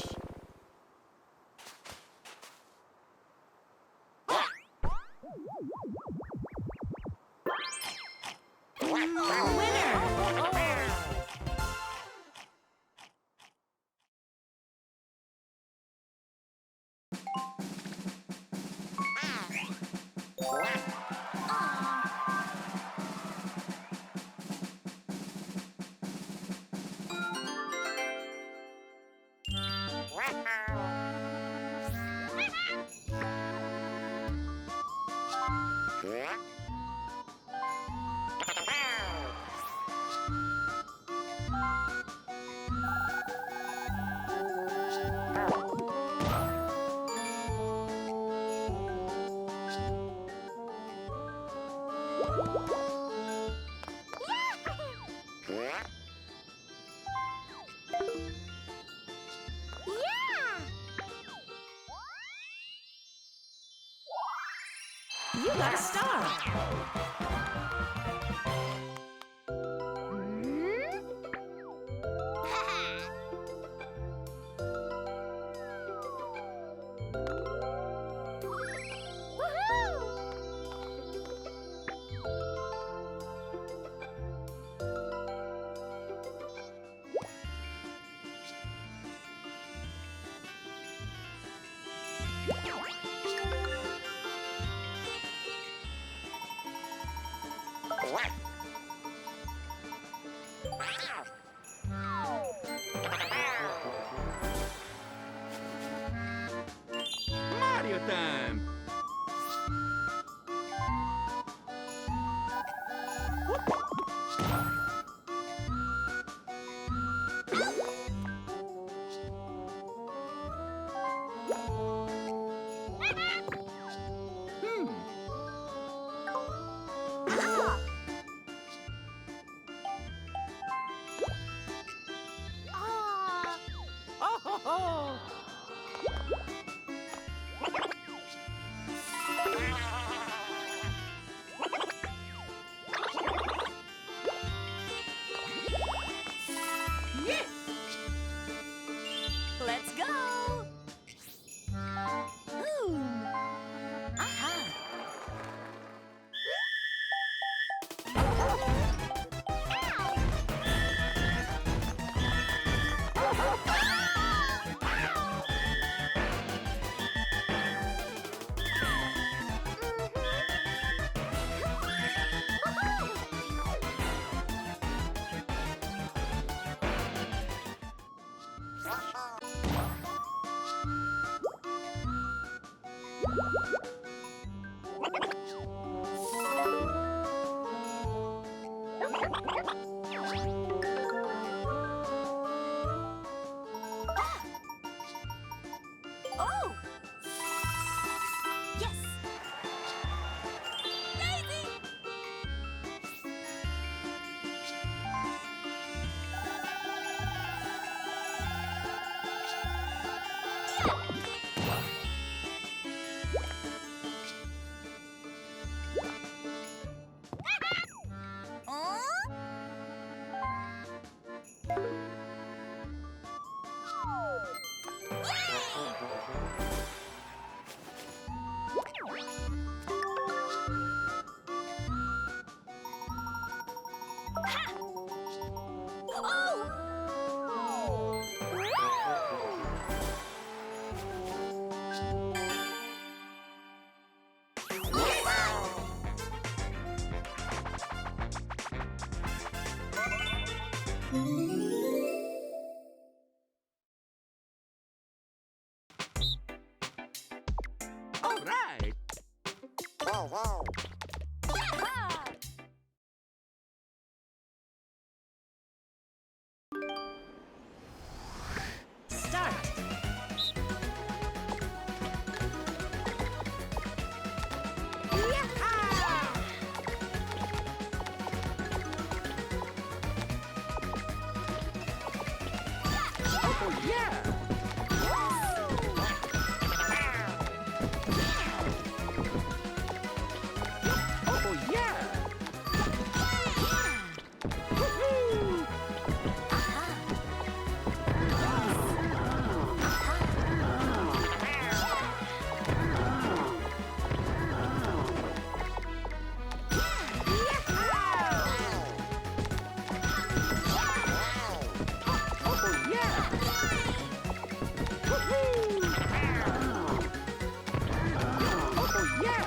Winner! You got a star! Mario time! Oh! Yes! Daisy! All right. Start. Oh, yeah. Oh, yeah. Woohoo! Oh, yeah. Woohoo! Oh, yeah. Woohoo! Oh, yeah.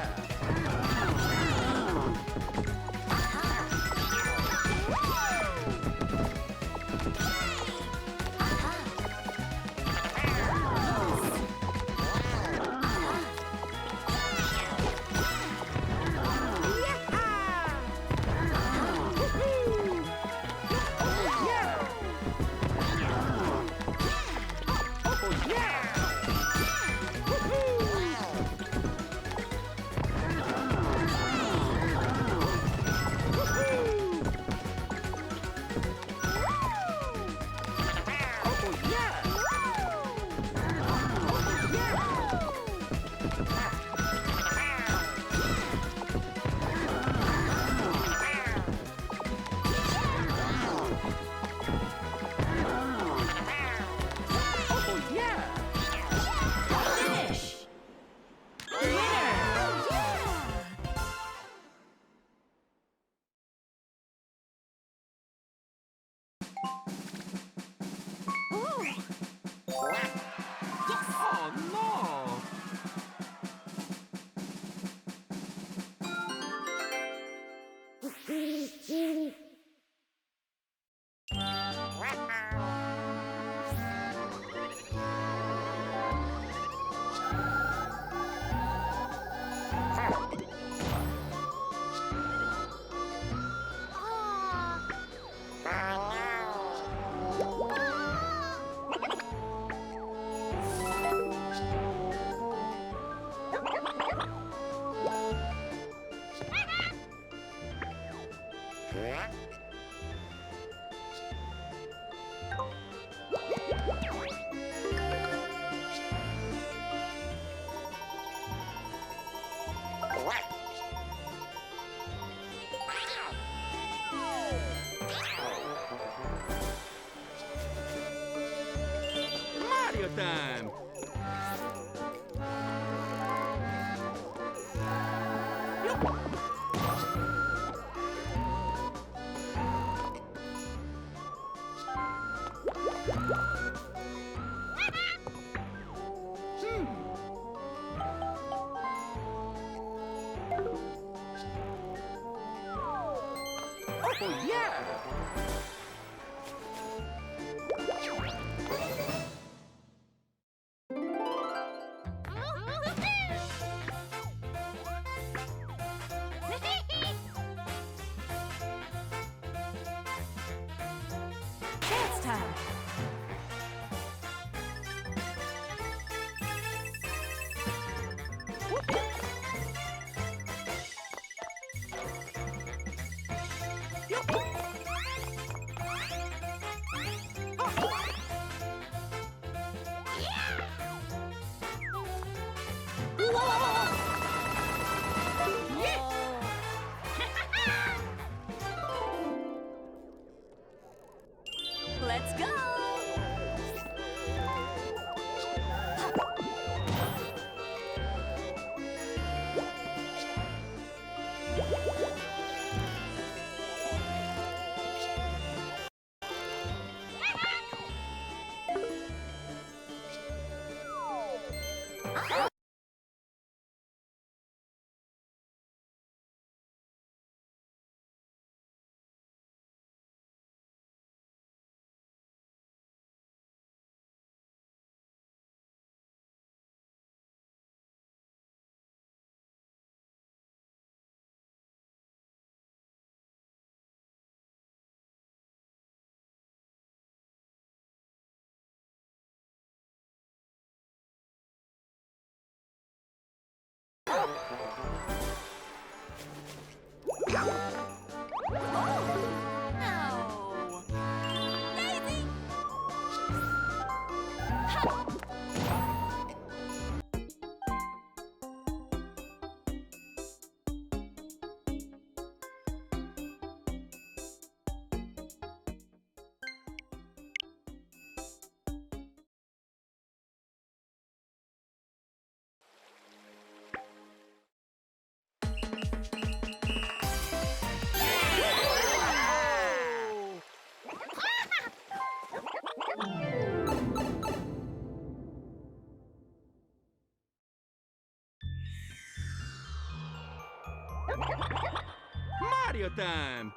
Oh, yeah. Woohoo! Oh, yeah. Oh, yeah. Finish! Winner! Ooh! Yes! Oh, no. Mario time. Oh, yeah. Dance time. Let's go! No! Daisy! Mario time!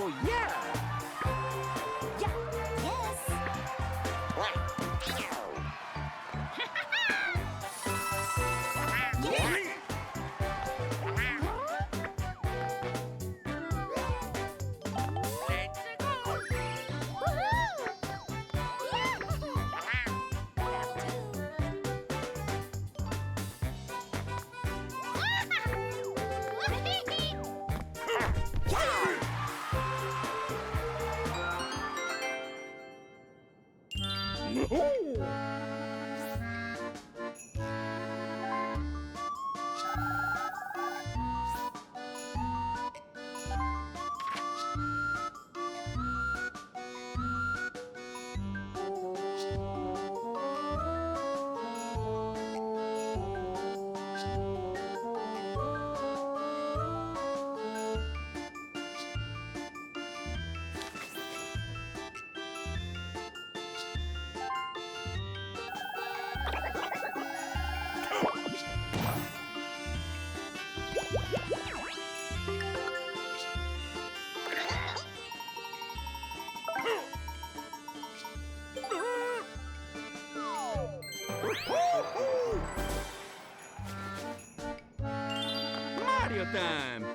Oh, yeah! Mario time!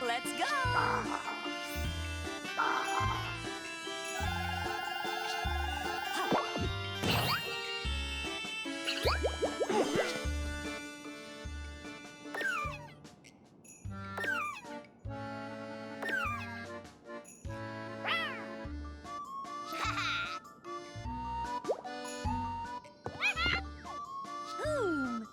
Let's go! Boom!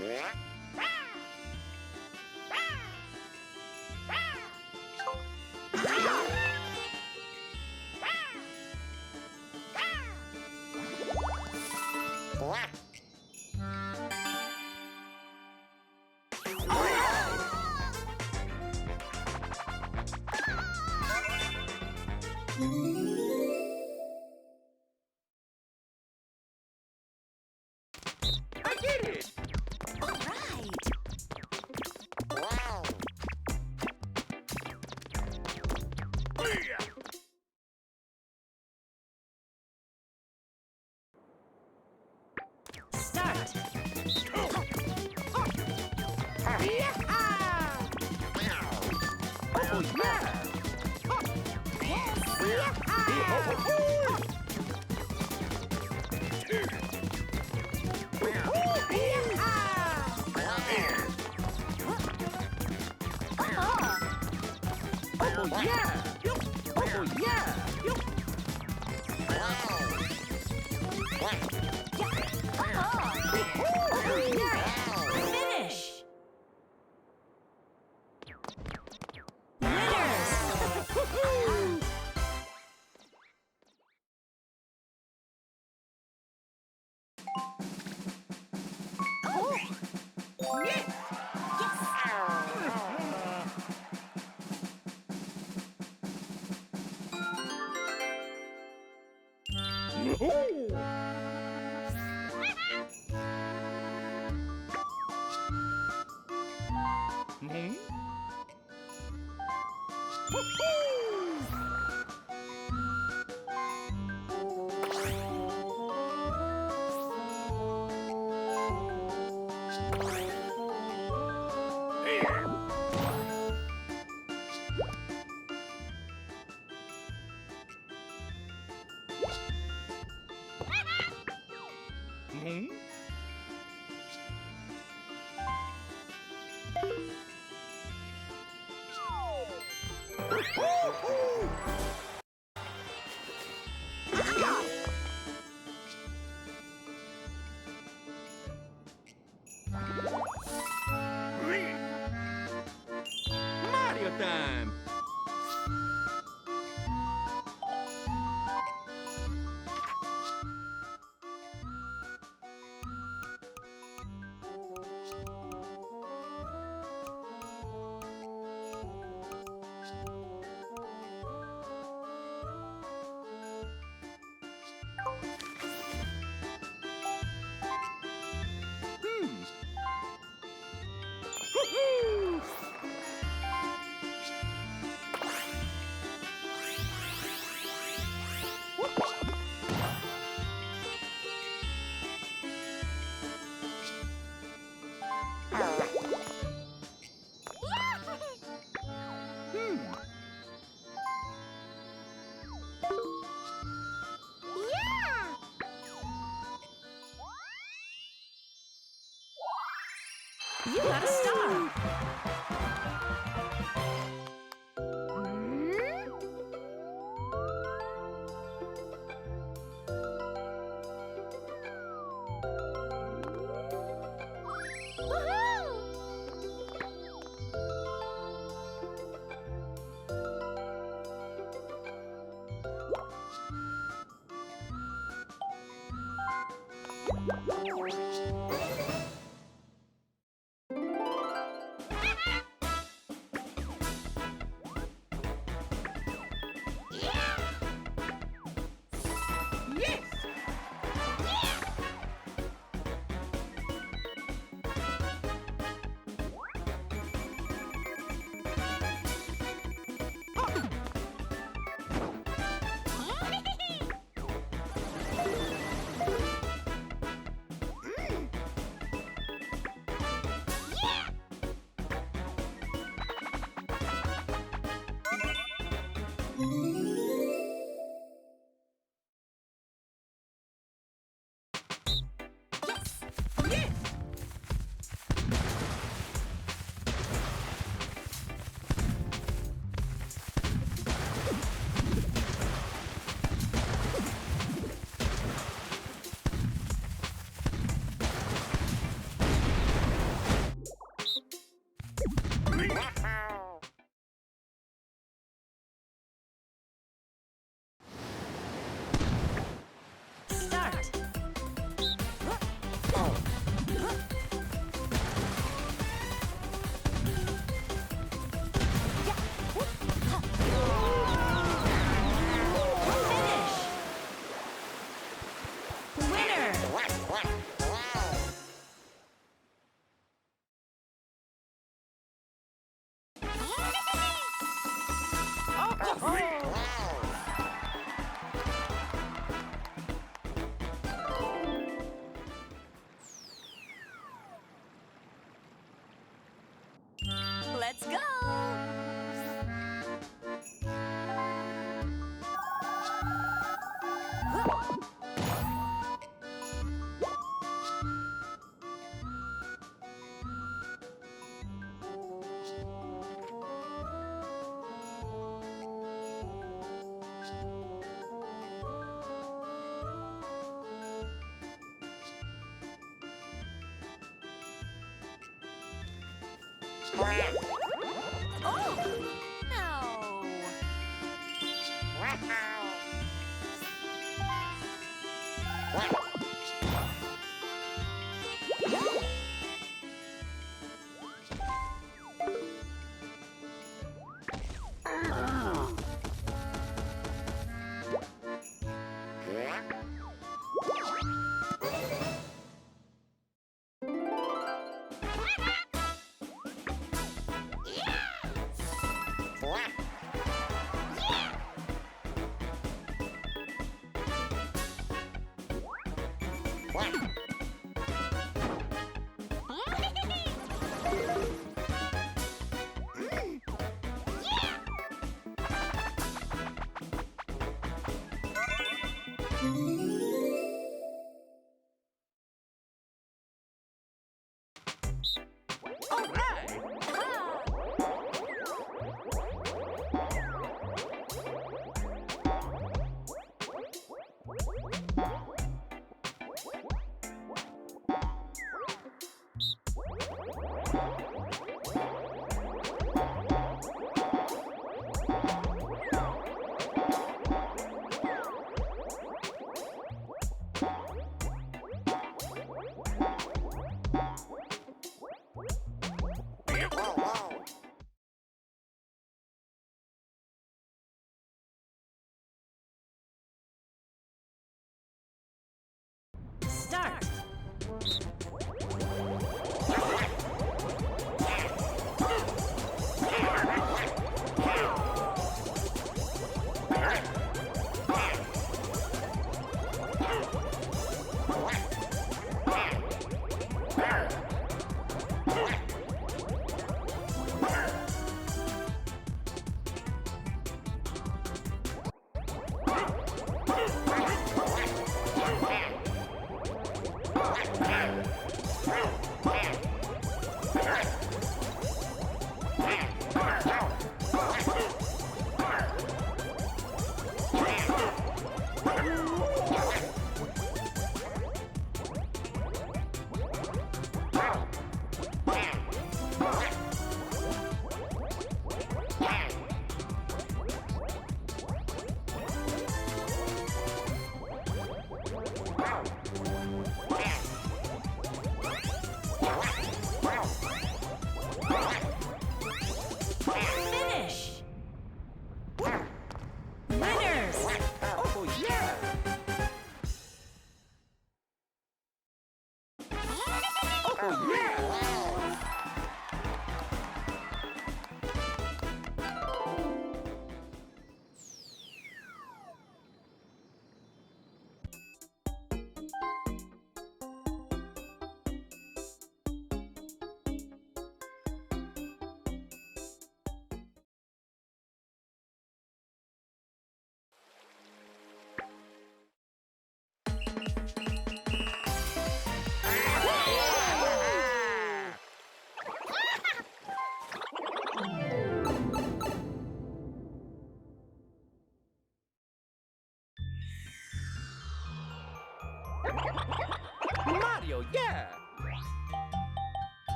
Yes! I did it! All right! Start! Oh yeah! Oh yeah! Oh yeah! Finish! Winners! Hmm? Hmm? Mario time! You got a star. Start. Finish. Winner. Let's go! Oh! No!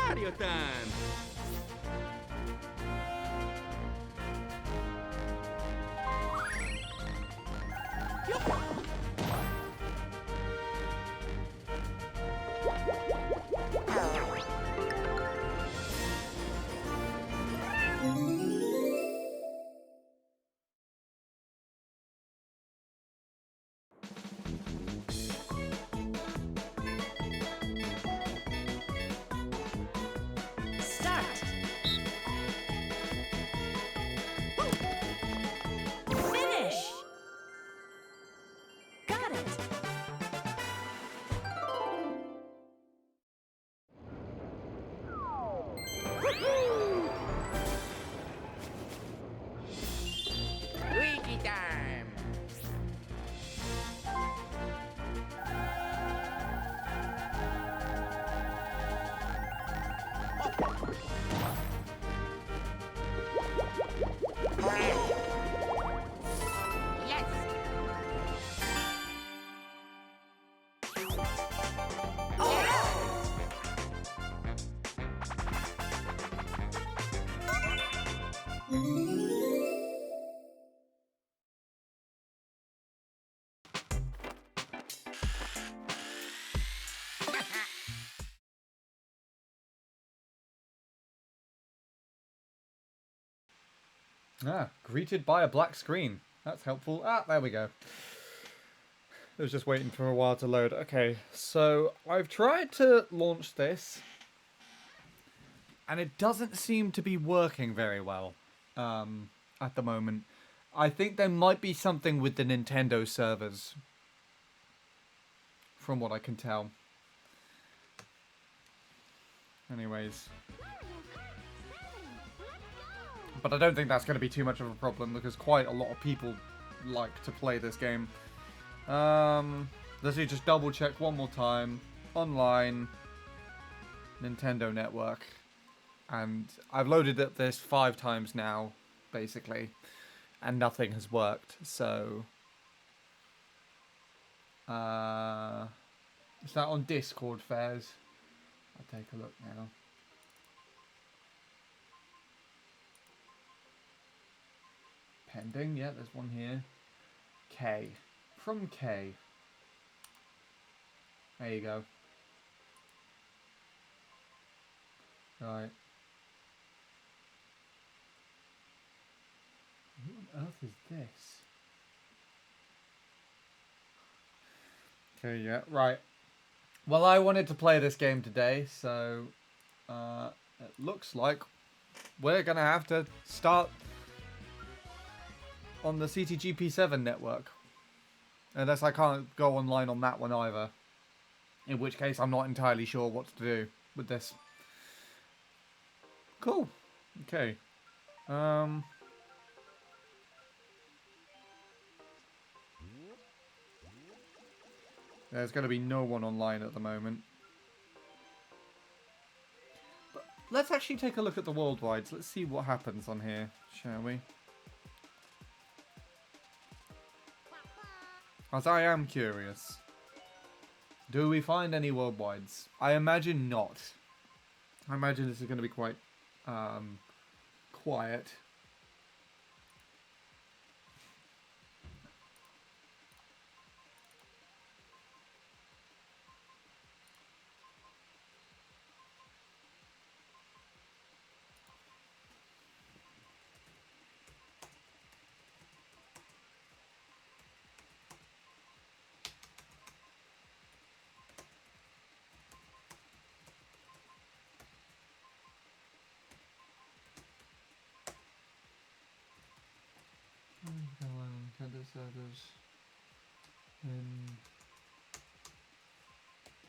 Mario time! Start. Finish. Got it. Luigi time! Yes! Ah, greeted by a black screen. That's helpful. Ah, there we go. It was just waiting for a while to load. Okay, so I've tried to launch this, and it doesn't seem to be working very well at the moment. I think there might be something with the Nintendo servers, from what I can tell. Anyways. But I don't think that's going to be too much of a problem because quite a lot of people like to play this game. Let's just double check one more time. Online. Nintendo Network. And I've loaded up this 5 times now, basically. And nothing has worked, so... is that on Discord, Fairs? I'll take a look now. Pending, yeah, there's one here. K. From K. There you go. Right. Who on earth is this? Okay, yeah, right. Well, I wanted to play this game today, so it looks like we're gonna have to start on the CTGP7 network. Unless I can't go online on that one either. In which case, I'm not entirely sure what to do with this. Cool. Okay. Um. There's going to be no one online at the moment. But let's actually take a look at the worldwides. Let's see what happens on here, shall we? As I am curious. Do we find any worldwides? I imagine not. I imagine this is going to be quite quiet. Nintendo servers.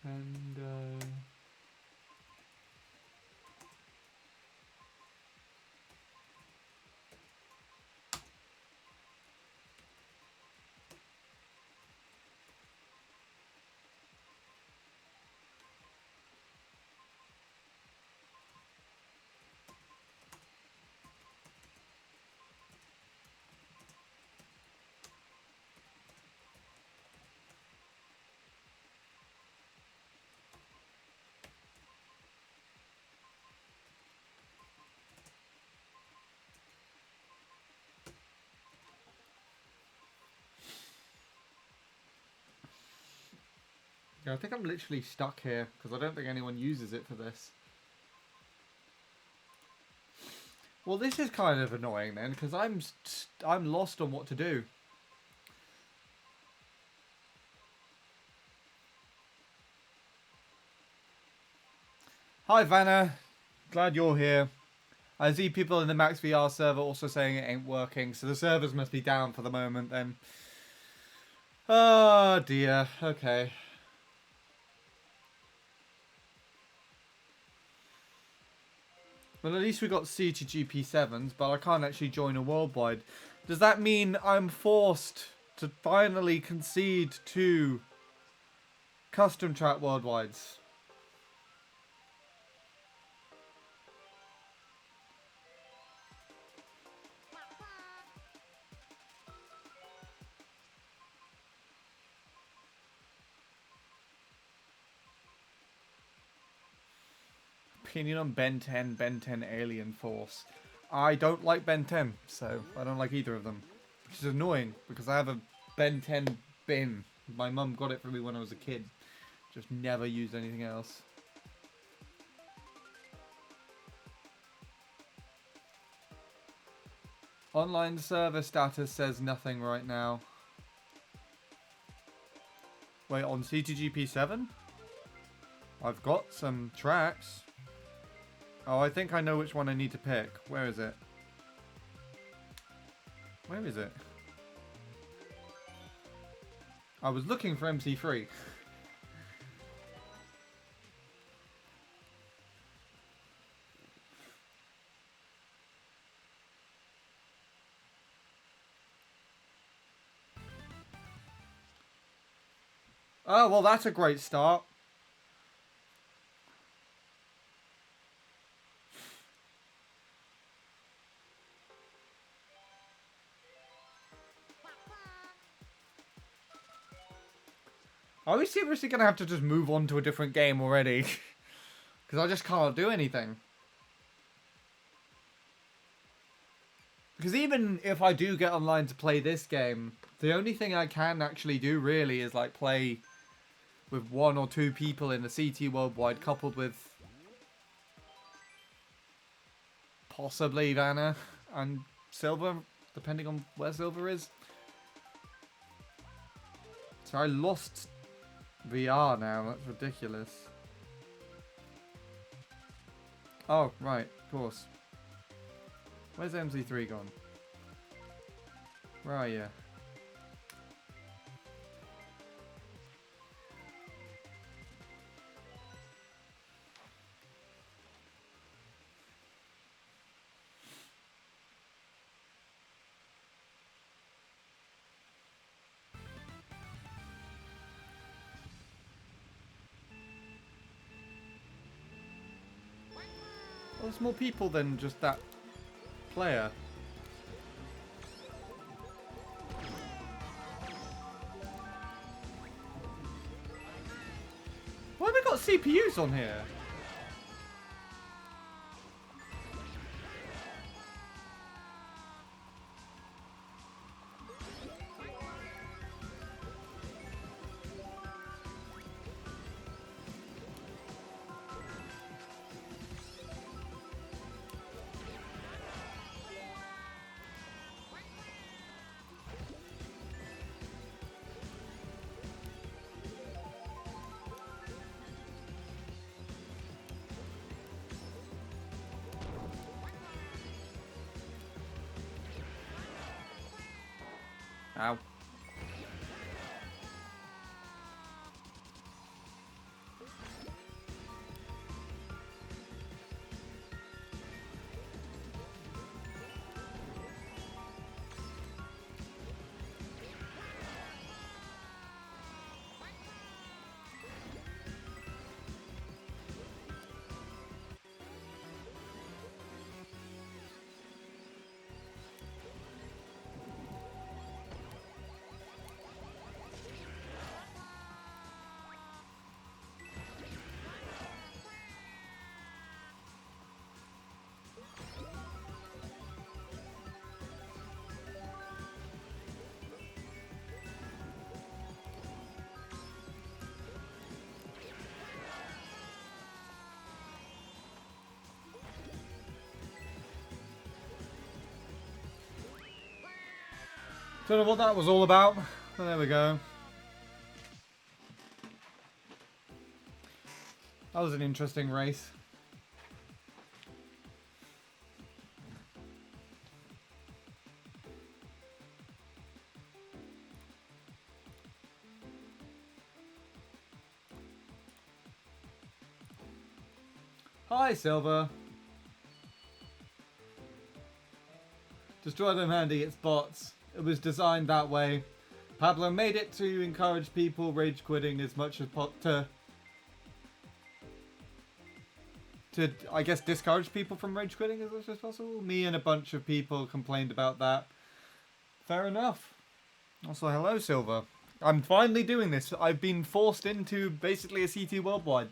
Nintendo. Yeah, I think I'm literally stuck here because I don't think anyone uses it for this. Well, this is kind of annoying then because I'm lost on what to do. Hi Vanna, glad you're here. I see people in the Max VR server also saying it ain't working, so the servers must be down for the moment then. Oh dear, okay. Well, at least we got CTGP7s, but I can't actually join a worldwide. Does that mean I'm forced to finally concede to custom track worldwides? Opinion on Ben 10, Ben 10 Alien Force. I don't like Ben 10, so I don't like either of them. Which is annoying, because I have a Ben 10 bin. My mum got it for me when I was a kid. Just never used anything else. Online server status says nothing right now. Wait, on CTGP7? I've got some tracks. Oh, I think I know which one I need to pick. Where is it? Where is it? I was looking for MC3. Oh, well, that's a great start. Are we seriously going to have to just move on to a different game already? Because I just can't do anything. Because even if I do get online to play this game, the only thing I can actually do really is like play with 1 or 2 people in the CT Worldwide, coupled with possibly Vanna and Silver, depending on where Silver is. So I lost VR now, that's ridiculous. Oh, right, of course. Where's MZ3 gone? Where are you? Well, there's more people than just that player. Why have we got CPUs on here? Ow. Don't know what that was all about. But there we go. That was an interesting race. Hi, Silver. Destroy them handy, it's bots. It was designed that way. Pablo made it to encourage people rage quitting as much as to I guess discourage people from rage quitting as much as possible. Me and a bunch of people complained about that. Fair enough. Also, hello, Silver. I'm finally doing this. I've been forced into basically a CT worldwide.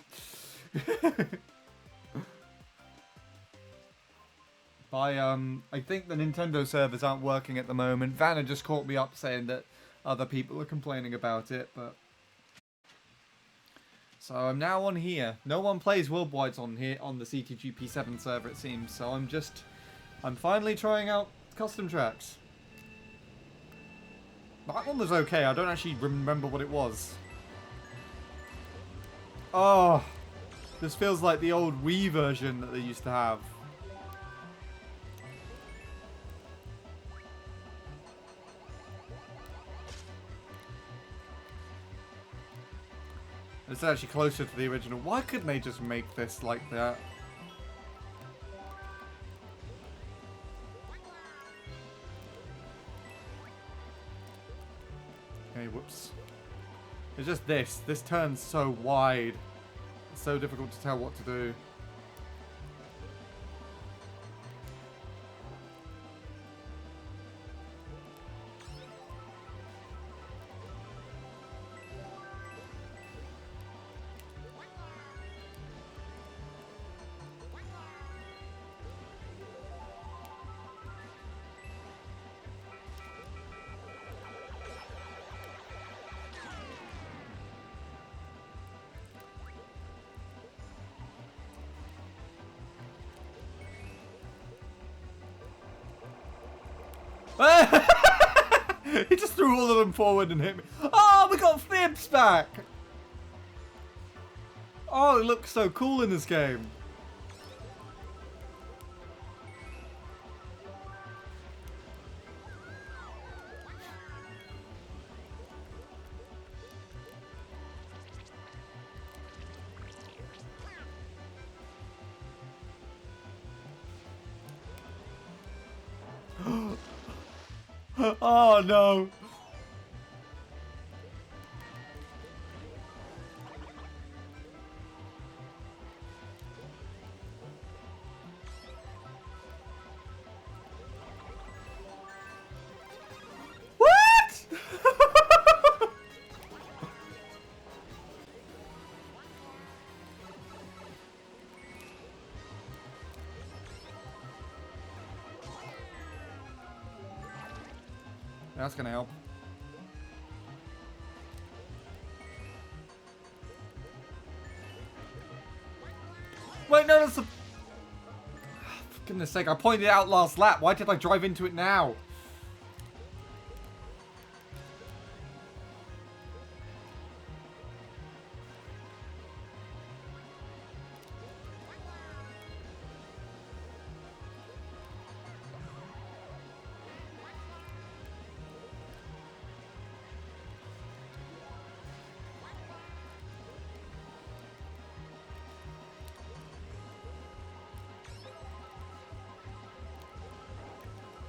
I think the Nintendo servers aren't working at the moment. Vanna just caught me up saying that other people are complaining about it, but... So I'm now on here. No one plays worldwides on here, on the CTGP7 server, it seems. So I'm finally trying out custom tracks. That one was okay. I don't actually remember what it was. Oh, this feels like the old Wii version that they used to have. It's actually closer to the original. Why couldn't they just make this like that? Okay, whoops. It's just this. This turns so wide. It's so difficult to tell what to do. He just threw all of them forward and hit me. Oh, we got Fibs back! Oh, it looks so cool in this game. Oh no. That's gonna help. Wait, no, that's a... For goodness sake, I pointed it out last lap. Why did I drive into it now?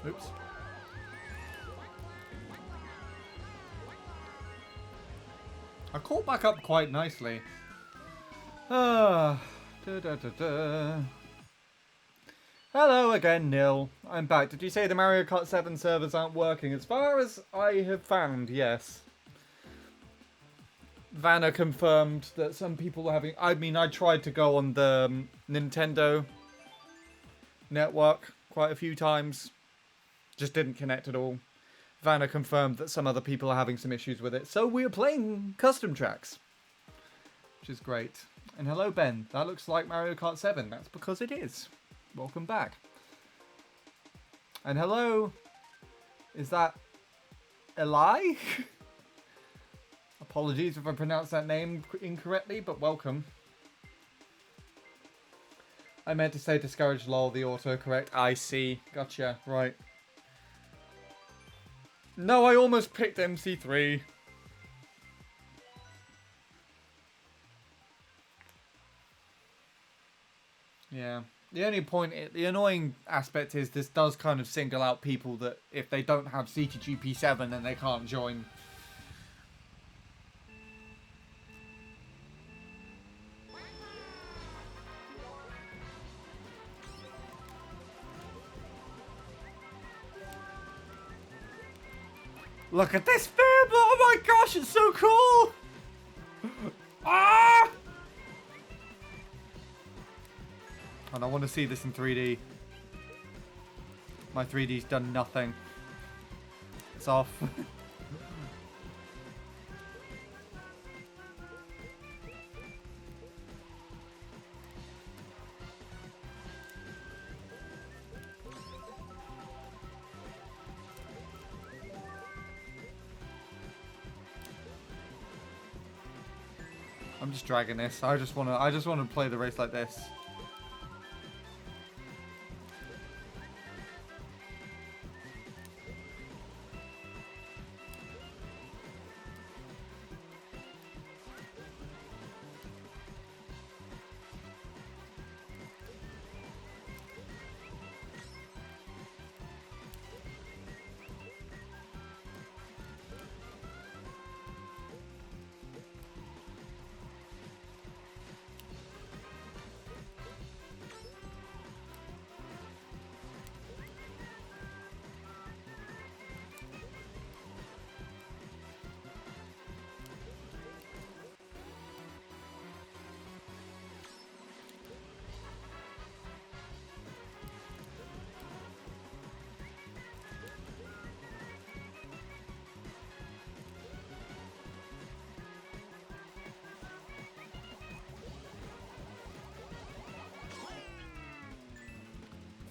Oops. I caught back up quite nicely. Da, da, da, da. Hello again, Nil. I'm back. Did you say the Mario Kart 7 servers aren't working? As far as I have found, yes. Vanna confirmed that some people are having... I mean, I tried to go on the Nintendo network quite a few times. Just didn't connect at all. Vanna confirmed that some other people are having some issues with it. So we're playing custom tracks. Which is great. And hello, Ben. That looks like Mario Kart 7. That's because it is. Welcome back. And hello. Is that Eli? Apologies if I pronounced that name incorrectly, but welcome. I meant to say discourage lol, the autocorrect. I see. Gotcha. Right. No, I almost picked MC3. Yeah. The only point, the annoying aspect is this does kind of single out people that if they don't have CTGP7 then they can't join. Look at this film! Oh my gosh, it's so cool! Ah! And I want to see this in 3D. My 3D's done nothing. It's off. I'm just dragging this. I just wanna play the race like this.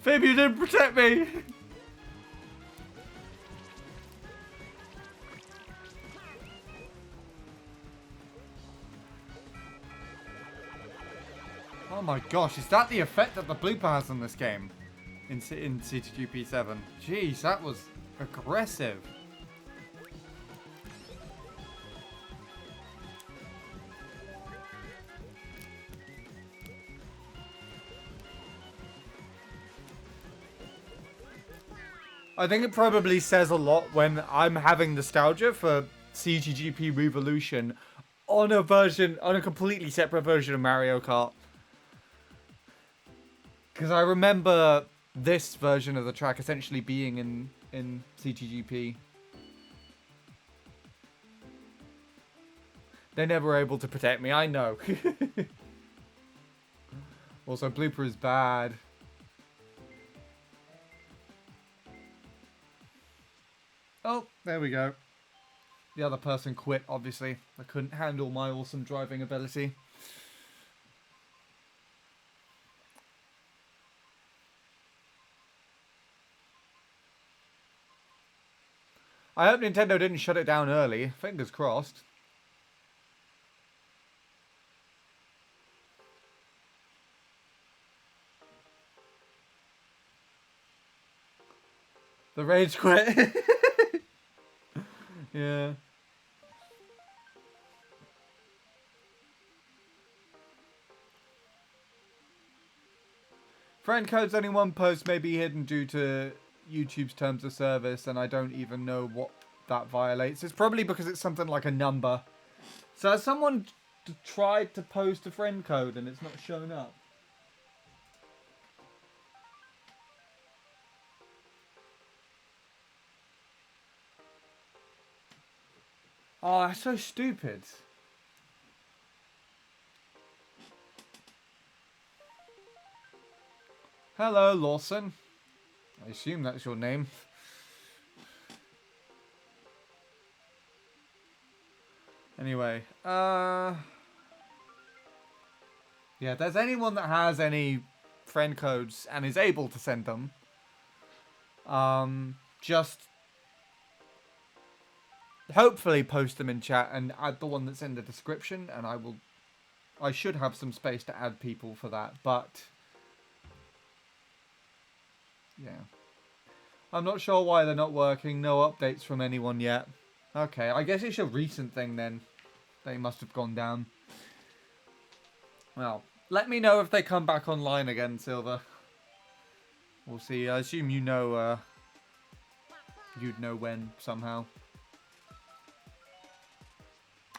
Fib, you didn't protect me! Oh my gosh, is that the effect that the blooper has on this game? In CTGP7. Jeez, that was aggressive. I think it probably says a lot when I'm having nostalgia for CTGP Revolution on a completely separate version of Mario Kart. Because I remember this version of the track essentially being in CTGP. They're never able to protect me, I know. Also, blooper is bad. Oh, there we go. The other person quit, obviously. I couldn't handle my awesome driving ability. I hope Nintendo didn't shut it down early. Fingers crossed. The rage quit. Yeah. Friend codes only one post may be hidden due to YouTube's terms of service, and I don't even know what that violates. It's probably because it's something like a number. So has someone tried to post a friend code and it's not shown up? Oh, that's so stupid. Hello, Lawson. I assume that's your name. Anyway, yeah, if there's anyone that has any friend codes and is able to send them, just hopefully post them in chat and add the one that's in the description, and I should have some space to add people for that, but yeah. I'm not sure why they're not working. No updates from anyone yet. Okay, I guess it's a recent thing then. They must have gone down. Well, let me know if they come back online again, Silver. We'll see. I assume you know, you'd know when, somehow.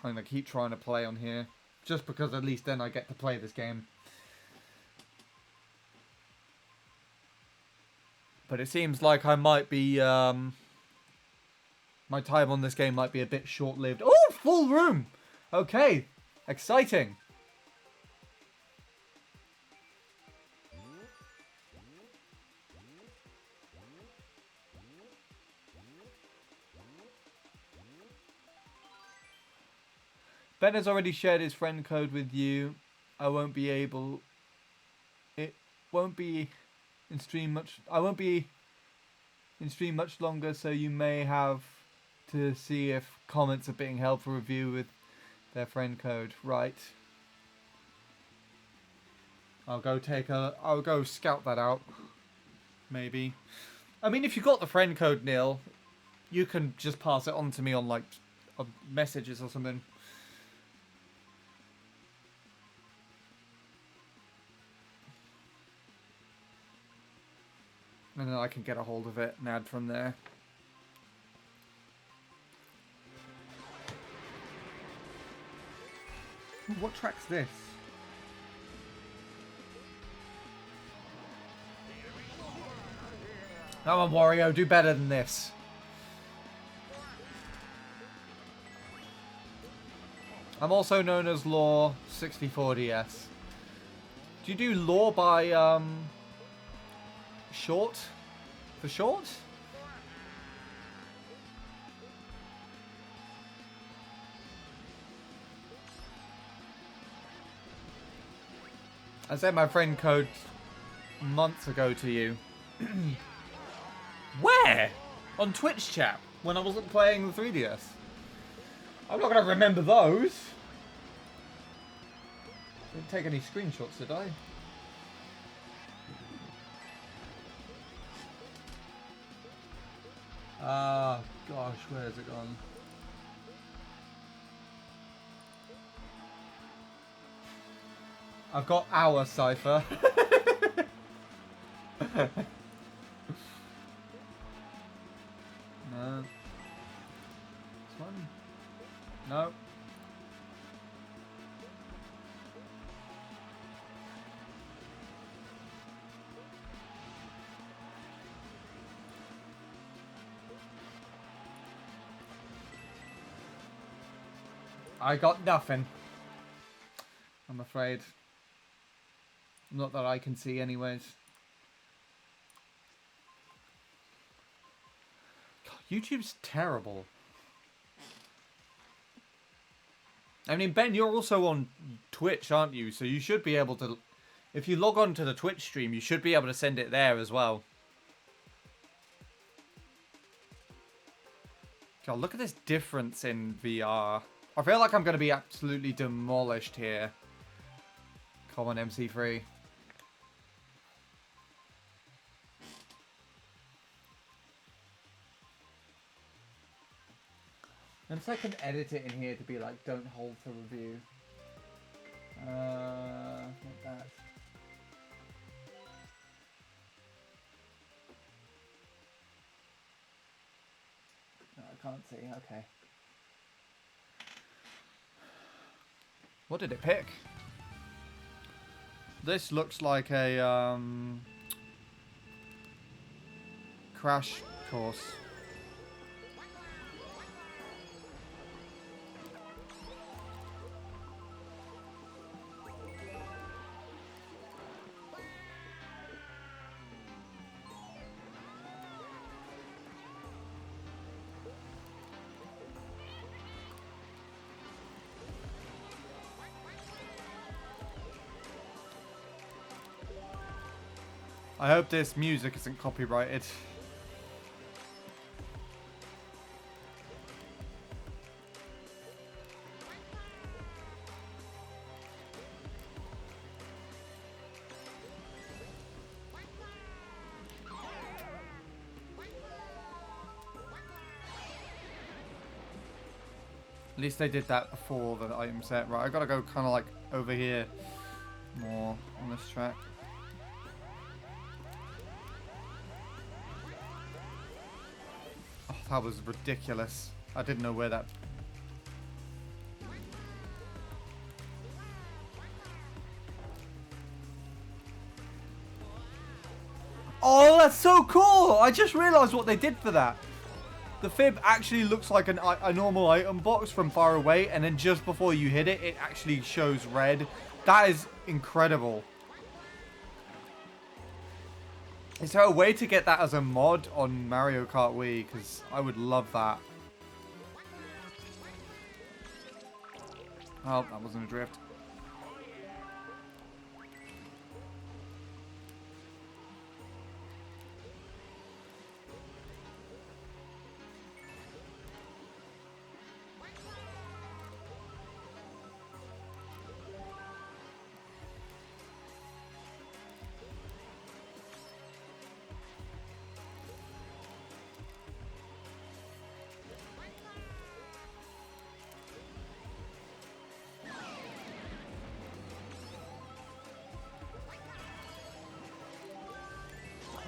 I'm gonna keep trying to play on here. Just because at least then I get to play this game. But it seems like I might be, my time on this game might be a bit short-lived. Oh, full room! Okay, exciting. Ben has already shared his friend code with you. I won't be able... It won't be in stream much... I won't be in stream much longer, so you may have to see if comments are being held for review with their friend code. Right. I'll go scout that out. Maybe. I mean, if you got the friend code, Neil, you can just pass it on to me on, like, messages or something. And then I can get a hold of it and add from there. Ooh, what track's this? Come on, Wario, do better than this. I'm also known as Law64DS. Do you do Law by, short? For short? I sent my friend code months ago to you. Where? On Twitch chat, when I wasn't playing the 3DS. I'm not going to remember those. Didn't take any screenshots, did I? Ah, gosh, where has it gone? I've got our cipher. No. This one? No. I got nothing. I'm afraid. Not that I can see anyways. God, YouTube's terrible. I mean, Ben, you're also on Twitch, aren't you? So you should be able to... If you log on to the Twitch stream, you should be able to send it there as well. God, look at this difference in VR. I feel like I'm going to be absolutely demolished here. Come on, MC3. Unless I can edit it in here to be like, don't hold for review. Not that. No, I can't see. Okay. What did it pick? This looks like a crash course. I hope this music isn't copyrighted. At least they did that before the item set. Right, I gotta go kind of like over here more on this track. Oh, that was ridiculous. I didn't know where that... Oh, that's so cool! I just realised what they did for that. The fib actually looks like a normal item box from far away, and then just before you hit it, it actually shows red. That is incredible. Is there a way to get that as a mod on Mario Kart Wii? Because I would love that. Oh, that wasn't a drift.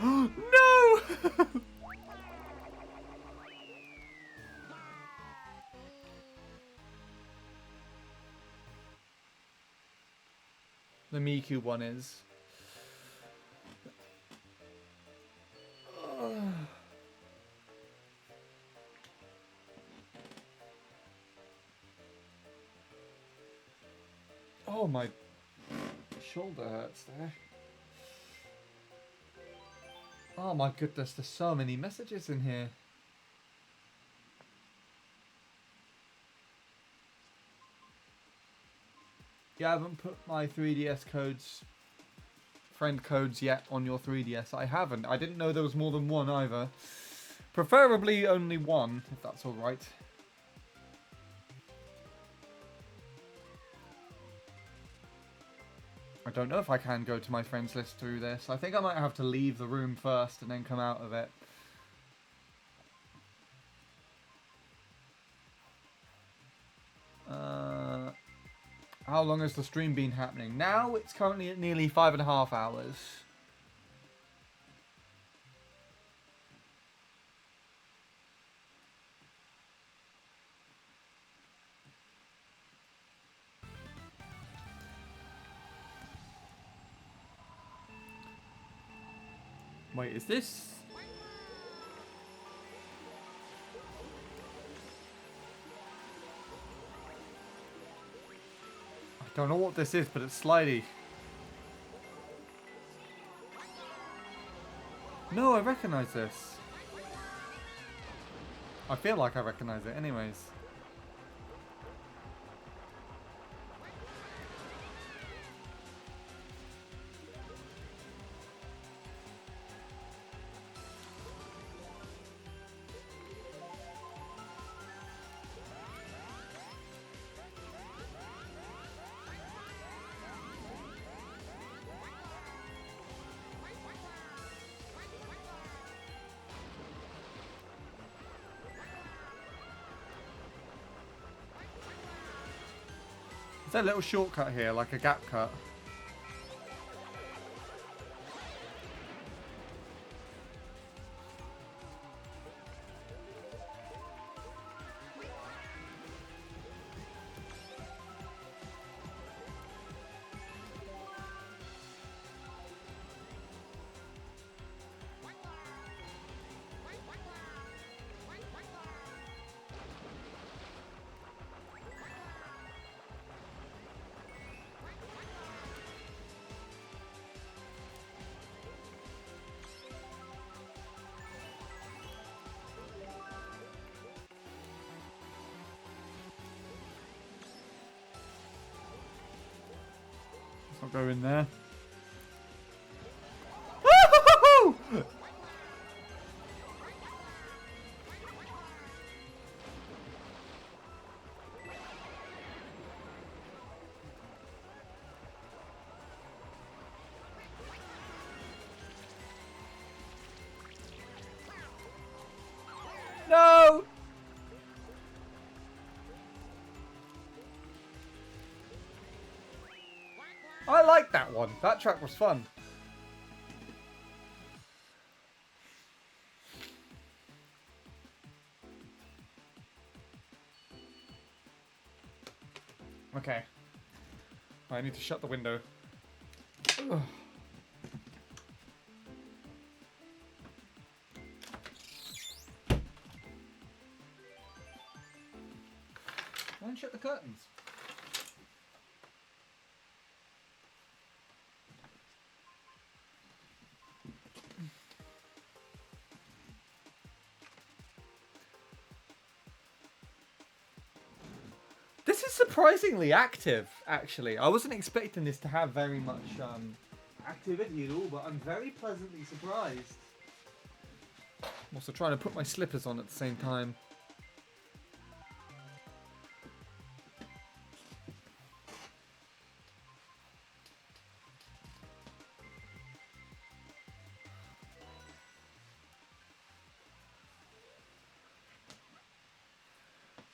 No! The Miku one is. Oh, my shoulder hurts there. Oh my goodness, there's so many messages in here. Yeah, I haven't put my 3DS codes, friend codes yet on your 3DS. I haven't. I didn't know there was more than one either. Preferably only one, if that's alright. I don't know if I can go to my friends list through this. I think I might have to leave the room first and then come out of it. How long has the stream been happening? Now it's currently at nearly 5.5 hours. Wait, is this... I don't know what this is, but it's slidey. No, I recognize this. I feel like I recognize it anyways. Is there a little shortcut here, like a gap cut? I'll go in there. No! I like that one. That track was fun. Okay. I need to shut the window. Ugh. Why don't you shut the curtains? This is surprisingly active, actually. I wasn't expecting this to have very much activity at all, but I'm very pleasantly surprised. I'm also trying to put my slippers on at the same time.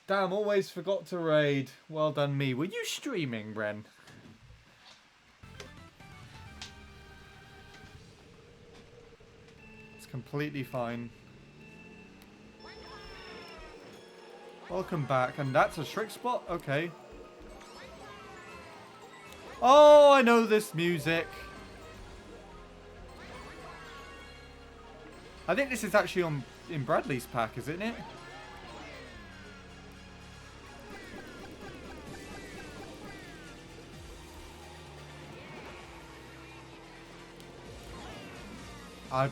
Damn, always forgot to raid. Well done me. Were you streaming, Bren? It's completely fine. Welcome back. And that's a trick spot? Okay. Oh, I know this music. I think this is actually in Bradley's pack, isn't it?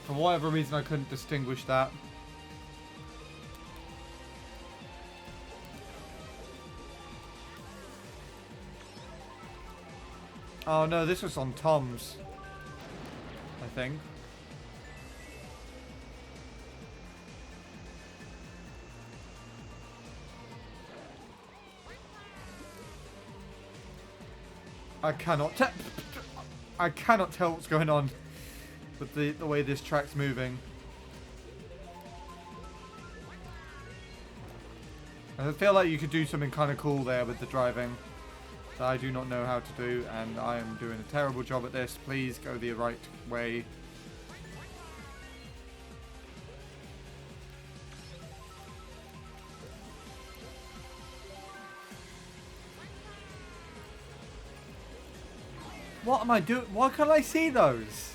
For whatever reason, I couldn't distinguish that. Oh no, this was on Tom's, I think. I cannot tell what's going on with the way this track's moving. I feel like you could do something kind of cool there with the driving that I do not know how to do, and I am doing a terrible job at this. Please go the right way. What am I doing? Why can't I see those?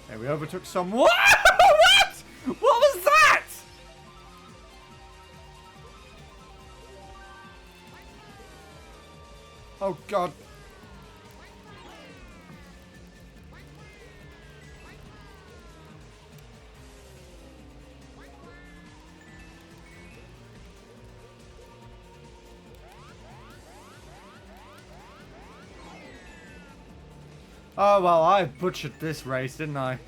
Okay, we overtook some. What? What? What was that? Oh God. Oh well, I butchered this race, didn't I?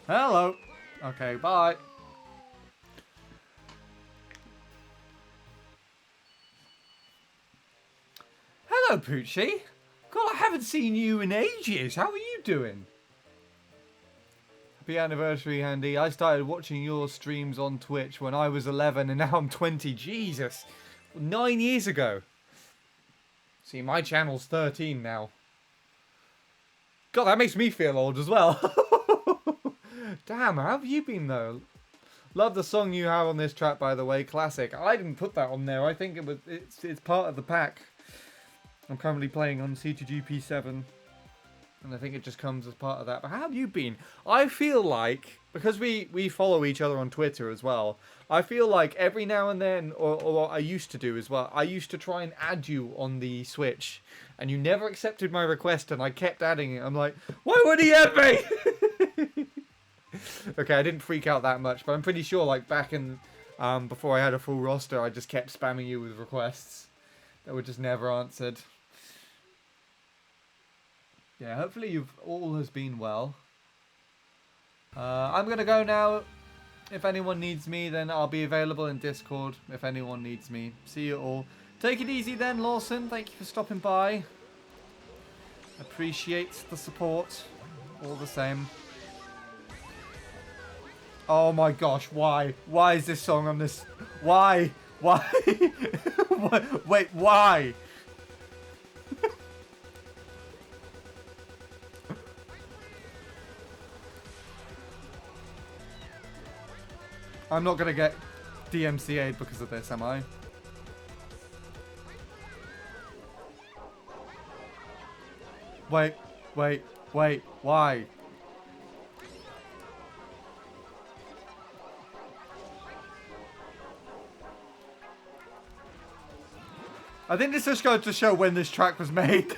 Hello. Okay, bye. Hello, Poochie. God, I haven't seen you in ages. How are you doing? Happy anniversary, Andy. I started watching your streams on Twitch when I was 11 and now I'm 20. Jesus. 9 years ago. See, my channel's 13 now. God, that makes me feel old as well. Damn, how have you been, though? Love the song you have on this track, by the way. Classic. I didn't put that on there. I think it's part of the pack. I'm currently playing on C2GP7. And I think it just comes as part of that. But how have you been? I feel like, because we follow each other on Twitter as well, I feel like every now and then, or what I used to do as well, I used to try and add you on the Switch. And you never accepted my request, and I kept adding it. I'm like, why would he add me? Okay, I didn't freak out that much, but I'm pretty sure, like, back in, before I had a full roster, I just kept spamming you with requests that were just never answered. Yeah, hopefully you've all has been well. I'm gonna go now. If anyone needs me, then I'll be available in Discord if anyone needs me. See you all. Take it easy then, Lawson. Thank you for stopping by. Appreciate the support. All the same. Oh my gosh, why? Why is this song on this? Why? Why? Wait, why? I'm not gonna get DMCA'd because of this, am I? Wait, why? I think this just goes to show when this track was made.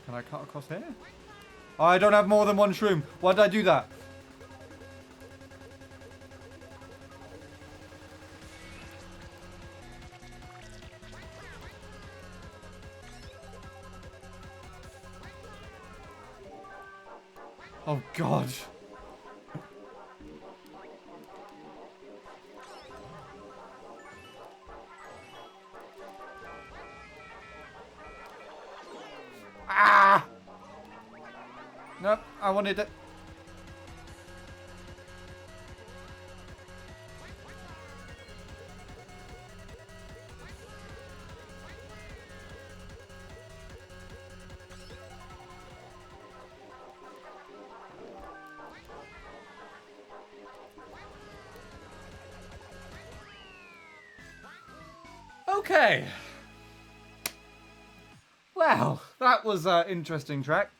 Can I cut across here? Oh, I don't have more than one shroom. Why did I do that? Oh, God. Ah! Nope, I wanted it. Okay. Well, that was an interesting track.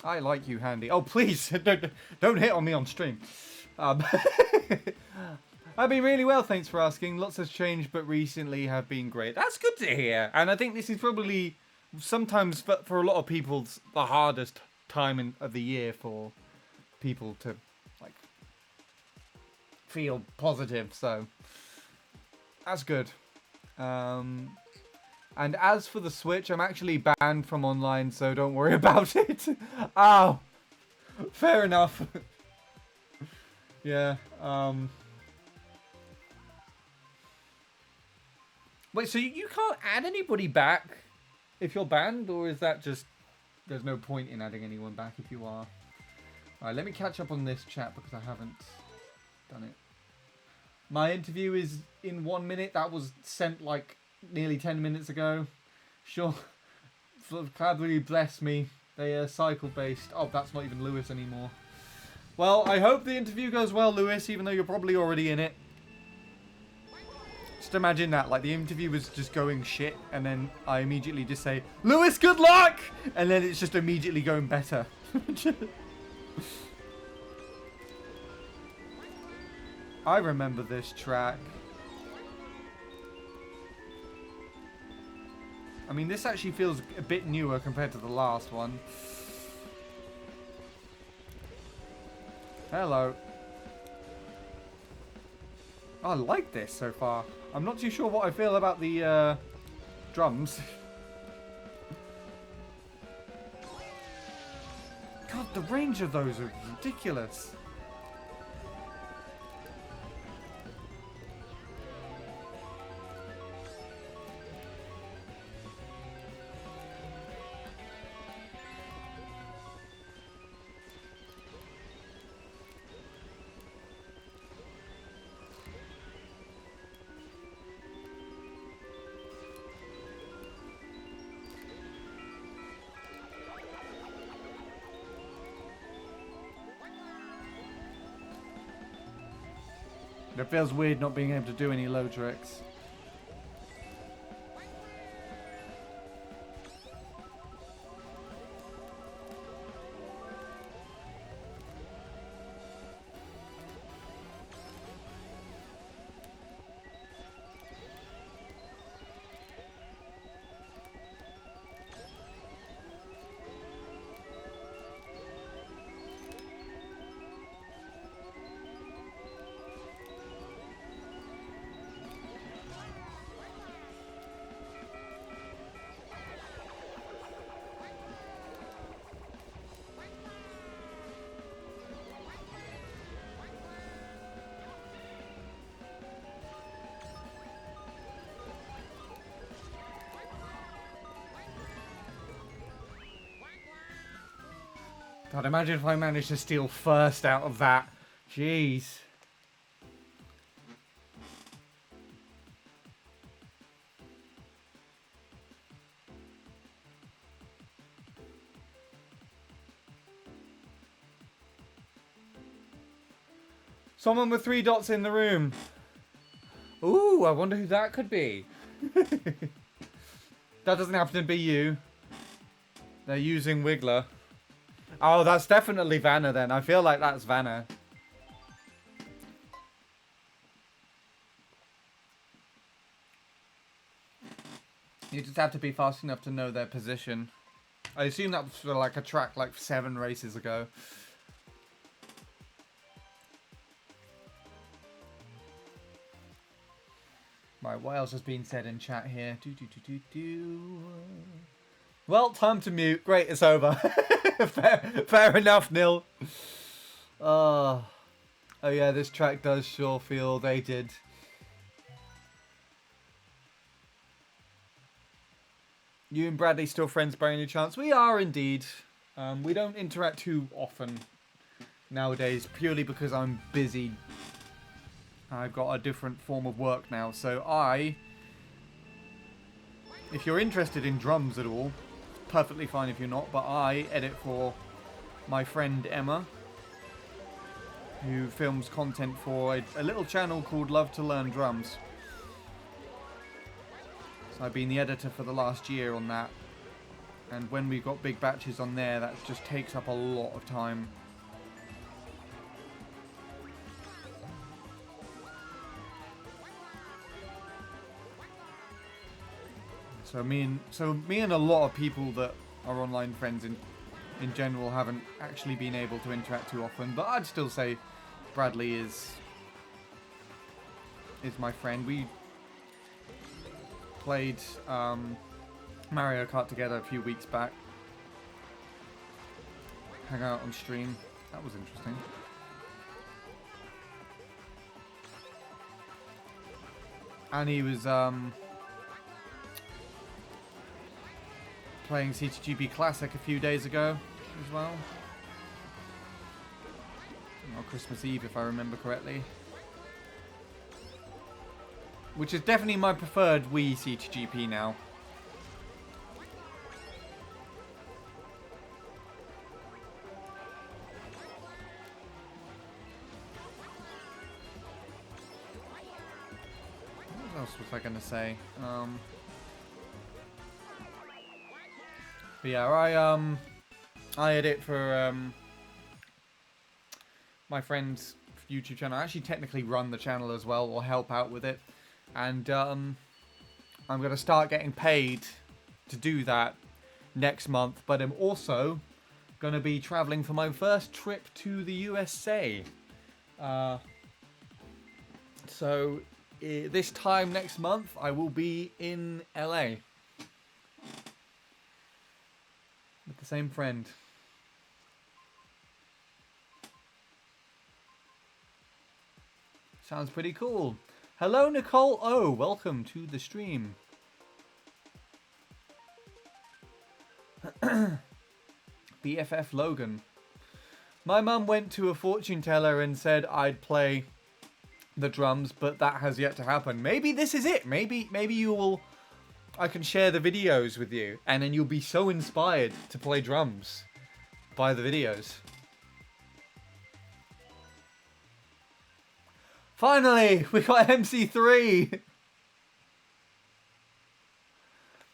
I like you, Handy. Oh, please, don't hit on me on stream. I've been really well, thanks for asking. Lots has changed, but recently have been great. That's good to hear. And I think this is probably sometimes for a lot of people the hardest time of the year for people to like feel positive. So that's good. And as for the Switch, I'm actually banned from online, so don't worry about it. Ow! Fair enough. Yeah, Wait, so you can't add anybody back if you're banned? Or is that just... There's no point in adding anyone back if you are? Alright, let me catch up on this chat because I haven't done it. My interview is in 1 minute. That was sent like nearly 10 minutes ago. Sure. Cadbury bless me. They are cycle based. Oh, that's not even Lewis anymore. Well, I hope the interview goes well, Lewis, even though you're probably already in it. Just imagine that, like the interview was just going shit, and then I immediately just say, Lewis, good luck! And then it's just immediately going better. I remember this track. I mean, this actually feels a bit newer compared to the last one. Hello. I like this so far. I'm not too sure what I feel about the drums. God, the range of those are ridiculous. It feels weird not being able to do any low tricks. God, imagine if I managed to steal first out of that. Jeez. Someone with 3 dots in the room. Ooh, I wonder who that could be. That doesn't happen to be you. They're using Wiggler. Oh, that's definitely Vanna then. I feel like that's Vanna. You just have to be fast enough to know their position. I assume that was for like a track like 7 races ago. Right, what else has been said in chat here? Well, time to mute. Great, it's over. fair enough, Nil. Oh yeah, this track does sure feel dated. You and Bradley still friends by any chance? We are indeed. We don't interact too often nowadays, purely because I'm busy. I've got a different form of work now, so if you're interested in drums at all, perfectly fine if you're not, but I edit for my friend Emma, who films content for a little channel called Love to Learn Drums. So I've been the editor for the last year on that, and when we've got big batches on there, that just takes up a lot of time. So me and a lot of people that are online friends in general haven't actually been able to interact too often, but I'd still say Bradley is my friend. We played Mario Kart together a few weeks back. Hang out on stream. That was interesting. And he was playing CTGP Classic a few days ago as well. On Christmas Eve, if I remember correctly. Which is definitely my preferred Wii CTGP now. What else was I going to say? But yeah, I edit for my friend's YouTube channel. I actually technically run the channel as well, or help out with it. And I'm going to start getting paid to do that next month. But I'm also going to be traveling for my first trip to the USA. So this time next month, I will be in LA. With the same friend. Sounds pretty cool. Hello, Nicole. Oh, welcome to the stream. BFF Logan. My mum went to a fortune teller and said I'd play the drums, but that has yet to happen. Maybe this is it. Maybe you will. I can share the videos with you, and then you'll be so inspired to play drums by the videos. Finally, we got MC3.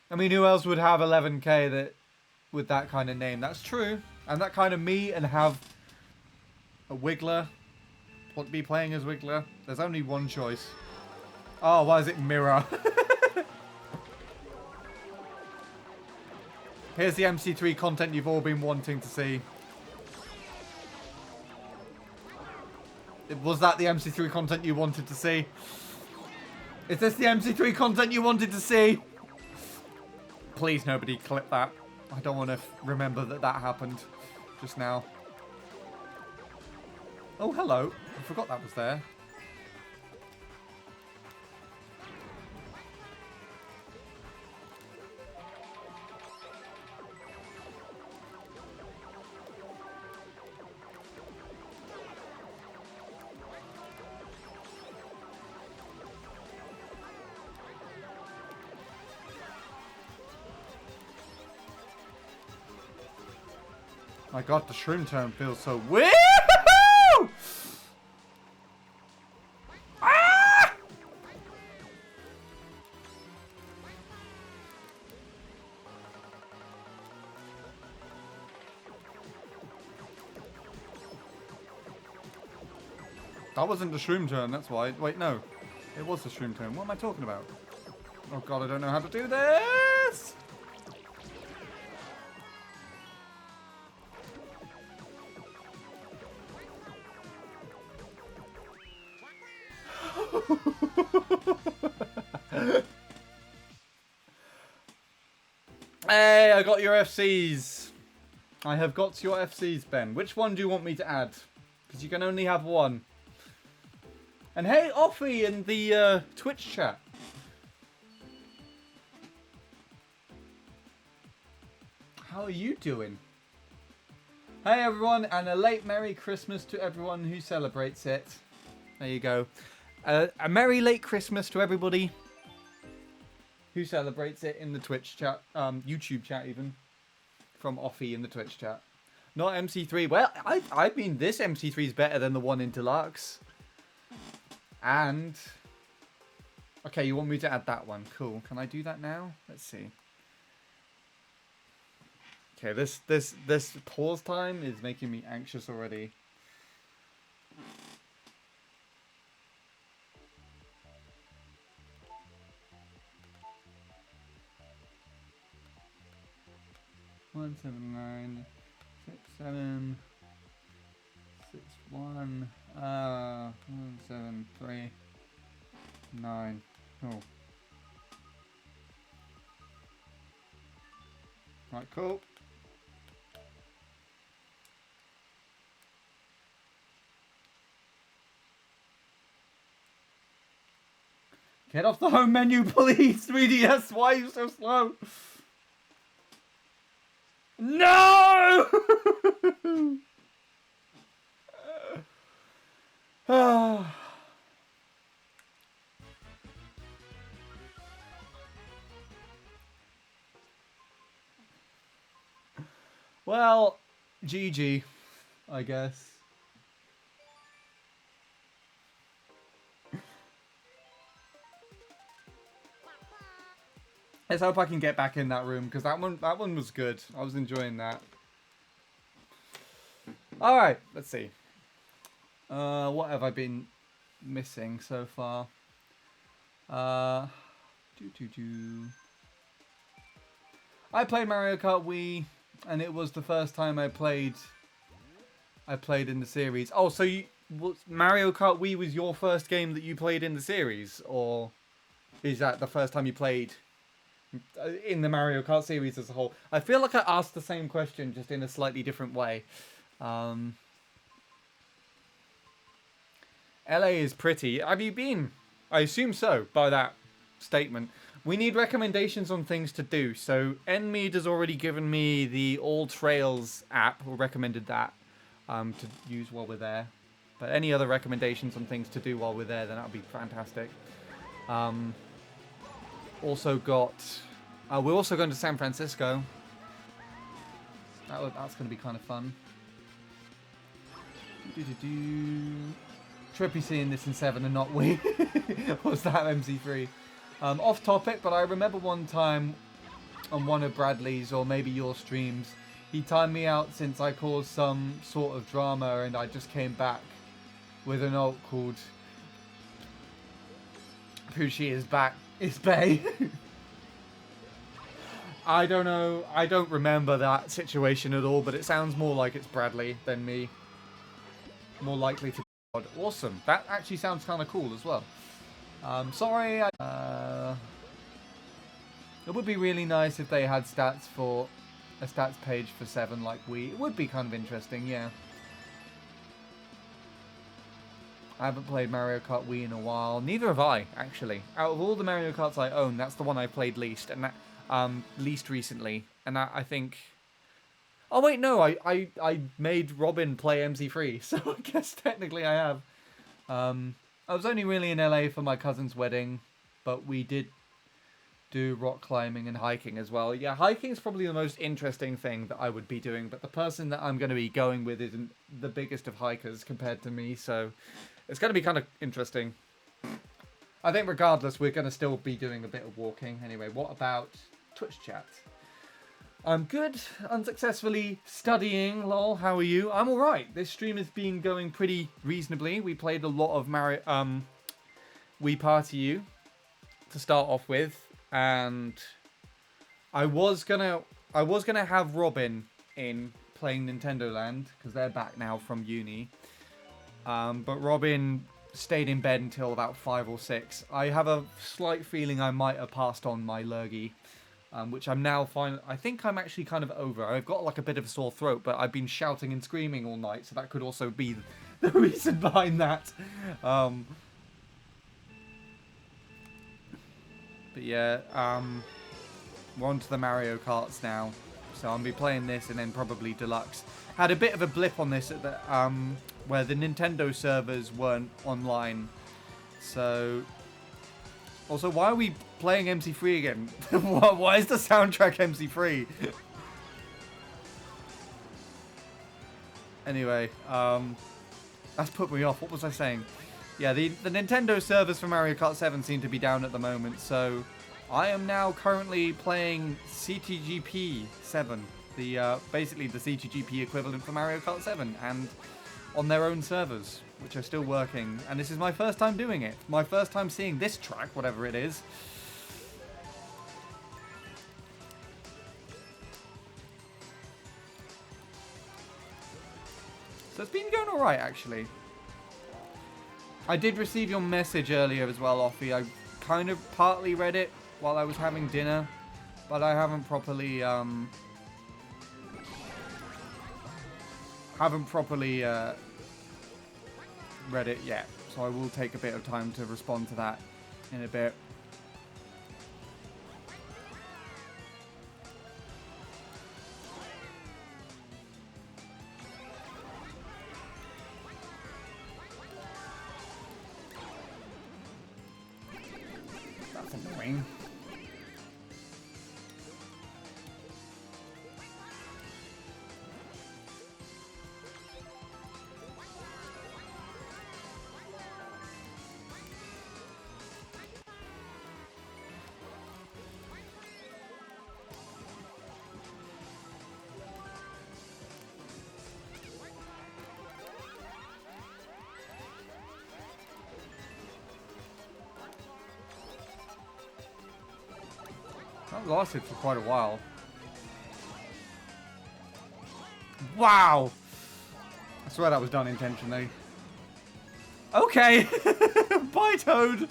I mean, who else would have 11k that with that kind of name? That's true. And that kind of me, and have a Wiggler. Be playing as Wiggler. There's only one choice. Oh, why is it Mirror? Here's the MC3 content you've all been wanting to see. Was that the MC3 content you wanted to see? Is this the MC3 content you wanted to see? Please, nobody clip that. I don't want to remember that happened just now. Oh, hello. I forgot that was there. My god, the shroom turn feels so weird. Ah! That wasn't the shroom turn, that's why. Wait, no. It was the shroom turn. What am I talking about? Oh god, I don't know how to do this! Hey, I got your FCs. I have got your FCs, Ben. Which one do you want me to add? Because you can only have one. And hey, Offie in the Twitch chat. How are you doing? Hey everyone, and a late Merry Christmas to everyone who celebrates it. There you go. A Merry late Christmas to everybody who celebrates it in the Twitch chat, YouTube chat even, from Offie in the Twitch chat. Not MC3. Well, I mean, this MC3 is better than the one in Deluxe. And okay, you want me to add that one? Cool. Can I do that now? Let's see. Okay, this pause time is making me anxious already. One 7 9 6 7 6 1 1 7 3 9. Oh. Right, cool. Get off the home menu, please, 3DS. Why are you so slow? No! Well, GG, I guess. Let's hope I can get back in that room, because that one was good. I was enjoying that. All right, let's see. What have I been missing so far? I played Mario Kart Wii, and it was the first time I played in the series. Oh, so Mario Kart Wii was your first game that you played in the series, or is that the first time you played in the Mario Kart series as a whole? I feel like I asked the same question, just in a slightly different way. LA is pretty. Have you been? I assume so, by that statement. We need recommendations on things to do. So, Nmead has already given me the All Trails app, or recommended that to use while we're there. But any other recommendations on things to do while we're there, then that would be fantastic. Also got... we're also going to San Francisco. That's going to be kind of fun. Trippy seeing this in 7 and not we. Was that MC3? Off topic, but I remember one time on one of Bradley's or maybe your streams, he timed me out since I caused some sort of drama, and I just came back with an alt called Who She Is Back Is Bay. I don't know. I don't remember that situation at all, but it sounds more like it's Bradley than me. More likely to be God. Awesome. That actually sounds kind of cool as well. Sorry. It would be really nice if they had stats for a stats page for 7 like we. It would be kind of interesting, yeah. I haven't played Mario Kart Wii in a while. Neither have I, actually. Out of all the Mario Karts I own, that's the one I played least, and that least recently. And that, I think... Oh wait, no, I made Robin play MC3, so I guess technically I have. I was only really in LA for my cousin's wedding, but we did do rock climbing and hiking as well. Yeah, hiking is probably the most interesting thing that I would be doing, but the person that I'm going to be going with isn't the biggest of hikers compared to me, so it's going to be kind of interesting. I think regardless, we're going to still be doing a bit of walking. Anyway, what about Twitch chat? I'm good. Unsuccessfully studying. Lol. How are you? I'm all right. This stream has been going pretty reasonably. We played a lot of Wii Party U to start off with, and I was gonna have Robin in playing Nintendo Land because they're back now from uni. But Robin stayed in bed until about 5 or 6. I have a slight feeling I might have passed on my lurgy. Which I'm now fine. I think I'm actually kind of over. I've got like a bit of a sore throat, but I've been shouting and screaming all night, so that could also be the reason behind that. But yeah, we're on to the Mario Karts now. So I'll be playing this and then probably Deluxe. Had a bit of a blip on this at the where the Nintendo servers weren't online. So also, why are we playing MC3 again? Why is the soundtrack MC3? Anyway, that's put me off. What was I saying? Yeah, the Nintendo servers for Mario Kart 7 seem to be down at the moment, so I am now currently playing CTGP 7, the basically the CTGP equivalent for Mario Kart 7, and on their own servers, which are still working. And this is my first time doing it. My first time seeing this track, whatever it is. So it's been going alright, actually. I did receive your message earlier as well, Offie. I kind of partly read it while I was having dinner, but I haven't properly haven't properly read it yet, so I will take a bit of time to respond to that in a bit. That's annoying. That lasted for quite a while. Wow! I swear that was done intentionally. Okay! Bye, Toad!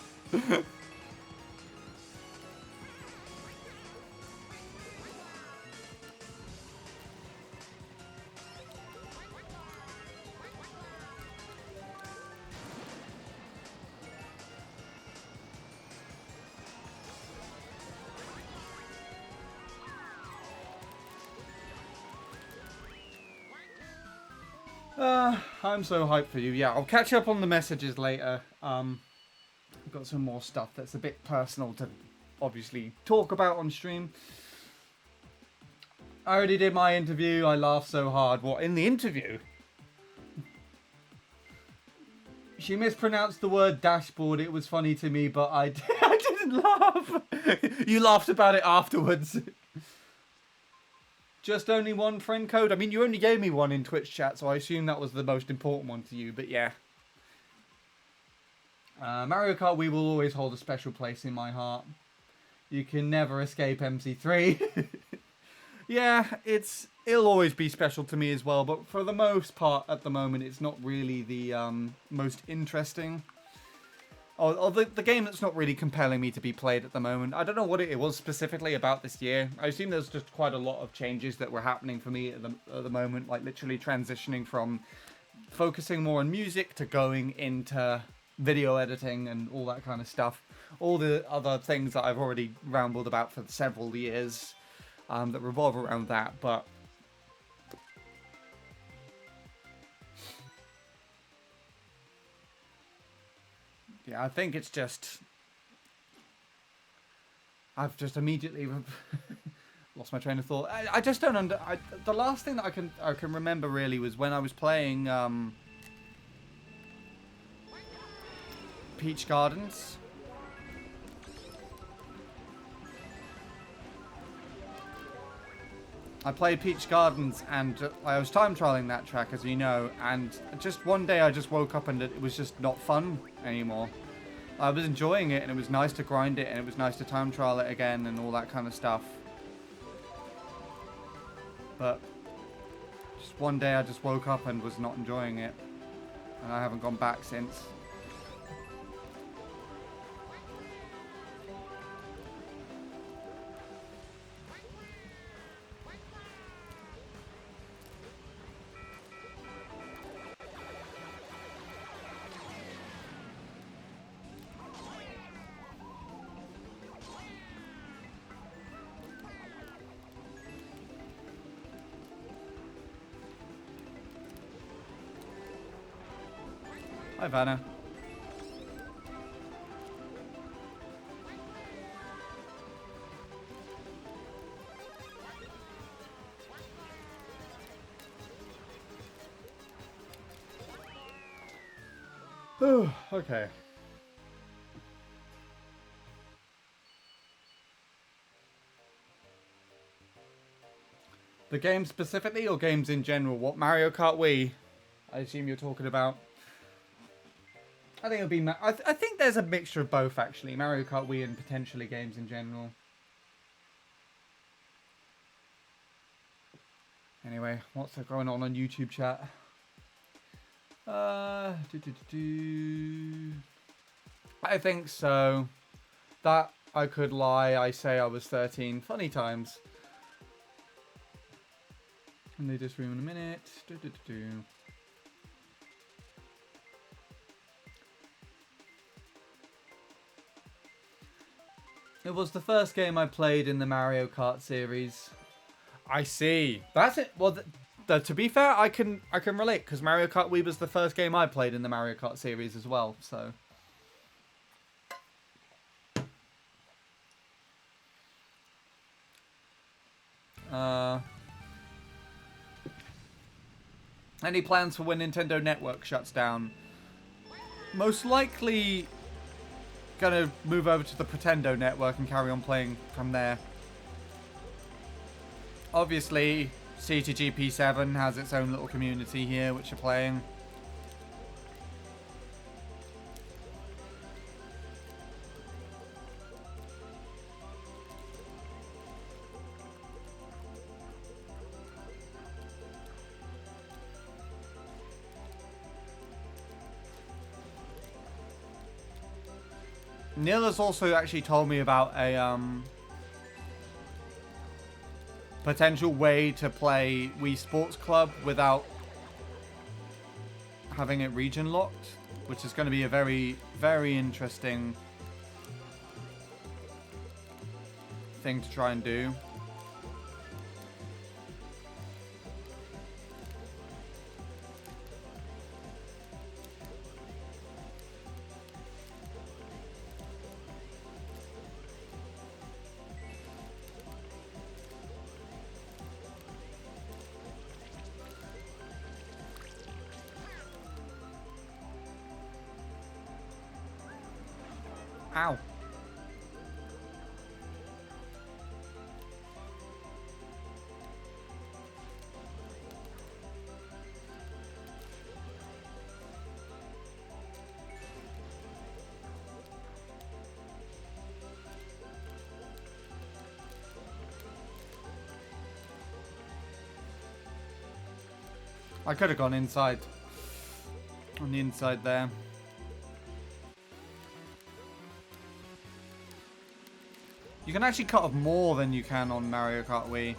I'm so hyped for you. Yeah, I'll catch up on the messages later. I've got some more stuff that's a bit personal to obviously talk about on stream. I already did my interview. I laughed so hard. What, in the interview? She mispronounced the word dashboard. It was funny to me, but I didn't laugh. You laughed about it afterwards. Just only one friend code? I mean, you only gave me one in Twitch chat, so I assume that was the most important one to you, but yeah. Mario Kart Wii will always hold a special place in my heart. You can never escape MC3. Yeah, it'll always be special to me as well, but for the most part, at the moment, it's not really the most interesting. Or the game that's not really compelling me to be played at the moment. I don't know what it was specifically about this year. I assume there's just quite a lot of changes that were happening for me at the moment, like literally transitioning from focusing more on music to going into video editing and all that kind of stuff. All the other things that I've already rambled about for several years that revolve around that, but yeah, I think it's just I've just immediately lost my train of thought. I just don't the last thing that I can remember really was when I was playing Peach Gardens. I played Peach Gardens and I was time trialing that track, as you know, and just one day I just woke up and it was just not fun anymore. I was enjoying it and it was nice to grind it and it was nice to time trial it again and all that kind of stuff. But just one day I just woke up and was not enjoying it, and I haven't gone back since. Hi, Vanna. Oh, okay. The game specifically or games in general? What, Mario Kart Wii? I assume you're talking about. I think it'll be. I think there's a mixture of both actually. Mario Kart Wii and potentially games in general. Anyway, what's going on YouTube chat? I think so. That I could lie. I say I was 13. Funny times. Only this room in a minute. It was the first game I played in the Mario Kart series. I see. That's it. Well, to be fair, I can relate because Mario Kart Wii was the first game I played in the Mario Kart series as well. So. Any plans for when Nintendo Network shuts down? Most likely gonna move over to the Pretendo Network and carry on playing from there. Obviously, CTGP7 has its own little community here which are playing. Neil has also actually told me about a potential way to play Wii Sports Club without having it region locked, which is going to be a very, very interesting thing to try and do. Ow. I could have gone inside. On the inside there. You can actually cut off more than you can on Mario Kart Wii.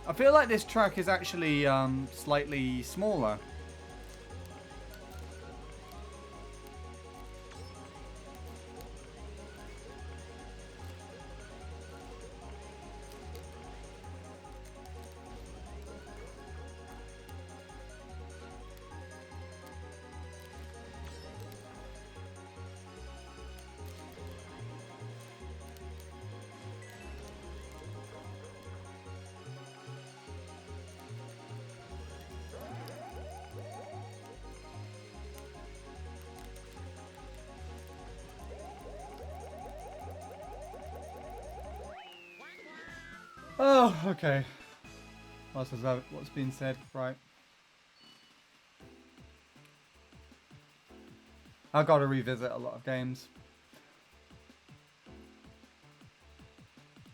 I feel like this track is actually slightly smaller. Oh, okay. What's been said? Right. I've got to revisit a lot of games.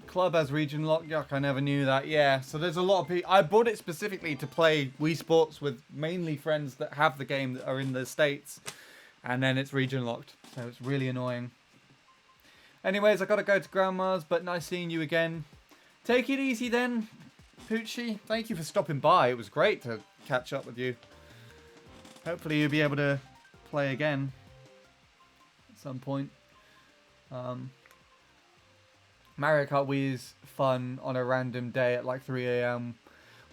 Club has region lock. Yuck, I never knew that. Yeah, so there's a lot of people. I bought it specifically to play Wii Sports with mainly friends that have the game that are in the States. And then it's region locked. So it's really annoying. Anyways, I got to go to Grandma's, but nice seeing you again. Take it easy then, Poochie. Thank you for stopping by. It was great to catch up with you. Hopefully you'll be able to play again at some point. Mario Kart Wii is fun on a random day at like 3 AM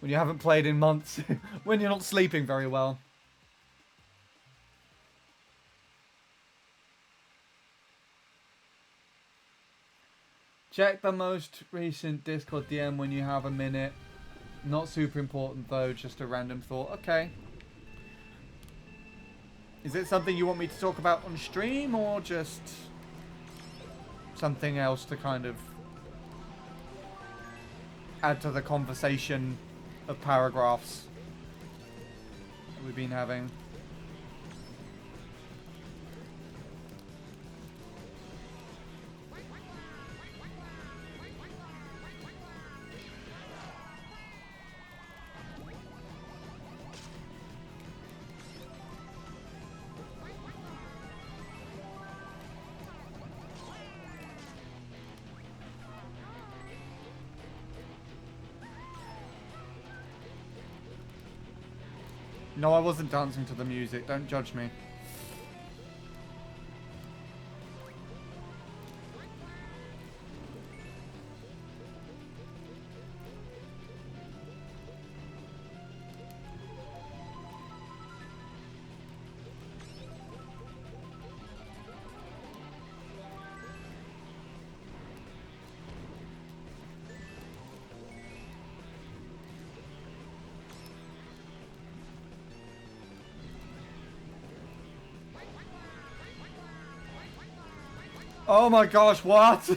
when you haven't played in months, when you're not sleeping very well. Check the most recent Discord DM when you have a minute. Not super important though, just a random thought. Okay. Is it something you want me to talk about on stream or just something else to kind of add to the conversation of paragraphs that we've been having? No, I wasn't dancing to the music. Don't judge me. Oh my gosh, what?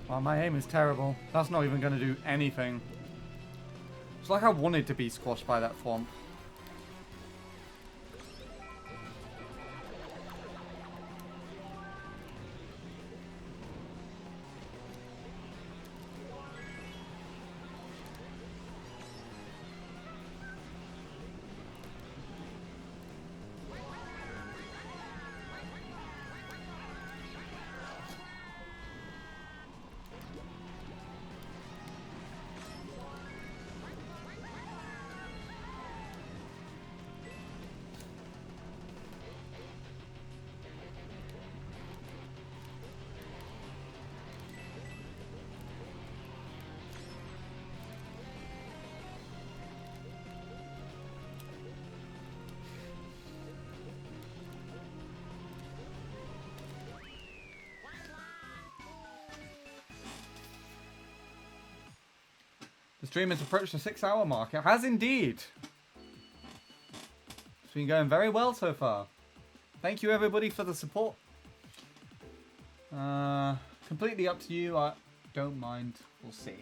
Oh, my aim is terrible. That's not even going to do anything. It's like I wanted to be squashed by that thwomp. The stream has approached the 6-hour mark. It has indeed. It's been going very well so far. Thank you everybody for the support. Completely up to you. I don't mind. We'll see.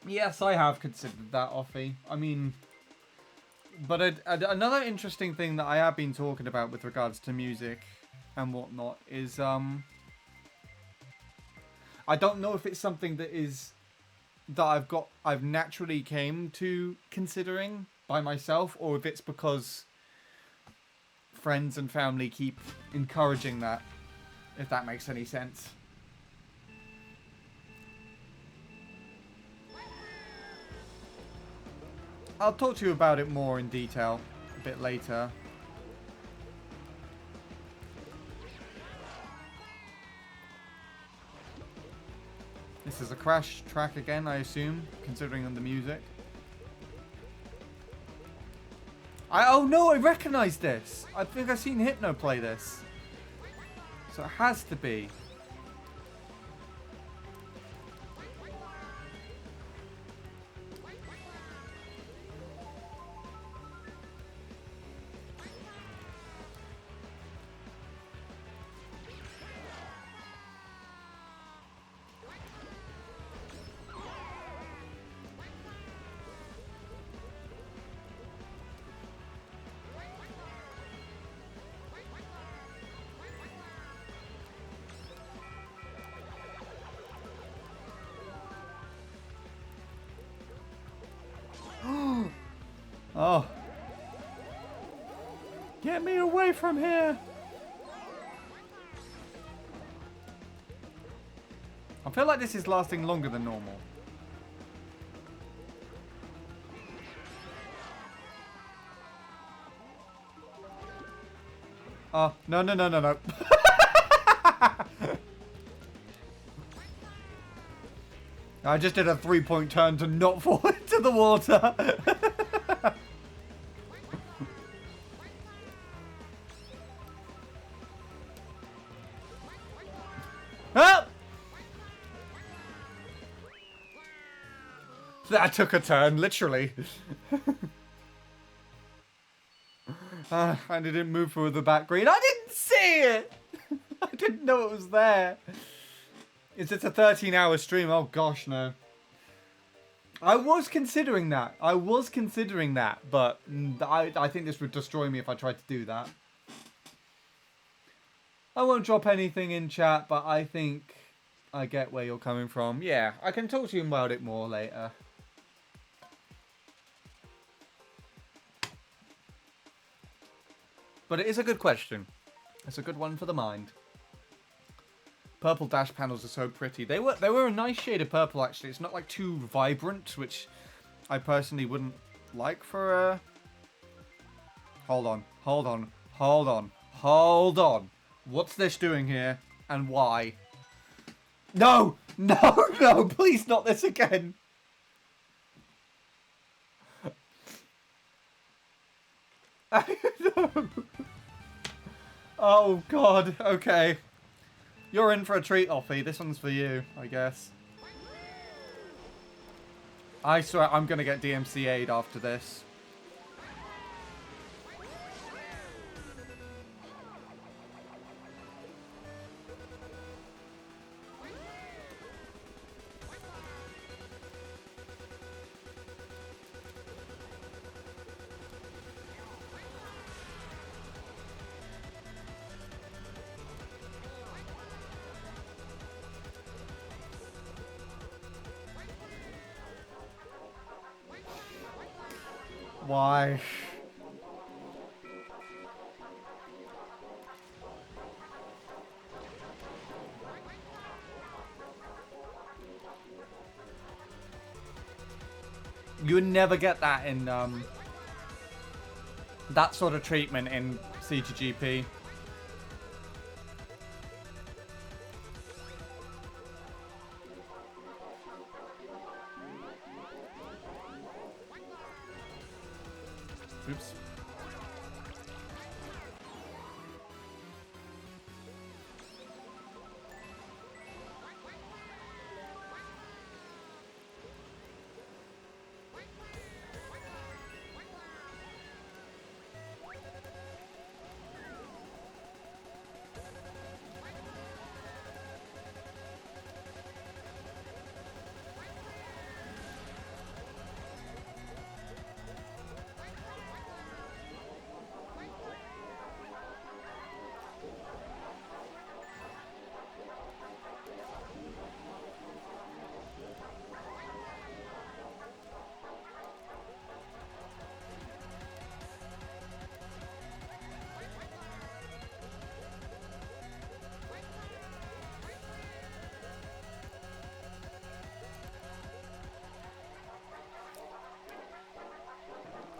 Yes, I have considered that, Offie. I mean, but another interesting thing that I have been talking about with regards to music and whatnot is, I don't know if it's something that I've naturally came to considering by myself, or if it's because friends and family keep encouraging that, if that makes any sense. I'll talk to you about it more in detail a bit later. This is a Crash track again, I assume, considering the music. Oh no, I recognise this! I think I've seen Hypno play this. So it has to be. Oh. Get me away from here. I feel like this is lasting longer than normal. Oh, no, no, no, no, no. I just did a 3-point turn to not fall into the water. Ah! That took a turn, literally. And it didn't move through the back green. I didn't see it! I didn't know it was there. Is it a 13-hour stream? Oh gosh, no. I was considering that. But I think this would destroy me if I tried to do that. I won't drop anything in chat, but I think I get where you're coming from. Yeah, I can talk to you about it more later. But it is a good question. It's a good one for the mind. Purple dash panels are so pretty. They were a nice shade of purple, actually. It's not like too vibrant, which I personally wouldn't like for a... Hold on. What's this doing here? And why? No! No! Please not this again! No! Oh, God. Okay. You're in for a treat, Offie. This one's for you, I guess. I swear I'm going to get DMCA'd after this. Why? You would never get that in that sort of treatment in CGGP. Oops.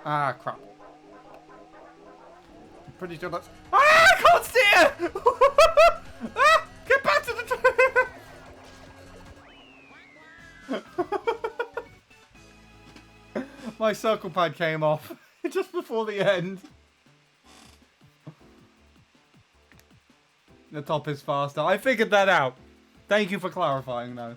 Ah, crap. I'm pretty sure that's... Ah, I can't see it! Ah, get back to the tree! My circle pad came off just before the end. The top is faster. I figured that out. Thank you for clarifying, though.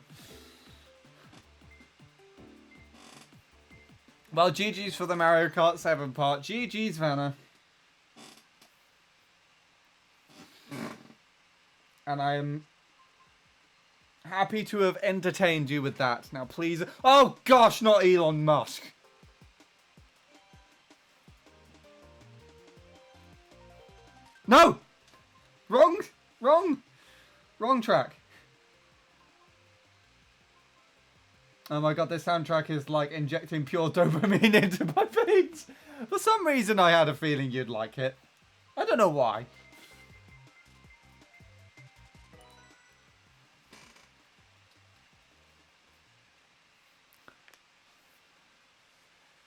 Well, GG's for the Mario Kart 7 part. GG's, Vanna. And I am happy to have entertained you with that. Now, please... Oh, gosh, not Elon Musk. No! Wrong track. Oh my god, this soundtrack is like injecting pure dopamine into my veins. For some reason, I had a feeling you'd like it. I don't know why.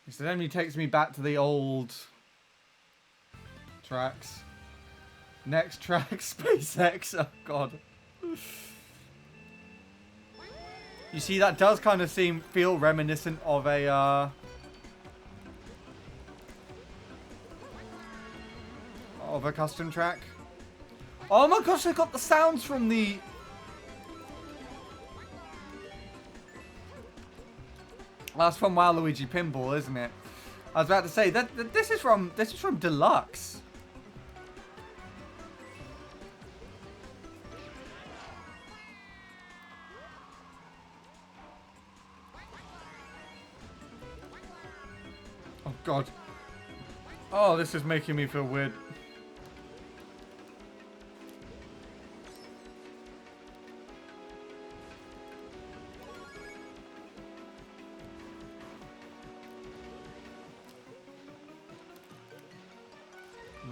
This only takes me back to the old tracks. Next track, SpaceX. Oh god. You see, that does kind of feel reminiscent of a custom track. Oh my gosh, I got the sounds from the... That's from Waluigi Pinball, isn't it? I was about to say that this is from Deluxe. Oh god. Oh, this is making me feel weird.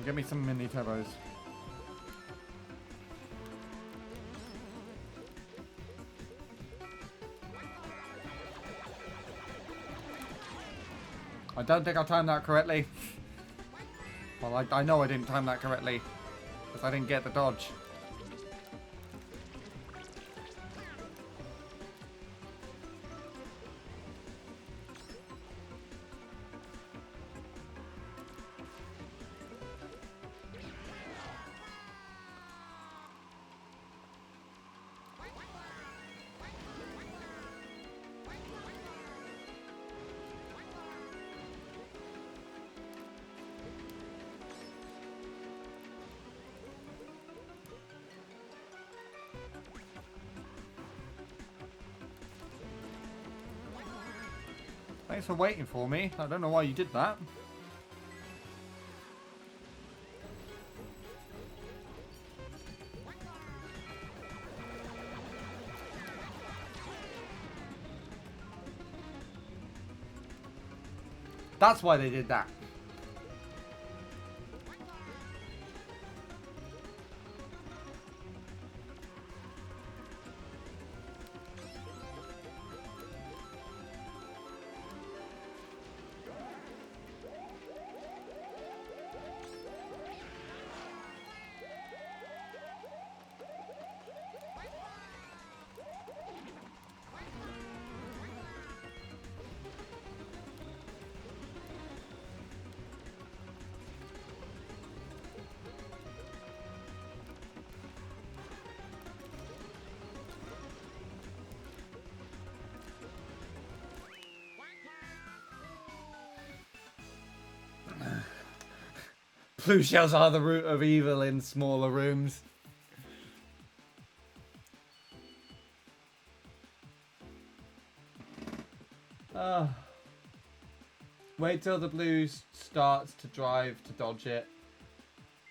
Get me some mini turbos. I don't think I timed that correctly. Well, I know I didn't time that correctly. Because I didn't get the dodge. Thanks for waiting for me. I don't know why you did that. That's why they did that. Blue shells are the root of evil in smaller rooms. Wait till the blue starts to drive to dodge it.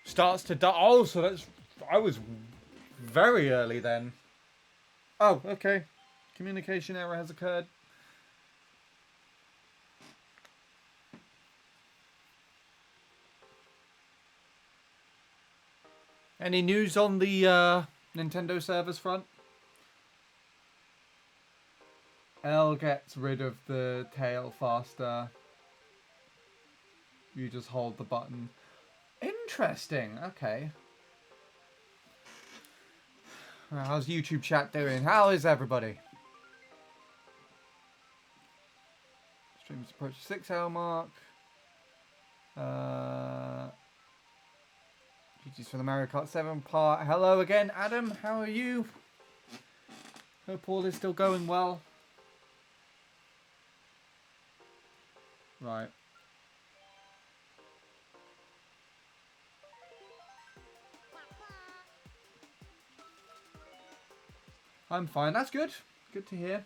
Starts to dodge. Oh, so that's... I was very early then. Oh, okay. Communication error has occurred. Any news on the Nintendo servers front? L gets rid of the tail faster. You just hold the button. Interesting. Okay. How's YouTube chat doing? How is everybody? Streams approach the 6-hour mark. GG's for the Mario Kart 7 part. Hello again, Adam. How are you? Hope all is still going well. Right. I'm fine. That's good. Good to hear.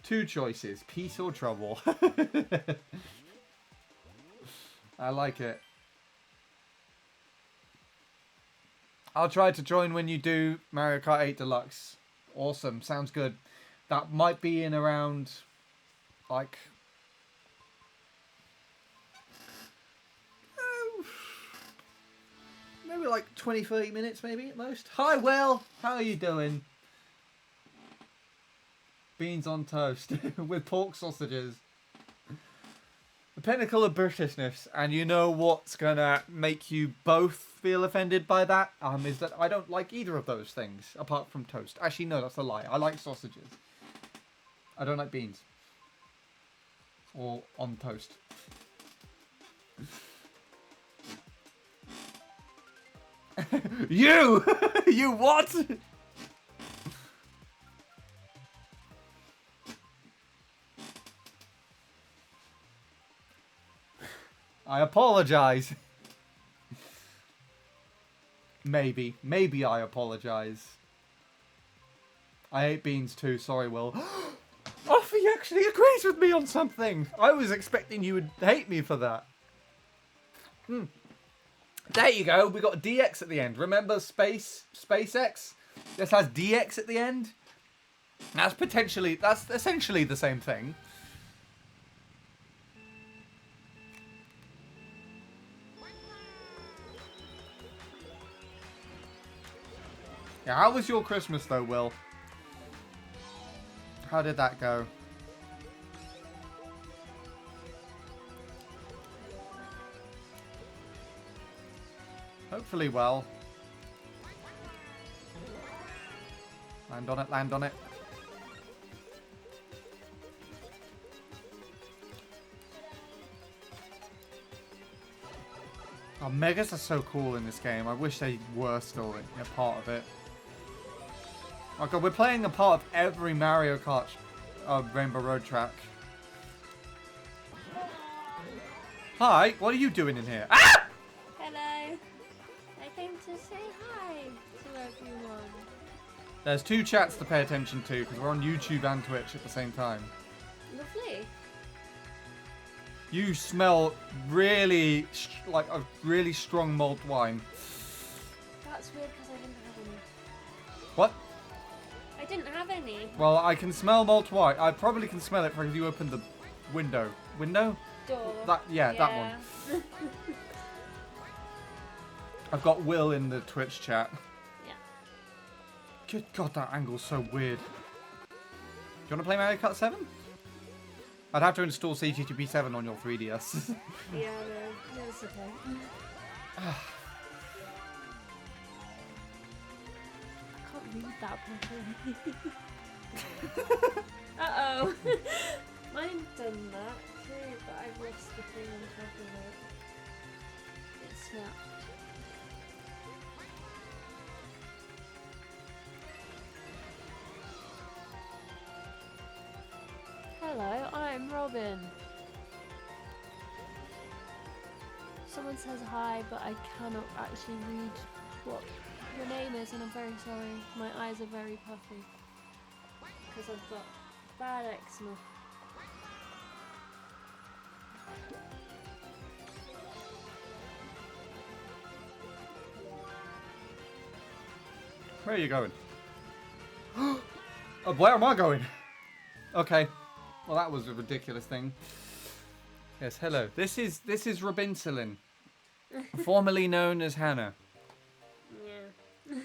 Two choices, peace or trouble. I like it. I'll try to join when you do Mario Kart 8 Deluxe. Awesome, sounds good. That might be in around, like... maybe like 20-30 minutes maybe at most. Hi Will, how are you doing? Beans on toast with pork sausages. The pinnacle of Britishness, and you know what's gonna make you both feel offended by that? Is that I don't like either of those things apart from toast. Actually, no, that's a lie. I like sausages. I don't like beans. Or on toast. You! You what? I apologize. Maybe I apologize. I ate beans too, sorry Will. Oh, he actually agrees with me on something. I was expecting you would hate me for that. There you go. We got DX at the end. Remember SpaceX? This has DX at the end. That's essentially the same thing. Yeah, how was your Christmas though, Will? How did that go? Hopefully well. Land on it, land on it. Oh, Megas are so cool in this game. I wish they were still a part of it. Oh god, we're playing a part of every Mario Kart Rainbow Road track. Hi, what are you doing in here? Ah! Hello. I came to say hi to everyone. There's two chats to pay attention to because we're on YouTube and Twitch at the same time. Lovely. You smell really like a really strong malt wine. That's weird because I didn't have any. What? I didn't have any. Well, I can smell malt wine. I probably can smell it because you opened the window. Window? Door. That that one. I've got Will in the Twitch chat. Yeah. Good God, that angle's so weird. Do you want to play Mario Kart 7? I'd have to install CGTP 7 on your 3DS. Yeah, no, it's okay. I can't read that properly. Uh-oh. Mine done that too, but I've lost the thing on top of it. It snapped. Hello, I'm Robin. Someone says hi, but I cannot actually read what your name is, and I'm very sorry. My eyes are very puffy because I've got bad eczema. Where are you going? Where am I going? Okay. Well, that was a ridiculous thing. Yes, hello. This is Robinsulin, formerly known as Hannah. Yeah.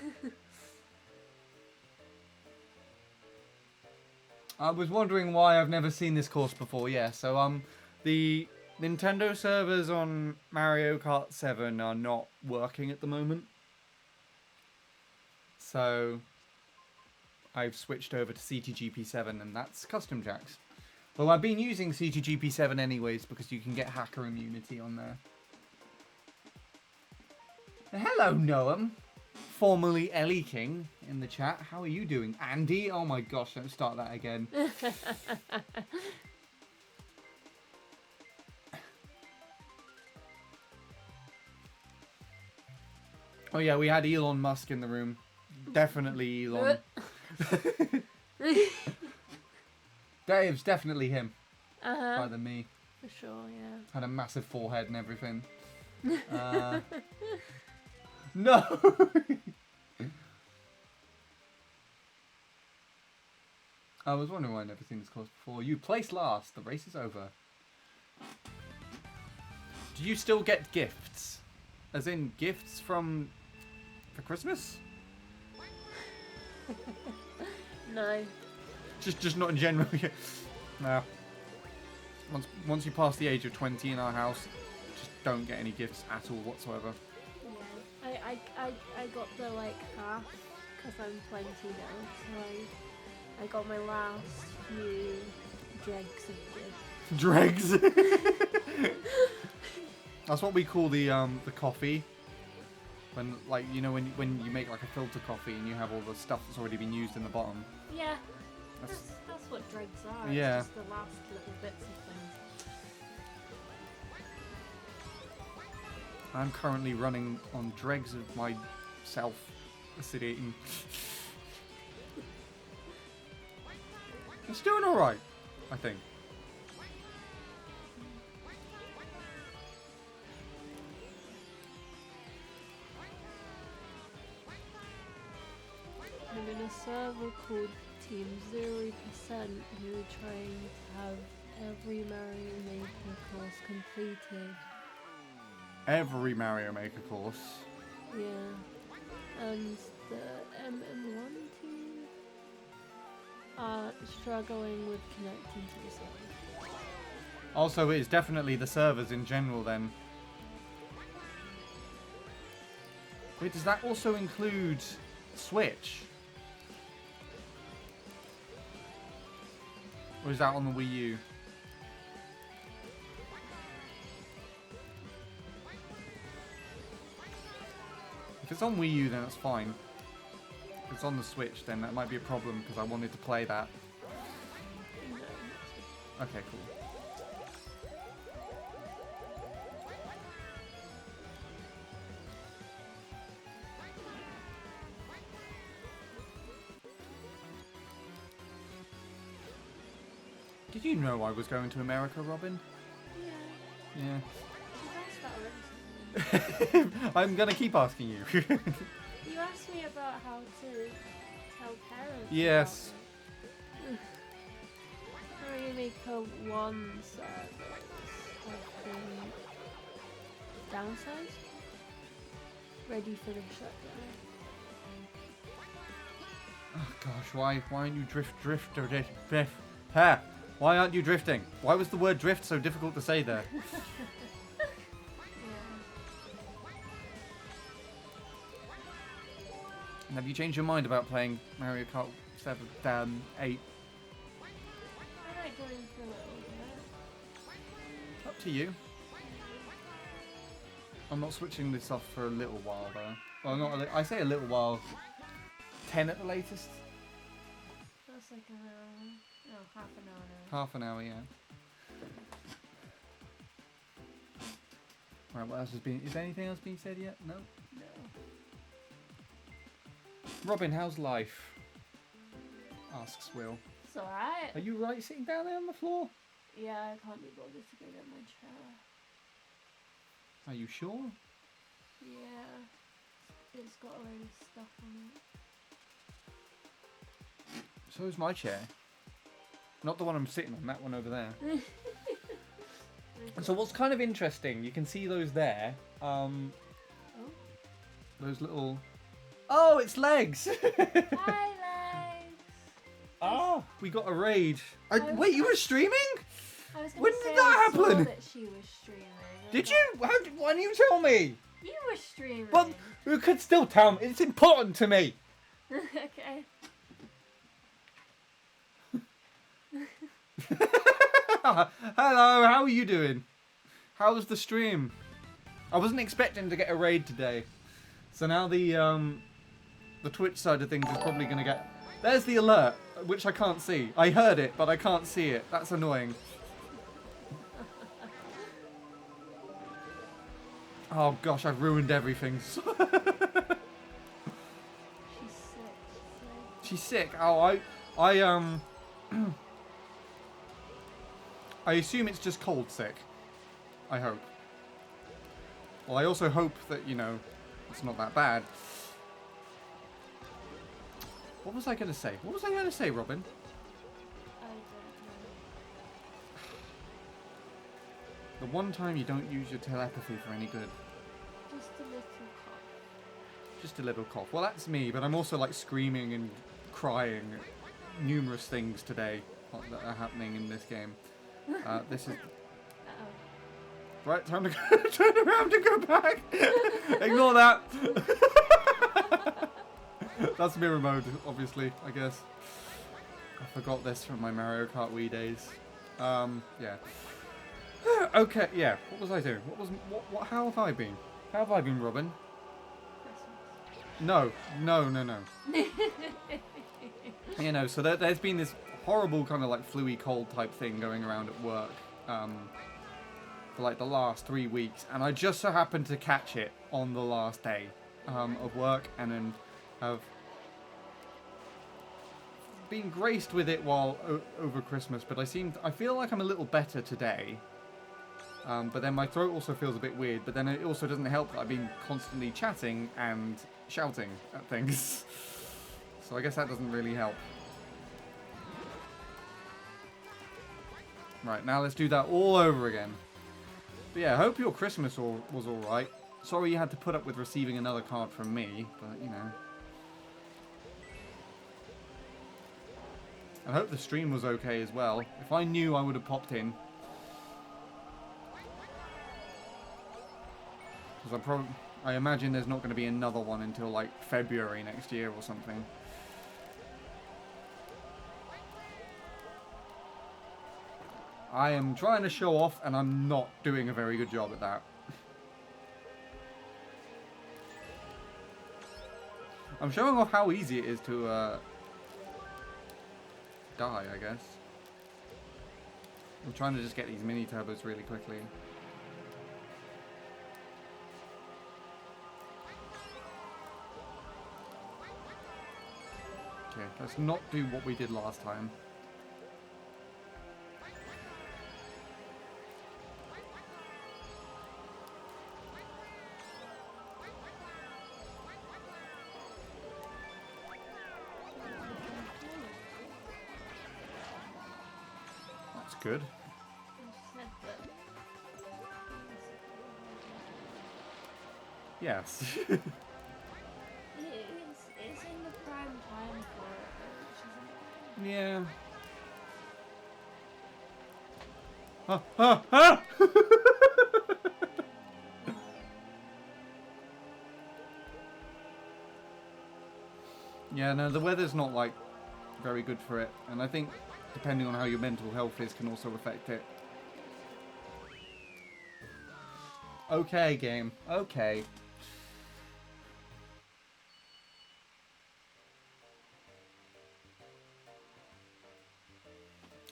I was wondering why I've never seen this course before. Yeah, so the Nintendo servers on Mario Kart 7 are not working at the moment. So I've switched over to CTGP 7 and that's custom jacks. Well, I've been using CTGP 7 anyways because you can get hacker immunity on there. Hello, Noam. Formerly Ellie King in the chat. How are you doing? Andy? Oh my gosh, don't start that again. Oh yeah, we had Elon Musk in the room. Definitely Elon. Dave's definitely him. Rather than me. For sure, yeah. Had a massive forehead and everything. No! I was wondering why I'd never seen this course before. You placed last. The race is over. Do you still get gifts? As in gifts for Christmas? No. Just not in general. No. Once you pass the age of 20 in our house, just don't get any gifts at all whatsoever. Yeah. I got the like half because I'm 20 now, so I got my last few dregs of gifts. Dregs. That's what we call the coffee. When, like, you know, when you make like a filter coffee and you have all the stuff that's already been used in the bottom. Yeah, That's, that's what dregs are. Yeah. It's just the last little bits of things. I'm currently running on dregs of myself acidating. It's doing alright, I think. I'm in a server called Team 0% who are trying to have every Mario Maker course completed. Every Mario Maker course. Yeah. And the MM1 team are struggling with connecting to the server. Also, it's definitely the servers in general then. Wait, does that also include Switch? Or is that on the Wii U? If it's on Wii U, then it's fine. If it's on the Switch, then that might be a problem because I wanted to play that. Okay, cool. Did you know I was going to America, Robin? Yeah. Yeah. You've asked that already. I'm gonna keep asking you. You asked me about how to tell parents. Yes. About it. Mario Maker 1 servers have been downsized, ready for the shutdown. Oh gosh, why aren't you drift? Ha! Why aren't you drifting? Why was the word drift so difficult to say there? Yeah. And have you changed your mind about playing Mario Kart 7, 8? I like going for a little bit. Up to you. I'm not switching this off for a little while though. Well, not I say a little while. 10 at the latest. That's like an hour. No, half an hour now. Half an hour, yeah. Right, what else has been? Is anything else being said yet? No. No. Robin, how's life? Asks Will. It's alright. Are you right sitting down there on the floor? Yeah, I can't be bothered to go get my chair. Are you sure? Yeah. It's got a load of stuff on it. So is my chair. Not the one I'm sitting on, that one over there. And so what's kind of interesting, you can see those there. Oh. Those little... Oh, it's legs! Hi, legs! Oh, we got a raid. I was Wait, you gonna- were streaming? I was gonna When say did that I saw happen? that she was streaming. Did you? Why didn't you tell me? You were streaming. But you could still tell me. It's important to me. Okay. Hello, how are you doing? How was the stream? I wasn't expecting to get a raid today. So now the Twitch side of things is probably going to get... There's the alert, which I can't see. I heard it, but I can't see it. That's annoying. Oh gosh, I've ruined everything. She's sick. She's sick. Oh, I assume it's just cold sick. I hope. Well, I also hope that, you know, it's not that bad. What was I going to say? What was I going to say, Robin? I don't know. The one time you don't use your telepathy for any good. Just a little cough. Just a little cough. Well, that's me, but I'm also like screaming and crying at numerous things today that are happening in this game. This is... Uh-oh. Right, time to go, turn around and go back. Ignore that. That's mirror mode, obviously, I guess. I forgot this from my Mario Kart Wii days. Yeah. Okay, yeah. What was I doing? How have I been? How have I been, Robin? No. You know, so there's been this horrible kind of like flu-y cold type thing going around at work for like the last 3 weeks, and I just so happened to catch it on the last day of work, and then have been graced with it while over Christmas. But I feel like I'm a little better today. But then my throat also feels a bit weird. But then it also doesn't help that I've been constantly chatting and shouting at things. So I guess that doesn't really help. Right, now let's do that all over again. But yeah, I hope your Christmas was alright. Sorry you had to put up with receiving another card from me, but you know. I hope the stream was okay as well. If I knew, I would have popped in. Because I imagine there's not going to be another one until like February next year or something. I am trying to show off, and I'm not doing a very good job at that. I'm showing off how easy it is to die, I guess. I'm trying to just get these mini turbos really quickly. Okay, let's not do what we did last time. That's good. Yes. It's in the prime time for it, which isn't Yeah. Ah! Yeah, no, the weather's not, like, very good for it. And I think, depending on how your mental health is, can also affect it. Okay, game. Okay.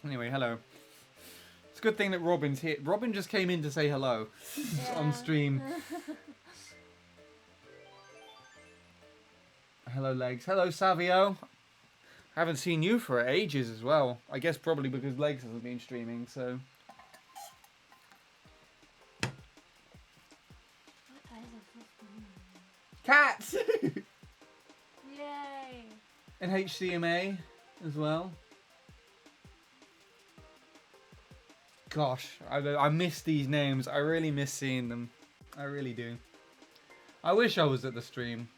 Anyway, hello. It's a good thing that Robin's here. Robin just came in to say hello on stream. Hello, Legs. Hello, Savio. Haven't seen you for ages as well. I guess probably because Legs hasn't been streaming, so... Cats! Yay! And HCMA as well. Gosh, I miss these names. I really miss seeing them. I really do. I wish I was at the stream.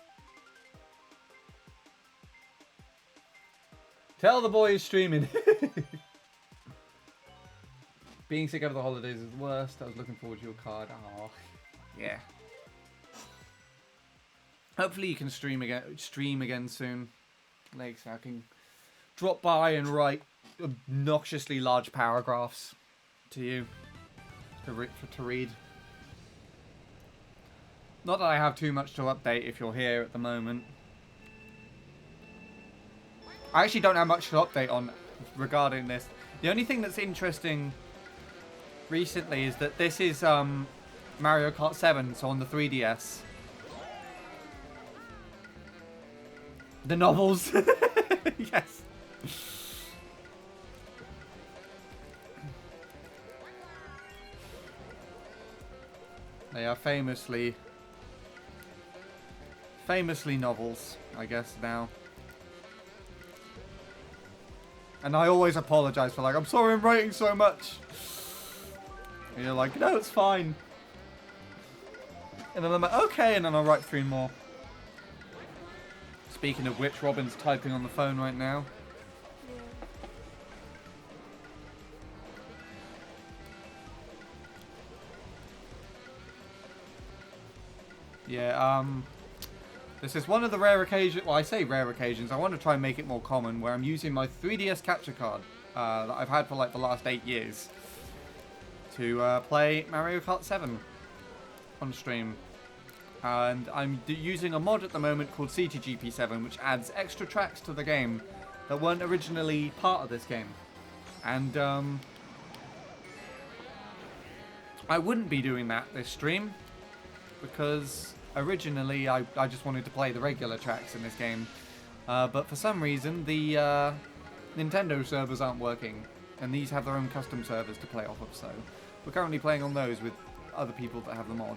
Tell the boy is streaming. Being sick over the holidays is the worst. I was looking forward to your card. Oh, yeah. Hopefully you can stream again soon. Like, so I can drop by and write obnoxiously large paragraphs to you to read. Not that I have too much to update if you're here at the moment. I actually don't have much to update on regarding this. The only thing that's interesting recently is that this is Mario Kart 7, so on the 3DS. The novels. Yes. They are famously novels, I guess, now. And I always apologize for, like, I'm sorry I'm writing so much. And you're like, no, it's fine. And then I'm like, okay, and then I'll write 3 more. Speaking of which, Robin's typing on the phone right now. Yeah, this is one of the rare occasions, well, I say rare occasions, I want to try and make it more common, where I'm using my 3DS capture card that I've had for like the last 8 years to play Mario Kart 7 on stream. And I'm using a mod at the moment called CTGP7, which adds extra tracks to the game that weren't originally part of this game. And I wouldn't be doing that this stream, because originally I just wanted to play the regular tracks in this game. But for some reason, the Nintendo servers aren't working, and these have their own custom servers to play off of, so we're currently playing on those with other people that have the mod.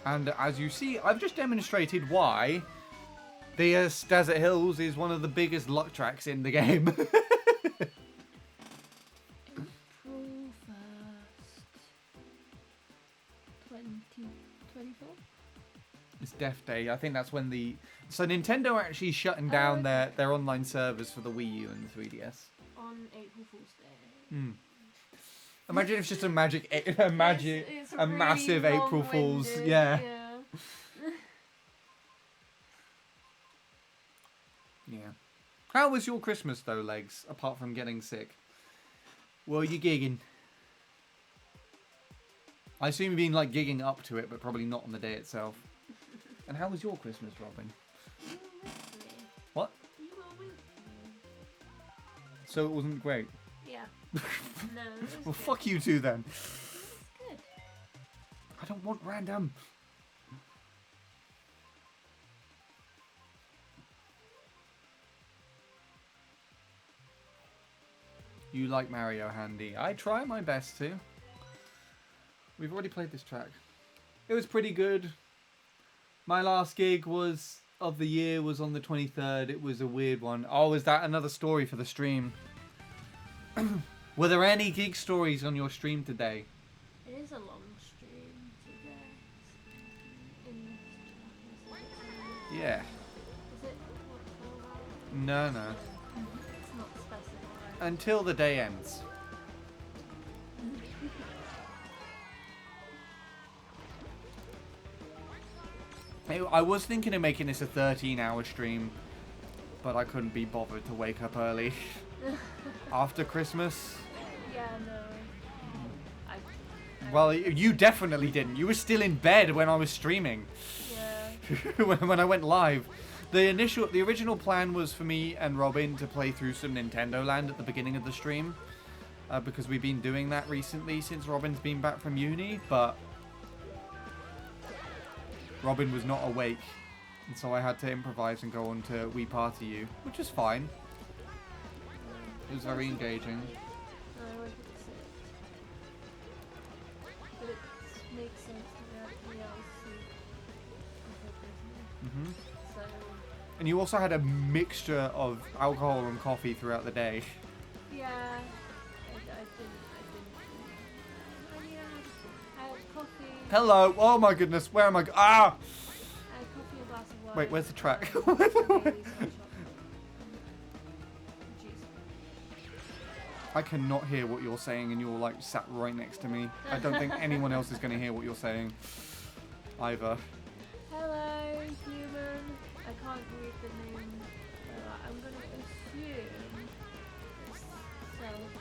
And as you see, I've just demonstrated why the Desert Hills is one of the biggest luck tracks in the game. April 1st, 2024? It's Death Day. I think that's when the... So Nintendo are actually shutting down their online servers for the Wii U and the 3DS. On April Fool's Day. Hmm. Imagine if it's just a It's really massive April Fool's. long-winded, Yeah. Yeah. How was your Christmas though, Legs? Apart from getting sick. Were you gigging? I assume you've been like gigging up to it, but probably not on the day itself. And how was your Christmas, Robin? You were with me. What? You were with me. So it wasn't great. Yeah. No, it was Well, good. fuck you two then. Good. I don't want random. You like Mario Handy. I try my best to. We've already played this track. It was pretty good. My last gig was of the year was on the 23rd. It was a weird one. Oh, is that another story for the stream? Were there any gig stories on your stream today? It is a long stream today. In this Yeah. Is it what, 12 hours? No, no. It's not specified. Until the day ends. I was thinking of making this a 13-hour stream, but I couldn't be bothered to wake up early after Christmas. Yeah, no. I Well, you definitely didn't. You were still in bed when I was streaming. Yeah. when I went live. The original plan was for me and Robin to play through some Nintendo Land at the beginning of the stream, because we've been doing that recently since Robin's been back from uni, but Robin was not awake, and so I had to improvise and go on to We Party You, which was fine. It was very engaging. I wanted to say it. But it makes sense to me actually else before Christmas. So And you also had a mixture of alcohol and coffee throughout the day. yeah, I didn't. I mean, I had coffee. Hello! Oh my goodness, where am I? Ah! I had coffee, a glass of wine. Wait, where's the track? and some Baileys on chocolate. Juice. I cannot hear what you're saying, and you're like sat right next to me. I don't think anyone else is going to hear what you're saying either. Hello, human. I can't read the name. So I'm going to assume it's self.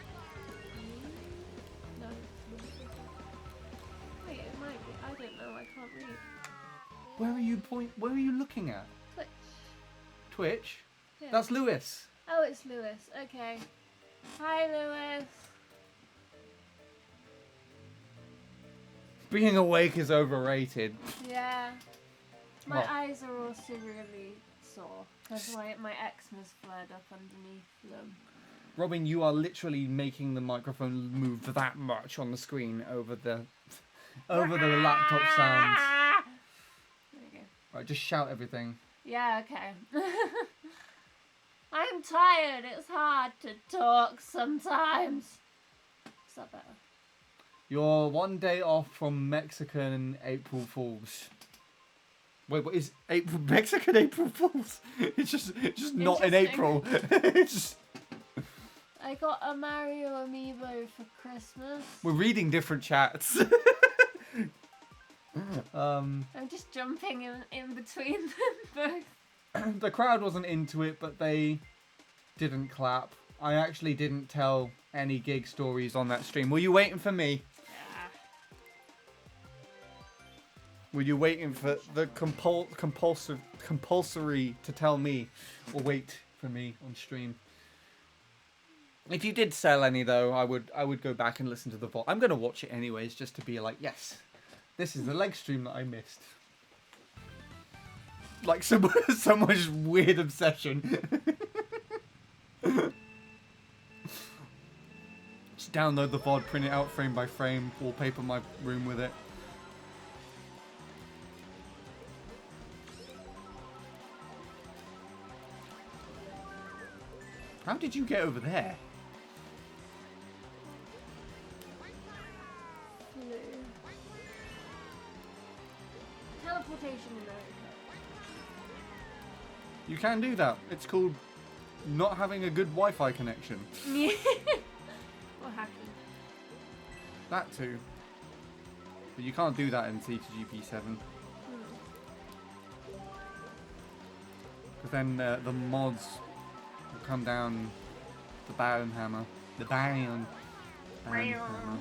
No, it's not. Wait, it might be. I don't know. I can't read. Where are you looking at? Twitch. Twitch? Yeah. That's Lewis. Oh, it's Lewis. Okay. Hi, Lewis. Being awake is overrated. Yeah. My What? eyes are also really sore because my eczema's flared up underneath them. Robin, you are literally making the microphone move that much on the screen over the laptop sounds. There you go. Right, just shout everything. Yeah, okay. I'm tired. It's hard to talk sometimes. Is that better? You're one day off from Mexican April Fools. Wait, what is Mexican April Fools? It's just not in Interesting. April. It's just, I got a Mario amiibo for Christmas. we're reading different chats. I'm just jumping in between them both. the crowd wasn't into it, but they didn't clap. I actually didn't tell any gig stories on that stream. Were you waiting for me? Yeah. Were you waiting for the compulsory to tell me, or wait for me on stream? If you did sell any though, I would go back and listen to the VOD. I'm gonna watch it anyways, just to be like, yes, this is the leg stream that I missed. Like so much weird obsession. Just download the VOD, print it out frame by frame, wallpaper my room with it. How did you get over there? Flew. Teleportation in America. You can do that. It's called not having a good Wi-Fi connection. Yeah. Or hacking. That too. But you can't do that in CTGP7. Because then the mods will come down the Baron Hammer. The Baron Hammer.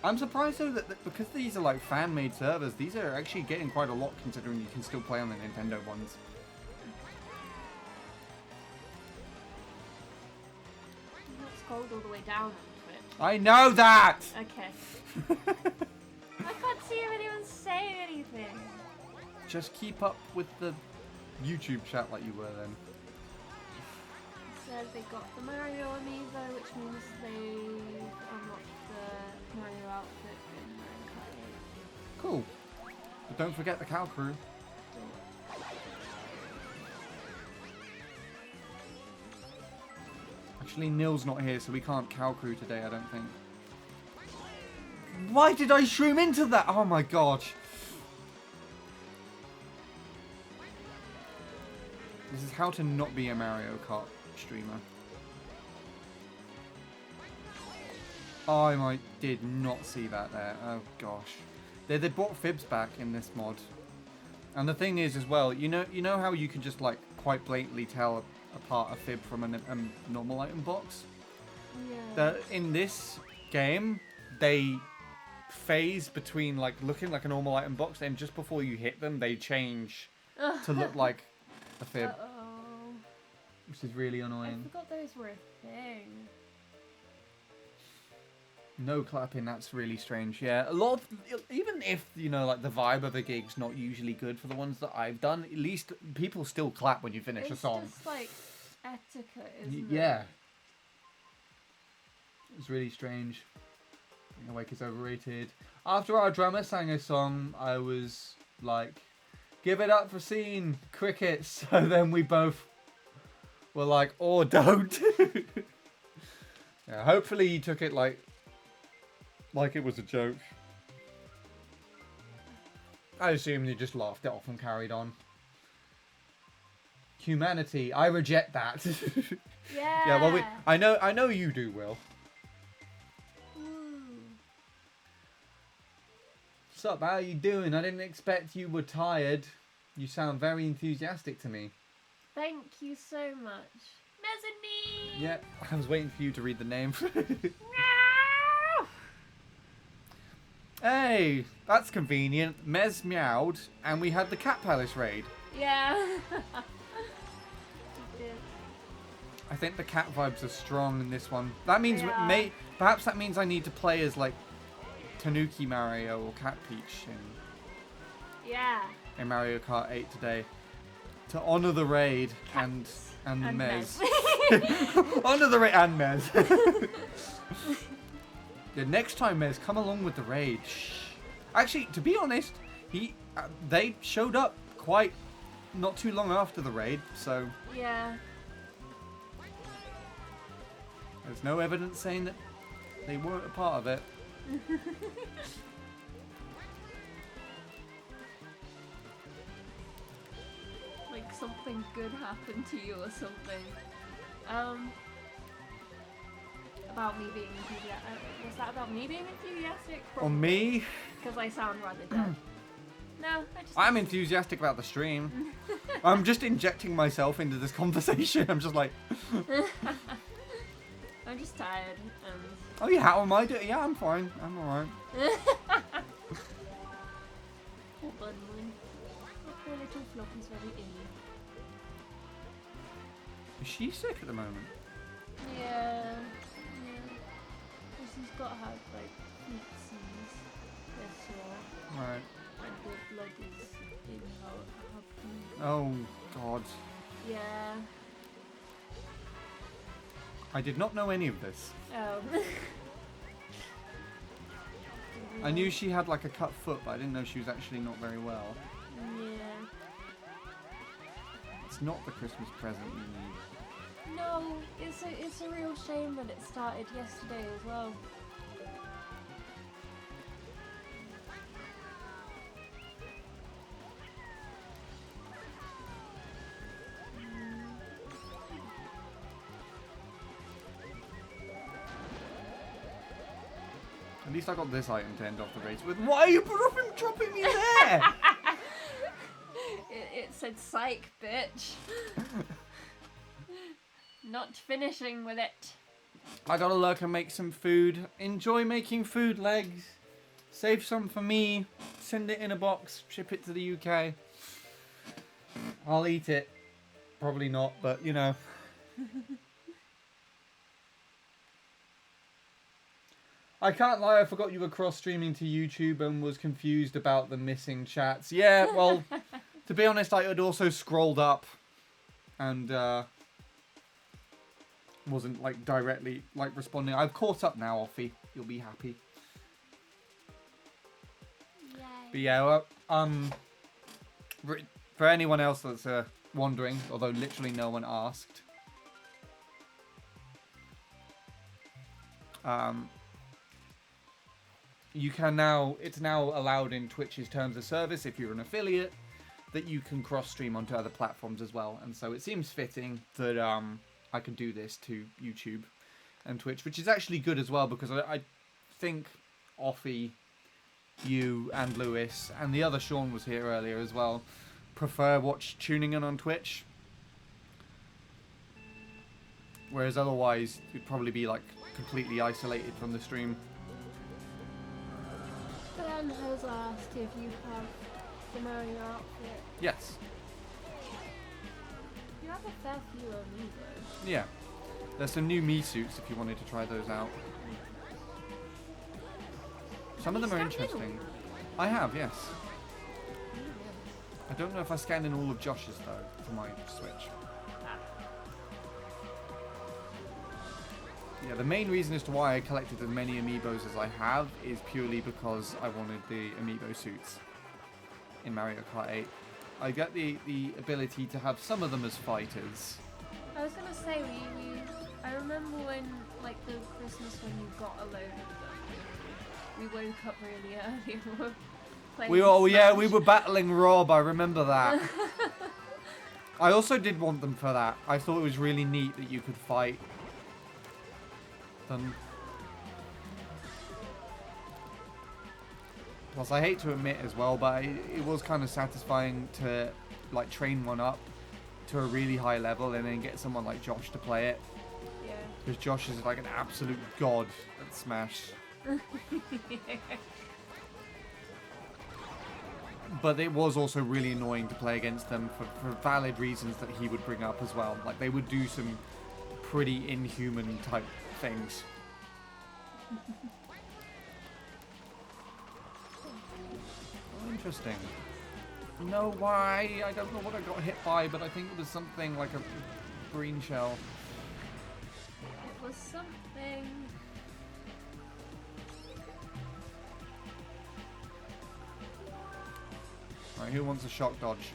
I'm surprised though that because these are like fan-made servers, these are actually getting quite a lot considering you can still play on the Nintendo ones. You've not scrolled all the way down on Twitch. I know that! Okay. I can't see if anyone's saying anything. Just keep up with the YouTube chat like you were then. Said they got the Mario amiibo, which means they unlocked the Mario outfit in Mario Kart 8. Cool. But don't forget the cow crew. Actually, Neil's not here, so we can't cow crew today, I don't think. Why did I shroom into that? Oh my god. This is how to not be a Mario Kart streamer. I did not see that there. Oh gosh. They brought fibs back in this mod. And the thing is as well, you know how you can just like quite blatantly tell apart a fib from a normal item box? Yeah. In this game, they phase between like looking like a normal item box and just before you hit them, they change to look like a fib. Uh-oh. Which is really I annoying. forgot those were a thing. No clapping, that's really strange. Yeah, a lot of, even if, you know, like the vibe of a gig's not usually good for the ones that I've done, at least people still clap when you finish a song. It's just like etiquette, isn't it? Yeah. It's really strange. Awake is overrated. After our drummer sang a song, I was like, give it up for Scene, crickets. So then we both were like, or don't. Yeah, hopefully he took it like it was a joke. I assume he just laughed it off and carried on. Humanity, I reject that. Yeah. Yeah, well, I know you do, Will. What's up? How you doing? I didn't expect you were tired. You sound very enthusiastic to me. Thank you so much. Mezzanine! Yeah, I was waiting for you to read the name. Hey, that's convenient. Mez meowed, and we had the Cat Palace raid. Yeah. You did. I think the cat vibes are strong in this one. That means Yeah. perhaps that means I need to play as like Tanuki Mario or Cat Peach Yeah. in Mario Kart 8 today to honor the raid Cats and and Mez. Mez. Honor the raid and Mez. The next time, Mez, come along with the raid. Shh. Actually, to be honest, they showed up quite not too long after the raid, so Yeah. there's no evidence saying that they weren't a part of it. Like something good happened to you or something. About me being enthusiastic. Was that about me being enthusiastic? On me, Because I sound rather dead. No, I just. I'm enthusiastic about the stream. I'm just injecting myself into this conversation. I'm just like, I'm just tired. oh yeah, how am I doing? Yeah, I'm fine. I'm alright. Poor Bunwin. Poor little Floppy's very ill. Is she sick at the moment? Yeah. Because he's got to have like feetsies. They're sore. Right. And the blood is in her pee. Oh, God. Yeah. I did not know any of this. Oh. I knew she had like a cut foot, but I didn't know she was actually not very well. Yeah. It's not the Christmas present you need. No, it's a real shame that it started yesterday as well. At least I got this item to end off the race with. Why are you dropping me there? It said psych, bitch. Not finishing with it. I gotta lurk and make some food. Enjoy making food, Legs. Save some for me. Send it in a box. Ship it to the UK. I'll eat it. Probably not, but you know. I can't lie, I forgot you were cross-streaming to YouTube and was confused about the missing chats. Yeah, well, to be honest, I had also scrolled up and wasn't like directly like responding. I've caught up now, Offie. You'll be happy. Yay. But yeah, well, for anyone else that's wondering, although literally no one asked, you can now, it's now allowed in Twitch's terms of service if you're an affiliate that you can cross stream onto other platforms as well. And so it seems fitting that I can do this to YouTube and Twitch, which is actually good as well because I think Offie, you and Lewis and the other Sean was here earlier as well, prefer tuning in on Twitch. Whereas otherwise you'd probably be like completely isolated from the stream. Ben has asked if you have the Mario outfit. Yes. You have a fair few amiibos. Yeah. There's some new Mii suits if you wanted to try those out. Some of them are interesting. I have, yes. I don't know if I scanned in all of Josh's though for my Switch. Yeah, the main reason as to why I collected as many amiibos as I have is purely because I wanted the amiibo suits in Mario Kart 8. I get the ability to have some of them as fighters. I was gonna say I remember when like the Christmas when you got a load of them. We woke up really early and were playing Smash. We were battling Rob, I remember that. I also did want them for that. I thought it was really neat that you could fight them. Plus, I hate to admit as well, but it was kind of satisfying to like train one up to a really high level and then get someone like Josh to play it. Yeah. Because Josh is like an absolute god at Smash. But it was also really annoying to play against them for valid reasons that he would bring up as well. Like they would do some pretty inhuman type things. Oh, interesting. No, why? I don't know what I got hit by, but I think it was something like a green shell. It was something. Right, who wants a shock dodge?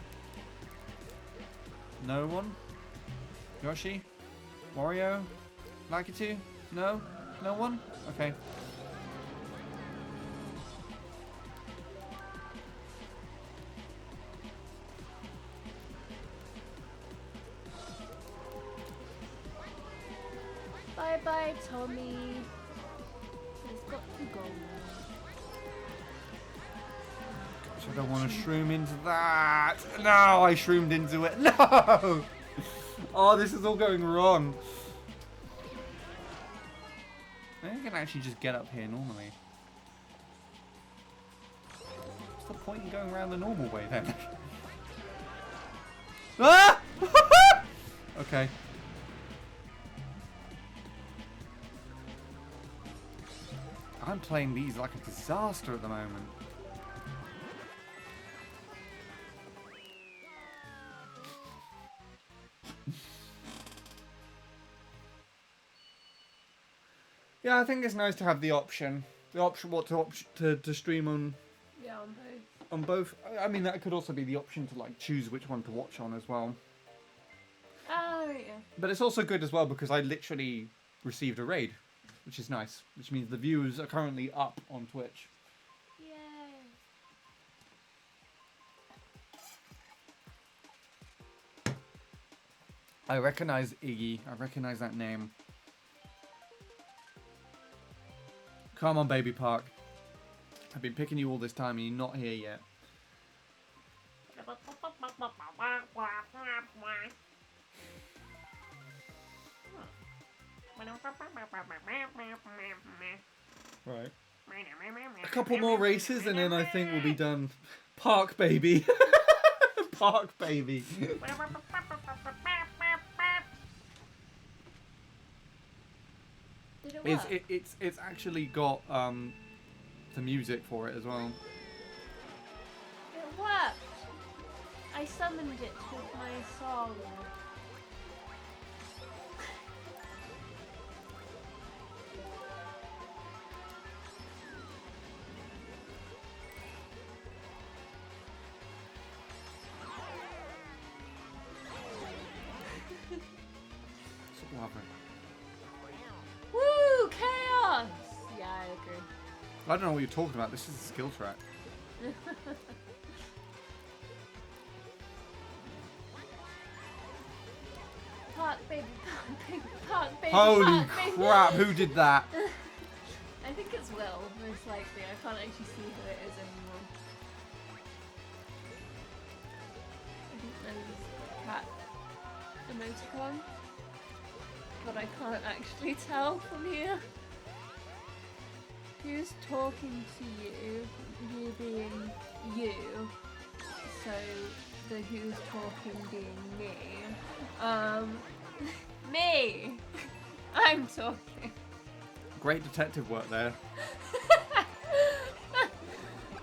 No one? Yoshi? Wario? Lakitu? No? No one? Okay. Bye bye, Tommy. He's got to go. Gosh, I don't want to shroom into that. No, I shroomed into it. No! Oh, this is all going wrong. Maybe I can actually just get up here normally. What's the point in going around the normal way then? Ah! Okay. I'm playing these like a disaster at the moment. Yeah, I think it's nice to have the option. The option what to stream on Yeah, on both. on both. I mean, that could also be the option to like choose which one to watch on as well. Oh, yeah. But it's also good as well because I literally received a raid, which is nice. Which means the views are currently up on Twitch. Yay. I recognize Iggy. I recognize that name. Come on, Baby Park. I've been picking you all this time and you're not here yet. Right. A couple more races and then I think we'll be done. Park Baby. Park Baby. Did it work? It's actually got the music for it as well. It worked. I summoned it with my song. Love it. Woo! Chaos! Yeah, I agree. I don't know what you're talking about. This is a skill track. Park baby, park baby, park baby. Holy park, baby. crap! Who did that? I think it's Will, most likely. I can't actually see who it is anymore. I think there's cat emoticon, but I can't actually tell from here. Who's talking to you? You being you. So the who's talking being me. Me! I'm talking. Great detective work there.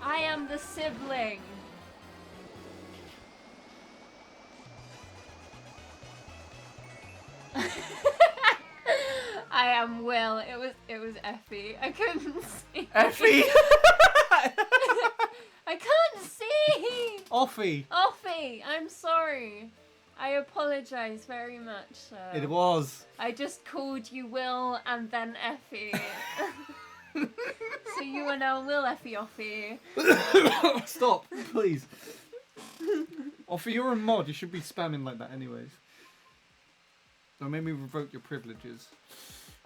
I am the sibling. I am Will. It was Effie. I couldn't see. Effie! I can't see. Offie! Offie, I'm sorry. I apologize very much, sir. It was. I just called you Will and then Effie. So you are now Will Effie Offie. Stop, please. Offie, you're a mod. You should be spamming like that anyways. Don't make me revoke your privileges.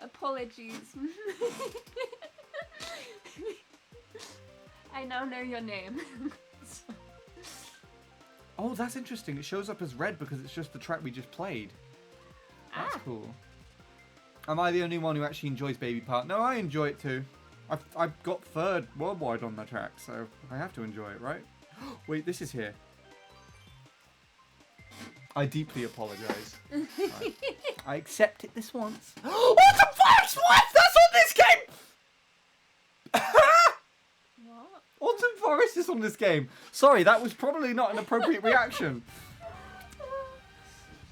Apologies. I now know your name. So- Oh, that's interesting. It shows up as red because it's just the track we just played. That's cool. Am I the only one who actually enjoys Baby Park? No, I enjoy it too. I've got third worldwide on the track, so I have to enjoy it, right? Wait, this is here. I deeply apologise. Right. I accept it this once. What the fuck? What? That's on this game! What? Autumn Forest is on this game. Sorry, that was probably not an appropriate reaction.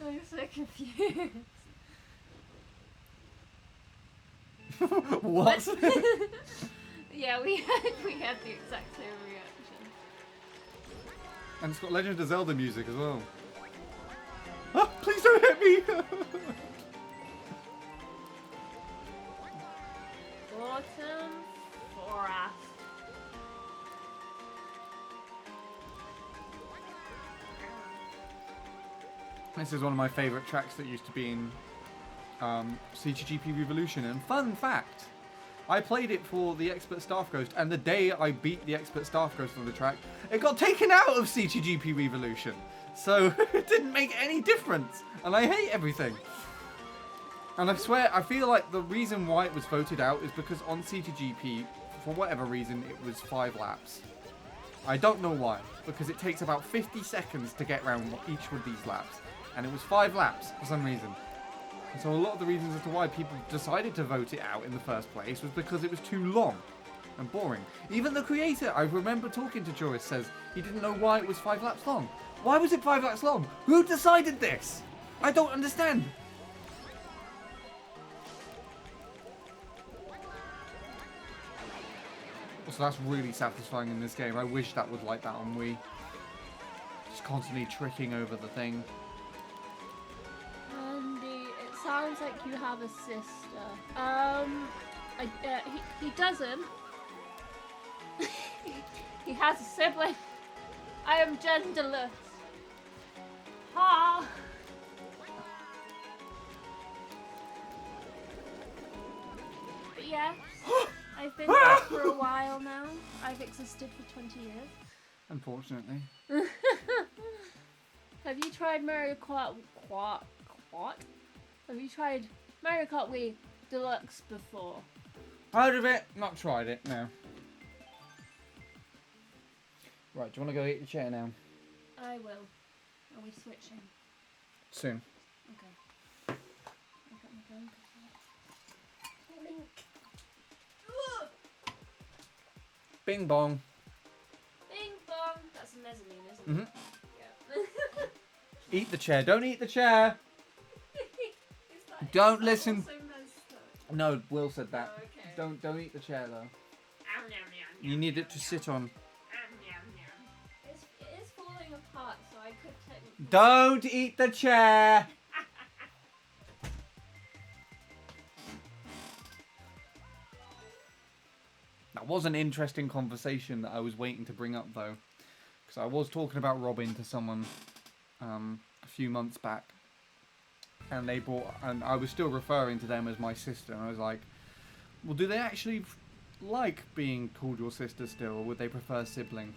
I'm so confused. What? Yeah, we had the exact same reaction. And it's got Legend of Zelda music as well. Ah, please don't hit me! Autumn Forest. This is one of my favourite tracks that used to be in CGGP Revolution. And fun fact, I played it for the Expert Staff Ghost, and the day I beat the Expert Staff Ghost on the track, it got taken out of CTGP Revolution. So it didn't make any difference, and I hate everything. And I swear, I feel like the reason why it was voted out is because on CTGP, for whatever reason, it was 5 laps. I don't know why, because it takes about 50 seconds to get around each of these laps, and it was 5 laps for some reason. And so a lot of the reasons as to why people decided to vote it out in the first place was because it was too long and boring. Even the creator, I remember talking to Joris, says he didn't know why it was 5 laps long. Why was it 5 laps long? Who decided this? I don't understand. So that's really satisfying in this game. I wish that was like that on Wii. Just constantly tricking over the thing. Andy, it sounds like you have a sister. He doesn't. He has a sibling. I am genderless. Ha! But yes, I've been here for a while now. I've existed for 20 years. Unfortunately. Have you tried Mario Kart? Have you tried Mario Kart Wii Deluxe before? Heard of it? Not tried it, no. Right, do you want to go eat your chair now? I will. Are we switching? Soon. Okay. I got my gun. Bing bong. Bing bong. That's a mezzanine, isn't it? Yeah. Eat the chair. Don't eat the chair. Don't listen. No, Will said that. Oh, okay. Don't eat the chair though. You need it to sit on. It is falling apart, so I could technically. Don't eat the chair. That was an interesting conversation that I was waiting to bring up though, because I was talking about Robin to someone a few months back, and and I was still referring to them as my sister, and I was like, well, do they actually like being called your sister still, or would they prefer sibling?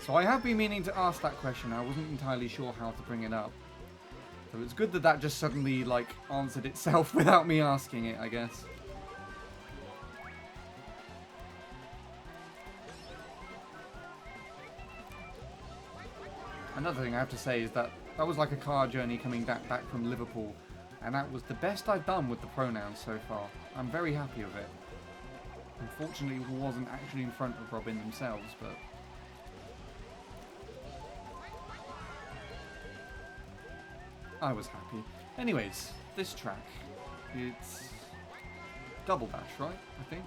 So I have been meaning to ask that question. I wasn't entirely sure how to bring it up. So it's good that that just suddenly like answered itself without me asking it, I guess. Another thing I have to say is that was like a car journey coming back from Liverpool, and that was the best I've done with the pronouns so far. I'm very happy with it. Unfortunately, it wasn't actually in front of Robin themselves, but... I was happy. Anyways, this track, it's Double Dash, right? I think.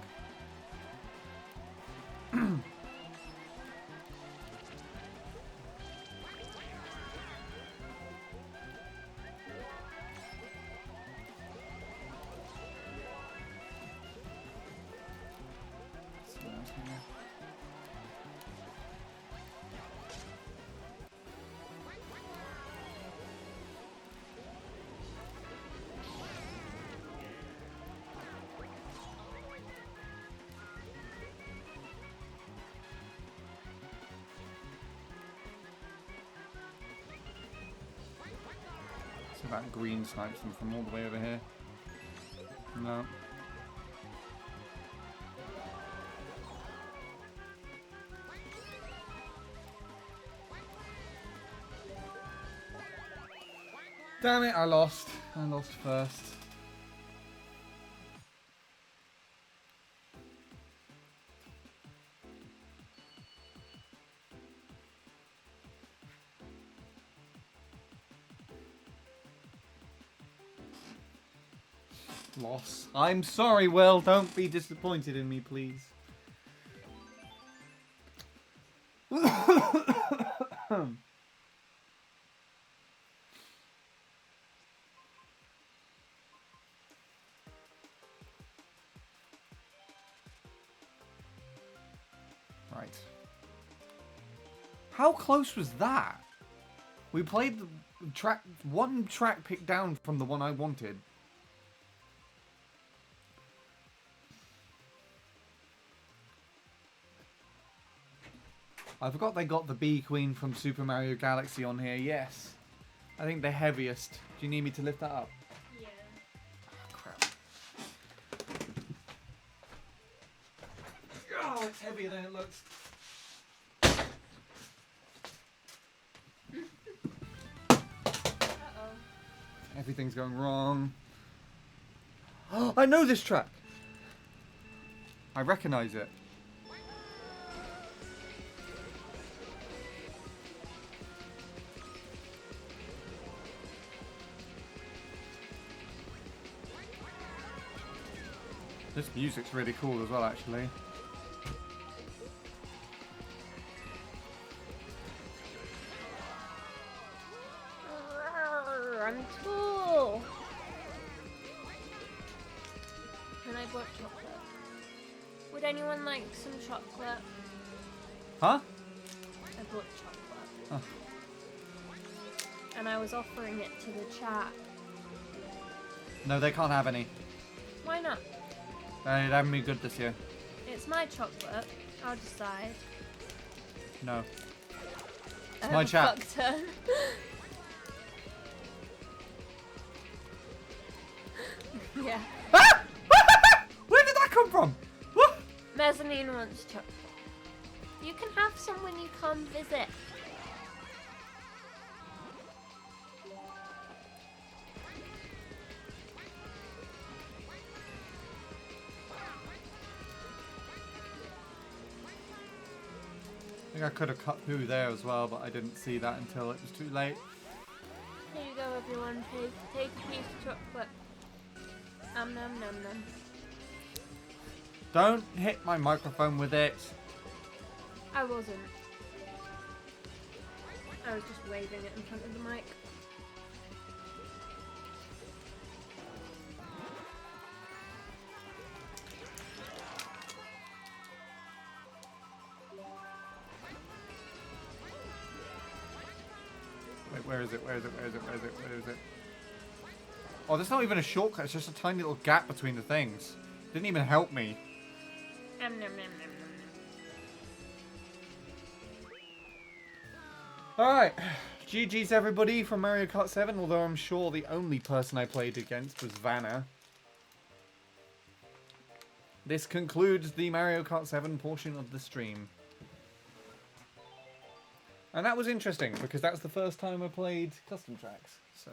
So that green snipes them from all the way over here. No. Damn it, I lost. I lost first. Loss. I'm sorry, Will. Don't be disappointed in me, please. Right. How close was that? We played the track, one track picked down from the one I wanted. I forgot they got the Bee Queen from Super Mario Galaxy on here. Yes. I think the heaviest. Do you need me to lift that up? Yeah. Oh, crap. Oh, it's heavier than it looks. Uh-oh. Everything's going wrong. Oh, I know this track. I recognize it. This music's really cool as well, actually. I'm cool. And I bought chocolate. Would anyone like some chocolate? Huh? I bought chocolate. Oh. And I was offering it to the chat. No, they can't have any. Why not? They haven't been good this year. It's my chocolate. I'll decide. No. It's my chat. Fucked her. Yeah. Ah! Where did that come from? What? Mezzanine wants chocolate. You can have some when you come visit. I think I could have cut through there as well, but I didn't see that until it was too late. Here you go, everyone. Take a piece of chocolate. Nom nom nom nom. Don't hit my microphone with it. I wasn't. I was just waving it in front of the mic. Wait, where is it? Where is it? Where is it? Where is it? Where is it? Oh, there's not even a shortcut. It's just a tiny little gap between the things. Didn't even help me. Nom nom nom nom nom. Alright. GG's everybody from Mario Kart 7, although I'm sure the only person I played against was Vanna. This concludes the Mario Kart 7 portion of the stream. And that was interesting, because that's the first time I played custom tracks, so...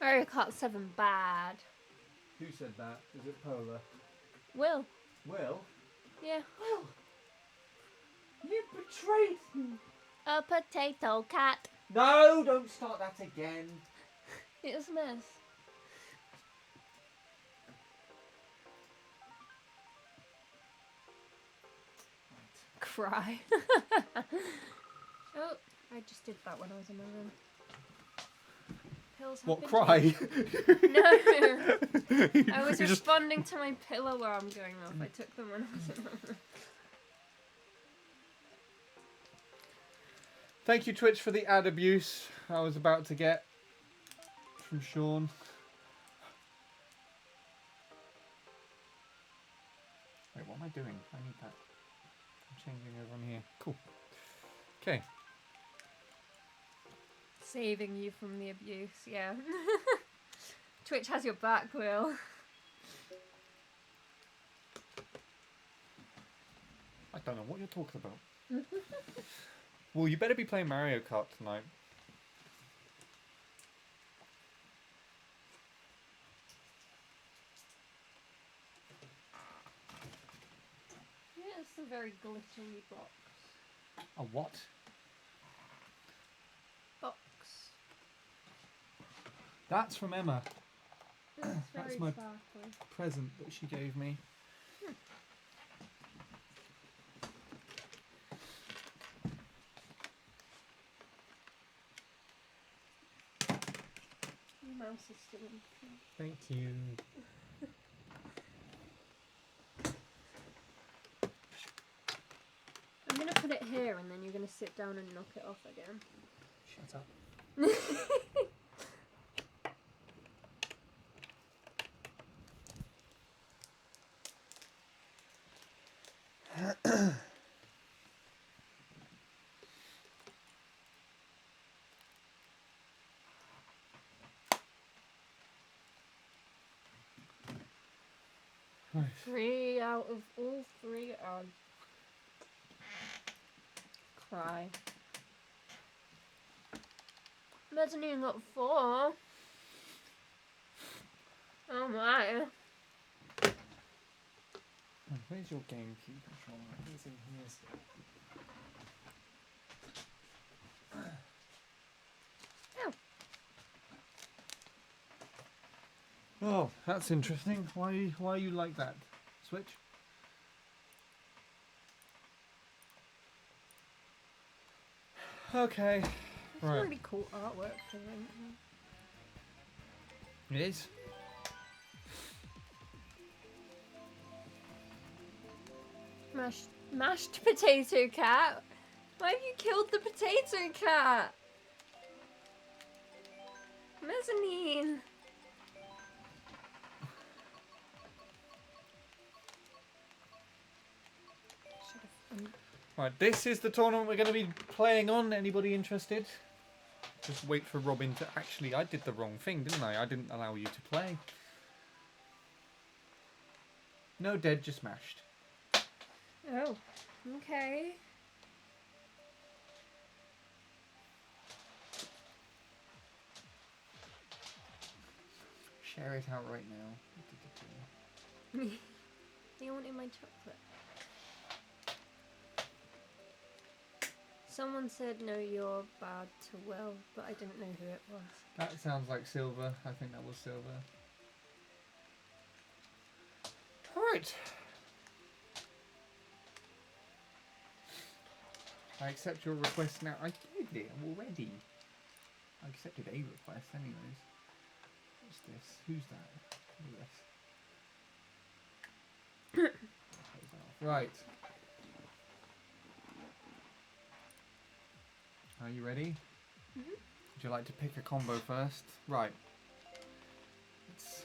Mario Kart 7 bad. Who said that? Is it Polar? Will. Will? Yeah. Will! You betrayed me! A potato cat. No, don't start that again. It was a mess. Cry. Oh, I just did that when I was in my room. Pills have What, been cry? taken. No! I was You just- responding to my pill alarm going off. I took them when I was in my room. Thank you, Twitch, for the ad abuse I was about to get from Sean. Wait, what am I doing? I need that. I'm changing over on here. Cool. Okay. Saving you from the abuse, yeah. Twitch has your back, Will. I don't know what you're talking about. Well, you better be playing Mario Kart tonight. Yeah, it's a very glittery box. A what? Box. That's from Emma. It's That's very my- sparkly. Present that she gave me. Your mouse is still in. Thank you. here and then you're going to sit down and knock it off again. Shut up. Right. 3 out of all 3 are... Cry. Mezzanine got 4. Oh my. Where's your GameCube controller? It's in here still. Oh, that's interesting. Why you like that? Switch? Okay. It's Right. really cool artwork for them. It is. Mashed potato cat? Why have you killed the potato cat? Mezzanine. Right, this is the tournament we're going to be playing on. Anybody interested? Just wait for Robin to... Actually, I did the wrong thing, didn't I? I didn't allow you to play. No dead, just mashed. Oh, okay. Share it out right now. They wanted my chocolate. Someone said no, you're bad to Will, but I didn't know who it was. That sounds like Silver. I think that was Silver. Alright. I accept your request now. I did it already. I accepted a request anyways. What's this? Who's that? Who's this? Right. Are you ready? Mm-hmm. Would you like to pick a combo first? Right. Let's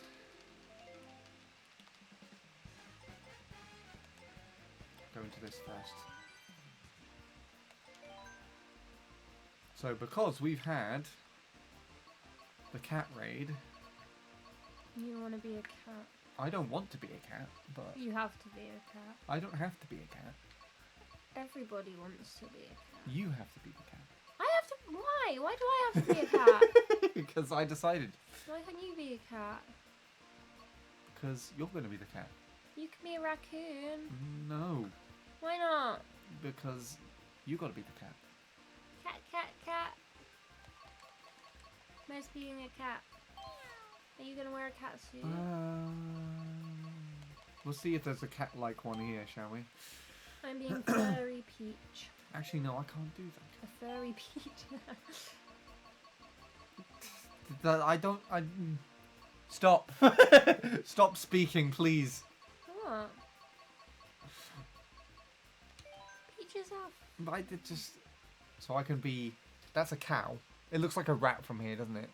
go into this first. So because we've had the cat raid, You want to be a cat. I don't want to be a cat, but You have to be a cat. I don't have to be a cat. Everybody wants to be a cat. You have to be the cat. I have to. Why? Why do I have to be a cat? Because I decided. Why can't you be a cat? Because you're going to be the cat. You can be a raccoon. No. Why not? Because you got to be the cat. Cat, cat, cat. Where's being a cat? Are you gonna wear a cat suit? We'll see if there's a cat-like one here, shall we? I'm being furry peach. Actually, no, I can't do that. A furry peach. I don't. Stop. Stop speaking, please. What? Peaches off. But I did just. So I can be. That's a cow. It looks like a rat from here, doesn't it?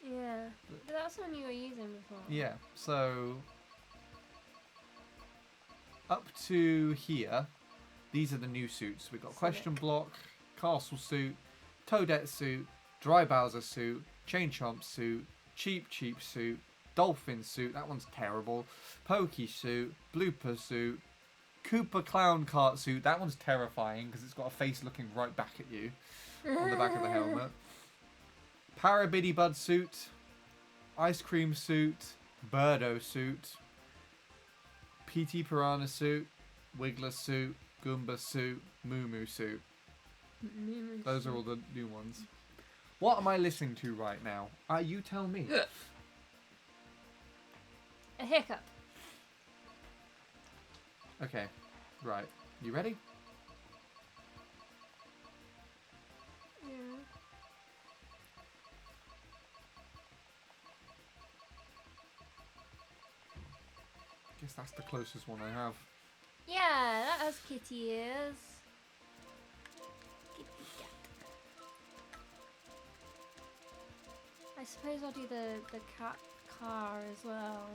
Yeah. But that's one you were using before. Yeah. So. Up to here, these are the new suits. We've got Question Block, Castle Suit, Toadette Suit, Dry Bowser Suit, Chain Chomp Suit, Cheap Suit, Dolphin Suit, that one's terrible, Pokey Suit, Blooper Suit, Koopa Clown Cart Suit, that one's terrifying because it's got a face looking right back at you on the back of the helmet, Parabiddy Bud Suit, Ice Cream Suit, Birdo Suit, PT Piranha Suit, Wiggler Suit, Goomba Suit, Moo Suit. Those are all the new ones. What am I listening to right now? You tell me. A hiccup. Okay, right. You ready? Yeah. Guess that's the closest one I have. Yeah, that has kitty ears. I suppose I'll do the cat car as well.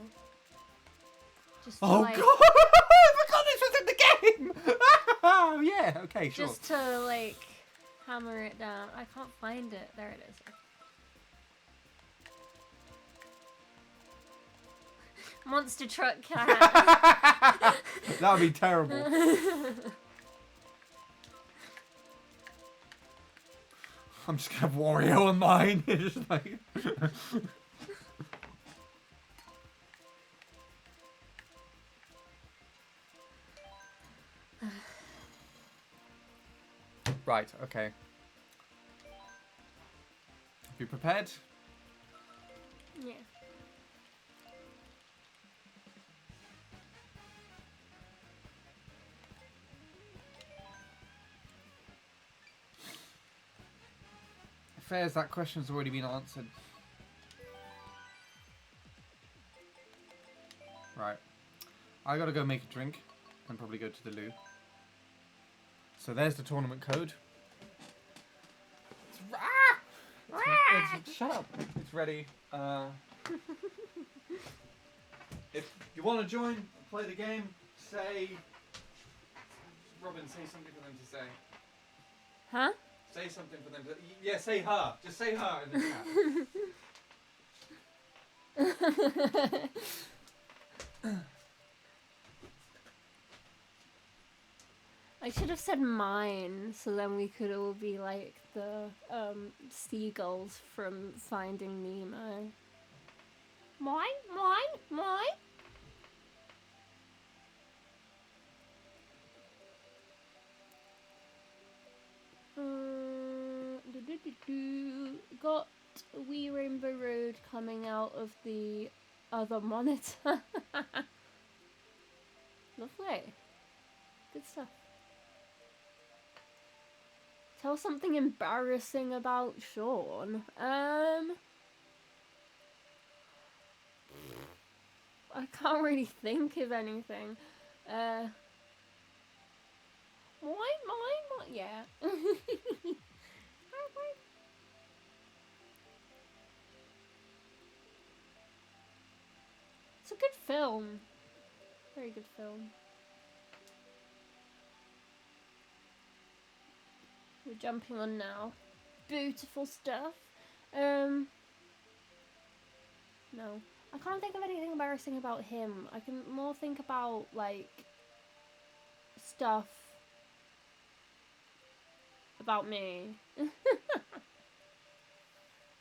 Just to Oh like, god! I forgot this was in the game! Oh yeah, okay, sure. just to like hammer it down. I can't find it. There it is. Monster truck cat. That would be terrible. I'm just gonna have Wario on mine. Just like... Right, okay. You prepared? Yeah. Fair as that question's already been answered. Right. I gotta go make a drink and probably go to the loo. So there's the tournament code. Shut up. It's ready. If you want to join, play the game, say... Robin, say something for them to say. Huh? Say something for them to... Yeah, say her. Just say her in the chat. I should have said mine, so then we could all be like the seagulls from Finding Nemo. Mine, mine, mine. Got a wee Rainbow Road coming out of the other monitor. Lovely. Good stuff. Tell something embarrassing about Sean. I can't really think of anything. Mine, yeah. It's a good film. Very good film. We're jumping on now. Beautiful stuff. No. I can't think of anything embarrassing about him. I can more think about, like, stuff about me.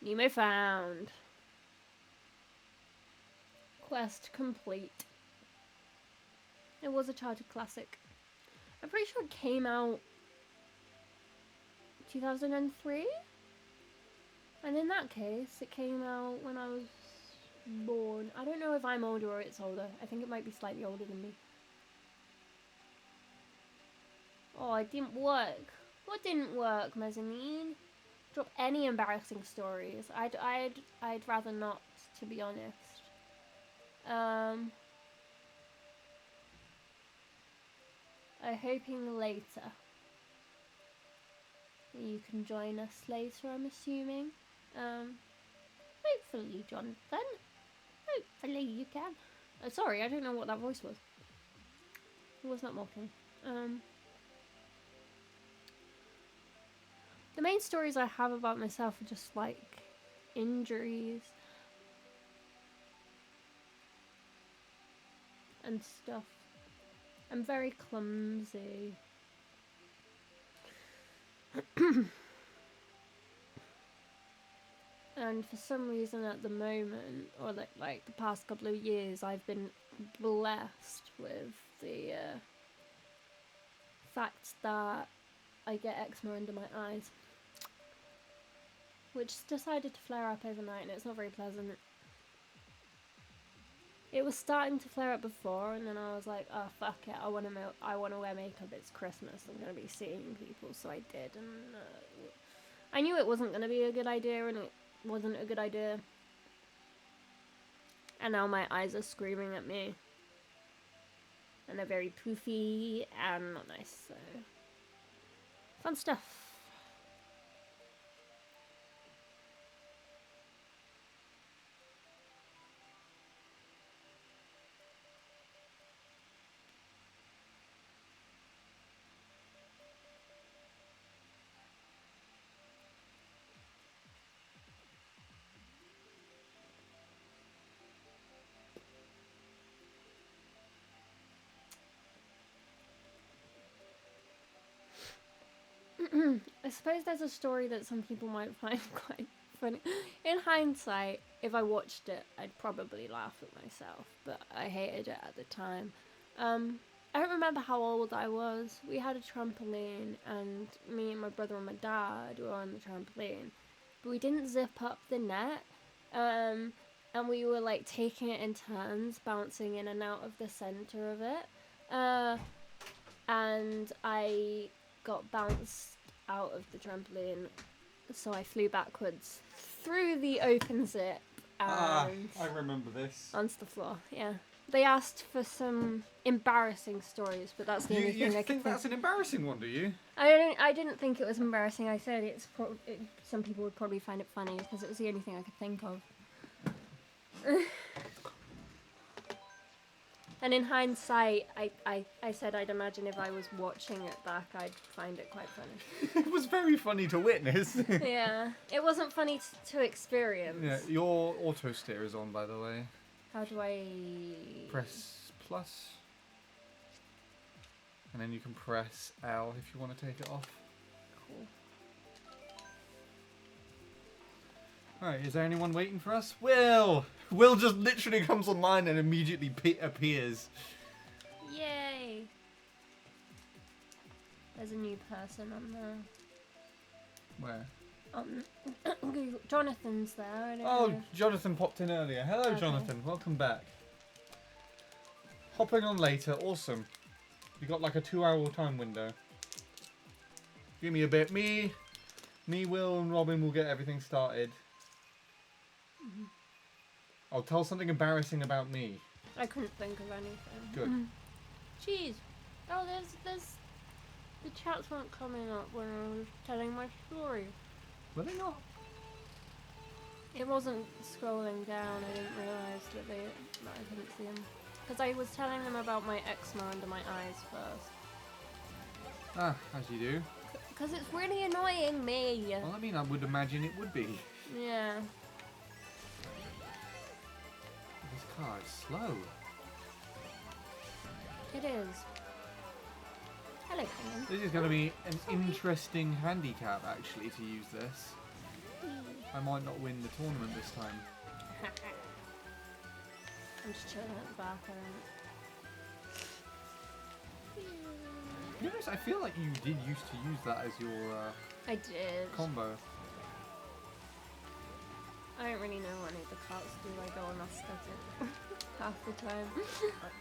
Nemo found. Quest complete. It was a childhood classic. I'm pretty sure it came out 2003? And in that case, it came out when I was born. I don't know if I'm older or it's older. I think it might be slightly older than me. Oh, it didn't work. What didn't work, Mezzanine? Drop any embarrassing stories. I'd rather not, to be honest. I'm hoping later. You can join us later, I'm assuming. Hopefully, Jonathan. Hopefully you can. Sorry, I don't know what that voice was. I was not mocking. The main stories I have about myself are just like injuries and stuff. I'm very clumsy. And for some reason at the moment, or like the past couple of years, I've been blessed with the fact that I get eczema under my eyes, which decided to flare up overnight, and it's not very pleasant. It was starting to flare up before, and then I was like, oh fuck it, I want to wear makeup, it's Christmas, I'm going to be seeing people, so I did, and I knew it wasn't going to be a good idea, and it wasn't a good idea. And now my eyes are screaming at me. And they're very poofy and not nice, so... Fun stuff. I suppose there's a story that some people might find quite funny. In hindsight, if I watched it, I'd probably laugh at myself, but I hated it at the time. I don't remember how old I was. We had a trampoline, and me and my brother and my dad were on the trampoline, but we didn't zip up the net, and we were like taking it in turns, bouncing in and out of the center of it, and I got bounced out of the trampoline, so I flew backwards through the open zip and I remember this. onto the floor. Yeah, they asked for some embarrassing stories, but that's the only You thing I could think that's an embarrassing one, do you? I didn't think it was embarrassing. I said some people would probably find it funny because it was the only thing I could think of. And in hindsight, I said I'd imagine if I was watching it back, I'd find it quite funny. It was very funny to witness. Yeah, it wasn't funny to experience. Yeah, your auto steer is on, by the way. How do I... Press plus. And then you can press L if you want to take it off. Cool. Alright, is there anyone waiting for us? Will! Will just literally comes online and immediately appears. Yay! There's a new person on there. Where? Google. Jonathan's there. I don't Oh, know. Jonathan popped in earlier. Hello, Okay. Jonathan. Welcome back. Hopping on later. Awesome. You got like a 2-hour time window. Give me a bit. Me, Will, and Robin will get everything started. Mm-hmm. I'll tell something embarrassing about me. I couldn't think of anything. Good. Jeez. Oh, there's... The chats weren't coming up when I was telling my story. Were they not? It wasn't scrolling down. I didn't realise that I couldn't see them. Because I was telling them about my eczema under my eyes first. Ah, as you do. Because it's really annoying me. Well, I mean, I would imagine it would be. Yeah. This car is slow. It is. Hello, Colin. This is going to be an interesting handicap, actually, to use this. I might not win the tournament this time. I'm just chilling at the back. Yes, I feel like you did used to use that as your I did. combo. I don't really know what any of the carts do. I go on aesthetic half the time.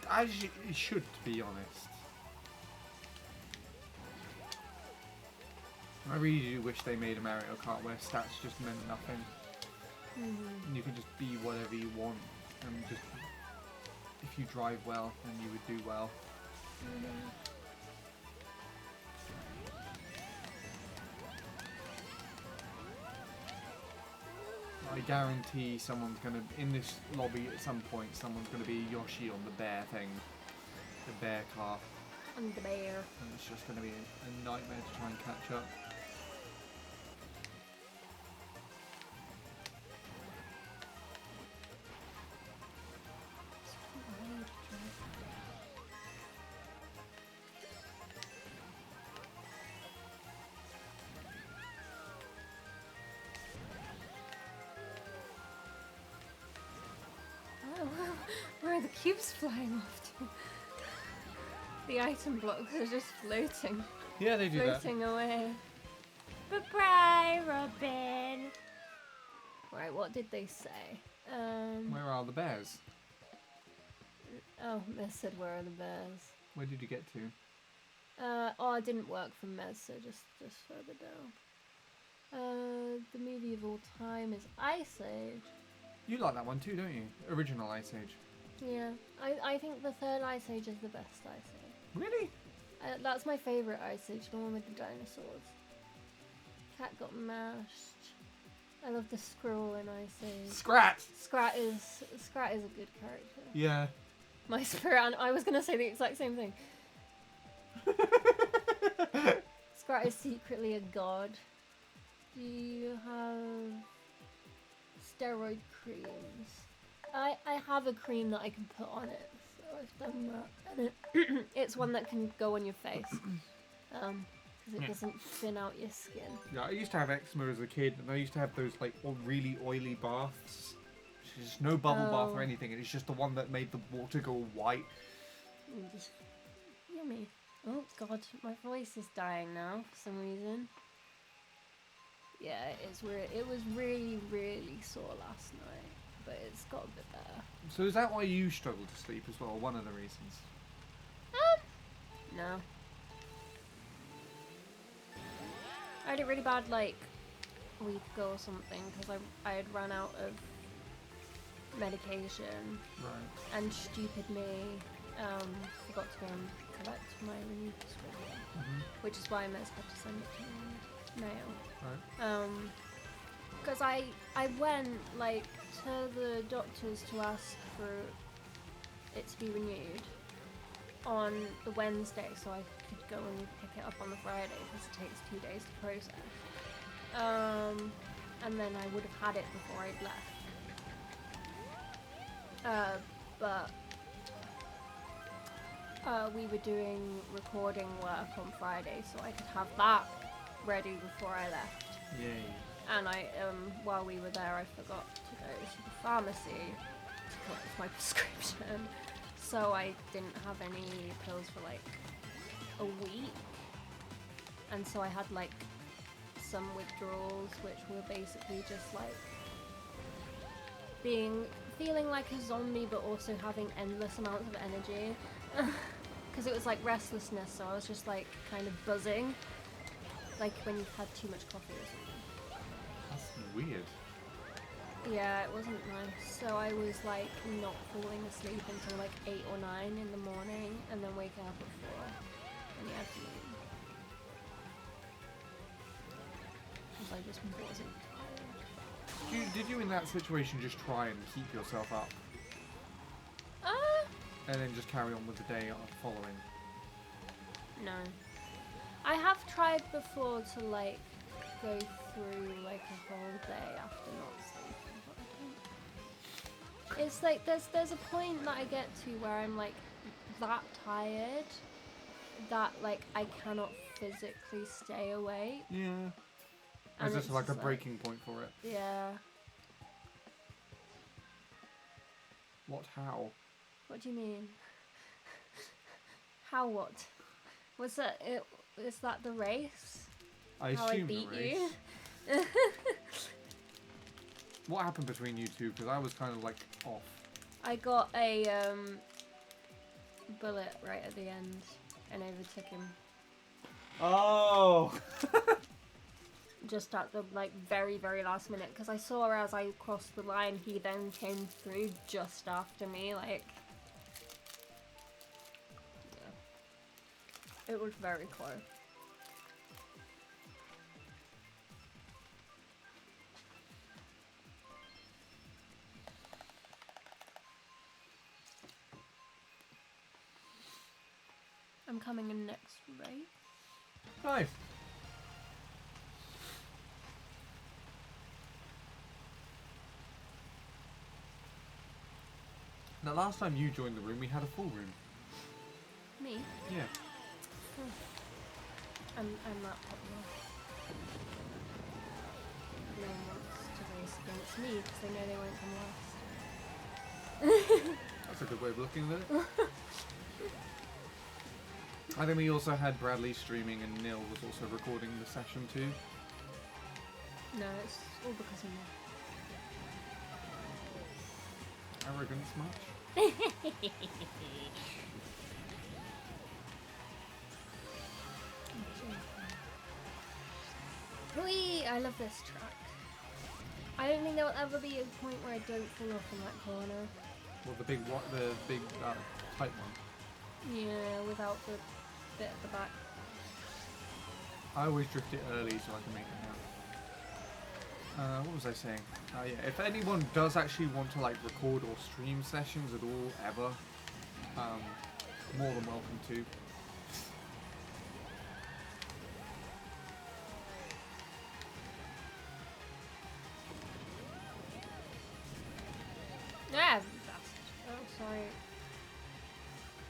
As you should, to be honest. I really do wish they made a Mario Kart where stats just meant nothing. And you could just be whatever you want, and just if you drive well, then you would do well. I guarantee someone's gonna, in this lobby at some point, someone's gonna be Yoshi on the bear thing. The bear car. I'm the bear. And it's just gonna be a nightmare to try and catch up. Where are the cubes flying off to? The item blocks are just floating. Yeah, they do that. Floating away. Bye-bye, Robin. Right, what did they say? Where are the bears? Oh, Mez said where are the bears? Where did you get to? Oh, it didn't work from Mez, so just further down. The movie of all time is Ice Age. You like that one too, don't you? Original Ice Age. Yeah, I think the third Ice Age is the best Ice Age. Really? That's my favourite Ice Age, the one with the dinosaurs. Cat got mashed. I love the squirrel in Ice Age. Scrat! Scrat is a good character. Yeah. My spirit, I was gonna say the exact same thing. Scrat is secretly a god. Do you have steroid creams? I have a cream that I can put on it, so I've done that. And it's one that can go on your face. because it Yeah. doesn't thin out your skin. Yeah, I used to have eczema as a kid, and I used to have those like really oily baths. Just no bubble bath Oh. or anything, and it's just the one that made the water go white. Yummy. Oh god, my voice is dying now for some reason. Yeah, it was really, really sore last night, but it's got a bit better. So is that why you struggle to sleep as well? One of the reasons. No. I had it really bad like a week ago or something because I had run out of medication Right. and stupid me forgot to go and collect my renewed prescription, which is why Mez had to send it to me in the mail. Right. Because I went like to the doctors to ask for it to be renewed on the Wednesday so I could go and pick it up on the Friday because it takes 2 days to process. And then I would have had it before I'd left. But we were doing recording work on Friday so I could have that ready before I left. Yay. And I, while we were there, I forgot to go to the pharmacy to collect my prescription. So I didn't have any pills for like a week. And so I had like some withdrawals, which were basically just like feeling like a zombie, but also having endless amounts of energy. Because it was like restlessness, so I was just like kind of buzzing. Like when you've had too much coffee or something. That's weird. Yeah, it wasn't nice. So I was like not falling asleep until like 8 or 9 in the morning and then waking up at 4 in the afternoon. Because I just wasn't tired. Did you in that situation just try and keep yourself up and then just carry on with the day following? No. I have tried before to like go through like a whole day after not sleeping, but I don't. It's like there's a point that I get to where I'm like that tired that like I cannot physically stay awake. Yeah. And Is this it's like a just breaking point for it? Yeah. What? How? What do you mean? How what? Was that it? Is that the race? I How I assume beat the race. you? What happened between you two? Because I was kind of like off. I got a bullet right at the end and overtook him. Oh. Just at the like very last minute because I saw as I crossed the line he then came through just after me, like yeah. It was very close. I'm coming in next, right? Nice. Now, last time you joined the room, we had a full room. Me? Yeah. I'm not popular. No one wants to race against me because they know they won't come last. That's a good way of looking at it. I think we also had Bradley streaming and Neil was also recording the session too. No, it's all because of me. Arrogance much? Whee! I love this track. I don't think there will ever be a point where I don't fall off in that corner. Well, the big tight one. Yeah, without the bit at the back. I always drift it early so I can make it now. What was I saying? Yeah, if anyone does actually want to like record or stream sessions at all, ever, more than welcome to. Yeah, oh, sorry.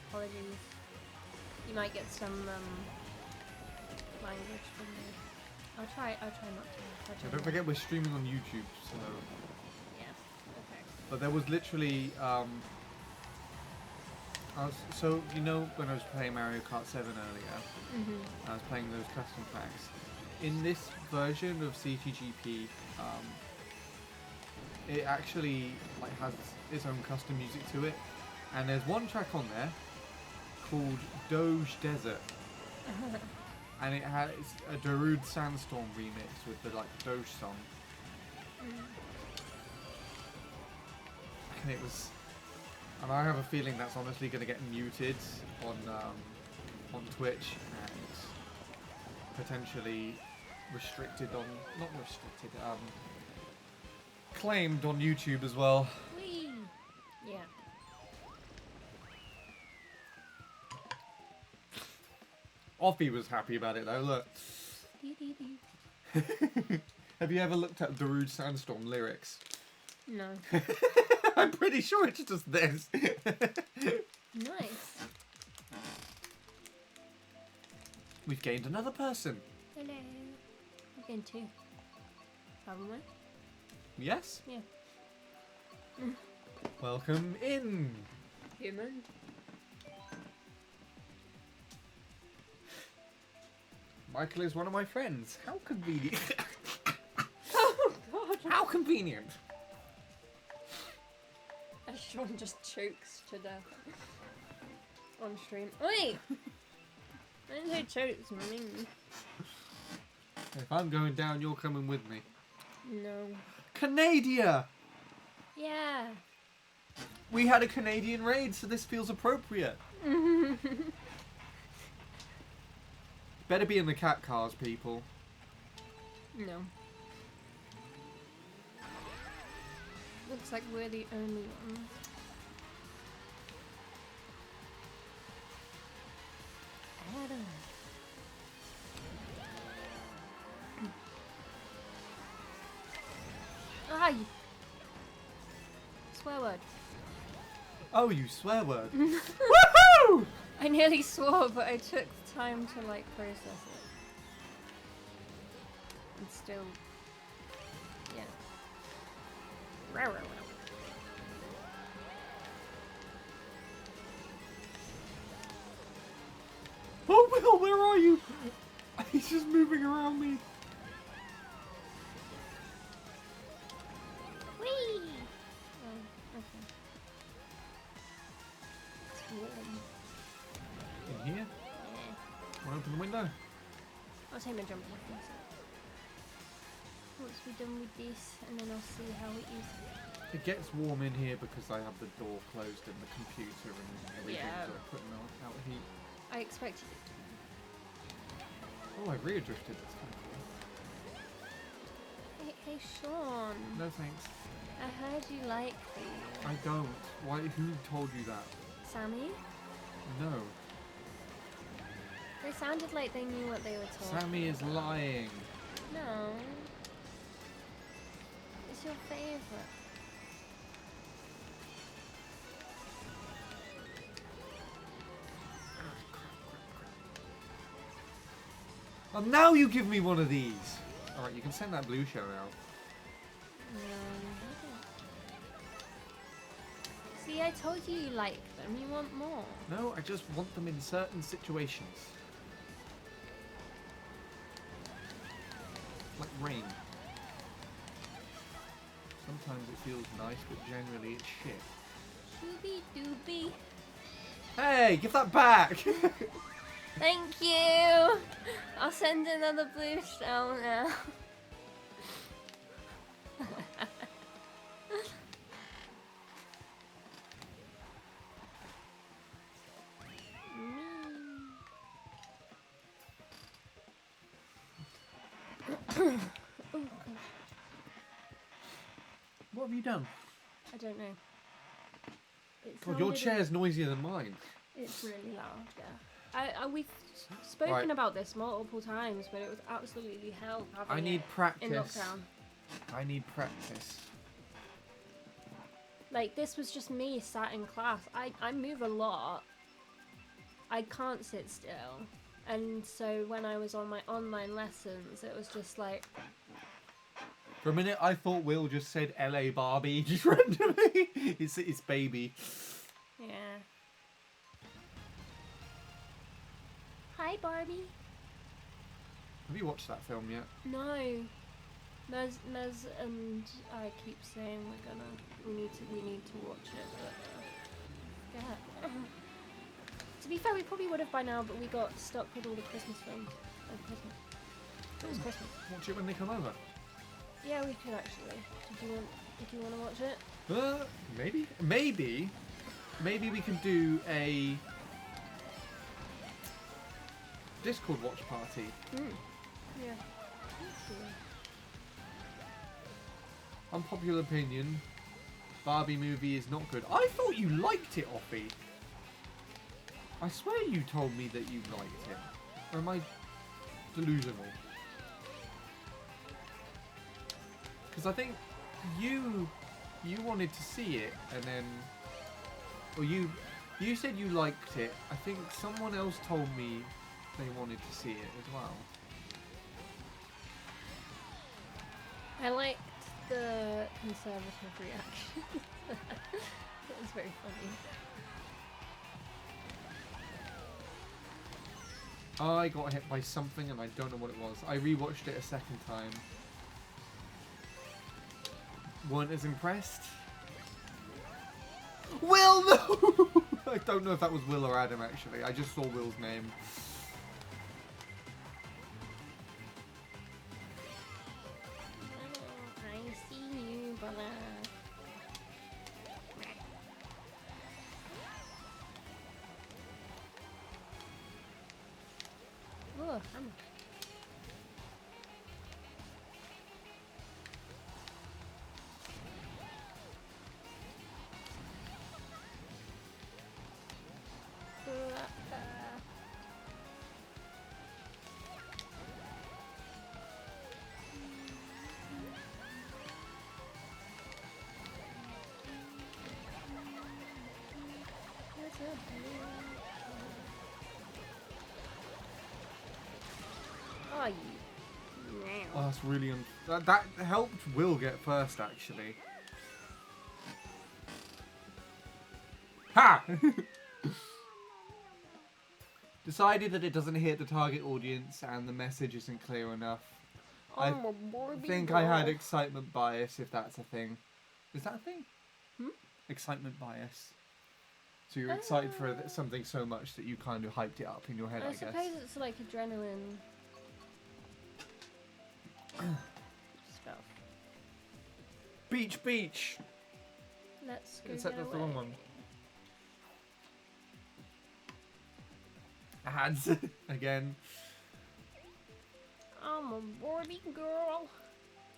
Apologies. You might get some language for me. I'll try not to. So don't forget we're streaming on YouTube, so... Yeah. Okay. But there was literally, so, you know, when I was playing Mario Kart 7 earlier, I was playing those custom packs. In this version of CTGP, it actually like has its own custom music to it, and there's one track on there called Doge Desert, and it's a Darude Sandstorm remix with the like Doge song. And it was, and I have a feeling that's honestly going to get muted on Twitch and potentially restricted on, not restricted, claimed on YouTube as well. Whee! Yeah. Offie was happy about it though, look. Have you ever looked at Darude Sandstorm lyrics? No. I'm pretty sure it's just this. Nice. We've gained another person. Hello. We're getting two. Haven't we? Yes? Yeah. Welcome in. Human. Michael is one of my friends. How convenient. Oh god. How convenient. Sean just chokes to death on stream. Wait! I didn't say chokes, I mean. If I'm going down, you're coming with me. No. Canada! Yeah. We had a Canadian raid, so this feels appropriate. Better be in the cat cars, people. No. Looks like we're the only ones. Adam. Ah, you... Swear word. Oh, you swear word. Woohoo! I nearly swore, but I took time to like process it. And still... Yeah. Row, row, row. Oh, Will, where are you? He's just moving around me. Whee! Oh, okay. It's warm. In here? Yeah. Want to open the window? I'll take my jumper off myself. Once we're done with this, and then I'll see how it is. It gets warm in here because I have the door closed and the computer and everything, Yeah. so I'm putting out heat. I expected it to. Oh, I rear drifted. That's kind of cool. Hey, Sean. No thanks. I heard you like these. I don't. Why? Who told you that? Sammy? No. They sounded like they knew what they were talking. Sammy is lying. No. It's your favourite. Oh, now you give me one of these. All right, you can send that blue shell out. See, I told you you like them. You want more. No, I just want them in certain situations. Like rain. Sometimes it feels nice, but generally it's shit. Shooby dooby. Hey, give that back! Thank you. I'll send another blue shell now. What have you done? I don't know. God, your chair's noisier than mine. It's really loud, yeah. We've spoken Right. about this multiple times, but it was absolutely hell having I need it in practice. lockdown. I need practice. Like, this was just me sat in class. I move a lot. I can't sit still. And so when I was on my online lessons, it was just like, For a minute, I thought Will just said LA Barbie just randomly. It's baby. yeah. Hi, Barbie. Have you watched that film yet? No. Mez and I keep saying we need to watch it, but yeah. To be fair, we probably would have by now, but we got stuck with all the Christmas films. Oh, Christmas. It was Christmas. Watch it when they come over. Yeah, we could actually. Did you want to watch it? Maybe we can do a Discord watch party. Yeah. Unpopular opinion: Barbie movie is not good. I thought you liked it, Offie. I swear you told me that you liked it. Or am I delusional? Because I think you wanted to see it, and then, or you said you liked it. I think someone else told me they wanted to see it as well. I liked the conservative reaction. It was very funny. I got hit by something and I don't know what it was. I rewatched it a second time. Weren't as impressed. Will, no! I don't know if that was Will or Adam actually. I just saw Will's name. I see you, brother. Oh, hammer. Oh, you. Oh, that's really that helped Will get first actually. Ha! Decided that it doesn't hit the target audience and the message isn't clear enough. I think I had excitement bias, if that's a thing. Is that a thing? Excitement bias. So you're excited for something so much that you kind of hyped it up in your head, I guess. I suppose it's like adrenaline stuff. Beach! Let's go. Except get that's the away. wrong one. Ads again. I'm a Barbie girl.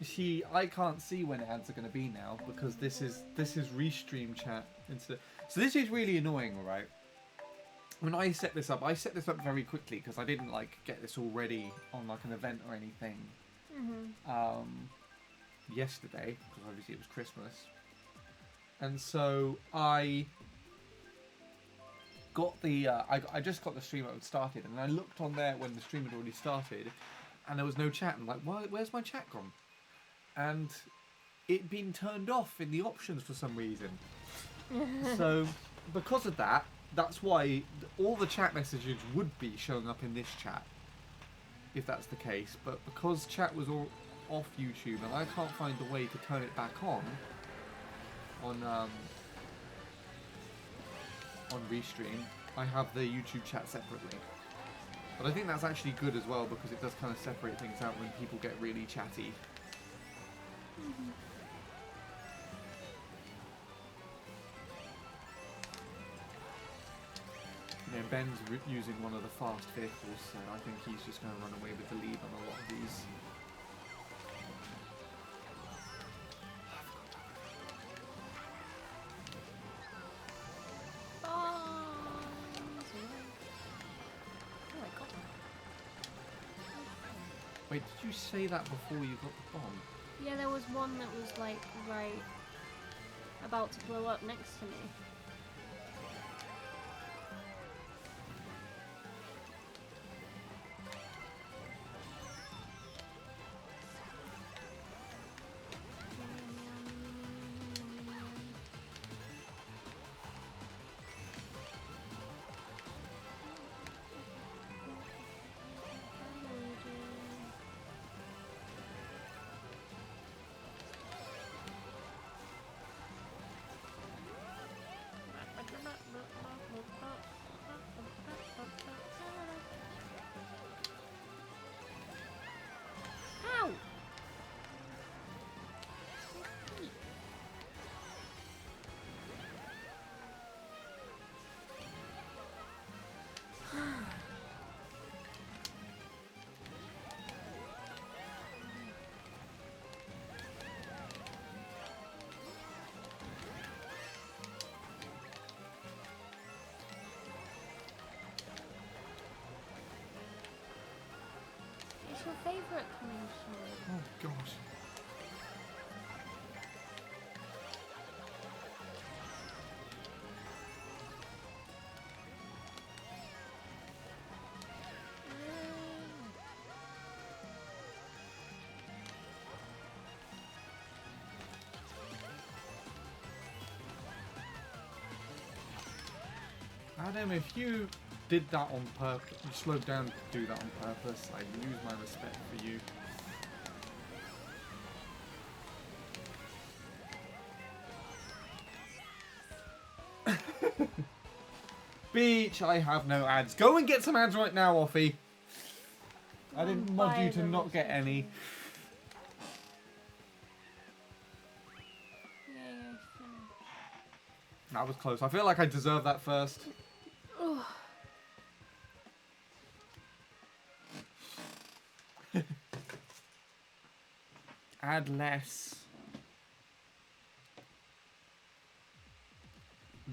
See, I can't see when ads are going to be now because this is restream chat instead. So this is really annoying, alright? When I set this up very quickly because I didn't like get this all ready on like an event or anything. Yesterday because obviously it was Christmas, and so I got the I just got the stream mode started, and I looked on there when the stream had already started, and there was no chat. I'm like, where's my chat gone? And it'd been turned off in the options for some reason. So because of that, that's why all the chat messages would be showing up in this chat, if that's the case. But because chat was all off YouTube and I can't find a way to turn it back on Restream, I have the YouTube chat separately. But I think that's actually good as well because it does kind of separate things out when people get really chatty. You know, Ben's using one of the fast vehicles, so I think he's just going to run away with the lead on a lot of these. Wait, did you say that before you got the bomb? Yeah, there was one that was like right about to blow up next to me. What's your favourite kind of show? Oh gosh. Adam, if you did that on purpose, you slowed down to do that on purpose, I lose my respect for you. Beach, I have no ads. Go and get some ads right now, Offie. I didn't mod you to not get any. That was close. I feel like I deserve that first. Add less.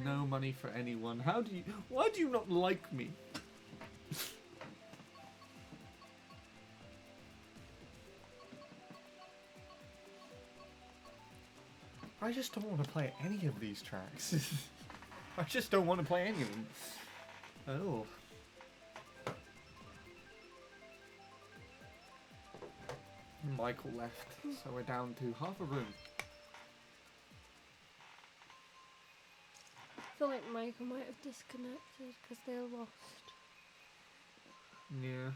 No money for anyone. How do you... Why do you not like me? I just don't want to play any of these tracks. I just don't want to play any of them. Oh. Michael left, so we're down to half a room. I feel like Michael might have disconnected because they're lost. Yeah.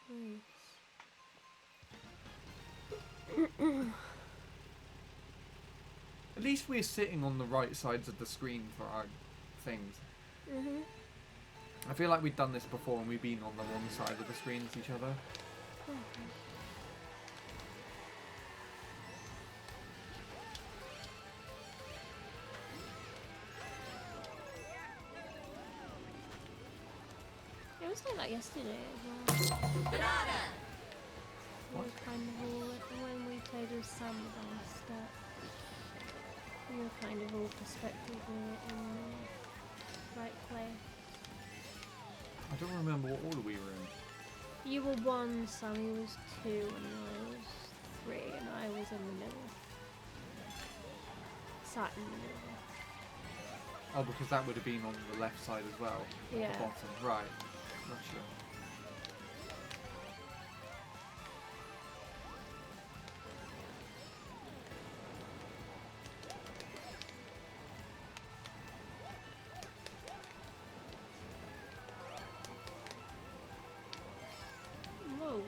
Nice. At least we're sitting on the right sides of the screen for our things. I feel like we've done this before and we've been on the wrong side of the screen as each other. It was like that yesterday as well. Banana! We were kind of all, when we played with Sam downstairs, we were kind of all perspective in the right place. I don't remember what order we were in. You were 1, Sammy was 2, and I was 3, and I was in the middle. Sat in the middle. Oh, because that would have been on the left side as well. Yeah. At the bottom. Right. Gotcha. Whoa.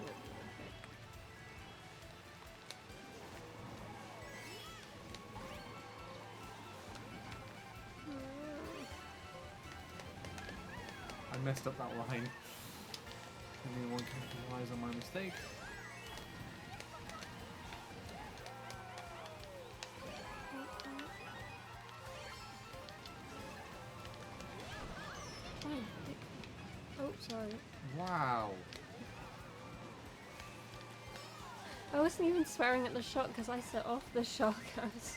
I messed up that line. Anyone can capitalize on my mistake. Oh, sorry. Wow. I wasn't even swearing at the shot because I set off the shot. I was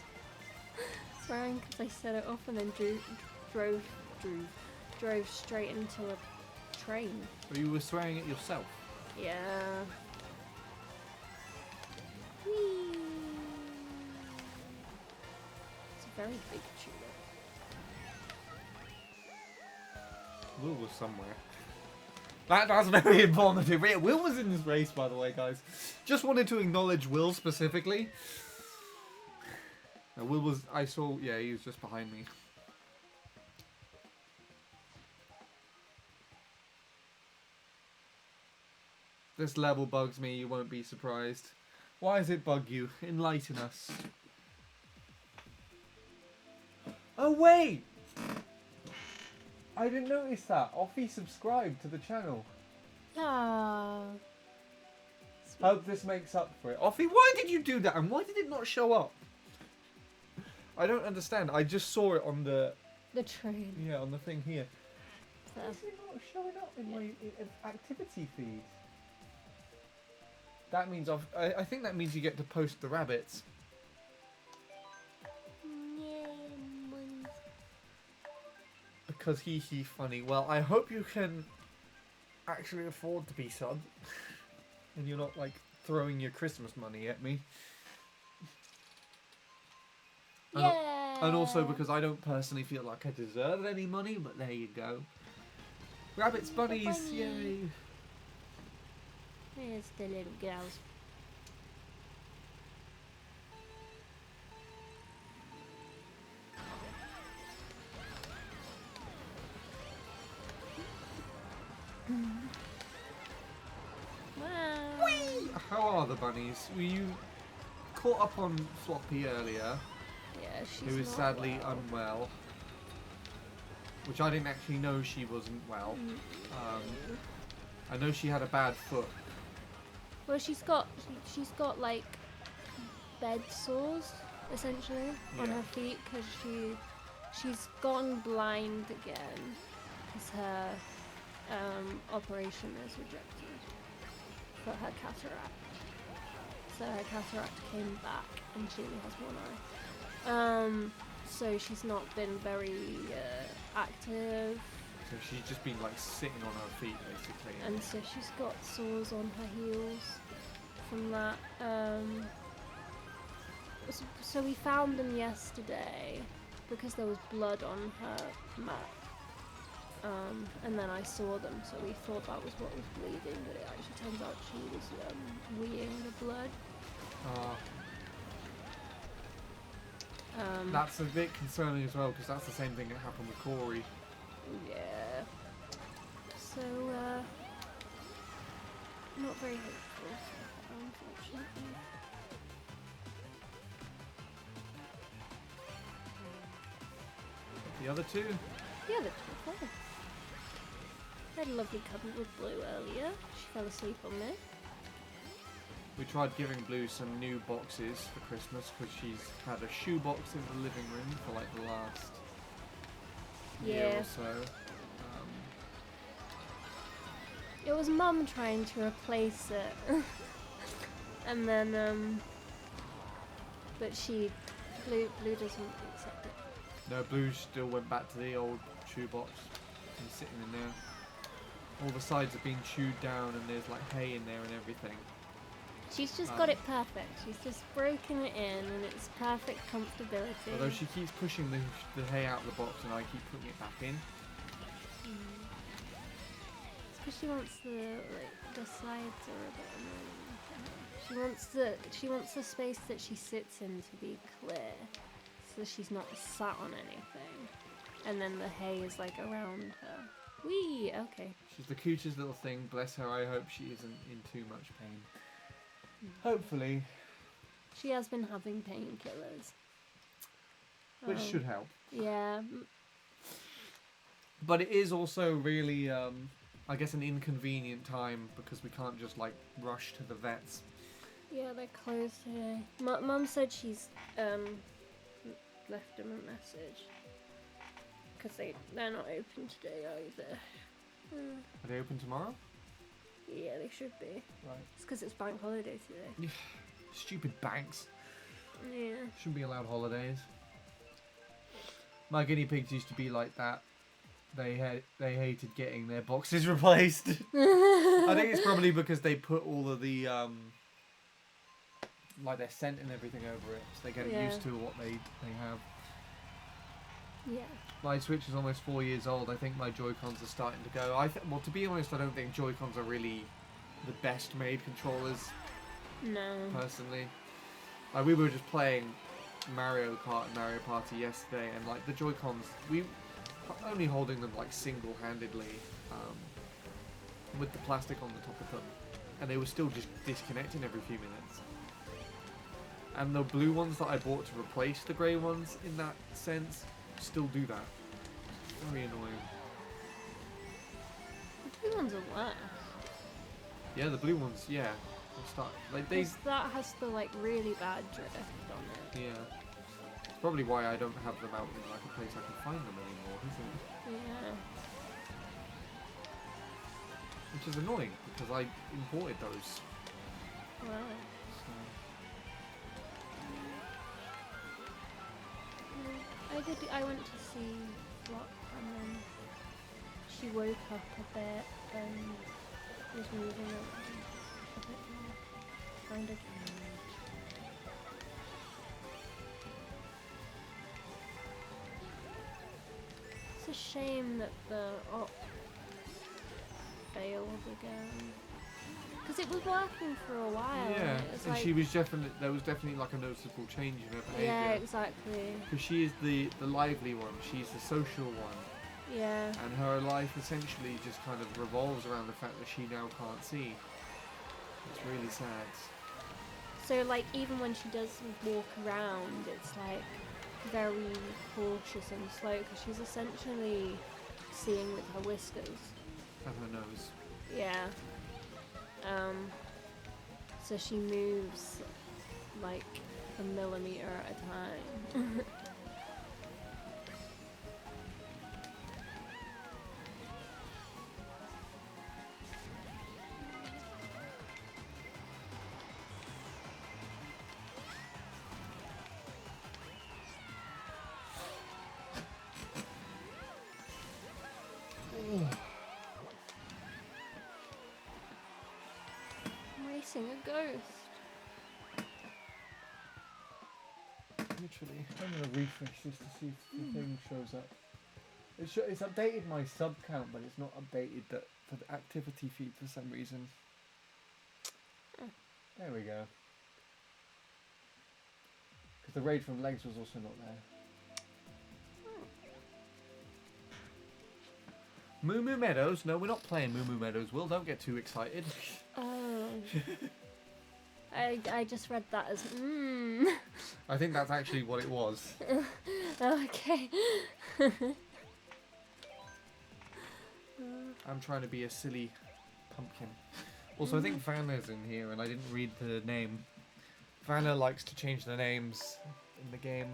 swearing because I set it off and then drove straight into a train. So you were swearing at yourself? Yeah. Whee! It's a very big tulip. Will was somewhere. That's very informative. Yeah, Will was in this race, by the way, guys. Just wanted to acknowledge Will specifically. Will was... I saw... Yeah, he was just behind me. This level bugs me, you won't be surprised. Why does it bug you? Enlighten us. Oh, wait! I didn't notice that. Offie subscribed to the channel. Ah. Hope this makes up for it. Offie, why did you do that? And why did it not show up? I don't understand. I just saw it on the... The train. Yeah, on the thing here. So, Why is it not showing up in my activity feed? That means I think that means you get to post the rabbits. Because he funny. Well, I hope you can actually afford to be subbed. And you're not like throwing your Christmas money at me. And al- Yeah. And also because I don't personally feel like I deserve any money, but there you go. Rabbits, The bunnies, bunny. yay! There's the little girls. Wow. How are the bunnies? Were you caught up on Floppy earlier, Yeah, she's who is not sadly well. unwell? Which I didn't actually know she wasn't well. I know she had a bad foot. Well, she's got like bed sores essentially on Yeah. her feet because she's gone blind again because her operation is rejected for her cataract. So her cataract came back and she only has one eye. So she's not been very active. So she's just been like sitting on her feet basically. And so she's got sores on her heels from that. So we found them yesterday because there was blood on her mat. And then I saw them, so we thought that was what was bleeding, but it actually turns out she was weeing the blood. That's a bit concerning as well because that's the same thing that happened with Corey. Yeah. So, not very hopeful, unfortunately. The other two? Yeah, they're fine. I had a lovely cuddle with Blue earlier. She fell asleep on me. We tried giving Blue some new boxes for Christmas because she's had a shoe box in the living room for like the last year Yeah. or so. It was Mum trying to replace it. And then, but Blue doesn't accept it. No, Blue still went back to the old shoe box and sitting in there. All the sides have been chewed down and there's like hay in there and everything. She's just got it perfect. She's just broken it in and it's perfect comfortability. Although she keeps pushing the hay out of the box and I keep putting it back in. It's because she wants the sides are a bit annoying. She wants the space that she sits in to be clear, so she's not sat on anything. And then the hay is like around her. Whee! Okay. She's the cutest little thing, bless her. I hope she isn't in too much pain. Hopefully. She has been having painkillers. Which should help. Yeah. But it is also really, I guess, an inconvenient time because we can't just like rush to the vets. Yeah, they're closed today. Mum said she's left them a message. Because they're not open today either. Are they open tomorrow? Yeah, they should be. Right. It's because it's bank holiday today. Stupid banks. Yeah. Shouldn't be allowed holidays. My guinea pigs used to be like that. They hated getting their boxes replaced. I think it's probably because they put all of the like their scent and everything over it, so they get used to what they have. Yeah. My Switch is almost 4 years old. I think my Joy-Cons are starting to go. Well, to be honest, I don't think Joy-Cons are really the best made controllers. No. Personally, like we were just playing Mario Kart and Mario Party yesterday, and like the Joy-Cons, we were only holding them like single-handedly with the plastic on the top of them, and they were still just disconnecting every few minutes. And the blue ones that I bought to replace the grey ones in that sense still do that. Very annoying. The blue ones are worse. Yeah, the blue ones, yeah. They start like they. 'Cause that has the like really bad drift on it. Yeah. It's probably why I don't have them out in like a place I can find them anymore, isn't it? Yeah. Which is annoying because I imported those. Wow. So. I went to see Flop and then she woke up a bit and was moving around. I bit more. Find a cage. It's a shame that the op failed again. Because it was working for a while. Yeah, It was and like, she was definitely, there was definitely like a noticeable change in her behaviour. yeah, exactly. Because she is the lively one, she's the social one, Yeah. and her life essentially just kind of revolves around the fact that she now can't see. It's really sad. So like even when she does walk around, it's like very cautious and slow because she's essentially seeing with her whiskers. And her nose. Yeah. So she moves like a millimeter at a time. I'm racing a ghost. Literally. I'm going to refresh this to see if the thing shows up. It's updated my sub count, but it's not updated for the activity feed for some reason. There we go. Because the raid from Legs was also not there. Moo Moo Meadows? No, we're not playing Moo Moo Meadows, Will. Don't get too excited. Oh. I just read that as I think that's actually what it was. Okay. I'm trying to be a silly pumpkin. Also, I think Vanna's in here, and I didn't read the name. Vanna likes to change the names in the game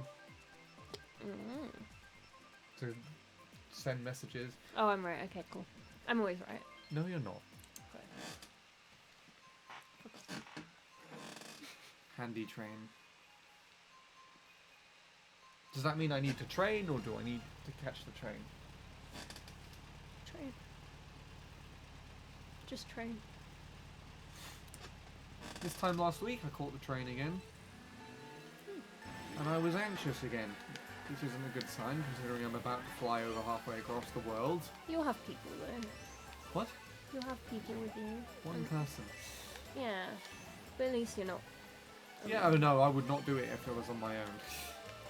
to send messages. Oh, I'm right. Okay, cool. I'm always right. No, you're not. Handy train. Does that mean I need to train, or do I need to catch the train? Train. Just train. This time last week I caught the train again. And I was anxious again. Which isn't a good sign, considering I'm about to fly over halfway across the world. You'll have people though. What? You'll have people with you. One person. Yeah. But at least you're not. Yeah, oh no, I would not do it if I was on my own.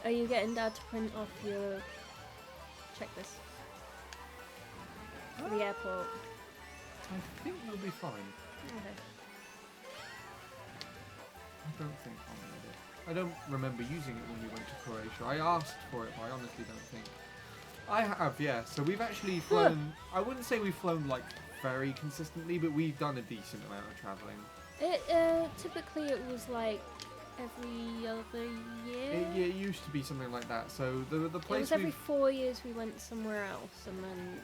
Are you getting Dad to print off your... Check this. For the airport. I think you'll be fine. Okay. I don't think I'll need it. I don't remember using it when we went to Croatia. I asked for it, but I honestly don't think. I have, yeah. So we've actually flown... I wouldn't say we've flown, like, very consistently, but we've done a decent amount of travelling. Typically it was like every other year. It used to be something like that. So the It place was every we've... 4 years we went somewhere else, and then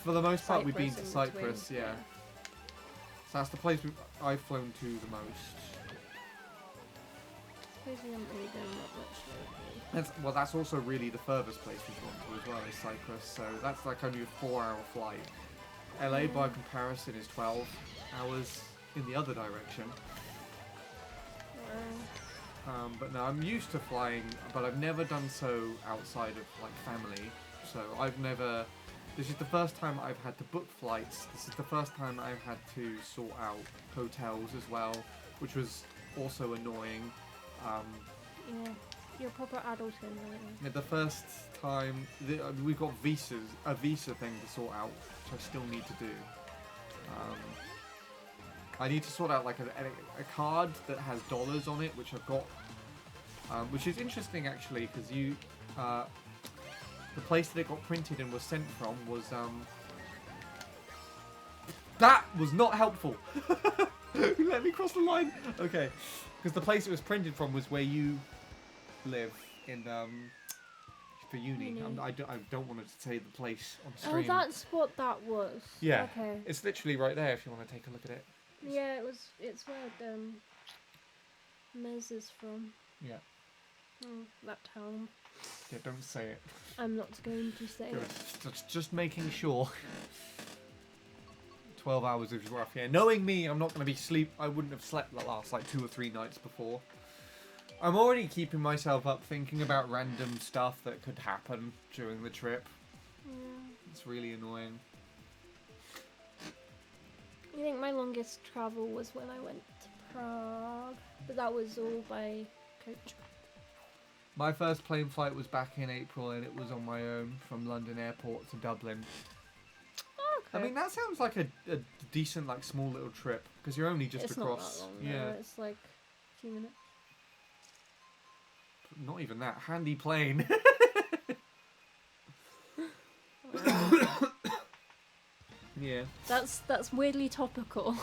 For the most part, we've been to in Cyprus, between, yeah. So that's the place I've flown to the most. I suppose we haven't really done that much lately. That's also really the furthest place we've gone to as well, is Cyprus. So that's like only a 4-hour flight. LA, by comparison, is 12 hours in the other direction. But no, I'm used to flying, but I've never done so outside of like family. So I've never. This is the first time I've had to book flights. This is the first time I've had to sort out hotels as well, which was also annoying. Yeah, you're a proper adult in there. Yeah, the first time we've got a visa thing to sort out, which I still need to do. I need to sort out like a card that has dollars on it, which I've got, which is interesting actually, because the place that it got printed and was sent from was that was not helpful. Let me cross the line. Okay, because the place it was printed from was where you live in for uni. I don't want to say the place on stream. Oh, that's what that was. Yeah. Okay. It's literally right there if you want to take a look at it. Yeah, it's where Mez is from. Yeah. Oh, that town. Yeah, don't say it. I'm not going to say Good. it. Just making sure. 12 hours is rough, yeah. Knowing me, I'm not going to be sleep. I wouldn't have slept the last like 2 or 3 nights before. I'm already keeping myself up thinking about random stuff that could happen during the trip. Yeah. It's really annoying. I think my longest travel was when I went to Prague, but that was all by coach. My first plane flight was back in April, and it was on my own from London Airport to Dublin. Okay. I mean, that sounds like a decent, like, small little trip, because you're only just it's across. not that long, yeah, no, it's like a few minutes. not even that. Handy plane. Yeah. That's weirdly topical.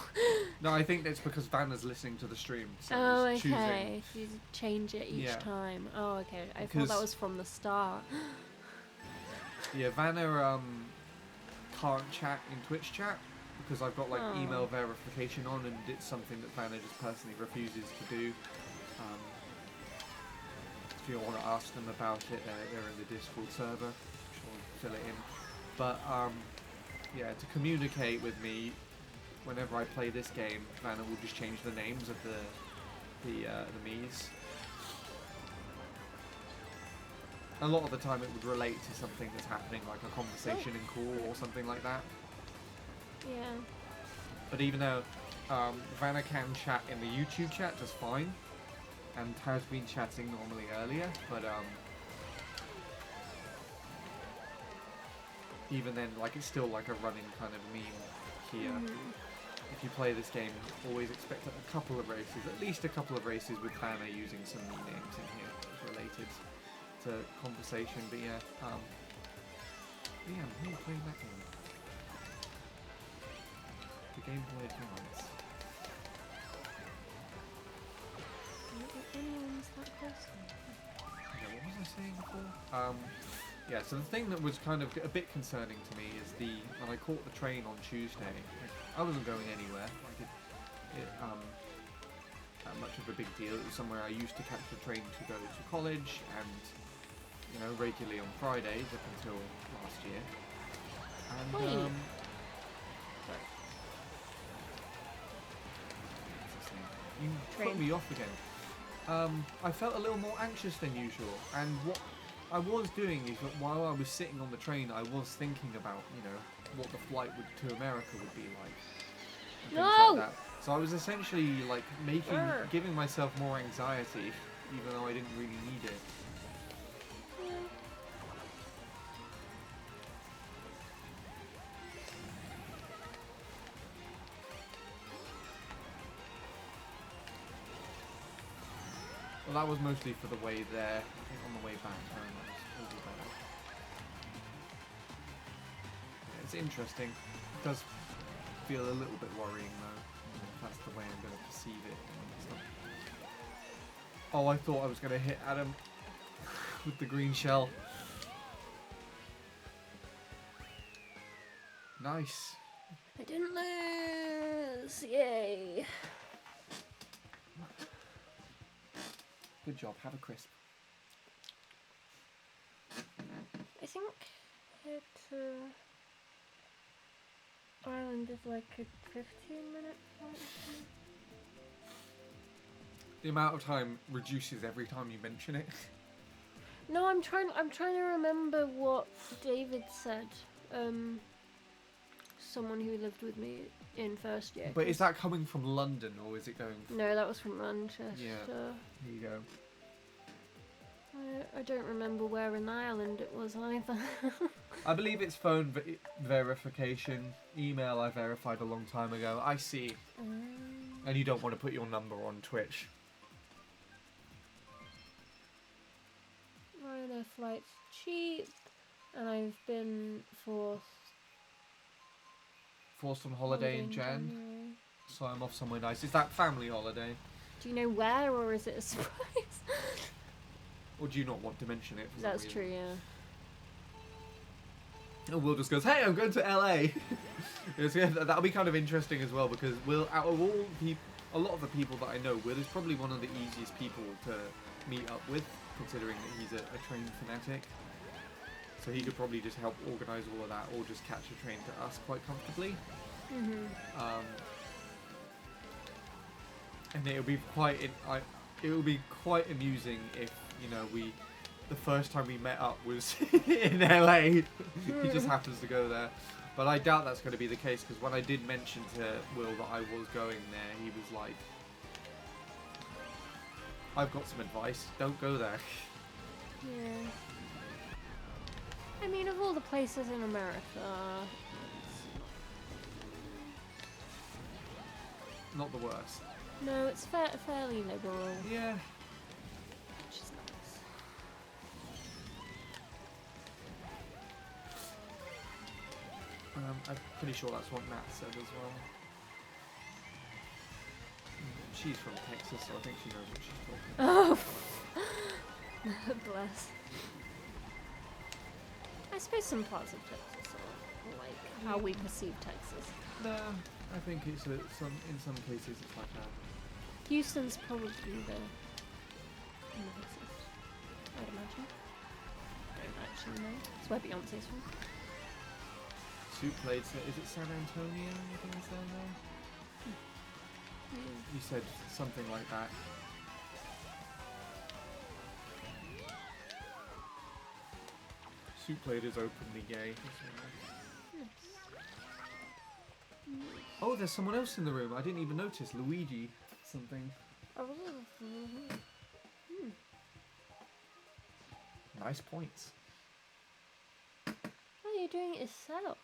No, I think that's because Vanna's listening to the stream. So Oh, it's choosing. okay. You change it each Yeah. time. Oh, okay. I thought Because- that was from the start. Yeah, Vanna can't chat in Twitch chat because I've got like Oh. email verification on, and it's something that Vanna just personally refuses to do. If you want to ask them about it, they're in the Discord server. I'm sure I'll fill it in. But yeah, to communicate with me, whenever I play this game, Vanna will just change the names of the Mii's. A lot of the time it would relate to something that's happening, like a conversation in call or something like that. Yeah. But even though Vanna can chat in the YouTube chat just fine, and has been chatting normally earlier, but even then, like, it's still like a running kind of meme here. If you play this game, always expect a couple of races, at least a couple of races with Vanna using some Mii names in here related to conversation. But yeah, yeah, I'm really playing that game. The Game Boy Advance. Anyone's that close. Yeah, what was I saying before? Yeah, so the thing that was kind of a bit concerning to me is when I caught the train on Tuesday, like, I wasn't going anywhere. Like it that much of a big deal. It was somewhere I used to catch the train to go to college, and you know, regularly on Fridays up until last year. And Wait. sorry. You put Train. me off again. I felt a little more anxious than usual, and what I was doing is that while I was sitting on the train, I was thinking about, you know, what the flight to America would be like. And things No! like that. So I was essentially like giving myself more anxiety, even though I didn't really need it. Well, that was mostly for the way there. I think on the way back, that was all better. Yeah, it's interesting. It does feel a little bit worrying though. If that's the way I'm going to perceive it. It's not... Oh, I thought I was going to hit Adam with the green shell. Nice. I didn't lose! Yay! Good job. Have a crisp. I think it Ireland is like a 15-minute flight. The amount of time reduces every time you mention it. No, I'm trying to remember what David said. Someone who lived with me in first year. But is that coming from London or is it going? No, that was from Manchester. Yeah. Here you go. I don't remember where in Ireland it was either. I believe it's phone verification. Email I verified a long time ago. I see. And you don't want to put your number on Twitch. Ryanair flight's cheap, and I've been Forced on holiday in Jan, January. so I'm off somewhere nice. Is that family holiday? Do you know where, or is it a surprise? Or do you not want to mention it? For some That's reason? true, yeah. And Will just goes, "Hey, I'm going to LA." That'll be kind of interesting as well because Will, out of all a lot of the people that I know, Will is probably one of the easiest people to meet up with, considering that he's a train fanatic. So he could probably just help organise all of that, or just catch a train to us quite comfortably. And it would be quite amusing if, you know, the first time we met up was in LA. He just happens to go there. But I doubt that's going to be the case, because when I did mention to Will that I was going there, he was like, I've got some advice, don't go there. Yeah. I mean, of all the places in America, Not the worst. no, it's fairly liberal, Yeah. which is nice. I'm pretty sure that's what Nat said as well. She's from Texas, so I think she knows what she's talking about. Oh, bless. I suppose some parts of Texas are like how we perceive Texas. No, I think it's in some cases it's like that. Houston's probably the nicest, I'd imagine. I don't actually know. It's where Beyonce's from. Soup played, is it San Antonio? I think it's down there. You said something like that. Soup Plate is openly gay. Oh, there's someone else in the room. I didn't even notice. Luigi something. Nice points. Oh, you're doing it yourself.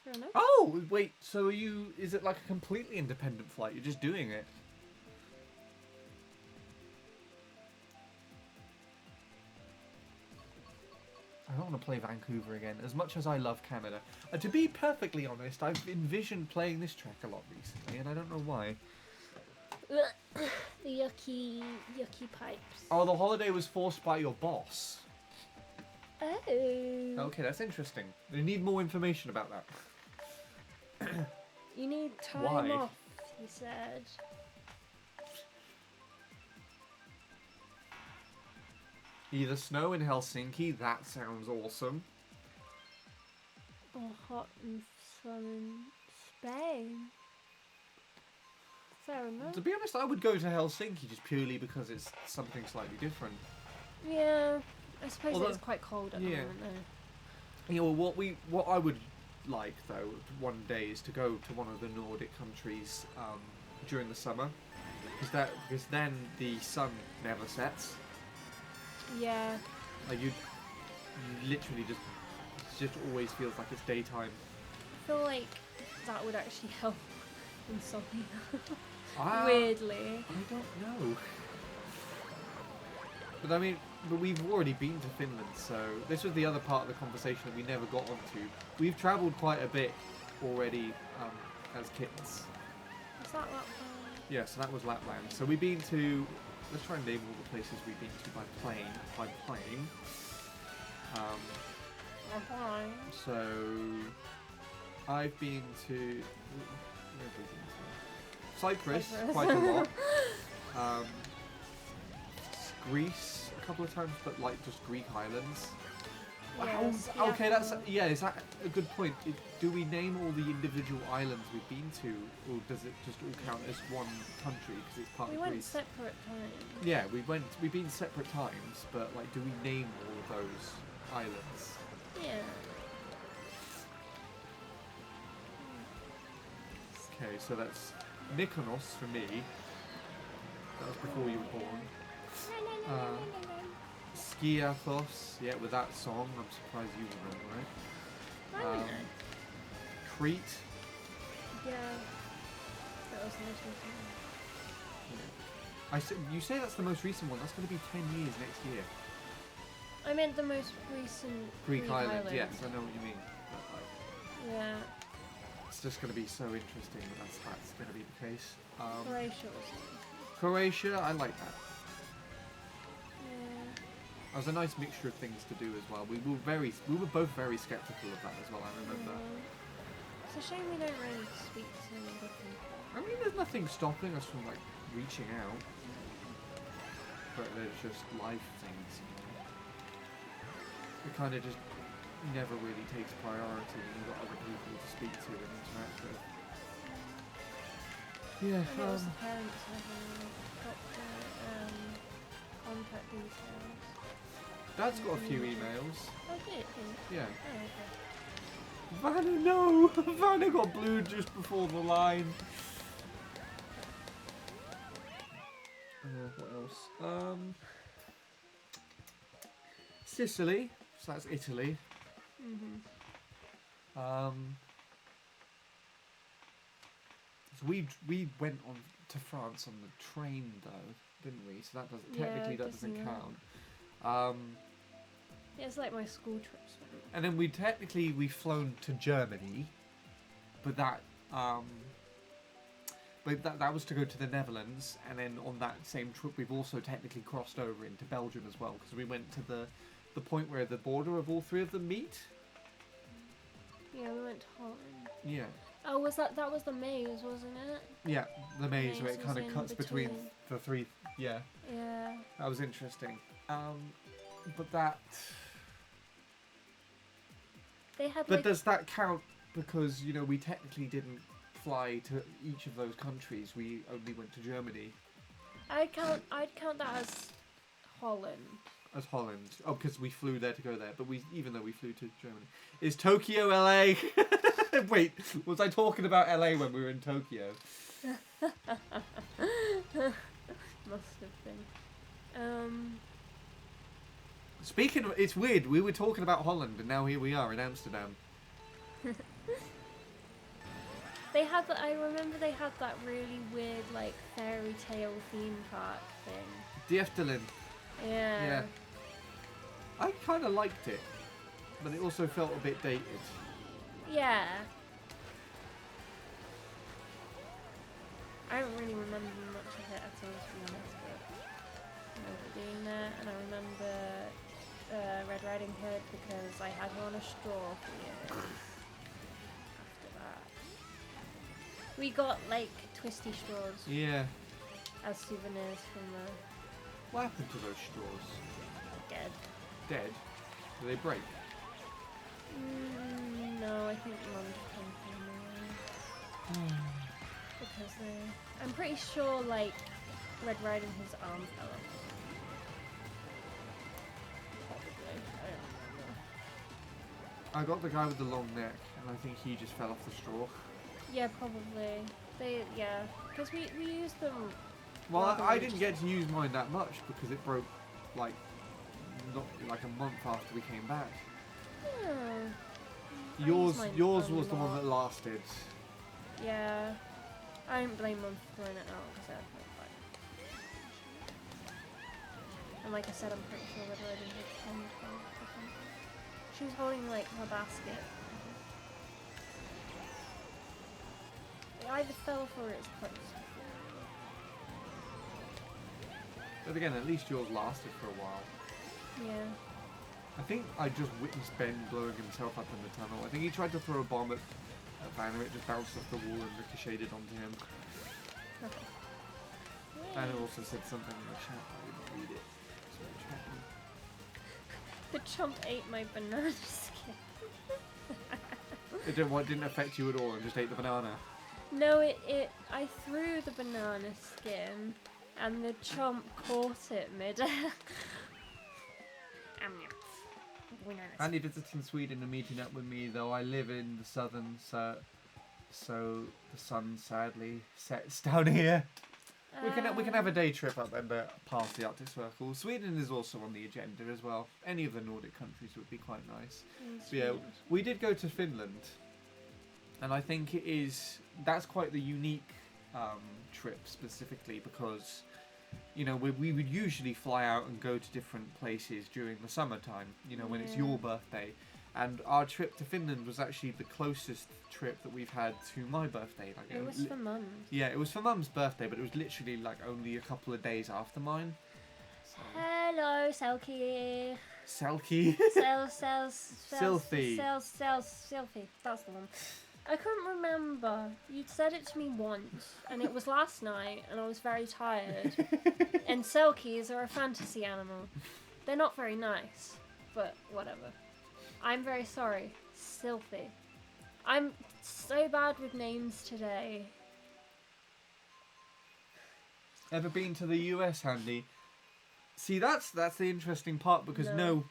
Fair enough. Oh, wait. So is it like a completely independent flight? You're just doing it? I don't want to play Vancouver again, as much as I love Canada. To be perfectly honest, I've envisioned playing this track a lot recently, and I don't know why. The yucky pipes. Oh, the holiday was forced by your boss. Oh. Okay, that's interesting. We need more information about that. You need time Why? off, he said. Either snow in Helsinki, that sounds awesome. Or hot and sun in Spain. Fair enough. To be honest, I would go to Helsinki just purely because it's something slightly different. Yeah, I suppose Although- it's quite cold at the yeah. moment though. You know, what I would like though one day is to go to one of the Nordic countries during the summer, because then the sun never sets. Yeah. Like you literally just always feels like it's daytime. I feel like that would actually help insomnia. I Weirdly. don't know. But I mean, we've already been to Finland, so this was the other part of the conversation that we never got onto. We've travelled quite a bit already as kids. Is that Lapland? Yeah, so that was Lapland. So we've been to. Let's try and name all the places we've been to by plane. So I've been to. Where have we been to? Cyprus, quite a lot. Greece a couple of times, but like just Greek islands. Yes, Okay, that's yeah. is that a good point? Do we name all the individual islands we've been to, or does it just all count as one country because it's part We of went Greece? separate times. Yeah, we've been separate times, but like, do we name all of those islands? Yeah. Okay, so that's Mykonos for me. That was before you were born. Skiathos, yeah, with that song, I'm surprised you remember it. I don't know. Crete. Yeah. That was the most recent one. You say that's the most recent one. That's going to be 10 years next year. I meant the most recent Greek island. Yes, I know what you mean. But, like, Yeah. it's just going to be so interesting that that's going to be the case. Croatia was nice. Croatia, I like that. Yeah. It was a nice mixture of things to do as well. We were both very skeptical of that as well. I remember. It's a shame we don't really speak to other people. I mean, there's nothing stopping us from like reaching out, but there's just life things. You know? It kind of just never really takes priority when you've got other people to speak Yeah. And it was the parents having got the contact details. Dad's got a few emails. Oh, did he? Yeah. Oh, okay. Vanna, no! Vanna got blue just before the line. What else? Sicily. So that's Italy. So we went on to France on the train though, didn't we? So that doesn't technically that doesn't count. Yeah, it's like my school trips. And then we've flown to Germany, but that was to go to the Netherlands, and then on that same trip we've also technically crossed over into Belgium as well, because we went to the point where the border of all three of them meet. Yeah, we went to Holland. Yeah. Oh, was that was the maze, wasn't it? Yeah, the maze where Maze it kind was of in cuts between between. the three. Yeah, Yeah. that was interesting. But that. They had But like does that count? Because we technically didn't fly to each of those countries. We only went to Germany I'd count that as Holland. as Holland. Oh, because we flew there to go there. But even though we flew to Germany, is Tokyo LA? Wait, was I talking about LA when we were in Tokyo? Must have been. Speaking of, it's weird. We were talking about Holland, and now here we are in Amsterdam. They had that. I remember they had that really weird like fairy tale theme park thing. The Efteling. Yeah. Yeah. I kind of liked it, but it also felt a bit dated. Yeah. I don't really remember much of it at all, to be honest, but I remember being there, and I remember Red Riding Hood because I had her on a straw for years. After that. We got, like, twisty straws Yeah. as souvenirs from the What happened to those straws? dead. Dead? Do they break? No, I think Mum just came from there. Because I'm pretty sure, like, Red Riding Hood's arm fell off. Probably. I don't remember. I got the guy with the long neck, and I think he just fell off the straw. Yeah, probably. Yeah. Because we used them. Well, rather I than didn't just- get to use mine that much because it broke, like, not like a month after we came back. Yeah. I Yours used mine was a the one lot. that lasted. Yeah. I don't blame Mum for throwing it out because I had no fun. And like I said, I'm pretty sure Red Riding Hood came from or something. She was holding like her basket. It either fell off or it was close. But again, at least yours lasted for a while. Yeah. I think I just witnessed Ben blowing himself up in the tunnel. I think he tried to throw a bomb at Vanna, it just bounced off the wall and ricocheted onto him. Okay. Vanna also said something in the chat, but I didn't read it. So I'm checking. The chomp ate my banana skin. It didn't affect you at all and just ate the banana. No, I threw the banana skin and the chomp caught it mid-air. Andy visiting Sweden and meeting up with me, though I live in the southern, so the sun sadly sets down here. We can have a day trip up and past the Arctic Circle. Sweden is also on the agenda as well. Any of the Nordic countries would be quite nice. So yeah, we did go to Finland, and I think that's quite the unique trip specifically because we would usually fly out and go to different places during the summertime, when it's your birthday. And our trip to Finland was actually the closest trip that we've had to my birthday. Like It was for Mum. Yeah, it was for Mum's birthday, but it was literally like only a couple of days after mine. So. Hello, Selkie. Selkie? Selfie. Selfie. That's the one. I couldn't remember. You'd said it to me once, and it was last night, and I was very tired. And Selkies are a fantasy animal. They're not very nice, but whatever. I'm very sorry. Sylphie. I'm so bad with names today. Ever been to the US, Handy? See, that's the interesting part because no.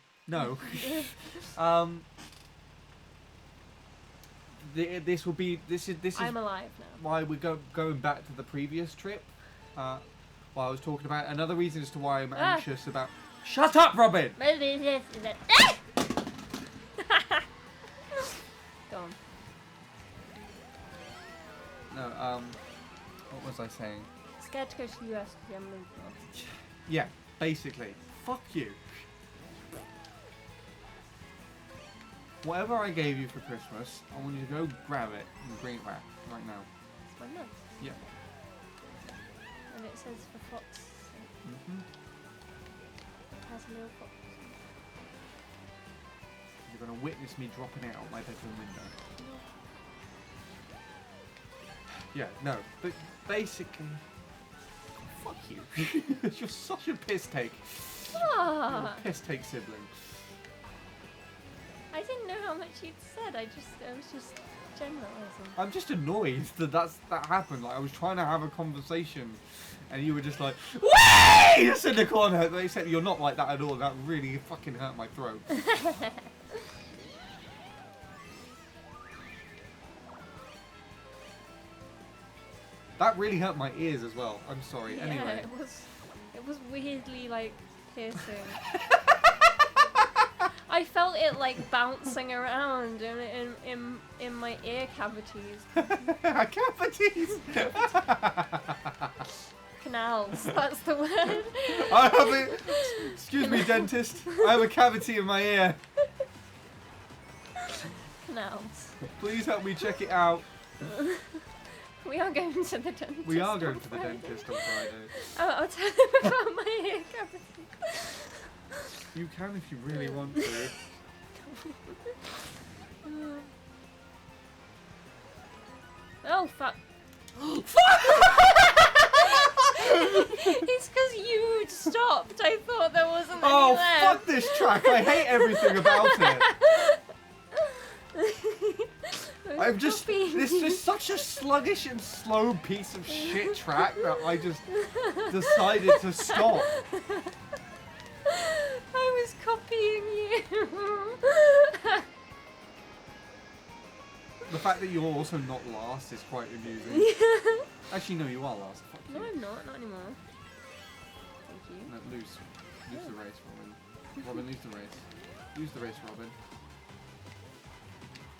This is I'm alive now. why we're going back to the previous trip. While I was talking about another reason as to why I'm anxious about. Shut up, Robin. Go on. No. What was I saying? Scared to go to the US because you haven't moved north. Yeah, basically. Fuck you. Whatever I gave you for Christmas, I want you to go grab it and bring it back right now. It's my mum. Yeah. And it says for Fox. Mm-hmm. It has a little fox. You're gonna witness me dropping it out my bedroom window. Yeah, no, but basically, fuck you. You're such a piss take. You're Ah, a piss take sibling. I didn't know how much you'd said. I was just generalising. I'm just annoyed that happened. Like I was trying to have a conversation, and you were just like, "Way!" Just in the corner. Except you're not like that at all. That really fucking hurt my throat. That really hurt my ears as well. I'm sorry. Yeah, Anyway. it was weirdly like piercing. I felt it like bouncing around in my ear cavities. Cavities. Canals, that's the word. I have a, excuse me, dentist. I have a cavity in my ear. Canals. Please help me check it out. We are going to the dentist. We are going on to the Friday. dentist on Friday. Oh, I'll tell him about my ear cavity. You can if you really want to. Oh, fuck. It's because you stopped. I thought there wasn't any Oh, left. fuck this track. I hate everything about it. I'm just. This is such a sluggish and slow piece of shit track that I just decided to stop. I was copying you. The fact that you're also not last is quite amusing. Actually, no, you are last. Fuck you. No, I'm not. Not anymore. Thank you. No, lose. Lose the race, Robin. Robin, lose the race. Lose the race, Robin.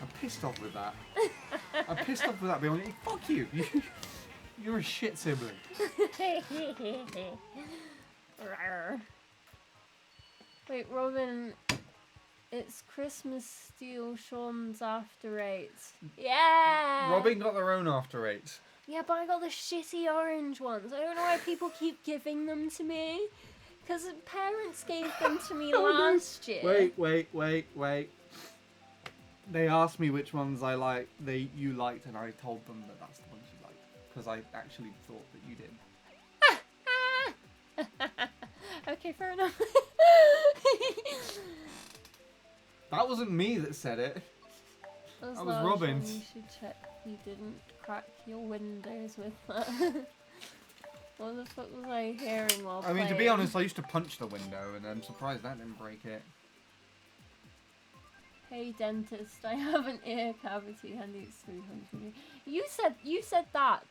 I'm pissed off with that. I'm pissed off with that being like, fuck you. You're a shit sibling. Wait, Robin. It's Christmas Steel Sean's After Eights. Yeah! Robin got their own After Eights. Yeah, but I got the shitty orange ones. I don't know why people keep giving them to me. Because parents gave them to me last year. Wait. They asked me which ones I like. You liked, and I told them that that's the ones you liked. Because I actually thought that you did. Okay, fair enough. That wasn't me that said it. That was large Robin's. one. You should check you didn't crack your windows with that. What the fuck was I hearing while I mean, to be playing? honest, I used to punch the window, and I'm surprised that didn't break it. Hey dentist, I have an ear cavity and it's 300. You said that,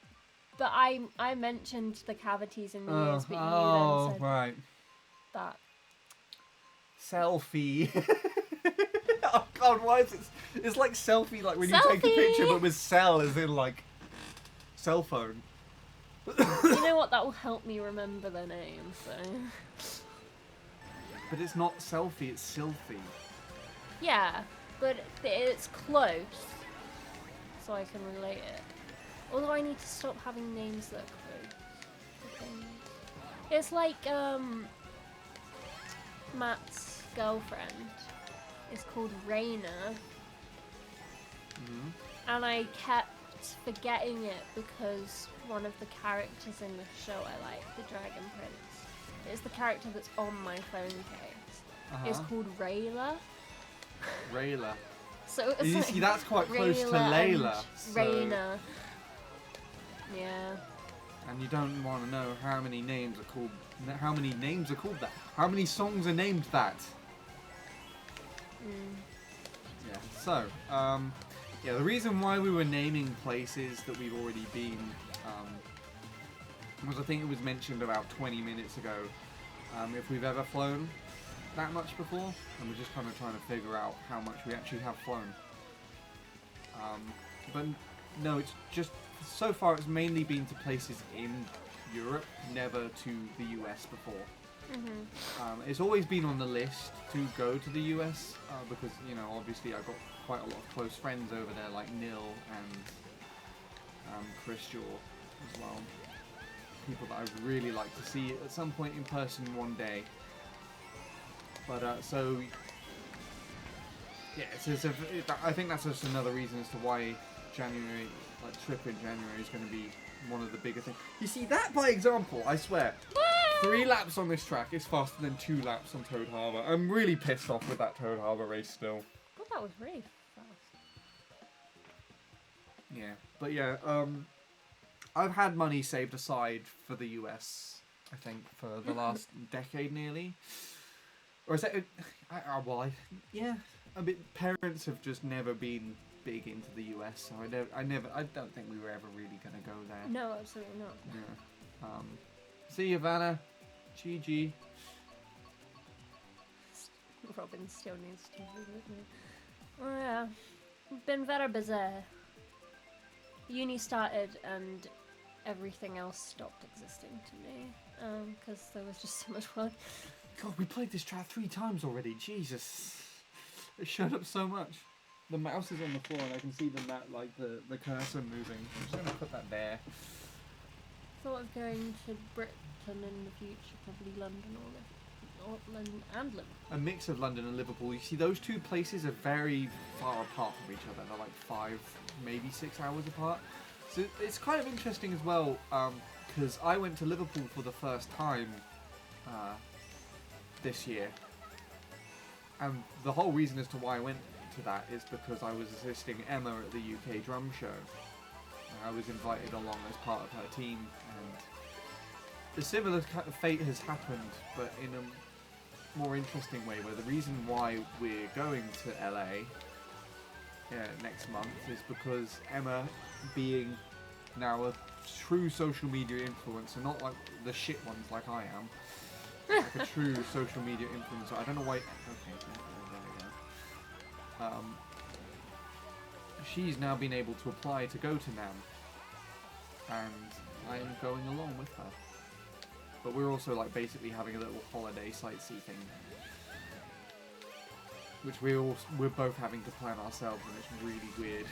but I mentioned the cavities in the ears, but you then said right. that. Selfie. Oh god, why is it? It's like selfie, like when you take a picture, but with cell as in like cell phone. You know what? That will help me remember their name. So. But it's not selfie, it's silfie. Yeah, but it's close, so I can relate it. Although I need to stop having names that are close. It's like Matt's girlfriend is called Raina, and I kept forgetting it because one of the characters in the show I like, the Dragon Prince, is the character that's on my phone case. It's called Rayla. Rayla. So it's You like see, that's quite close to Rayla and Layla. So... Raina. Yeah. and you don't want to know how many names are called. How many names are called that? How many songs are named that? Yeah. So, yeah, the reason why we were naming places that we've already been was I think it was mentioned about 20 minutes ago. If we've ever flown that much before, and we're just kind of trying to figure out how much we actually have flown. But no, it's just so far it's mainly been to places in Europe, never to the US before. It's always been on the list to go to the US because, you know, obviously I've got quite a lot of close friends over there like Nil and Chris Jaw as well. People that I'd really like to see at some point in person one day. But so yeah, I think that's just another reason as to why January, like trip in January, is going to be one of the bigger things. You see that by example, I swear. 3 laps on this track is faster than 2 laps on Toad Harbor. I'm really pissed off with that Toad Harbor race still. I thought that was really fast. Yeah, but yeah, I've had money saved aside for the US, I think, for the last decade nearly. Or is that... yeah, I mean, parents have just never been big into the US, so I don't think we were ever really going to go there. No, absolutely not. Yeah. See you, Vanna. GG. Robin still needs to visit me. Oh yeah, been very busy. Uni started and everything else stopped existing to me because there was just so much work. God, we played this track 3 times already. Jesus, it showed up so much. The mouse is on the floor and I can see the cursor moving. I'm just gonna put that there. Thought of going to Britain in the future, probably London or London and Liverpool. A mix of London and Liverpool. You see, those 2 places are very far apart from each other. They're like 5, maybe 6 hours apart. So it's kind of interesting as well, because I went to Liverpool for the first time this year. And the whole reason as to why I went to that is because I was assisting Emma at the UK drum show. I was invited along as part of her team, and a similar kind of fate has happened, but in a more interesting way, where the reason why we're going to LA next month is because Emma, being now a true social media influencer, not like the shit ones like I am, like a true social media influencer. I don't know why. Okay, there we go. She's now been able to apply to go to NAM, and I am going along with her. But we're also like basically having a little holiday sightseeing thing, which we're both having to plan ourselves, and it's really weird.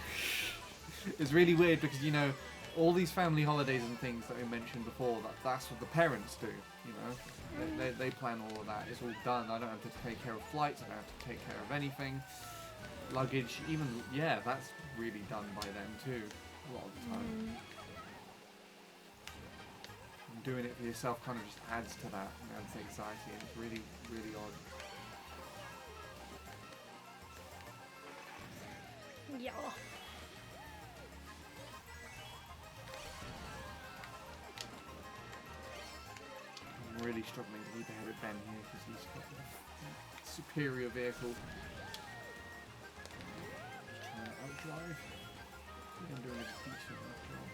It's really weird because, you know, all these family holidays and things that I mentioned before, that's what the parents do, you know. They plan all of that. It's all done. I don't have to take care of flights. I don't have to take care of anything. Luggage, even, yeah, that's really done by them too, a lot of the time. And doing it for yourself kind of just adds to that, and adds to anxiety, and it's really, really odd. Yeah. I'm really struggling to keep ahead of Ben here because he's got a superior vehicle. Outdrive. I think I'm doing a decent enough job.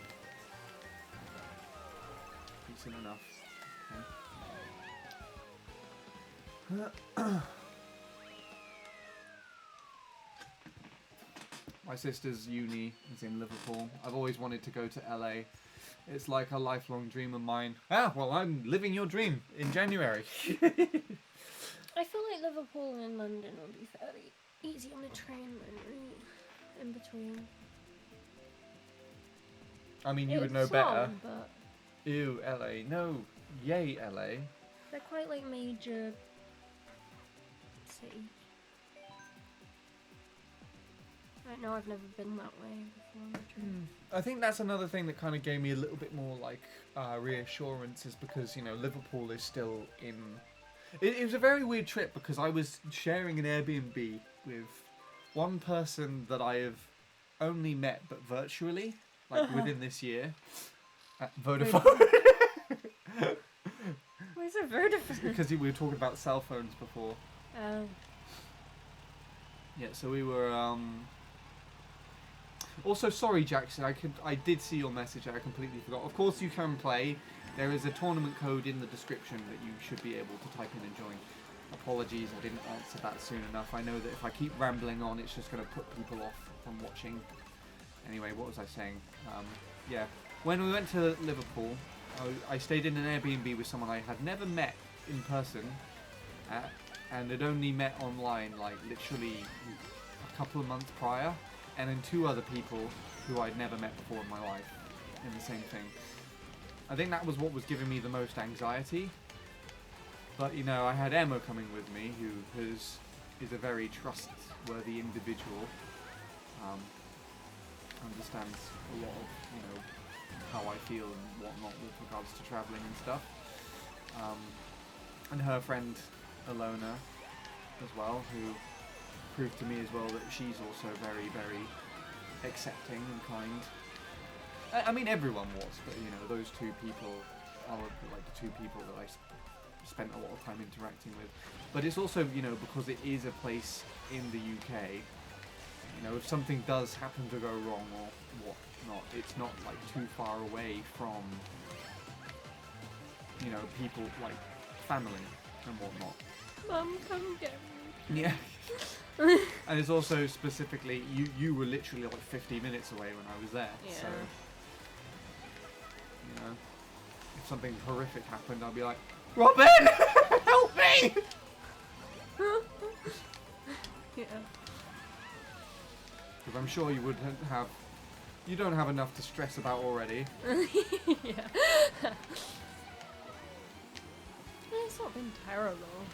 Decent enough. Okay. My sister's uni is in Liverpool. I've always wanted to go to LA. It's like a lifelong dream of mine. Ah, well, I'm living your dream in January. I feel like Liverpool and London will be fairly easy on the train in between. I mean, you would know It's better. long, but Ew, LA. No. Yay, LA. they're quite like major cities. I don't know, I've never been that way before on the train. I think that's another thing that kind of gave me a little bit more like reassurance, is because, you know, Liverpool is still in... It was a very weird trip because I was sharing an Airbnb with one person that I have only met but virtually, like within this year. Vodafone. Why is it Vodafone? Because we were talking about cell phones before. Yeah, so we were. Also, sorry, Jackson. I did see your message. I completely forgot. Of course, you can play. There is a tournament code in the description that you should be able to type in and join. Apologies, I didn't answer that soon enough. I know that if I keep rambling on, it's just going to put people off from watching. Anyway, what was I saying? Yeah, when we went to Liverpool, I stayed in an Airbnb with someone I had never met in person, and had only met online, like literally a couple of months prior, and then 2 other people who I'd never met before in my life in the same thing. I think that was what was giving me the most anxiety. But, you know, I had Emma coming with me, who is a very trustworthy individual. Understands a lot of, you know, how I feel and whatnot with regards to travelling and stuff. And her friend, Alona, as well, who proved to me as well that she's also very, very accepting and kind. I mean, everyone was, but, you know, those 2 people are like the 2 people that I spent a lot of time interacting with. But it's also, you know, because it is a place in the UK, you know, if something does happen to go wrong or whatnot, it's not like too far away from, you know, people like family and whatnot. Mum, come get me. Yeah. And it's also specifically, you were literally like 50 minutes away when I was there. Yeah. So, you know, if something horrific happened, I'd be like, Robin, help me! Yeah. Because I'm sure you would have, you don't have enough to stress about already. Yeah. It's not been terrible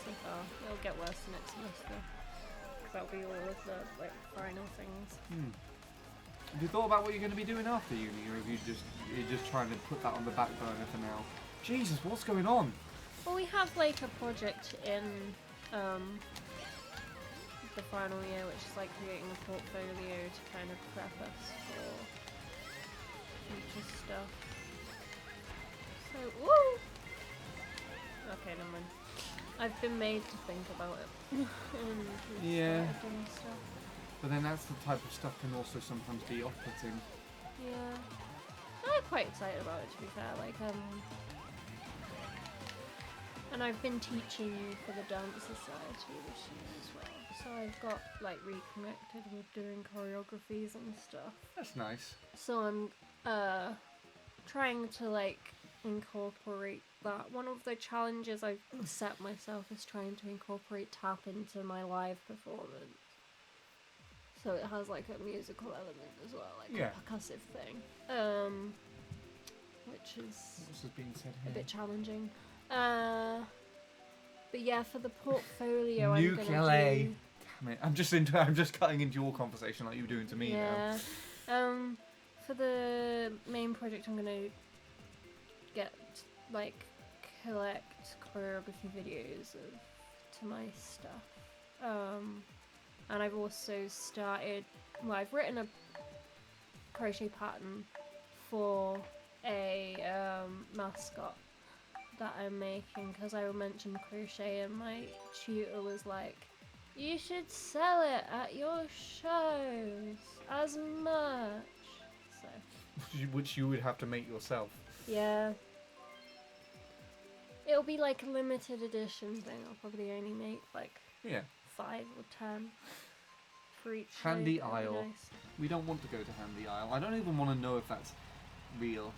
so far. It'll get worse next semester. Because that'll be all of the like final things. Have you thought about what you're going to be doing after uni, or have you're just trying to put that on the back burner for now? Jesus, what's going on? Well, we have like a project in the final year, which is like creating a portfolio to kind of prep us for future stuff. So, woo! Okay, never mind. I've been made to think about it. And Yeah. and stuff. But then that's the type of stuff can also sometimes be off-putting. Yeah. I'm quite excited about it, to be fair. Like, and I've been teaching for the Dance Society this year as well. So I've got, like, reconnected with doing choreographies and stuff. That's nice. So I'm, trying to, like, incorporate that. One of the challenges I've set myself is trying to incorporate tap into my live performance. So it has like a musical element as well, like Yeah. a percussive thing, which is What's being said a here? bit challenging. But yeah, for the portfolio, I'm Ukulele. gonna do. Damn it. I'm just cutting into your conversation like you were doing to me now. Yeah. For the main project, I'm gonna collect choreography videos to my stuff. And I've also started. Well, I've written a crochet pattern for a mascot that I'm making because I mentioned crochet, and my tutor was like, "You should sell it at your shows as merch." So. Which you would have to make yourself. Yeah. It'll be like a limited edition thing. I'll probably only make like Yeah. 5 or 10 for each. Handy show. That'd be Isle. nice. We don't want to go to Handy Isle. I don't even want to know if that's real.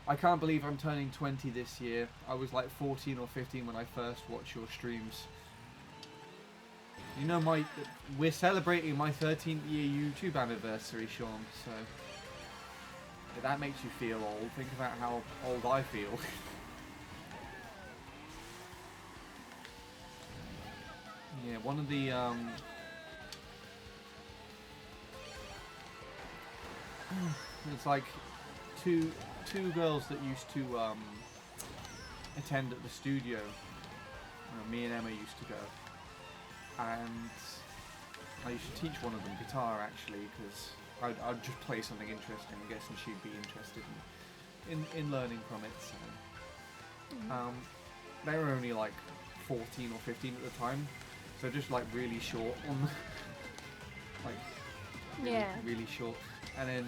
I can't believe I'm turning 20 this year. I was like 14 or 15 when I first watched your streams. You know, we're celebrating my 13th year YouTube anniversary, Sean, so if that makes you feel old, think about how old I feel. Yeah, one of the it's like two girls that used to attend at the studio. Me and Emma used to go, and I used to teach one of them guitar actually, because I'd just play something interesting. I'm guessing she'd be interested in learning from it. So. They were only like 14 or 15 at the time, so just like really short on, like really short. And then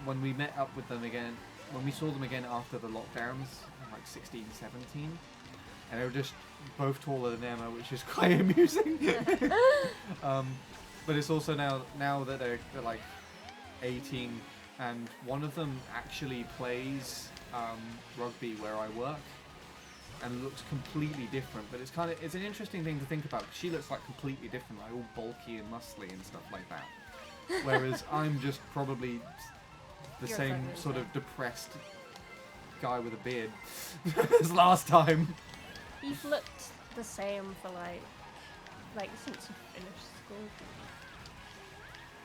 when we met up with them again, when we saw them again after the lockdowns, like 16, 17, and they were just both taller than Emma, which is quite amusing. But it's also now that they're like 18, and one of them actually plays rugby where I work, and looks completely different. But it's an interesting thing to think about, because she looks like completely different, like all bulky and muscly and stuff like that. Whereas I'm just probably the You're same exactly sort the of depressed guy with a beard as last time. You've looked the same for like since you finished school.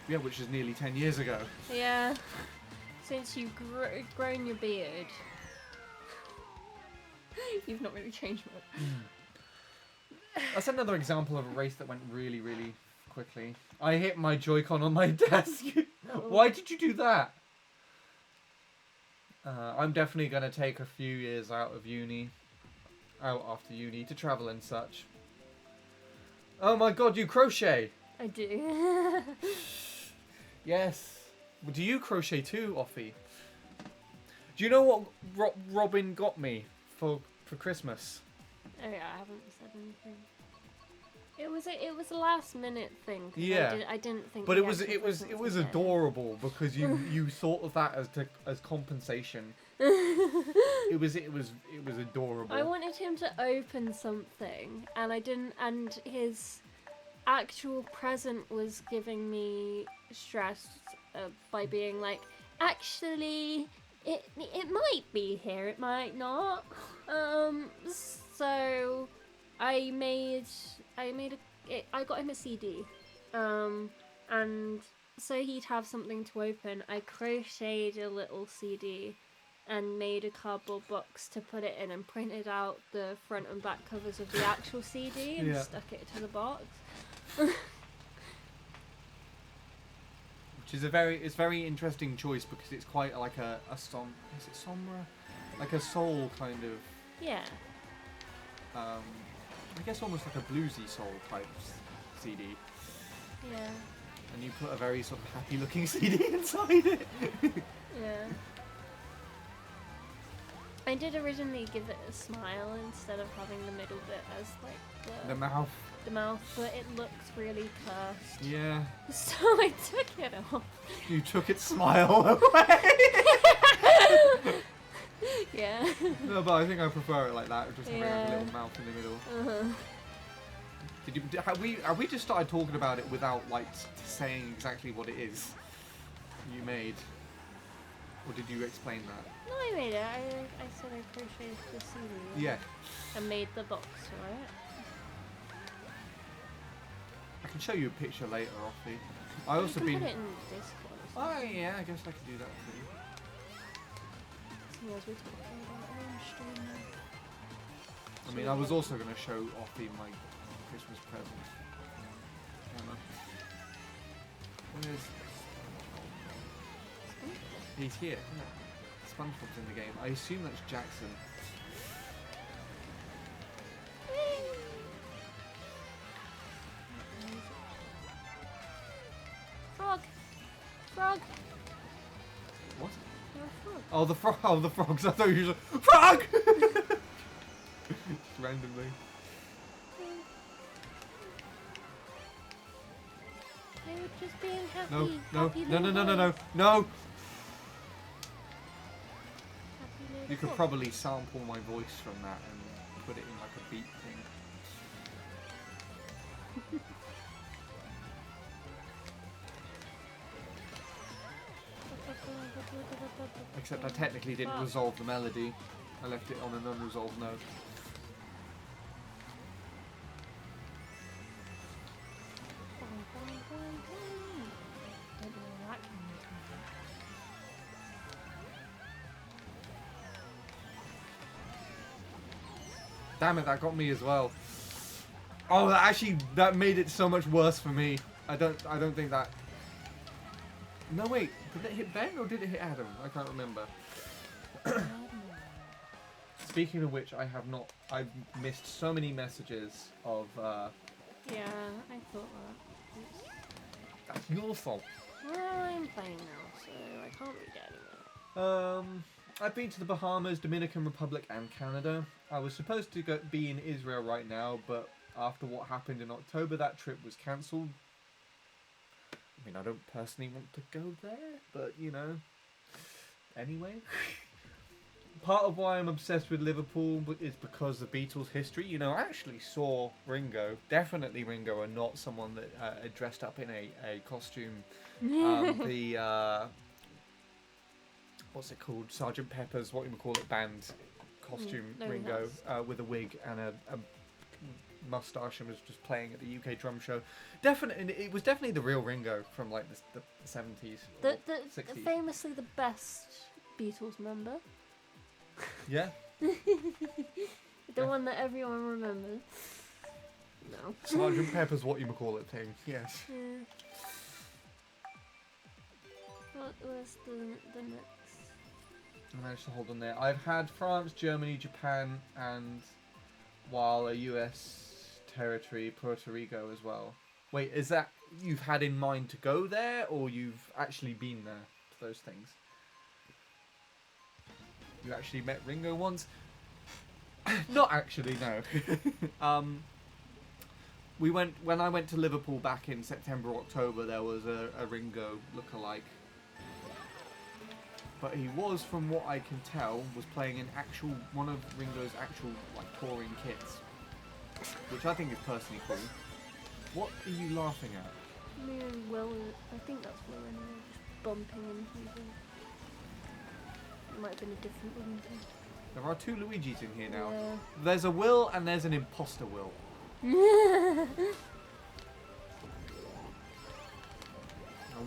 Yeah, which is nearly 10 years ago. Yeah. Since you've grown your beard, you've not really changed much. That's another example of a race that went really, really quickly. I hit my Joy-Con on my desk. Why did you do that? I'm definitely going to take a few years out after uni to travel and such. Oh my god, you crochet! I do. Yes. Do you crochet too, Offie? Do you know what Robin got me for Christmas? Oh yeah, I haven't said anything. It was a last minute thing. 'Cause Yeah. I didn't think. But the it was actual presents was were here. adorable, because you thought of that as compensation. It was adorable. I wanted him to open something, and I didn't. And his actual present was giving me stress by being like, actually, it might be here, it might not. So I got him a CD, and so he'd have something to open. I crocheted a little CD and made a cardboard box to put it in, and printed out the front and back covers of the actual CD and Yeah. stuck it to the box. Which is it's very interesting choice, because it's quite like is it sombre? Like a soul kind of, Yeah. I guess almost like a bluesy soul type CD. Yeah. And you put a very sort of happy looking CD inside it. Yeah. I did originally give it a smile instead of having the middle bit as like The mouth. the mouth, but it looks really cursed. Yeah. So I took it off. You took its smile away. Yeah. No, but I think I prefer it like that, just having a Yeah. little mouth in the middle. Uh-huh. Have we just started talking about it without like saying exactly what it is you made, or did you explain that? No, I made it. I said I crocheted the CD. Yeah. And made the box for it. I can show you a picture later, Offie. I You also can been. put it in Discord or Oh something. yeah, I guess I could do that too. Seeing as we're talking about it on stream now. I mean, I was also going to show Offie my Christmas present. Emma. Where's he's here. Yeah. SpongeBob's in the game. I assume that's Jackson. Frog! Frog! What? You're a frog. Oh, the frog. Oh, the frogs. I thought you were just frog. Just randomly. They were just being happy. No, no, happy no, no, little no, no, no, boys. no. Happy little You could boys. probably sample my voice from that and put it in like a beat thing. Except I technically didn't Fuck. resolve the melody. I left it on an unresolved note. Don't know where that came from. Damn it, that got me as well. Oh, that made it so much worse for me. I don't think that No, wait. Did it hit Ben or did it hit Adam? I can't remember. Speaking of which, I've missed so many messages of, Yeah, I thought that. Oops. that's your fault. Well, I'm playing now, so I can't read it anymore. I've been to the Bahamas, Dominican Republic, and Canada. I was supposed to be in Israel right now, but after what happened in October, that trip was cancelled. I mean, I don't personally want to go there, but, you know, anyway. Part of why I'm obsessed with Liverpool is because of Beatles history. You know, I actually saw Ringo, definitely Ringo, and not someone that dressed up in a costume. What's it called? Sergeant Pepper's, what you would call it, band costume no, Ringo with a wig and a mustache and was just playing at the UK drum show. Definitely, it was definitely the real Ringo from like the 70s, or The 60s. famously the best Beatles member. Yeah. The one that everyone remembers. No. Sergeant Pepper's what you would call it thing. Yes. Yeah. What was the next? I managed to hold on there. I've had France, Germany, Japan, and while a US territory, Puerto Rico as well. Wait, is that you've had in mind to go there, or you've actually been there to those things? You actually met Ringo once? Not actually, no. When I went to Liverpool back in September, October, there was a Ringo lookalike. But he was, from what I can tell, was playing in one of Ringo's actual like touring kits, which I think is personally cool. What are you laughing at? Me and Will, I think that's Will anyway, just bumping into him. It might have been a different Luigi. There are two Luigis in here now. Yeah. There's a Will and there's an imposter Will. Now,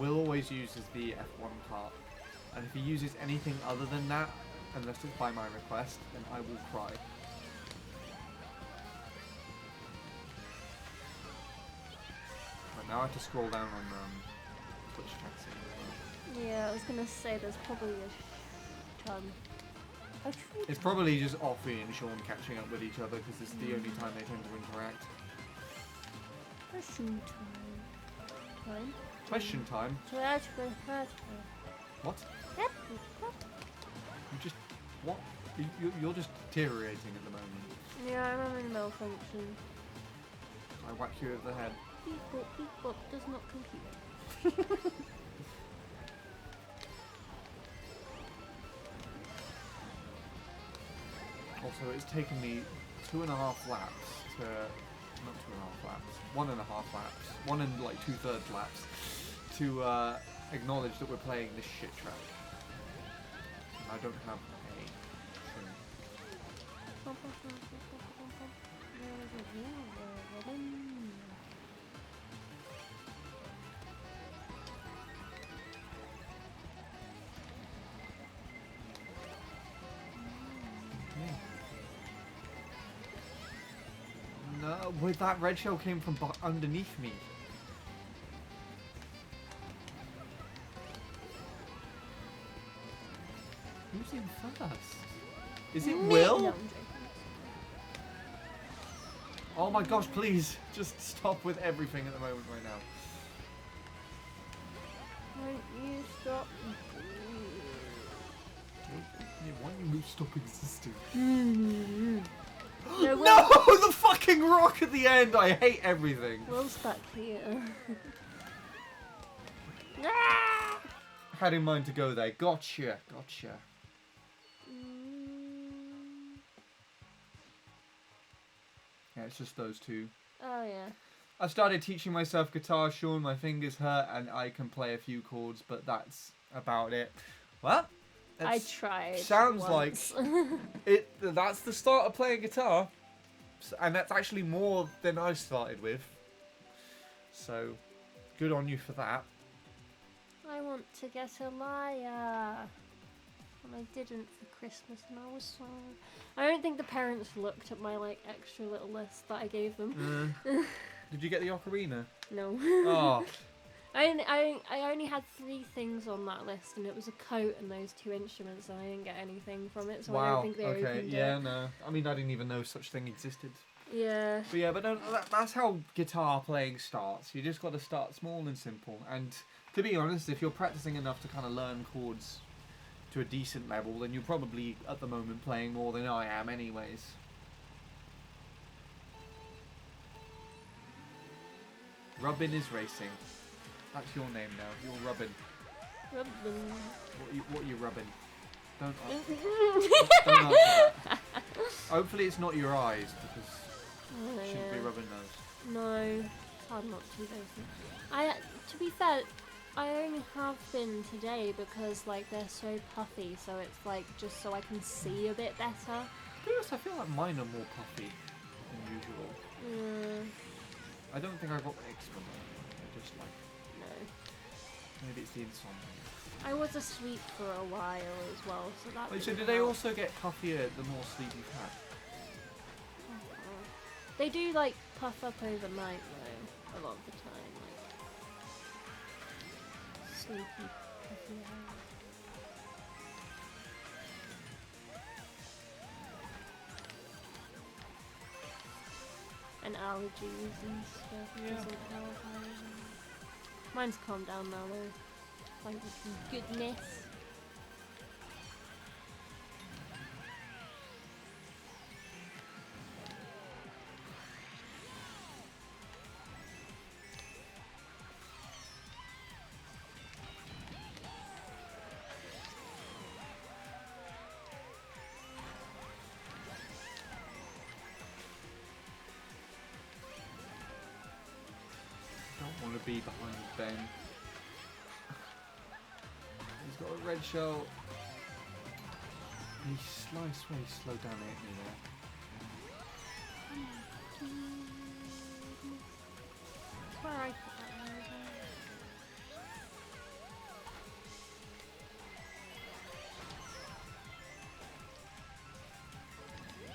Will always uses the F1 part, and if he uses anything other than that, unless it's by my request, then I will cry. Right, now I have to scroll down on Twitch chat scene as well. Yeah, I was gonna say there's probably a ton. Actually, It's probably just Offie and Sean catching up with each other because it's the only time they tend to interact. question time. Question time? What? You just... What? You're just deteriorating at the moment. Yeah, I'm having a malfunction. I whack you over the head. Beep bop does not compute. Also, it's taken me 2.5 laps to... Not 2.5 laps. 1.5 laps. 1 and like 2/3 laps to acknowledge that we're playing this shit track. And I don't have a trim. No, wait, that red shell came from underneath me. Who's in first? Is it Me? Will? No, I'm joking. Oh my gosh, please, just stop with everything at the moment right now. Won't you stop? Why don't you stop existing? No, No, the fucking rock at the end! I hate everything. Will's back here. Had in mind to go there. Gotcha. Yeah, it's just those two. Oh yeah. I started teaching myself guitar, Sean. My fingers hurt and I can play a few chords, but that's about it. Well, I tried. sounds once. like that's the start of playing guitar. And that's actually more than I started with. So, good on you for that. I want to get a lyre. And I didn't for Christmas and I was sorry. I don't think the parents looked at my like extra little list that I gave them. Did you get the ocarina? No. Oh, I only had 3 things on that list, and it was a coat and those 2 instruments, and I didn't get anything from it, so I don't think they okay, opened yeah, it. no. I mean, I didn't even know such thing existed. Yeah. But yeah, but no, that's how guitar playing starts. You just got to start small and simple. And to be honest, if you're practicing enough to kind of learn chords to a decent level, then you're probably at the moment playing more than I am anyways. Rubbin is racing. That's your name now. You're Rubbin. What are you rubbing? Don't answer, don't answer that. Hopefully it's not your eyes, because you shouldn't be rubbing those. No, it's hard not to though. To be fair, I only have been today because like they're so puffy, so it's like just so I can see a bit better. To be honest, I feel like mine are more puffy than usual. I don't think I got eczema. I just like... No. Maybe it's the insomnia. I was asleep for a while as well, so that Wait, was... so do they also get puffier the more sleep you've had? They do like puff up overnight though, a lot of the time. Like sleepy, puffy eyes. And allergies and stuff. Yeah. Doesn't help either. Mine's calmed down now though. Thank goodness. Don't want to be behind Ben. He's got a red shell. He sliced way slow down at me there. That's where I put that one as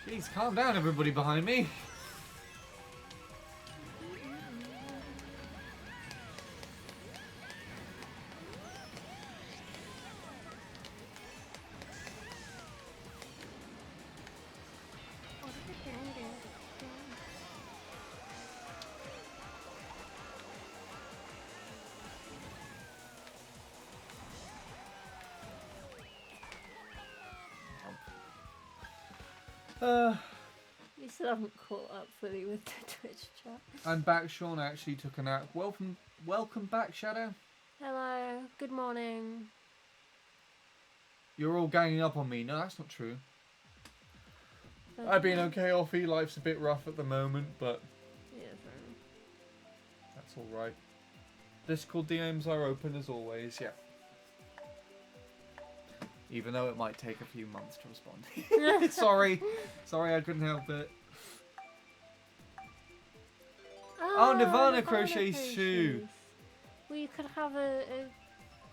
well. Jeez, calm down everybody behind me. You still haven't caught up fully with the Twitch chat. I'm back. Sean actually took a nap. Welcome back, Shadow. Hello, good morning. You're all ganging up on me. No, that's not true. But I've been okay, Offie. Life's a bit rough at the moment, but yeah, fair enough. that's all right. Discord DMs are open as always. Yeah. Even though it might take a few months to respond. Sorry, I couldn't help it. Oh, Nirvana crochet shoe. We could have a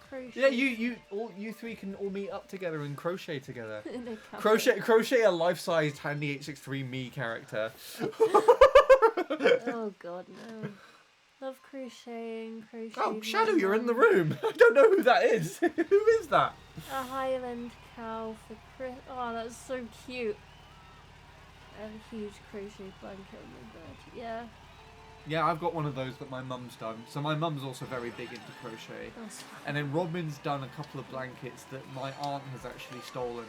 crochet. Yeah, you 3 can all meet up together and crochet together. in a cafe. Crochet a life-sized Handy 863 me character. Oh god, no. Love crocheting, Oh, Shadow, you're in the room. I don't know who that is. Who is that? A Highland cow for Chris. Oh, that's so cute. I have a huge crochet blanket on my bed. Yeah. Yeah, I've got one of those that my mum's done. So my mum's also very big into crochet. That's And then Robin's done a couple of blankets that my aunt has actually stolen.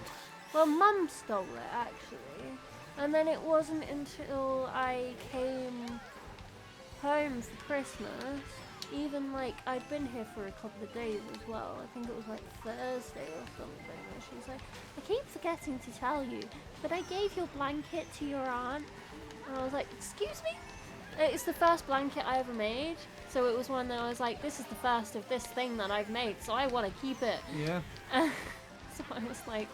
Well, Mum stole it actually, and then it wasn't until I came home for Christmas, even like I'd been here for a couple of days as well. I think it was like Thursday or something. And she's like, "I keep forgetting to tell you, but I gave your blanket to your aunt." And I was like, "Excuse me?" It's the first blanket I ever made, so it was one that I was like, "This is the first of this thing that I've made, so I want to keep it." Yeah. So I was like,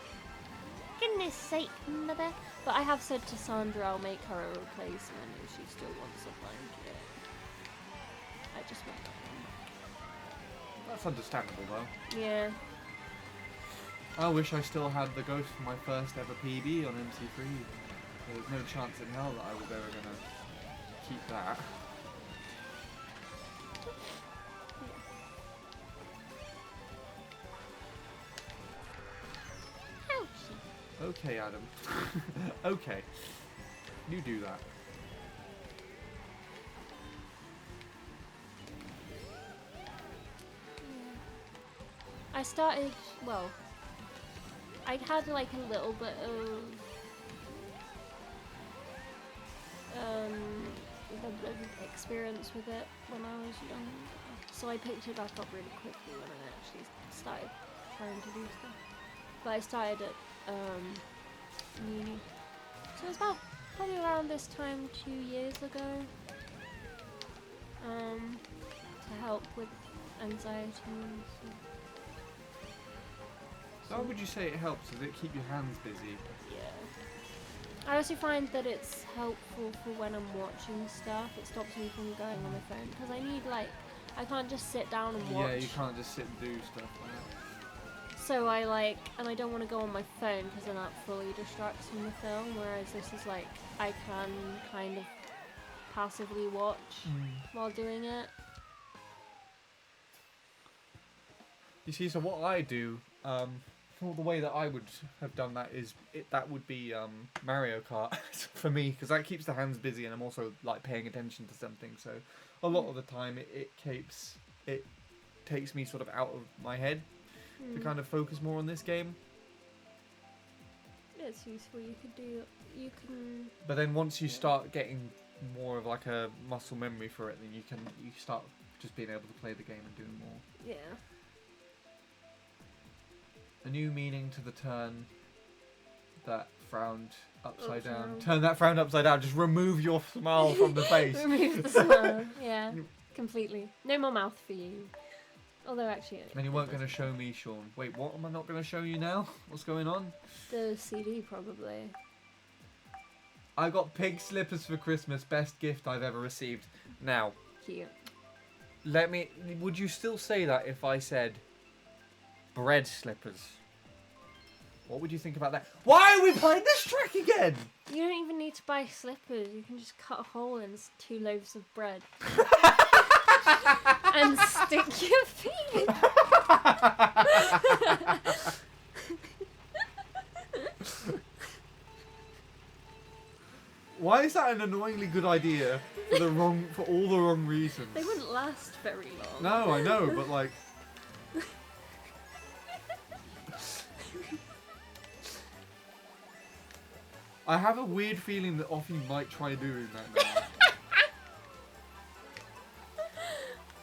goodness sake, mother. But I have said to Sandra I'll make her a replacement if she still wants a blanket. I just want that That's understandable though. one. Yeah. I wish I still had the ghost for my first ever PB on MC3. There's no chance in hell that I was ever gonna keep that. Okay, Adam. Okay. You do that. I started, well, I'd had like a little bit of experience with it when I was young, so I picked it back up really quickly when I actually started trying to do stuff. But I started at uni, so it was about probably around this time 2 years ago, to help with anxiety and stuff. How would you say it helps? Does it keep your hands busy? Yeah. I also find that it's helpful for when I'm watching stuff. It stops me from going on my phone because I need I can't just sit down and watch. Yeah, you can't just sit and do stuff like that. So and I don't want to go on my phone because then that fully distracts from the film. Whereas this is I can kind of passively watch while doing it. You see, so what I do, the way that I would have done that is that would be Mario Kart for me, because that keeps the hands busy and I'm also paying attention to something. So a lot of the time it takes me sort of out of my head to kind of focus more on this game. It's useful. You can. But then once you start getting more of a muscle memory for it, then you start just being able to play the game and doing more. Yeah. A new meaning to the turn that frowned upside down. down. Turn that frown upside down. Just remove your smile from the face. Remove the smile. Yeah, completely. No more mouth for you. Although actually. And you weren't going to show me, Sean. Wait, what am I not going to show you now? What's going on? The CD probably. I got pig slippers for Christmas. Best gift I've ever received. Now, Cute. would you still say that if I said bread slippers? What would you think about that? Why are we playing this track again? You don't even need to buy slippers. You can just cut a hole in 2 loaves of bread. And stick your feet. Why is that an annoyingly good idea for all the wrong reasons? They wouldn't last very long. No, I know, but I have a weird feeling that Offie might try doing that now.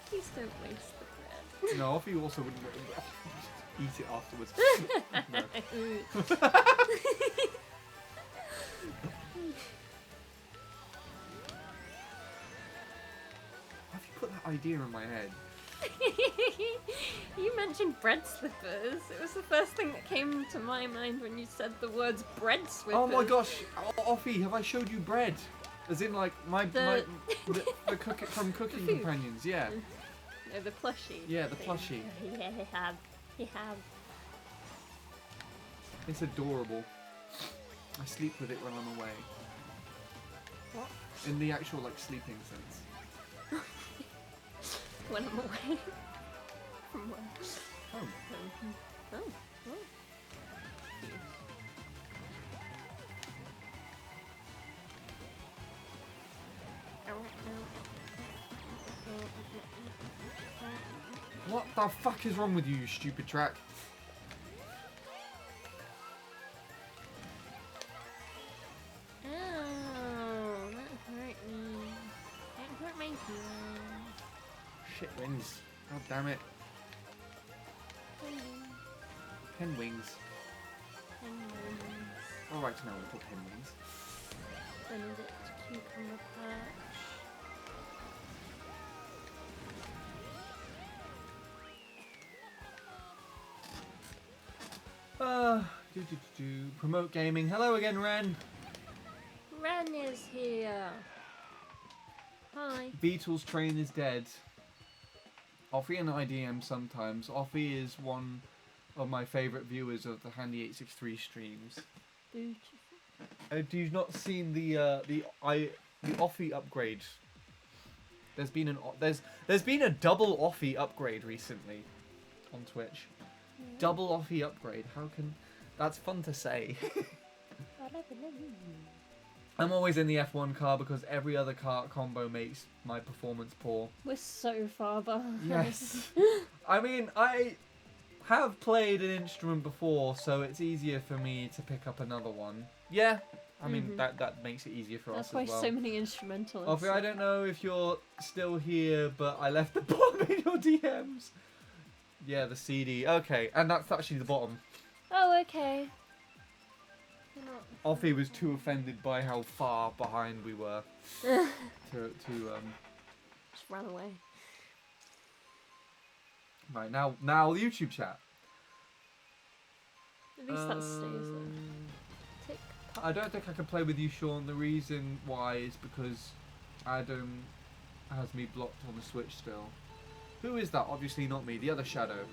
Please don't waste the bread. No, Offie also wouldn't eat it afterwards. No. Why have you put that idea in my head? You mentioned bread slippers. It was the first thing that came to my mind when you said the words bread slippers. Oh my gosh, Offie, have I showed you bread? As in, the from Cooking food. Companions, yeah. No, the plushie. Yeah, the thing. plushie. Yeah, he have. It's adorable. I sleep with it when I'm away. What? In the actual, sleeping sense. When I'm away. From where? Oh. Oh. What the fuck is wrong with you, you stupid track? Oh, that hurt me. That hurt my feelings. Shit wings. God damn it. Pen wings. Alright, now we'll put pen wings. Benedict cucumber patch. Promote gaming. Hello again, Ren. Ren is here. Hi. Beatles train is dead. Offie and I DM sometimes. Offie is one of my favourite viewers of the Handy 863 streams. Beautiful. Have you not seen the Offie upgrade? There's been a double Offie upgrade recently on Twitch. Yeah. Double Offie upgrade. How can That's fun to say. I'm always in the F1 car because every other car combo makes my performance poor. We're so far behind. Yes. I mean, I have played an instrument before, so it's easier for me to pick up another one. Yeah. I mean, that makes it easier for That's us why as well. so many instrumentalists. Offie, I don't know if you're still here, but I left the bottom in your DMs. Yeah, the CD. Okay, and that's actually the bottom. Oh, okay. Offie was too offended by how far behind we were to Just run away. Right, now the YouTube chat. At least that stays there. Tick. I don't think I can play with you, Sean. The reason why is because Adam has me blocked on the Switch still. Who is that? Obviously not me. The other Shadow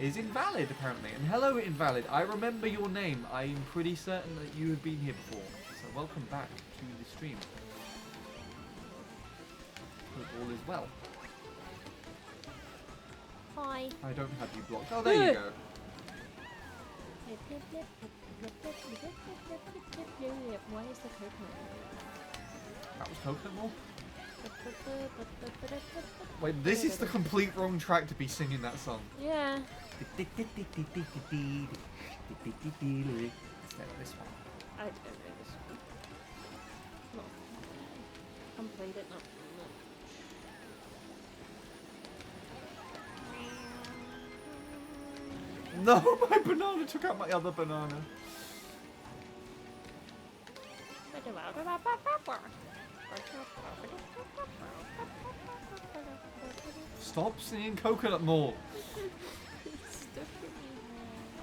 is invalid, apparently. And hello, invalid. I remember your name. I'm pretty certain that you have been here before. So welcome back to the stream. Hope all is well. Hi. I don't have you blocked. Oh, there you go. Why is the coconut? That was Coconut Mall? Wait, this is the complete wrong track to be singing that song. Yeah. This one. I don't know this one. Not. I haven't played it, not. No, my banana took out my other banana. Stop singing Coconut Mall. It's stuck in my head.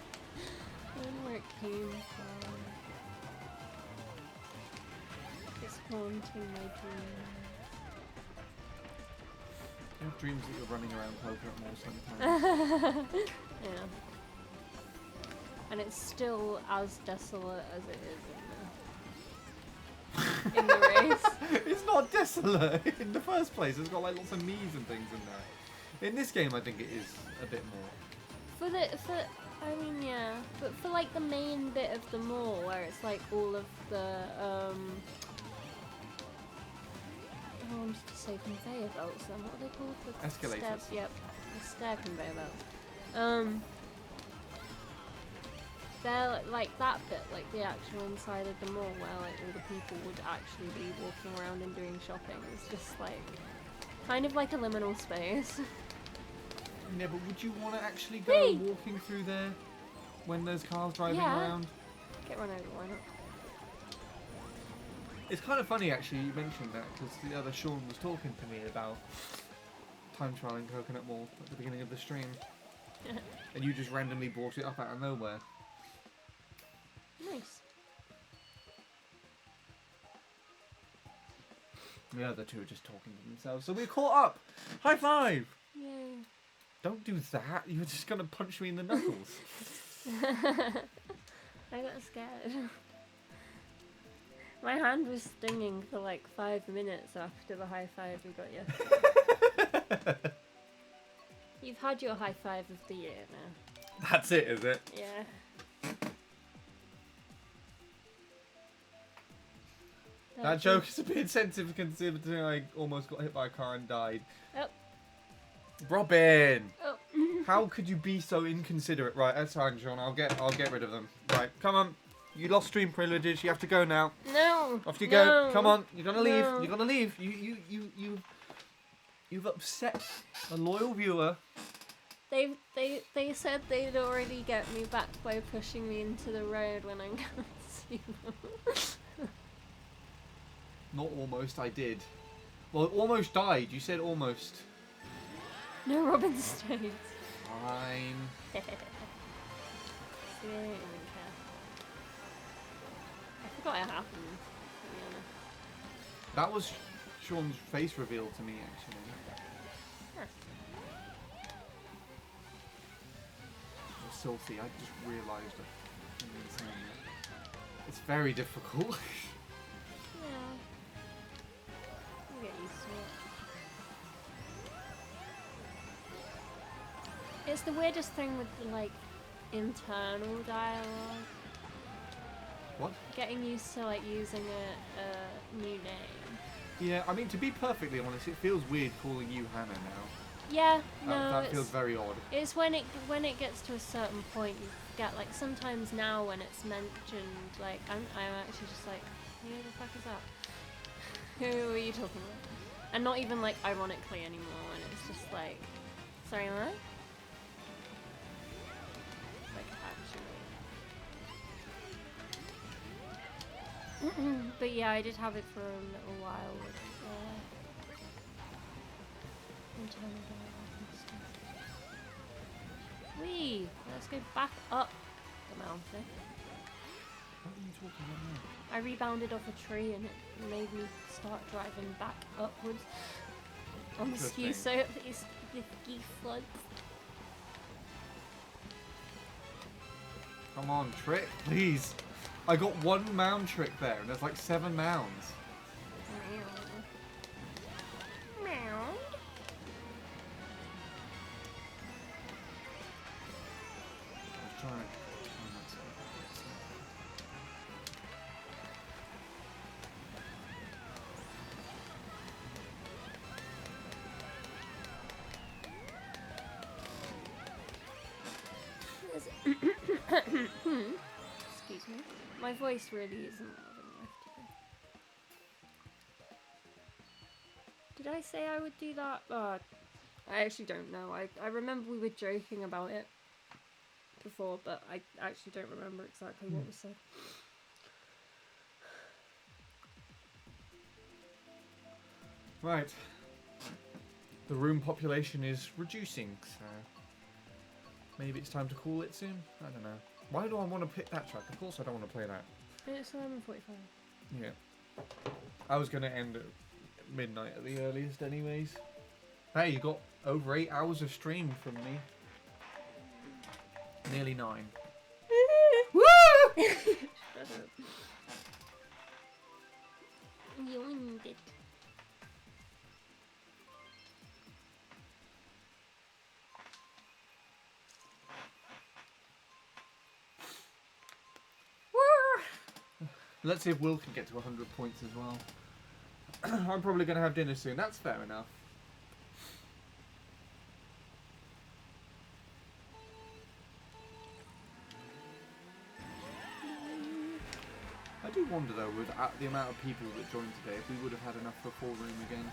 I don't know where it came from. It's haunting my dreams. I have dreams that you're running around Coconut Mall sometimes. Yeah. And it's still as desolate as it is in the race. It's not desolate in the first place. It's got like lots of knees and things in there. In this game, I think it is a bit more. I mean, yeah, but for like the main bit of the mall where it's like all of the I wanted to say conveyor belts. Then what are they called? The Escalators. Stair, yep, the stair conveyor belts. They're like that bit, like the actual inside of the mall where like all the people would actually be walking around and doing shopping. It's just like kind of like a liminal space. Yeah, but would you want to actually go Hey! walking through there when there's cars driving Yeah. around? Get run over, why not? It's kind of funny actually you mentioned that because the other Sean was talking to me about time trialing Coconut Mall at the beginning of the stream. And you just randomly brought it up out of nowhere. Nice. The other two are just talking to themselves. So we're caught up! High five! Yay. Don't do that. You're just going to punch me in the knuckles. I got scared. My hand was stinging for like 5 minutes after the high five we got yesterday. You've had your high five of the year now. That's it, is it? Yeah. That joke is a bit insensitive considering I almost got hit by a car and died. Oh. Robin! Oh. How could you be so inconsiderate? Right, that's fine, Sean. I'll get rid of them. Right, come on. You lost stream privileges. You have to go now. No. Off you no, go. Come on. You're gonna leave. no. You're gonna leave. You've upset a loyal viewer. They said they'd already get me back by pushing me into the road when I'm gonna see them. Not almost. I did. Well, almost died. You said almost. No, Robin stayed. Fine. See, I didn't even care. I forgot it happened, to be honest. That was Sean's face reveal to me, actually. Salty. I just realised it. It's very difficult. Yeah. I'll get used to it. It's the weirdest thing with the, like, internal dialogue. What? Getting used to like using a new name. Yeah, I mean, to be perfectly honest, it feels weird calling you Hannah now. Yeah, no, That feels very odd. it's when it gets to a certain point, you get like sometimes now when it's mentioned, like I'm actually just like, who the fuck is that? Who are you talking about? And not even like ironically anymore, and it's just like, sorry, what? Like actually. But yeah, I did have it for a little while with internal dialogue and stuff. Whee! Let's go back up the mountain. What are you talking about now? I rebounded off a tree and it made me start driving back upwards on the ski surface, the ski floods. Come on, trick, please. I got one mound trick there, and there's like 7 mounds. Meow. Let's try it. Excuse me. My voice really isn't loving life today. Did I say I would do that? I actually don't know. I remember we were joking about it before, but I actually don't remember exactly what was said. Right. The room population is reducing, so maybe it's time to call it soon? I don't know. Why do I want to pick that track? Of course I don't want to play that. It's 11:45. Yeah. I was going to end at midnight at the earliest anyways. Hey, you got over 8 hours of stream from me. Nearly 9. Woo! You winged it. Let's see if Will can get to 100 points as well. I'm probably going to have dinner soon. That's fair enough. I do wonder though, with the amount of people that joined today, if we would have had enough for a full room again.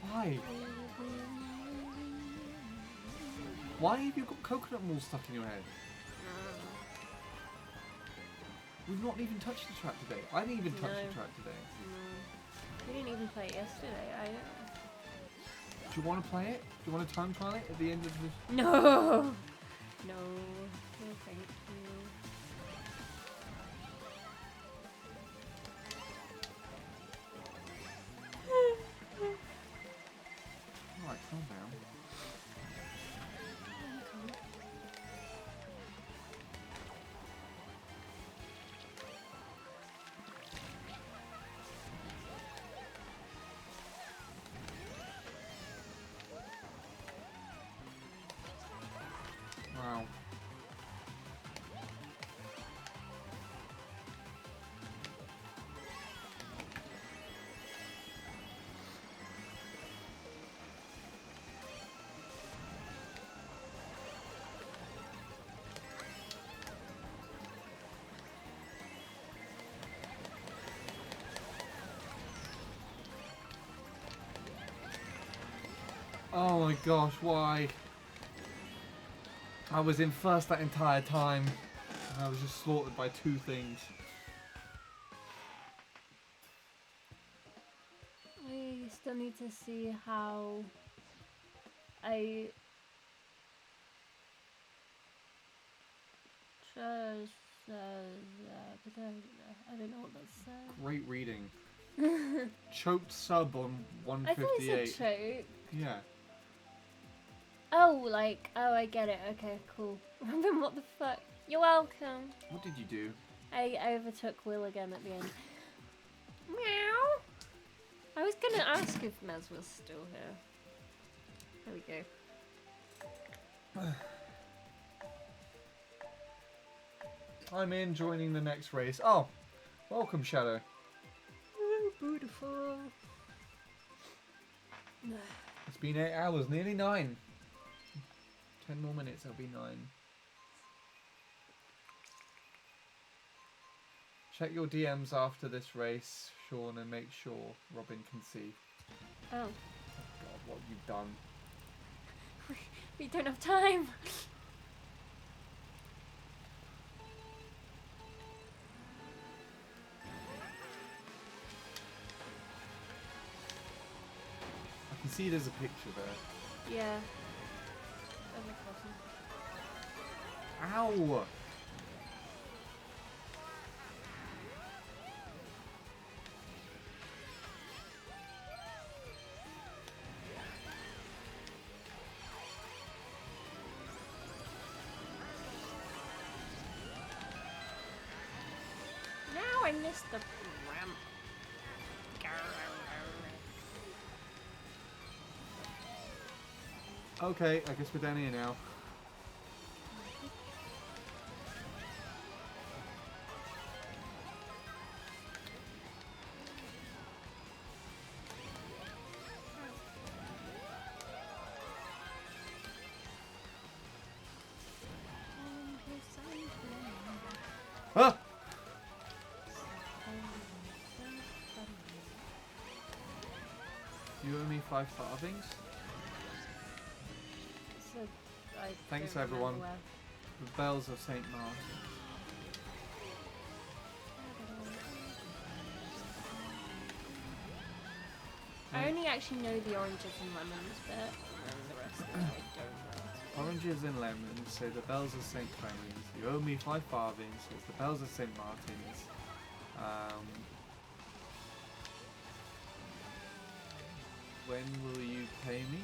Why? Why have you got coconut mousse stuck in your head? We've not even touched the track today. I didn't even touch the track today. We didn't even play it yesterday. Do you want to play it? Do you want to time trial it at the end of this? No! No. No, thank you. Alright, calm down. Wow. Oh my gosh, why? I was in first that entire time. And I was just slaughtered by 2 things. I still need to see how I just I don't know what that says. Great reading. Choked sub on I thought it 158. said choke. Yeah. Oh, like, oh, I get it. Okay, cool. Then what the fuck? You're welcome. What did you do? I overtook Will again at the end. Meow. I was gonna ask if Mez was still here. There we go. I'm in joining the next race. Oh, welcome, Shadow. Oh, beautiful. It's been 8 hours, nearly 9. 10 more minutes, it'll be 9. Check your DMs after this race, Sean, and make sure Robin can see. Oh, God, what you've done. we don't have time. I can see there's a picture there. Yeah. Ow! Now I missed the ramp. Okay, I guess we're down here now. Ah! You owe me 5 farthings? So, I Thanks, don't remember everyone. where. The bells of St. Martin. I only actually know the oranges and lemons bit, and the rest of it I don't know. Oranges and lemons, say the bells of St. Clemens. You owe me 5 farthings, says the bells of St. Martin's. When will you pay me?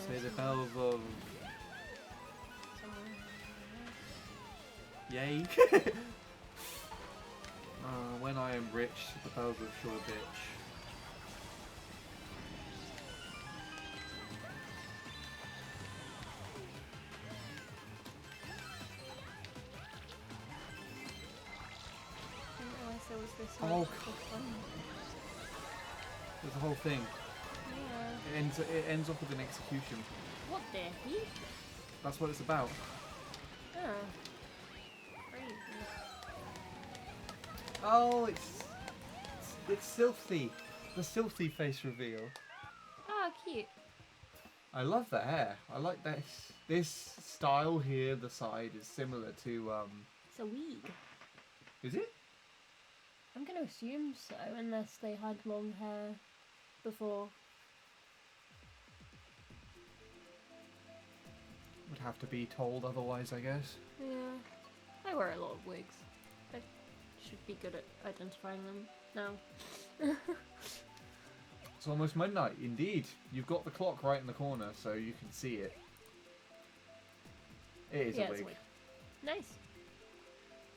Say the bells of... Yay! When I am rich, the bells of Shoreditch. There was this Oh, magical God. fun. There's a whole thing. Yeah. It ends off with an execution. What the heck? That's what it's about. Oh. Crazy. Oh, it's Silthy. The Silthy face reveal. Oh, cute. I love the hair. I like this. This style here, the side, is similar to, It's a wig. is it? I'm going to assume so, unless they had long hair before. Would have to be told otherwise, I guess. Yeah. I wear a lot of wigs. I should be good at identifying them now. It's almost midnight, indeed. You've got the clock right in the corner, so you can see it. It is Yeah, a it's wig. a wig. Nice.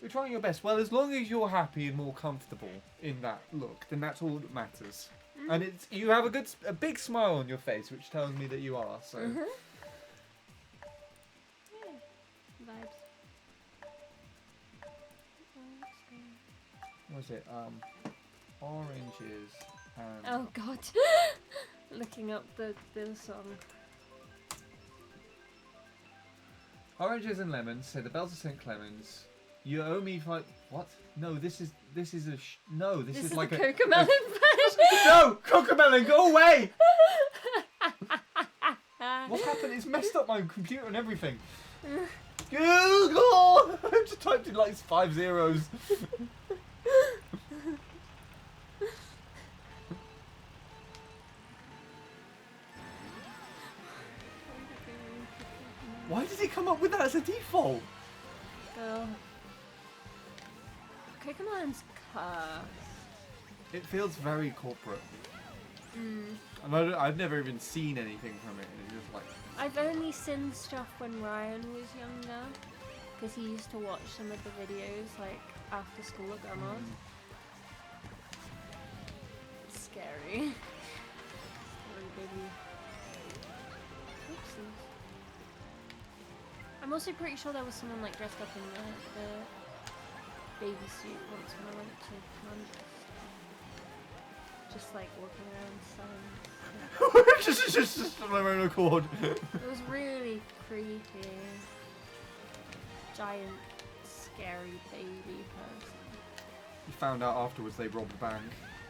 You're trying your best. Well, as long as you're happy and more comfortable in that look, then that's all that matters. And it's you have a big smile on your face, which tells me that you are. So. Yeah. Vibes. What was it? Oranges and... Oh god. Looking up the song. Oranges and lemons, say the bells of St. Clemens. You owe me 5... What? No, this is a... no, this is like the a... Cocomelon version. No! Cocomelon, go away! What's happened? It's messed up my computer and everything. Google! I just typed in like 5 zeros. Why did he come up with that as a default? Ugh. Cocomelon's cursed. It feels very corporate. Mm. And I've never even seen anything from it. It's just like... I've only seen stuff when Ryan was younger, because he used to watch some of the videos like after school at Grandma's. It's scary. Scary baby. Oopsies. I'm also pretty sure there was someone like dressed up in the baby suit once when I went to Manchester. Just like walking around selling. just on their own accord. It was really creepy. Giant, scary baby person. You found out afterwards they robbed the bank.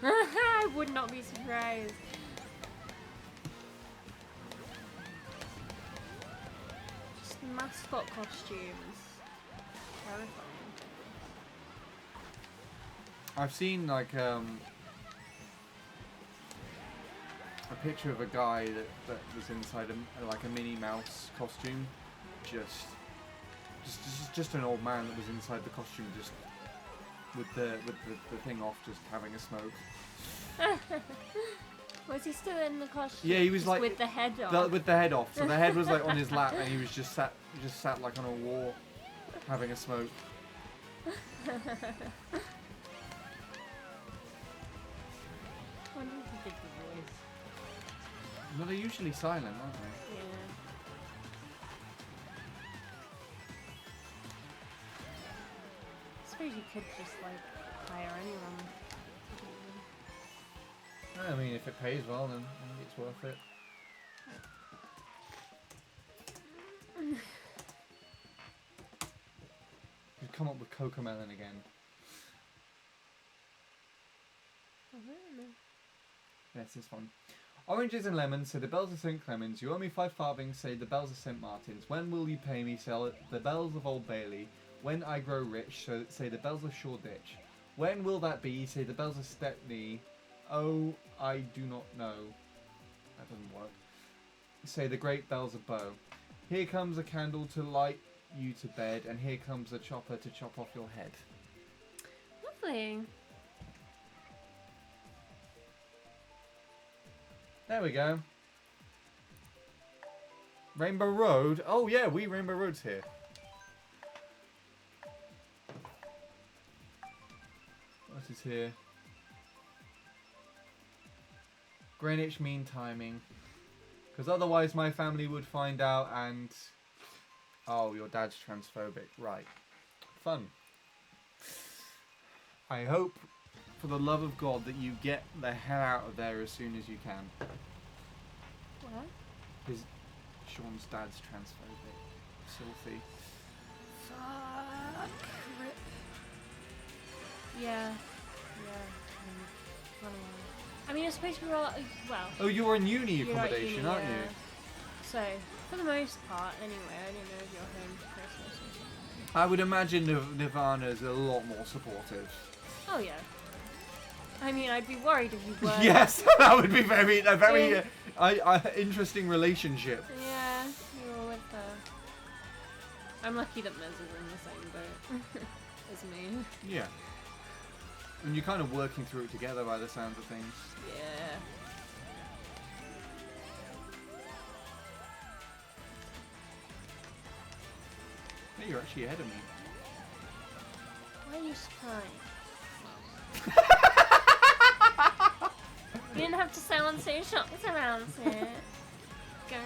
I would not be surprised. Just mascot costumes. Terrifying. I've seen like a picture of a guy that was inside like a Minnie Mouse costume, just an old man that was inside the costume, just with the thing off, just having a smoke. Was he still in the costume? Yeah, he was just like with the head off. with the head off. So the head was like on his lap, and he was just sat like on a wall, having a smoke. I wonder if he did the voice. No, they're usually silent, aren't they? Yeah. I suppose you could just like hire anyone. I mean, if it pays well, then I think it's worth it. You've come up with Cocomelon again. Yes, this one. Oranges and lemons, say the bells of St. Clements. You owe me 5 farthings, say the bells of St. Martin's. When will you pay me, say the bells of Old Bailey? When I grow rich, so say the bells of Shoreditch. When will that be, say the bells of Stepney? Oh, I do not know. That doesn't work. Say the great bells of Bow. Here comes a candle to light you to bed, and here comes a chopper to chop off your head. Lovely. There we go. Rainbow Road. Oh yeah, Rainbow Road's here. What is here? Greenwich Mean Timing. Because otherwise my family would find out and... Oh, your dad's transphobic. Right. Fun. I hope, for the love of God, that you get the hell out of there as soon as you can. What? Sean's dad's transphobic. Filthy. Fuck. Rip. Yeah. I mean, I suppose we're all, well... Oh, you're in uni you're at accommodation, uni, aren't yeah. you? So, for the most part, anyway, I don't know if you're home for Christmas or something. I would imagine Nirvana's a lot more supportive. Oh, yeah. I mean, I'd be worried if you weren't. Yes, that would be a very Yeah. interesting relationship. Yeah, you were with her. I'm lucky that Mez is in the same boat as me. Yeah. And you're kind of working through it together by the sounds of things. Yeah. Hey, you're actually ahead of me. Why are you surprised? You didn't have to sound so shocked around it. Go.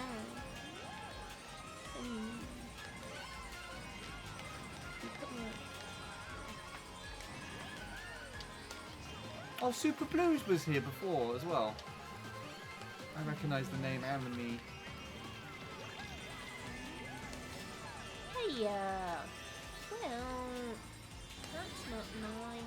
Oh, Super Blues was here before as well. I recognise the name and the me. Hey, well, that's not nice.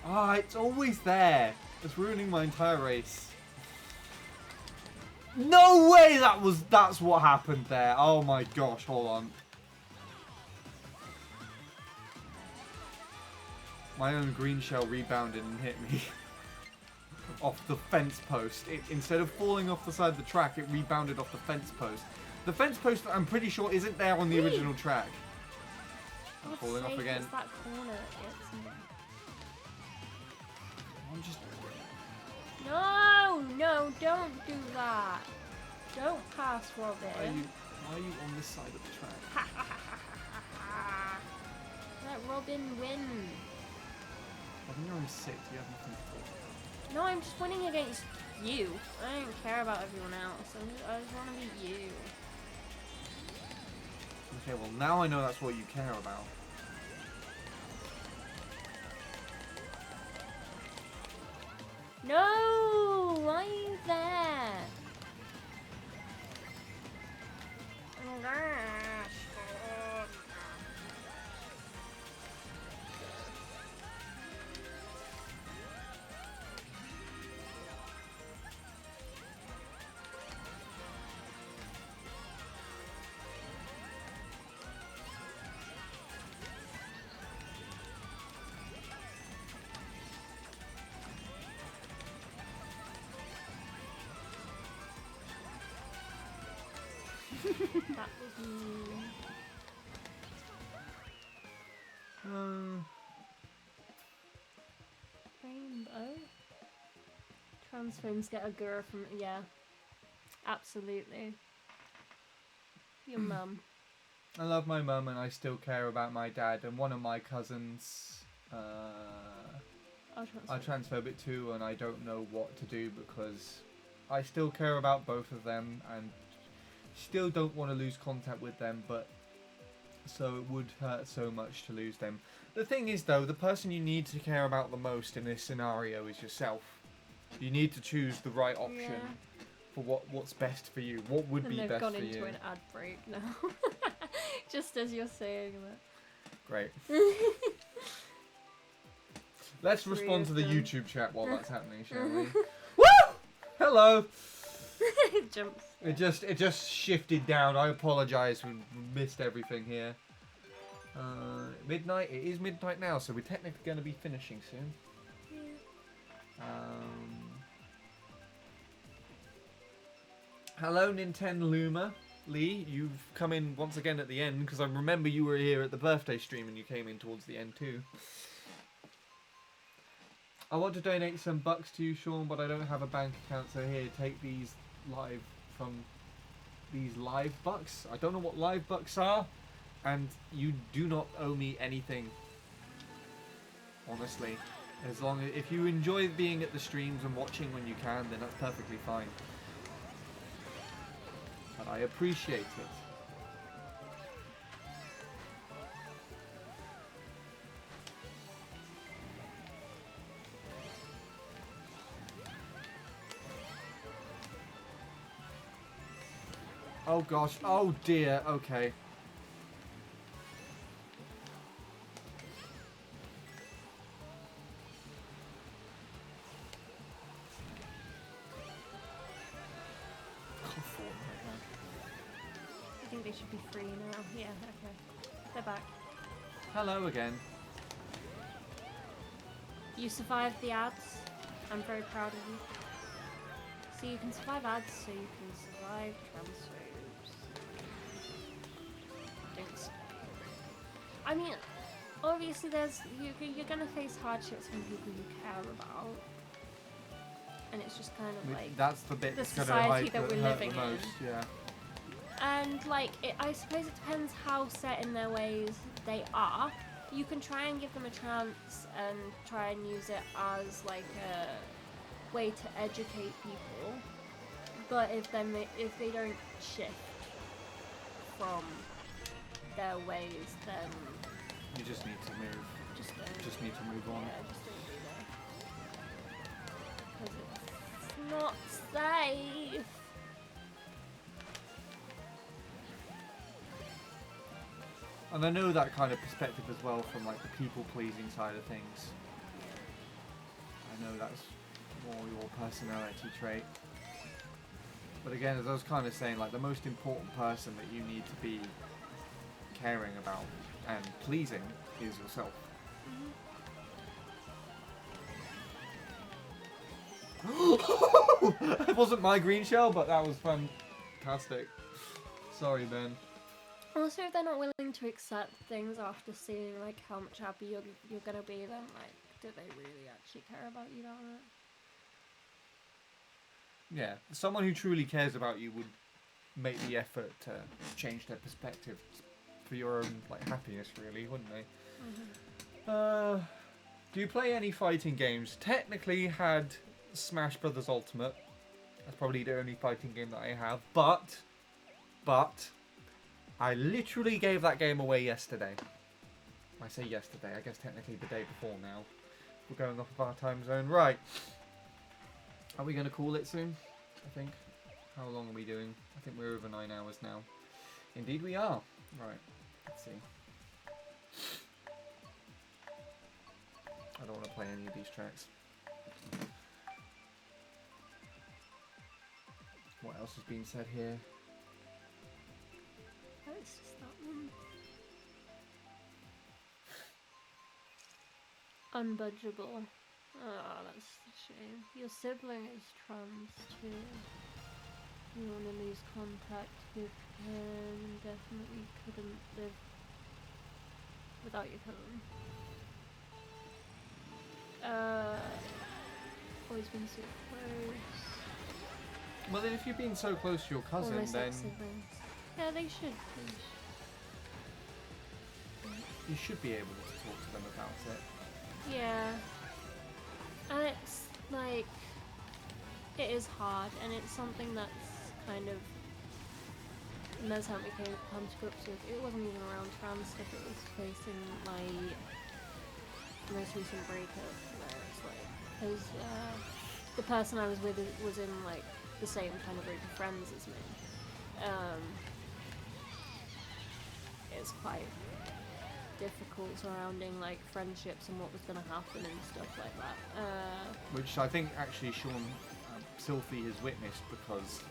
Ah, it's always there. It's ruining my entire race. No way that's what happened there. Oh my gosh, hold on. My own green shell rebounded and hit me off the fence post. Instead of falling off the side of the track, it rebounded off the fence post. The fence post, I'm pretty sure, isn't there on the original track. I'm God's falling off sake, again. it's that corner that gets me. I'm just... No, no, don't do that. Don't pass, Why are Robin. you on this side of the track? Let Robin win. Robin, you're in sixth. You have nothing to do. No, I'm just winning against you. I don't care about everyone else. I just want to beat you. Okay, well now I know that's what you care about. No! Why are you there? Oh gosh. That was mean. Rainbow? Transforms get a girl from... Yeah. Absolutely. Your mum. I love my mum and I still care about my dad, and one of my cousins I transphobe it too, and I don't know what to do because I still care about both of them and still don't want to lose contact with them, but so it would hurt so much to lose them. The thing is though, the person you need to care about the most in this scenario is yourself. You need to choose the right option for what's best for you. What would be best for you? And they've gone into an ad break now. Just as you're saying that. Great. Let's respond to the YouTube chat while that's happening, shall we? Woo! Hello! It jumps. It just shifted down. I apologise. We missed everything here. Midnight. It is midnight now, so we're technically going to be finishing soon. Hello, Nintendo Luma. Lee, you've come in once again at the end because I remember you were here at the birthday stream and you came in towards the end too. I want to donate some bucks to you, Sean, but I don't have a bank account, so here, take these live from these live bucks. I don't know what live bucks are, and you do not owe me anything. Honestly, as long as if you enjoy being at the streams and watching when you can, then that's perfectly fine. But I appreciate it. Oh gosh, oh dear, okay. I think they should be free now. Yeah, okay. They're back. Hello again. You survived the ads. I'm very proud of you. So you can survive ads, so you can survive transfers. Don't. I mean, obviously you're gonna face hardships from people you care about. And it's just kind of like that's the bit the that's gonna society that we're hurt living the most, in. yeah. And like, I suppose it depends how set in their ways they are. You can try and give them a chance and try and use it as like a way to educate people. But if they don't shift from their ways, then You just need to move. Just need to move on. Yeah, just don't do that. Because it's not safe. And I know that kind of perspective as well from like the people-pleasing side of things. I know that's more your personality trait. But again, as I was kind of saying, like the most important person that you need to be caring about and pleasing is yourself. It wasn't my green shell, but that was fantastic. Sorry, Ben. Also, if they're not willing to accept things after seeing like how much happy you're gonna be, then like, do they really actually care about you that much? Yeah, someone who truly cares about you would make the effort to change their perspective for your own like happiness, really, wouldn't they? Do you play any fighting games? Technically, had Smash Brothers Ultimate. That's probably the only fighting game that I have, but I literally gave that game away yesterday. I say yesterday, I guess technically the day before now. We're going off of our time zone. Right. Are we going to call it soon? I think. How long are we doing? I think we're over 9 hours now. Indeed we are. Right. Let's see. I don't want to play any of these tracks. What else has been said here? Oh, it's just that one. Unbudgeable. Oh, that's a shame. Your sibling is trans too. You want to lose contact with him. Definitely couldn't live without your cousin. Always been so close. Well, then if you've been so close to your cousin, Almost then like siblings. Yeah, they should. you should be able to talk to them about it. Yeah. And it's like, it is hard, and it's something that's kind of Mez helped me come to grips with. It wasn't even around trans stuff, it was facing my most recent breakup, where it's like, because the person I was with was in like the same kind of group of friends as me. It's quite difficult surrounding like friendships and what was going to happen and stuff like that. Which I think actually Sean Sylphie has witnessed because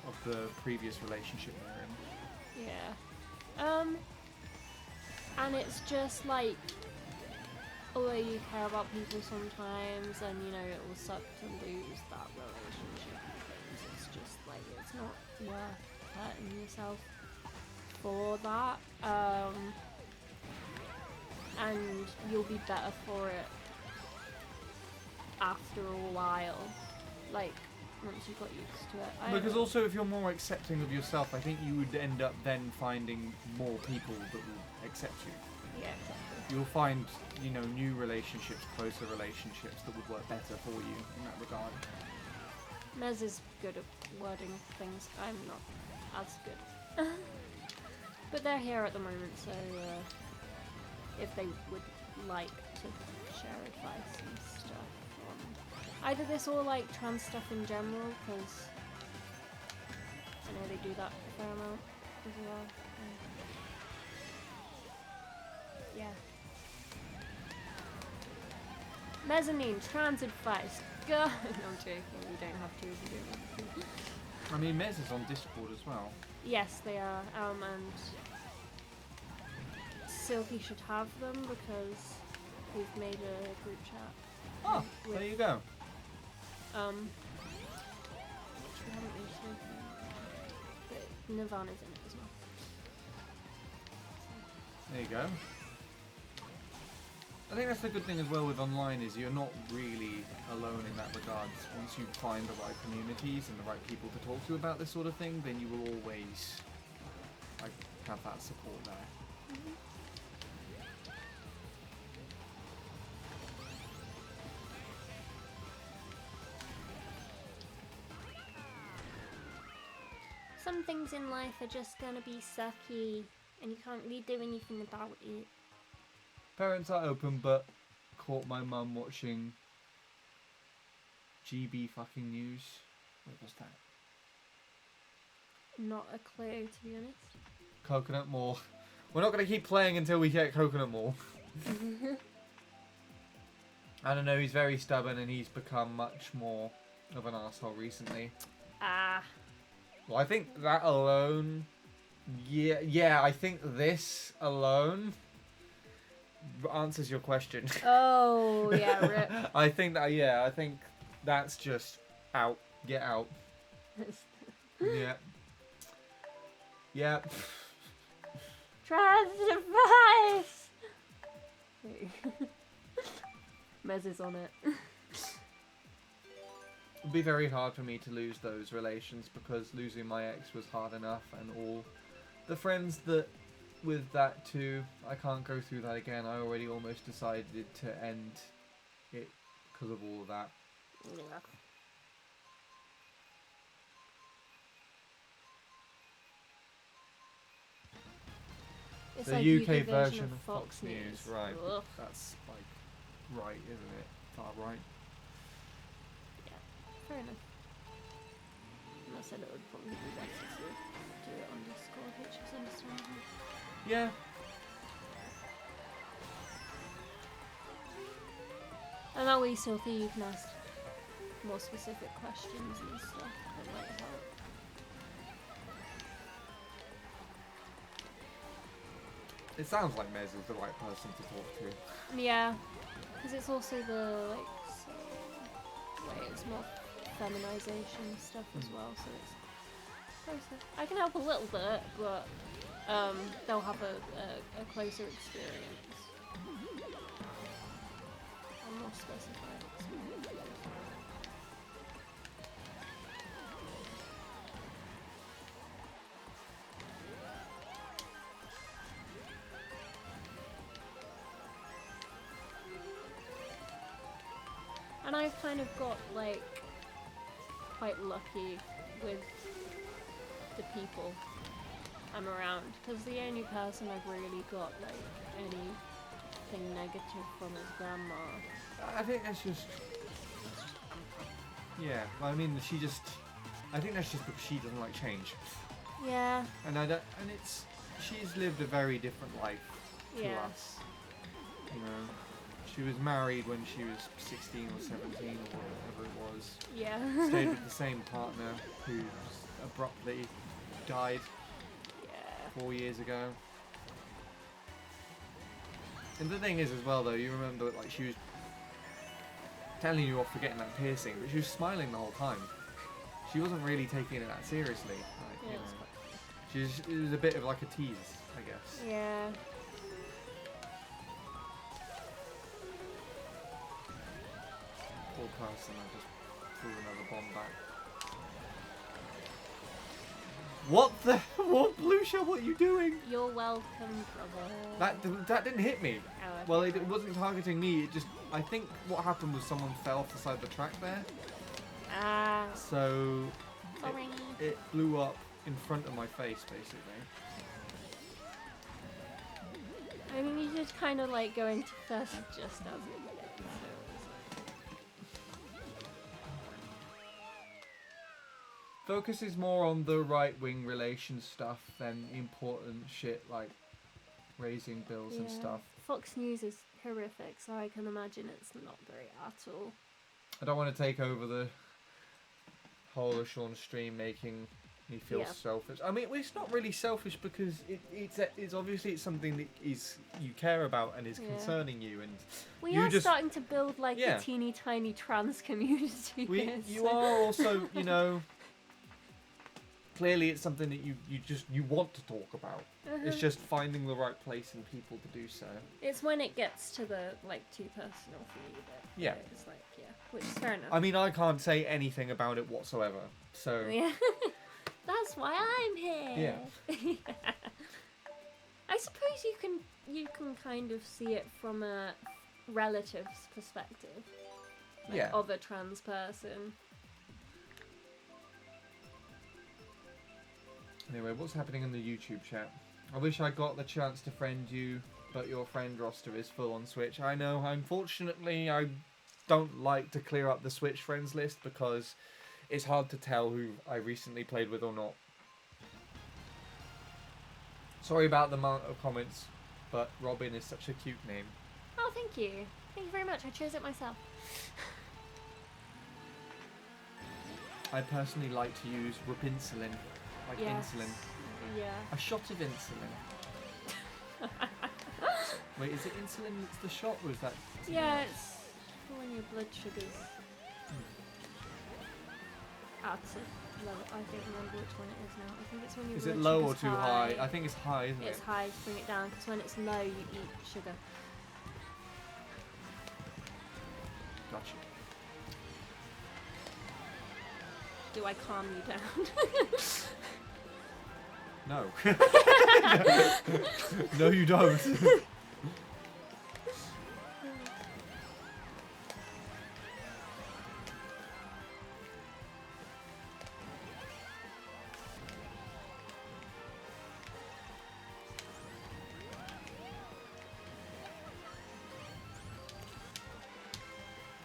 of the previous relationship they're in. Yeah. And it's just like, although you care about people sometimes and you know it will suck to lose that relationship and things, it's just like, it's not worth hurting yourself for that. And you'll be better for it after a while, like once you got used to it. Because also if you're more accepting of yourself, I think you would end up then finding more people that will accept you. Yeah, exactly. You'll find, you know, new relationships, closer relationships that would work better for you in that regard. Mez is good at wording things. I'm not as good. But they're here at the moment, so if they would like to share advice and stuff on either this or like trans stuff in general, because I know they do that a fair amount as well. Yeah. Mezzanine, trans advice. Go! No, I'm joking, you don't have to if you don't want to. I mean, Mez is on Discord as well. Yes, they are, and Sylvie should have them because we've made a group chat. Oh, there you go. Which we haven't really spoken about. But Nirvana's in it as well. There you go. I think that's the good thing as well with online is you're not really alone in that regard. Once you find the right communities and the right people to talk to about this sort of thing, then you will always like have that support there. Mm-hmm. Some things in life are just gonna be sucky, and you can't really do anything about it. Parents are open, but caught my mum watching GB fucking news. What was that? Not a clue, to be honest. Coconut Mall. We're not going to keep playing until we get Coconut Mall. I don't know, he's very stubborn and he's become much more of an arsehole recently. Ah. Well, I think that alone... Yeah, I think this alone answers your question. Oh, yeah, rip. I think that, yeah, I think that's just out Get out. Yeah. Yeah. Trans-device! Mez is on it. It'd be very hard for me to lose those relations because losing my ex was hard enough, and all the friends that with that too, I can't go through that again. I already almost decided to end it because of all of that. Yeah. It's The like UK version of Fox News, right? Ugh. That's like right, isn't it? Far right. Fair enough. And I said it would probably be better to do it on Discord, which is understandable. Yeah. And that way you still think you can ask more specific questions and stuff that might help. It sounds like Mez is the right person to talk to. Yeah, because it's also the it's more feminization stuff as well, so it's closer. I can help a little bit, but they'll have a closer experience. A more specified experience. And I've kind of got like quite lucky with the people I'm around, because the only person I've really got like anything negative from is grandma. I think that's just. Yeah, well, I mean, I think that's just because she doesn't like change, Yeah, and she's lived a very different life to yeah, us. You know, she was married when she was 16 or 17 or whatever it was. yeah. Stayed with the same partner who abruptly died Yeah. 4 years ago. And the thing is as well though, you remember like she was telling you off for getting that piercing, but she was smiling the whole time. She wasn't really taking it that seriously. Like, Yeah, you it's know. It was a bit of like a tease, I guess. Yeah. Poor person, I just threw another bomb back. What the? What, Lucia? What are you doing? You're welcome, brother. That didn't hit me. Oh, Well, okay. it wasn't targeting me. It just, I think what happened was someone fell off the side of the track there. Ah, So sorry. it blew up in front of my face, basically. I mean, you just kind of like go into first just as it hit, so Focuses more on the right-wing relation stuff than important shit like raising bills and yeah. stuff. Fox News is horrific, so I can imagine it's not great at all. I don't want to take over the whole of Sean's stream, making me feel Yeah. selfish. I mean, it's not really selfish because it's obviously it's something that you care about and is Yeah. concerning you, and We You are just- starting to build like Yeah. a teeny tiny trans community. here, you so- are also, you know, clearly it's something that you want to talk about. It's just finding the right place in people to do so. It's when it gets to the like too personal for you that Yeah. it's like which is fair enough. I mean, I can't say anything about it whatsoever. So Yeah. That's why I'm here. Yeah. I suppose you can kind of see it from a relative's perspective. Like, Yeah. Of a trans person. Anyway, what's happening in the YouTube chat? I wish I got the chance to friend you, but your friend roster is full on Switch. I know, unfortunately, I don't like to clear up the Switch friends list because it's hard to tell who I recently played with or not. Sorry about the amount of comments, but Robin is such a cute name. Oh, thank you. Thank you very much. I chose it myself. I personally like to use Ripinsulin, like Yes. insulin. Yeah. A shot of insulin. Wait, is it insulin that's the shot, or is that... Yeah, it's for when your blood sugars. That's it. Low. I don't remember which one it is now. I think it's when you. Is it low or too high? I think it's high, isn't It's it? high. To bring it down because when it's low, you eat sugar. Gotcha. Do I calm you down? No. No, you don't.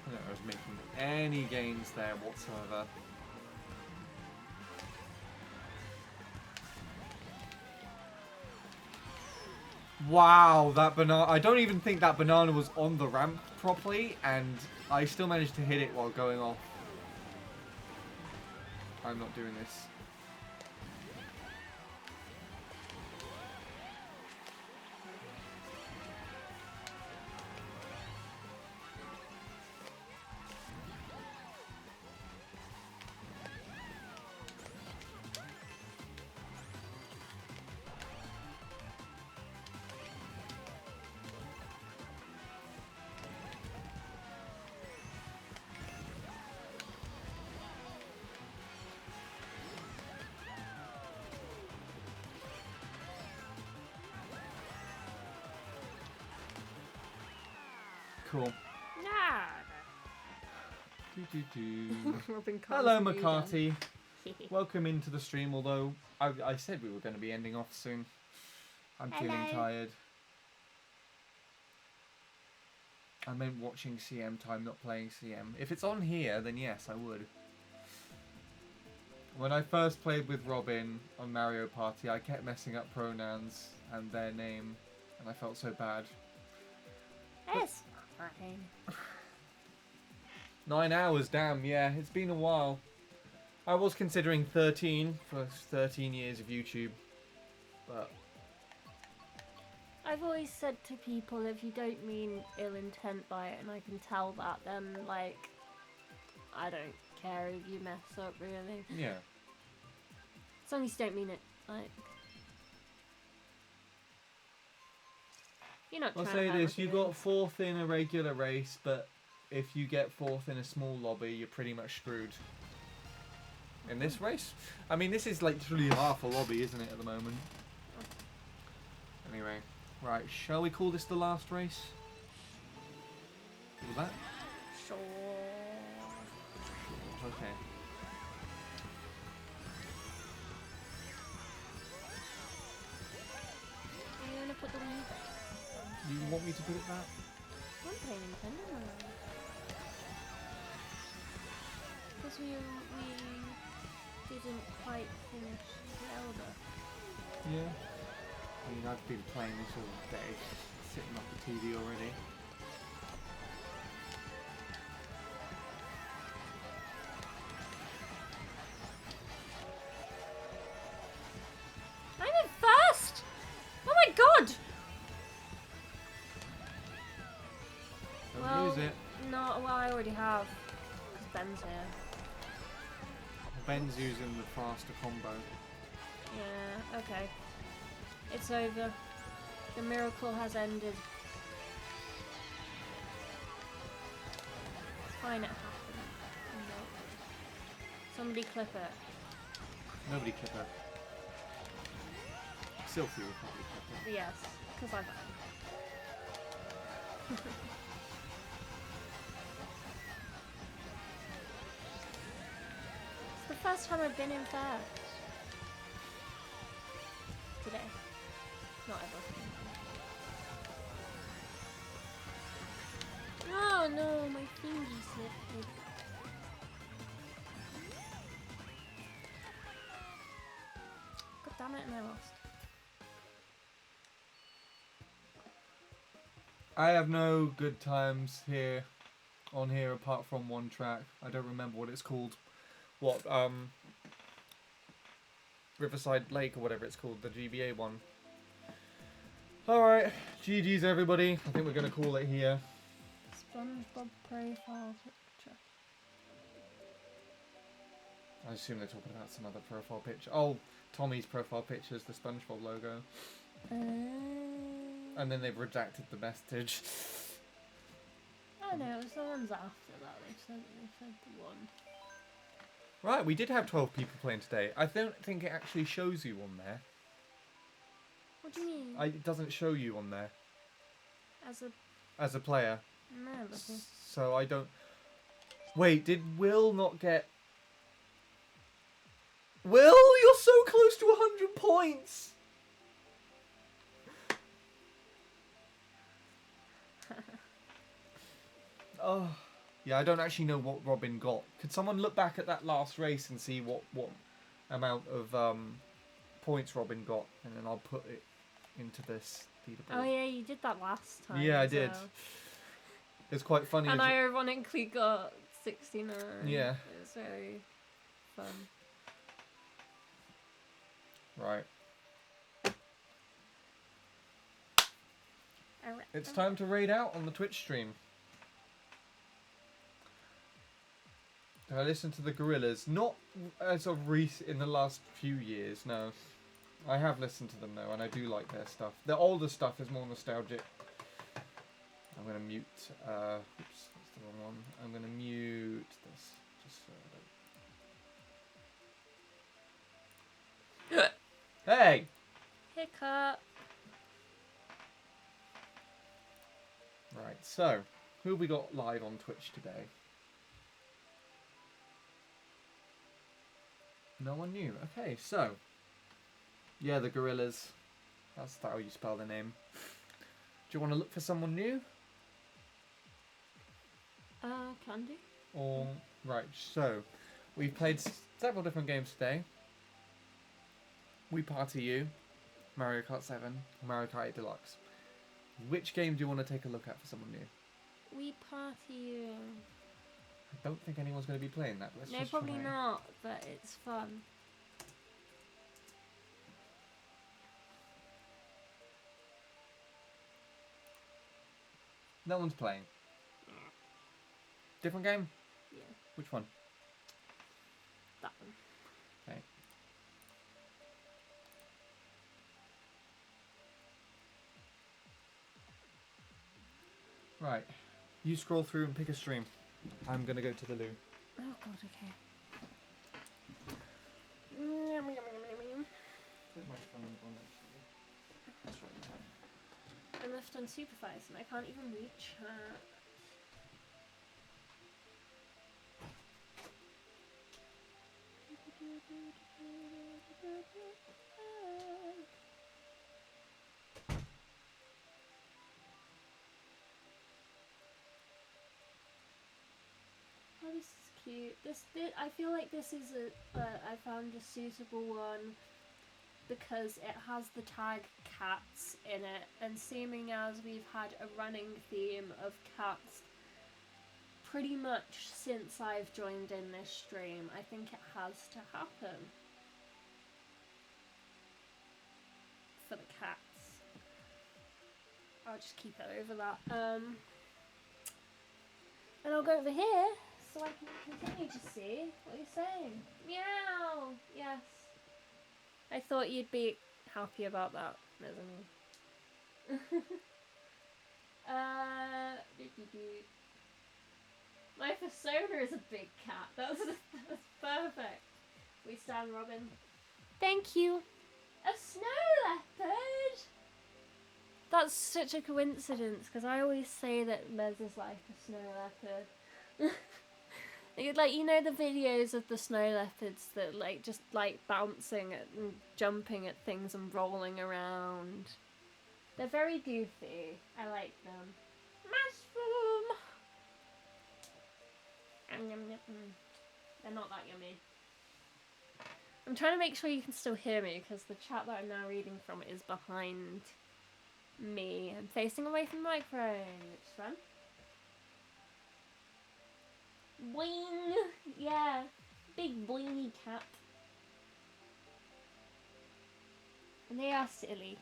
I don't know, I was making any gains there whatsoever. Wow, that banana. I don't even think that banana was on the ramp properly, and I still managed to hit it while going off. I'm not doing this. Cool. Nah. I've been Hello, calming you McCarty. down. Welcome into the stream, although I said we were going to be ending off soon. I'm feeling Hello. tired. I meant watching CM time, not playing CM. If it's on here, then yes, I would. When I first played with Robin on Mario Party, I kept messing up pronouns and their name, and I felt so bad. It's fine. 9 hours, damn, yeah, it's been a while. I was considering 13 for 13 years of YouTube, but I've always said to people, if you don't mean ill intent by it, and I can tell that, then, like, I don't care if you mess up, really. yeah. As long as you don't mean it, like... You're not I'll trying say to hurt this, my you got feelings. 4th in a regular race, but if you get 4th in a small lobby, you're pretty much screwed. In this race? I mean, this is literally half a lobby, isn't it, at the moment? Anyway, right, shall we call this the last race? Was that? Sure. Okay. Are you gonna put the Wii back? You want me to put it back? I'm playing Nintendo now. Because we didn't quite finish Zelda. Yeah. I mean, I've been playing this all day, sitting off the TV already. I'm in first! Oh my god! Don't lose it. No, well, I already have. Because Ben's here. Ben's using the faster combo. Yeah, okay. It's over. The miracle has ended. It's fine, it happened. No. Somebody clip it. Nobody clip her. Sylphie will probably clip her. Yes, because I can. It's the first time I've been in first. Today. Not ever. Oh no, my thingy slipped. God damn it, and I lost. I have no good times here, on here, apart from one track. I don't remember what it's called. What, Riverside Lake or whatever it's called, the GBA one. Alright, GG's everybody. I think we're going to call it here. SpongeBob profile picture. I assume they're talking about some other profile picture. Oh, Tommy's profile picture is the SpongeBob logo. And then they've redacted the message. Oh no, it was the ones after that. They said the one. Right, we did have 12 people playing today. I don't think it actually shows you on there. What do you mean? It doesn't show you on there As as a player. no, looking. So I don't... Wait, did Will not get... Will, you're so close to 100 points! Oh, yeah, I don't actually know what Robin got. Could someone look back at that last race and see what amount of points Robin got, and then I'll put it into this leaderboard. Oh yeah, you did that last time. Yeah, I as did. well. It's quite funny. And as I ironically got 69. Yeah. It was very fun. Right. It's time to raid out on the Twitch stream. I listened to the Gorillas, not as of in the last few years, no. I have listened to them though, and I do like their stuff. The older stuff is more nostalgic. I'm gonna mute. Oops, that's the wrong one. I'm gonna mute this. Just so I don't. Hey! Hiccup. Right, so who have we got live on Twitch today? No one knew. Okay, so yeah, the Gorillas. That's how you spell the name. Do you want to look for someone new? Can do. Or right, so we've played several different games today. We Party You, Mario Kart 7, Mario Kart 8 Deluxe. Which game do you want to take a look at for someone new? We party. I don't think anyone's going to be playing that. Let's No, just probably try. not. But it's fun. No one's playing. Different game? Yeah, Which one? that one. Okay. Right. You scroll through and pick a stream. I'm gonna go to the loo. Oh god, okay. I'm left unsupervised and I can't even reach her. Oh, this is cute. This I feel like this is I found a suitable one because it has the tag cats in it, and seeming as we've had a running theme of cats pretty much since I've joined in this stream, I think it has to happen for the cats. I'll just keep it over that. And I'll go over here so I can continue to see what you're saying. Meow! Yes. I thought you'd be happy about that, Mezzanine. My persona is a big cat. That's perfect. We stand, Robin. Thank you. A snow leopard? That's such a coincidence, because I always say that Mez is like a snow leopard. Like, you know the videos of the snow leopards that like just like bouncing at and jumping at things and rolling around? They're very goofy. I like them. Mushroom! They're not that yummy. I'm trying to make sure you can still hear me because the chat that I'm now reading from is behind me. I'm facing away from the microphone, which is fun. Boing! Yeah, big boingy cat. And they are silly.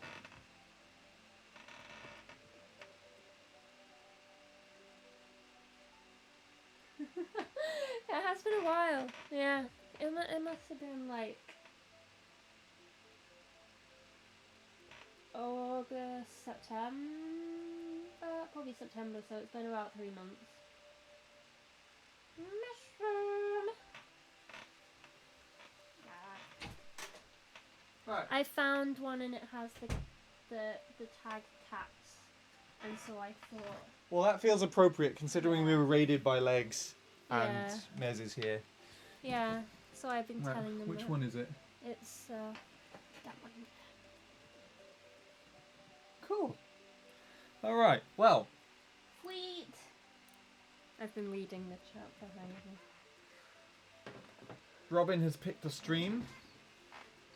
It has been a while. Yeah, It must have been like August, September, probably September. So it's been about 3 months. Mushroom. Right. I found one and it has the tag cats, and so I thought. Well, that feels appropriate considering we were raided by Legs and Yeah. Mez is here. Yeah, so I've been Right, telling them which that one is it? it's that one. Cool. All right. Well, Sweet. I've been reading the chat behind me. Robin has picked a stream.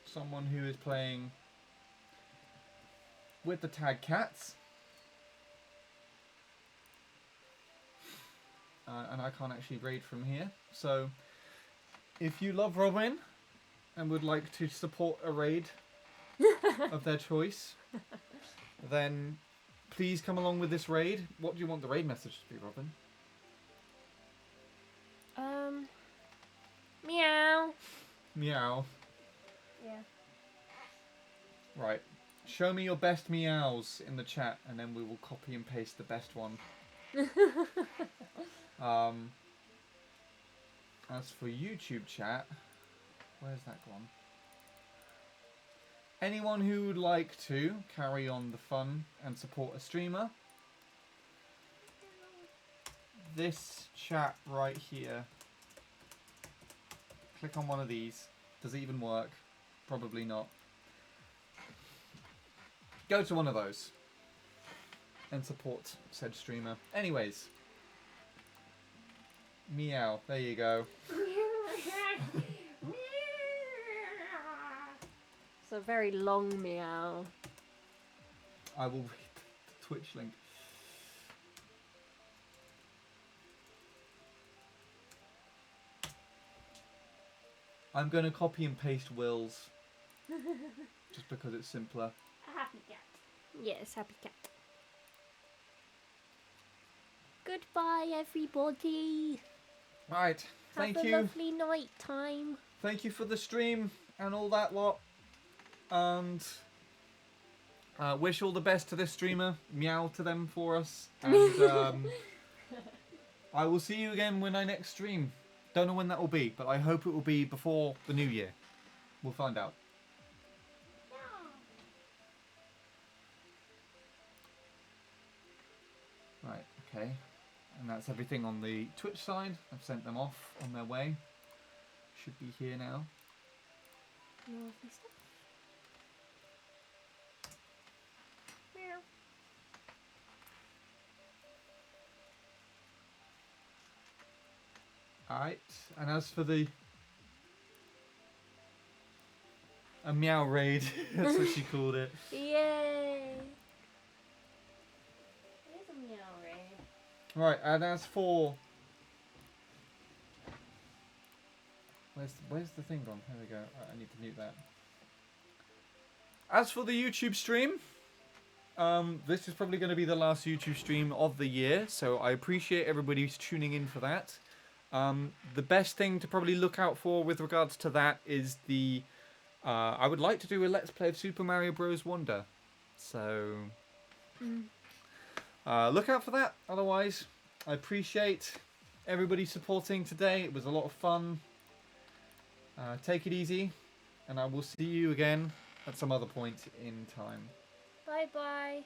Someone who is playing with the tag cats. And I can't actually raid from here. So, if you love Robin and would like to support a raid of their choice, then please come along with this raid. What do you want the raid message to be, Robin? Meow. Meow. Yeah. Right. Show me your best meows in the chat, and then we will copy and paste the best one. As for YouTube chat, where's that gone? Anyone who would like to carry on the fun and support a streamer, this chat right here, click on one of these. Does it even work? Probably not. Go to one of those and support said streamer. Anyways, meow, there you go. It's a very long meow. I will read the Twitch link. I'm going to copy and paste Will's just because it's simpler. A happy cat. Yes, happy cat. Goodbye, everybody. Right, thank Have a you. lovely night time. Thank you for the stream and all that lot. And wish all the best to this streamer. Meow to them for us. And I will see you again when I next stream. Don't know when that will be, but I hope it will be before the new year. We'll find out. Right, okay. And that's everything on the Twitch side. I've sent them off on their way. Should be here now. Lovely stuff. Meow. Alright, and as for the... A meow raid, that's what she called it. Yay! It is a meow raid. Right, and as for... Where's the thing gone? There we go. Right, I need to mute that. As for the YouTube stream, this is probably going to be the last YouTube stream of the year, so I appreciate everybody who's tuning in for that. The best thing to probably look out for with regards to that is the... I would like to do a Let's Play of Super Mario Bros. Wonder. So... look out for that. Otherwise, I appreciate everybody supporting today. It was a lot of fun. Take it easy, and I will see you again at some other point in time. Bye bye.